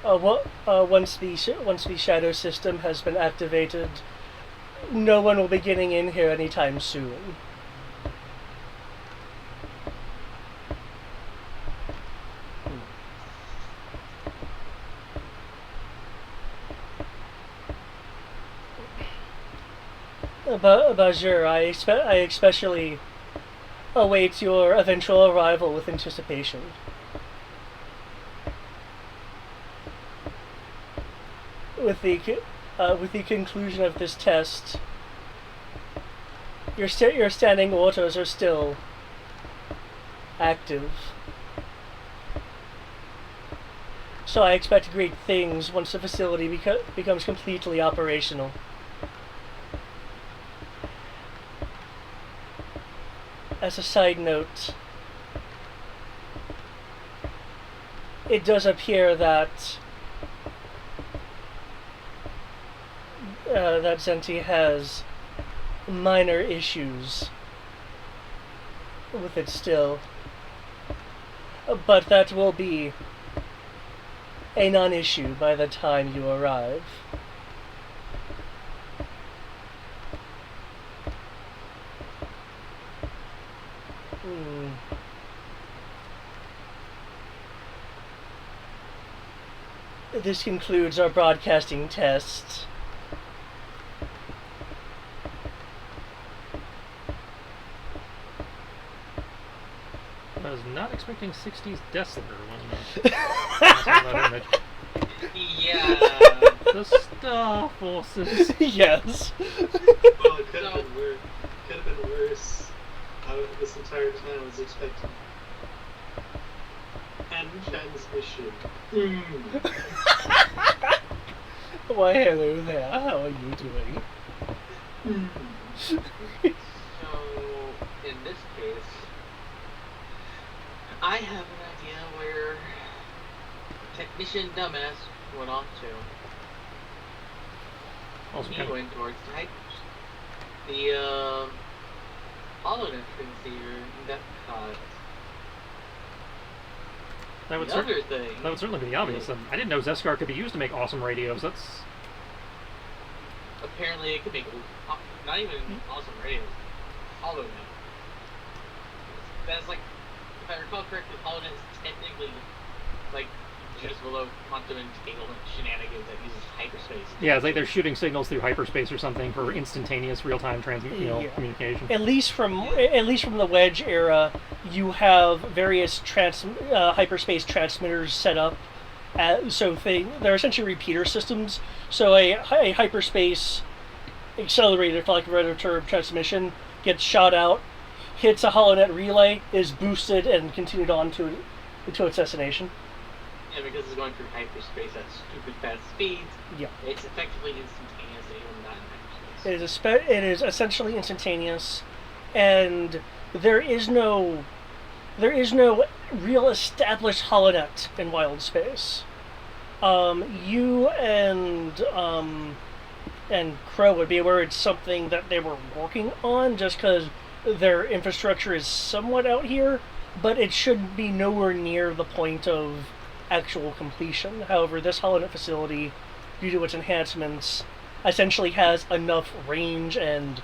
Once the shadow system has been activated, no one will be getting in here anytime soon. Bajur, I especially await your eventual arrival with anticipation. With the conclusion of this test, your standing orders are still active. So I expect great things once the facility becomes completely operational. As a side note, it does appear that Zenti has minor issues with it still, but that will be a non-issue by the time you arrive. This concludes our broadcasting test. was not expecting 60s Dessler when I saw that image. Yeah. The Star Forces. Yes. Well, it could have been worse. Could have been worse. This entire time I was expecting end transmission. Why, hello there. How are you doing? So, in this case, I have an idea where technician dumbass went off to. Also, He kind of, went towards types. The holodeck transceiver that caused. that would The cer- other thing. that would certainly be the obvious. is, I didn't know Zeskar could be used to make awesome radios. That's apparently it could make not even awesome radios. Holonet. That's like, if I recall correctly, Holonet is technically like just below quantum entanglement shenanigans that uses hyperspace. yeah. It's like they're shooting signals through hyperspace or something for instantaneous real-time Yeah. communication. At least from the Wedge era, you have various hyperspace transmitters set up. They're essentially repeater systems. So a hyperspace accelerator, for lack of a better term, transmission gets shot out, hits a holonet relay, is boosted, and continued on to its destination. Yeah, because it's going through hyperspace at stupid fast speeds. Yeah. It's effectively instantaneous, even not in hyperspace. It is essentially instantaneous, and there is no real established holonet in wild space. You and Crow would be aware it's something that they were working on, just because their infrastructure is somewhat out here, but it should be nowhere near the point of actual completion. However, this holonet facility, due to its enhancements, essentially has enough range and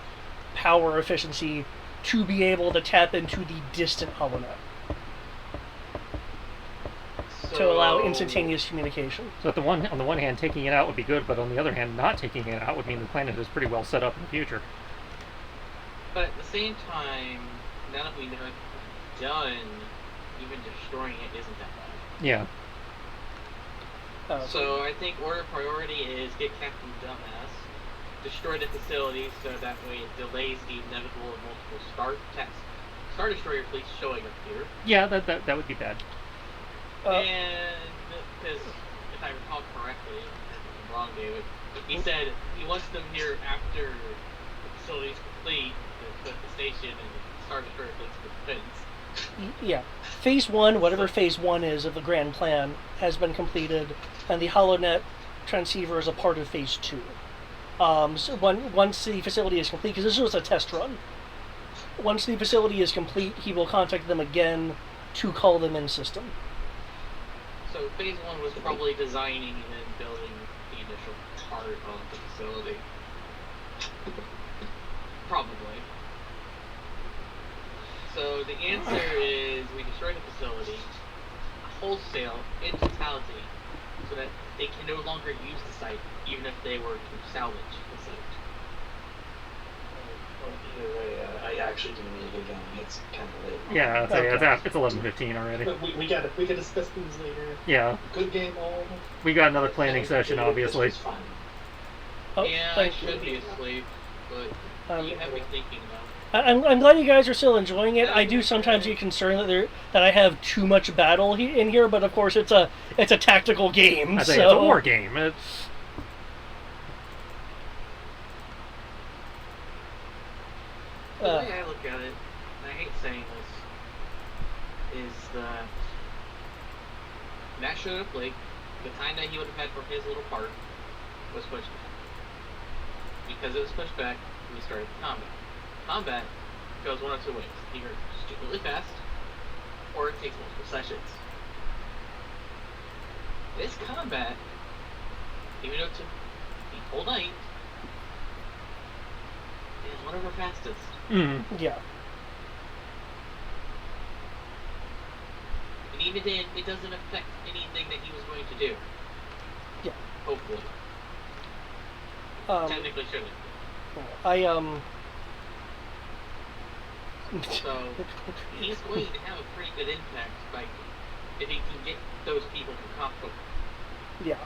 power efficiency to be able to tap into the distant holonet to allow instantaneous communication. So on the one hand, taking it out would be good, but on the other hand, not taking it out would mean the planet is pretty well set up in the future. But at the same time, now that we know it's done, even destroying it isn't that bad. Yeah. So I think order of priority is get Captain Dumbass, destroy the facility so that way it delays the inevitable and multiple Star Destroyer fleets showing up here. Yeah, that would be bad. And because if I recall correctly, if I'm wrong, David, he said he wants them here after the facility's complete to put the station and Star Destroyer fleets for defense. Yeah. Phase 1, whatever Phase 1 is of the grand plan, has been completed, and the HoloNet transceiver is a part of Phase 2. So once the facility is complete, because this was a test run, once the facility is complete, he will contact them again to call them in system. So Phase 1 was probably designing and then building the initial part of the facility. Probably. So the answer is we destroy the facility wholesale in totality so that they can no longer use the site even if they were to salvage the site. Well, either way, I actually do need to get going. It's kind of late. Yeah, Okay. it's 11:15 already. But we can discuss things later. Yeah, Good game, all. we got another planning session, obviously. It's fine. Oh, Yeah, I thank you. should be asleep, but you have me thinking though. I'm glad you guys are still enjoying it. I do sometimes get concerned that I have too much battle in here, but of course it's a tactical game. I say so it's a war game. The way I look at it, and I hate saying this, is that Matt showed up late. The time that he would have had for his little part was pushed back. Because it was pushed back, we started the combat. Combat goes one of two ways. Either stupidly fast, or it takes multiple sessions. This combat, even though it took the whole night, is one of our fastest. yeah. And even then, it doesn't affect anything that he was going to do. Yeah. Hopefully. Um, Technically shouldn't. I So he's going to have a pretty good impact by if he can get those people from Copper. Yeah.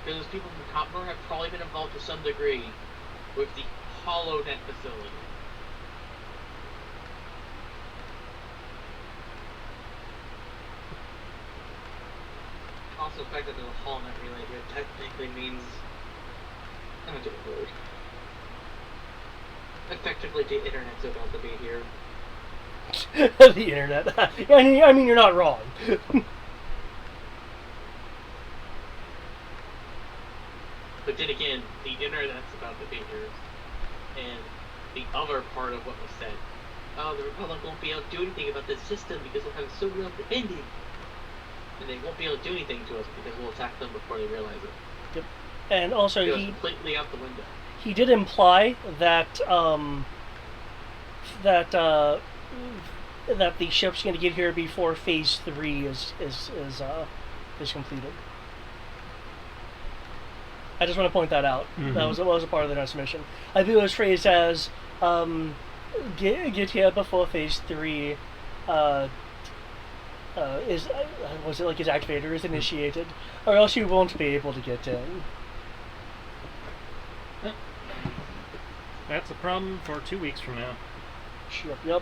Because those people from Copper have probably been involved to some degree with the HoloNet facility. Also, the fact that there's a HoloNet relay here technically means I'm gonna do a word. Effectively, the internet's about to be here. The internet. I mean, you're not wrong. But then again, the internet's about to be here. And the other part of what was said, oh, the Republic won't be able to do anything about this system because we'll have it so well defended. And they won't be able to do anything to us because we'll attack them before they realize it. Yep. And also, It goes completely out the window. He did imply that that the ship's going to get here before Phase 3 is completed. I just want to point that out. Mm-hmm. That was a part of the next mission. I think it was phrased as get here before Phase 3 was it like his activator is initiated, or else you won't be able to get in. That's a problem for 2 weeks from now. Yep.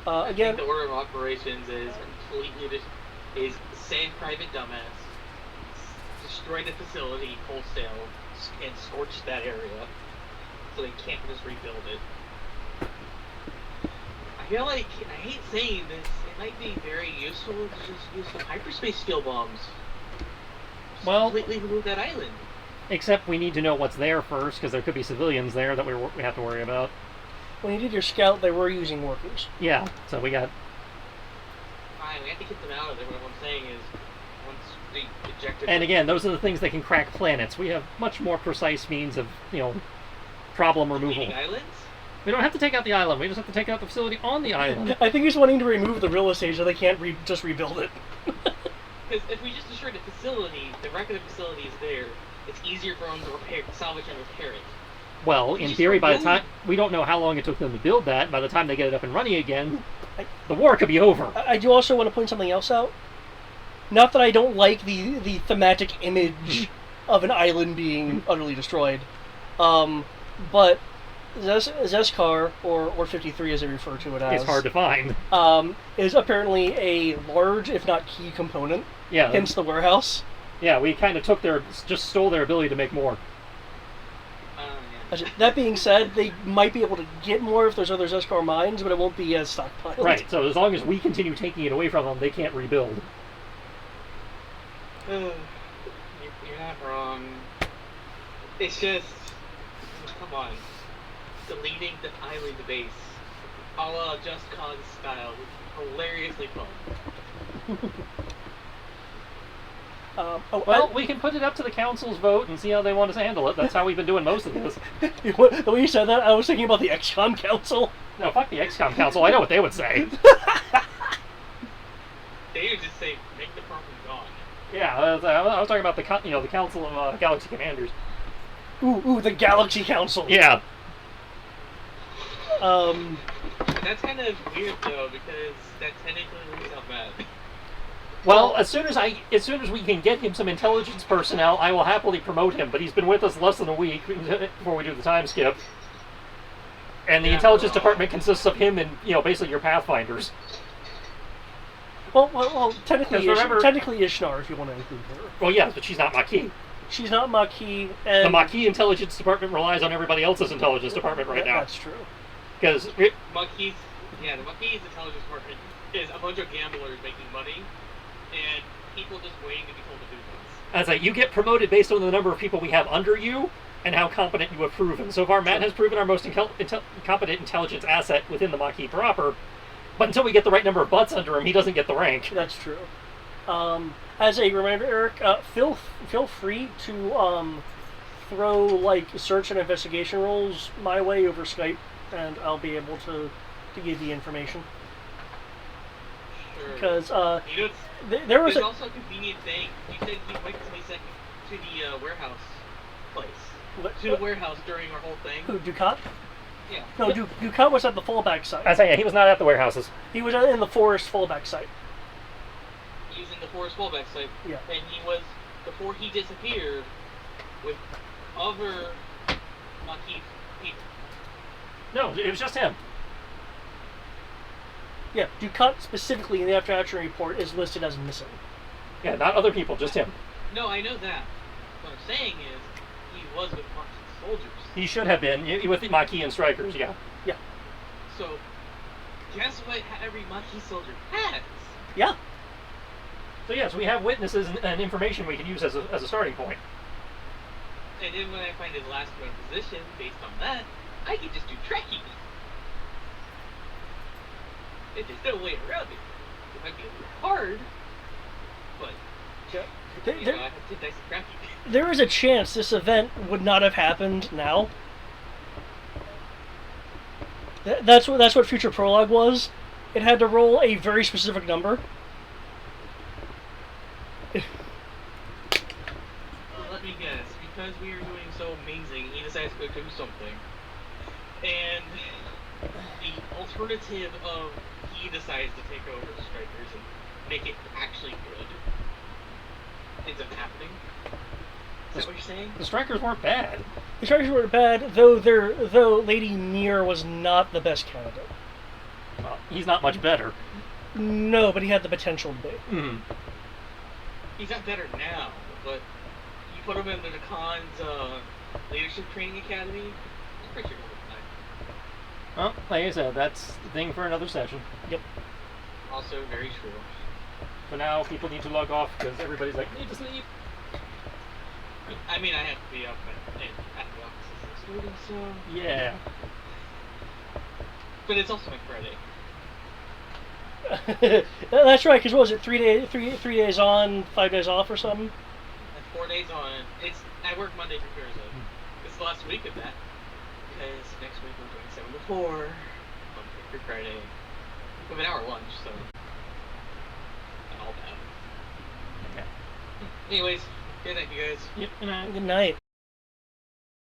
I Again, think the order of operations is completely is send Private Dumbass, destroy the facility wholesale, and scorch that area, so they can't just rebuild it. I feel like, I hate saying this, it might be very useful to just use some hyperspace skill bombs. Just Well, completely remove that island. except we need to know what's there first, because there could be civilians there that we have to worry about. when you did your scout, they were using workers. Yeah, so we got... Fine, we have to get them out of there. What I'm saying is, once the ejector... And again, those are the things that can crack planets. We have much more precise means of, problem removal. Deleting islands? We don't have to take out the island. We just have to take out the facility on the island. I think he's wanting to remove the real estate so they can't just rebuild it. Because if we just destroy the facility, the record of the facility is there. It's easier for them to salvage and repair it. Well, in theory, by the time... We don't know how long it took them to build that. By the time they get it up and running again, the war could be over. I do also want to point something else out. Not that I don't like the thematic image of an island being utterly destroyed, but Zeskar, or 53 as they refer to it as... It's hard to find. Is apparently a large, if not key component. Yeah. Hence the warehouse. Yeah, we kind of just stole their ability to make more. Yeah. That being said, they might be able to get more if there's other Zeskar mines, but it won't be as stockpiled. Right, so as long as we continue taking it away from them, they can't rebuild. You're not wrong. It's just... Come on. Deleting the island base, a la Just Cause style, hilariously fun. Well, we can put it up to the council's vote and see how they want us to handle it. That's how we've been doing most of this. The way you said that, I was thinking about the XCOM Council. No, fuck the XCOM Council. I know what they would say. They would just say, make the problem gone. Yeah, I was talking about the Council of Galaxy Commanders. Ooh, the Galaxy Council. Yeah. That's kind of weird though, because that technically leaves out Matt. Well, as soon as we can get him some intelligence personnel, I will happily promote him. But he's been with us less than a week before we do the time skip. And the intelligence department consists of him and basically your pathfinders. Well, technically remember, Ishnar, if you want to include her. Well, yes, but she's not Maquis. She's not Maquis, and... The Maquis intelligence department relies on everybody else's intelligence department right now. That's true. Because the Maquis intelligence department is a bunch of gamblers making money, and people just waiting to be told to do things. As you get promoted based on the number of people we have under you and how competent you have proven. So far, Matt has proven our most competent intelligence asset within the Maquis proper, but until we get the right number of butts under him, he doesn't get the rank. That's true. As a reminder, Eric, feel free to throw search and investigation rolls my way over Skype, and I'll be able to give you information. Sure. Because there was also a convenient thing. You said you went to the warehouse place. To the warehouse during our whole thing. Who, Ducat? Yeah. No, Ducat was at the fallback site. I say, yeah, he was not at the warehouses. He was in the forest fallback site. Using the forest fallback site. Yeah. And he was, before he disappeared, with other Maquis people. No, it was just him. Yeah, Ducat specifically in the after action report is listed as missing. Yeah, not other people, just him. No, I know that. What I'm saying is, he was with Maquis soldiers. He should have been with the Maquis and Strikers, yeah. Yeah. So, guess what every Maquis soldier has? Yeah. So yes, we have witnesses and information we can use as a starting point. And then when I find his last known position, based on that, I can just do tracking. And there's no way around it. It might be a little hard, but you know, I have 10 dice of tracking. There is a chance this event would not have happened now. That's what Future Prologue was. It had to roll a very specific number. Well, let me guess. Because we are doing so amazing, he decides to go do something. And the alternative of he decides to take over the Strikers and make it actually good ends up happening. Is that what you're saying? The Strikers weren't bad. The Strikers were bad, though Lady Mir was not the best candidate. Well, he's not much better. No, but he had the potential to be. Mm. He's not better now, but you put him into the Khan's leadership training academy, he's pretty sure he'll be fine. Well, like I said, that's the thing for another session. Yep. Also very true. For now, people need to log off because everybody's like, need to sleep. I mean, I have to be up at the office this morning, so... Yeah. But it's also my Friday. That's right. Because what was it? 3 days on, 5 days off, or something? And 4 days on. I work Monday through Thursday. It's the last week of that. Because next week we're doing 7 to 4. Monday through Friday. We have an hour lunch, so... Not all bad. Okay. Anyways, good night, you guys. Yep, and Good night.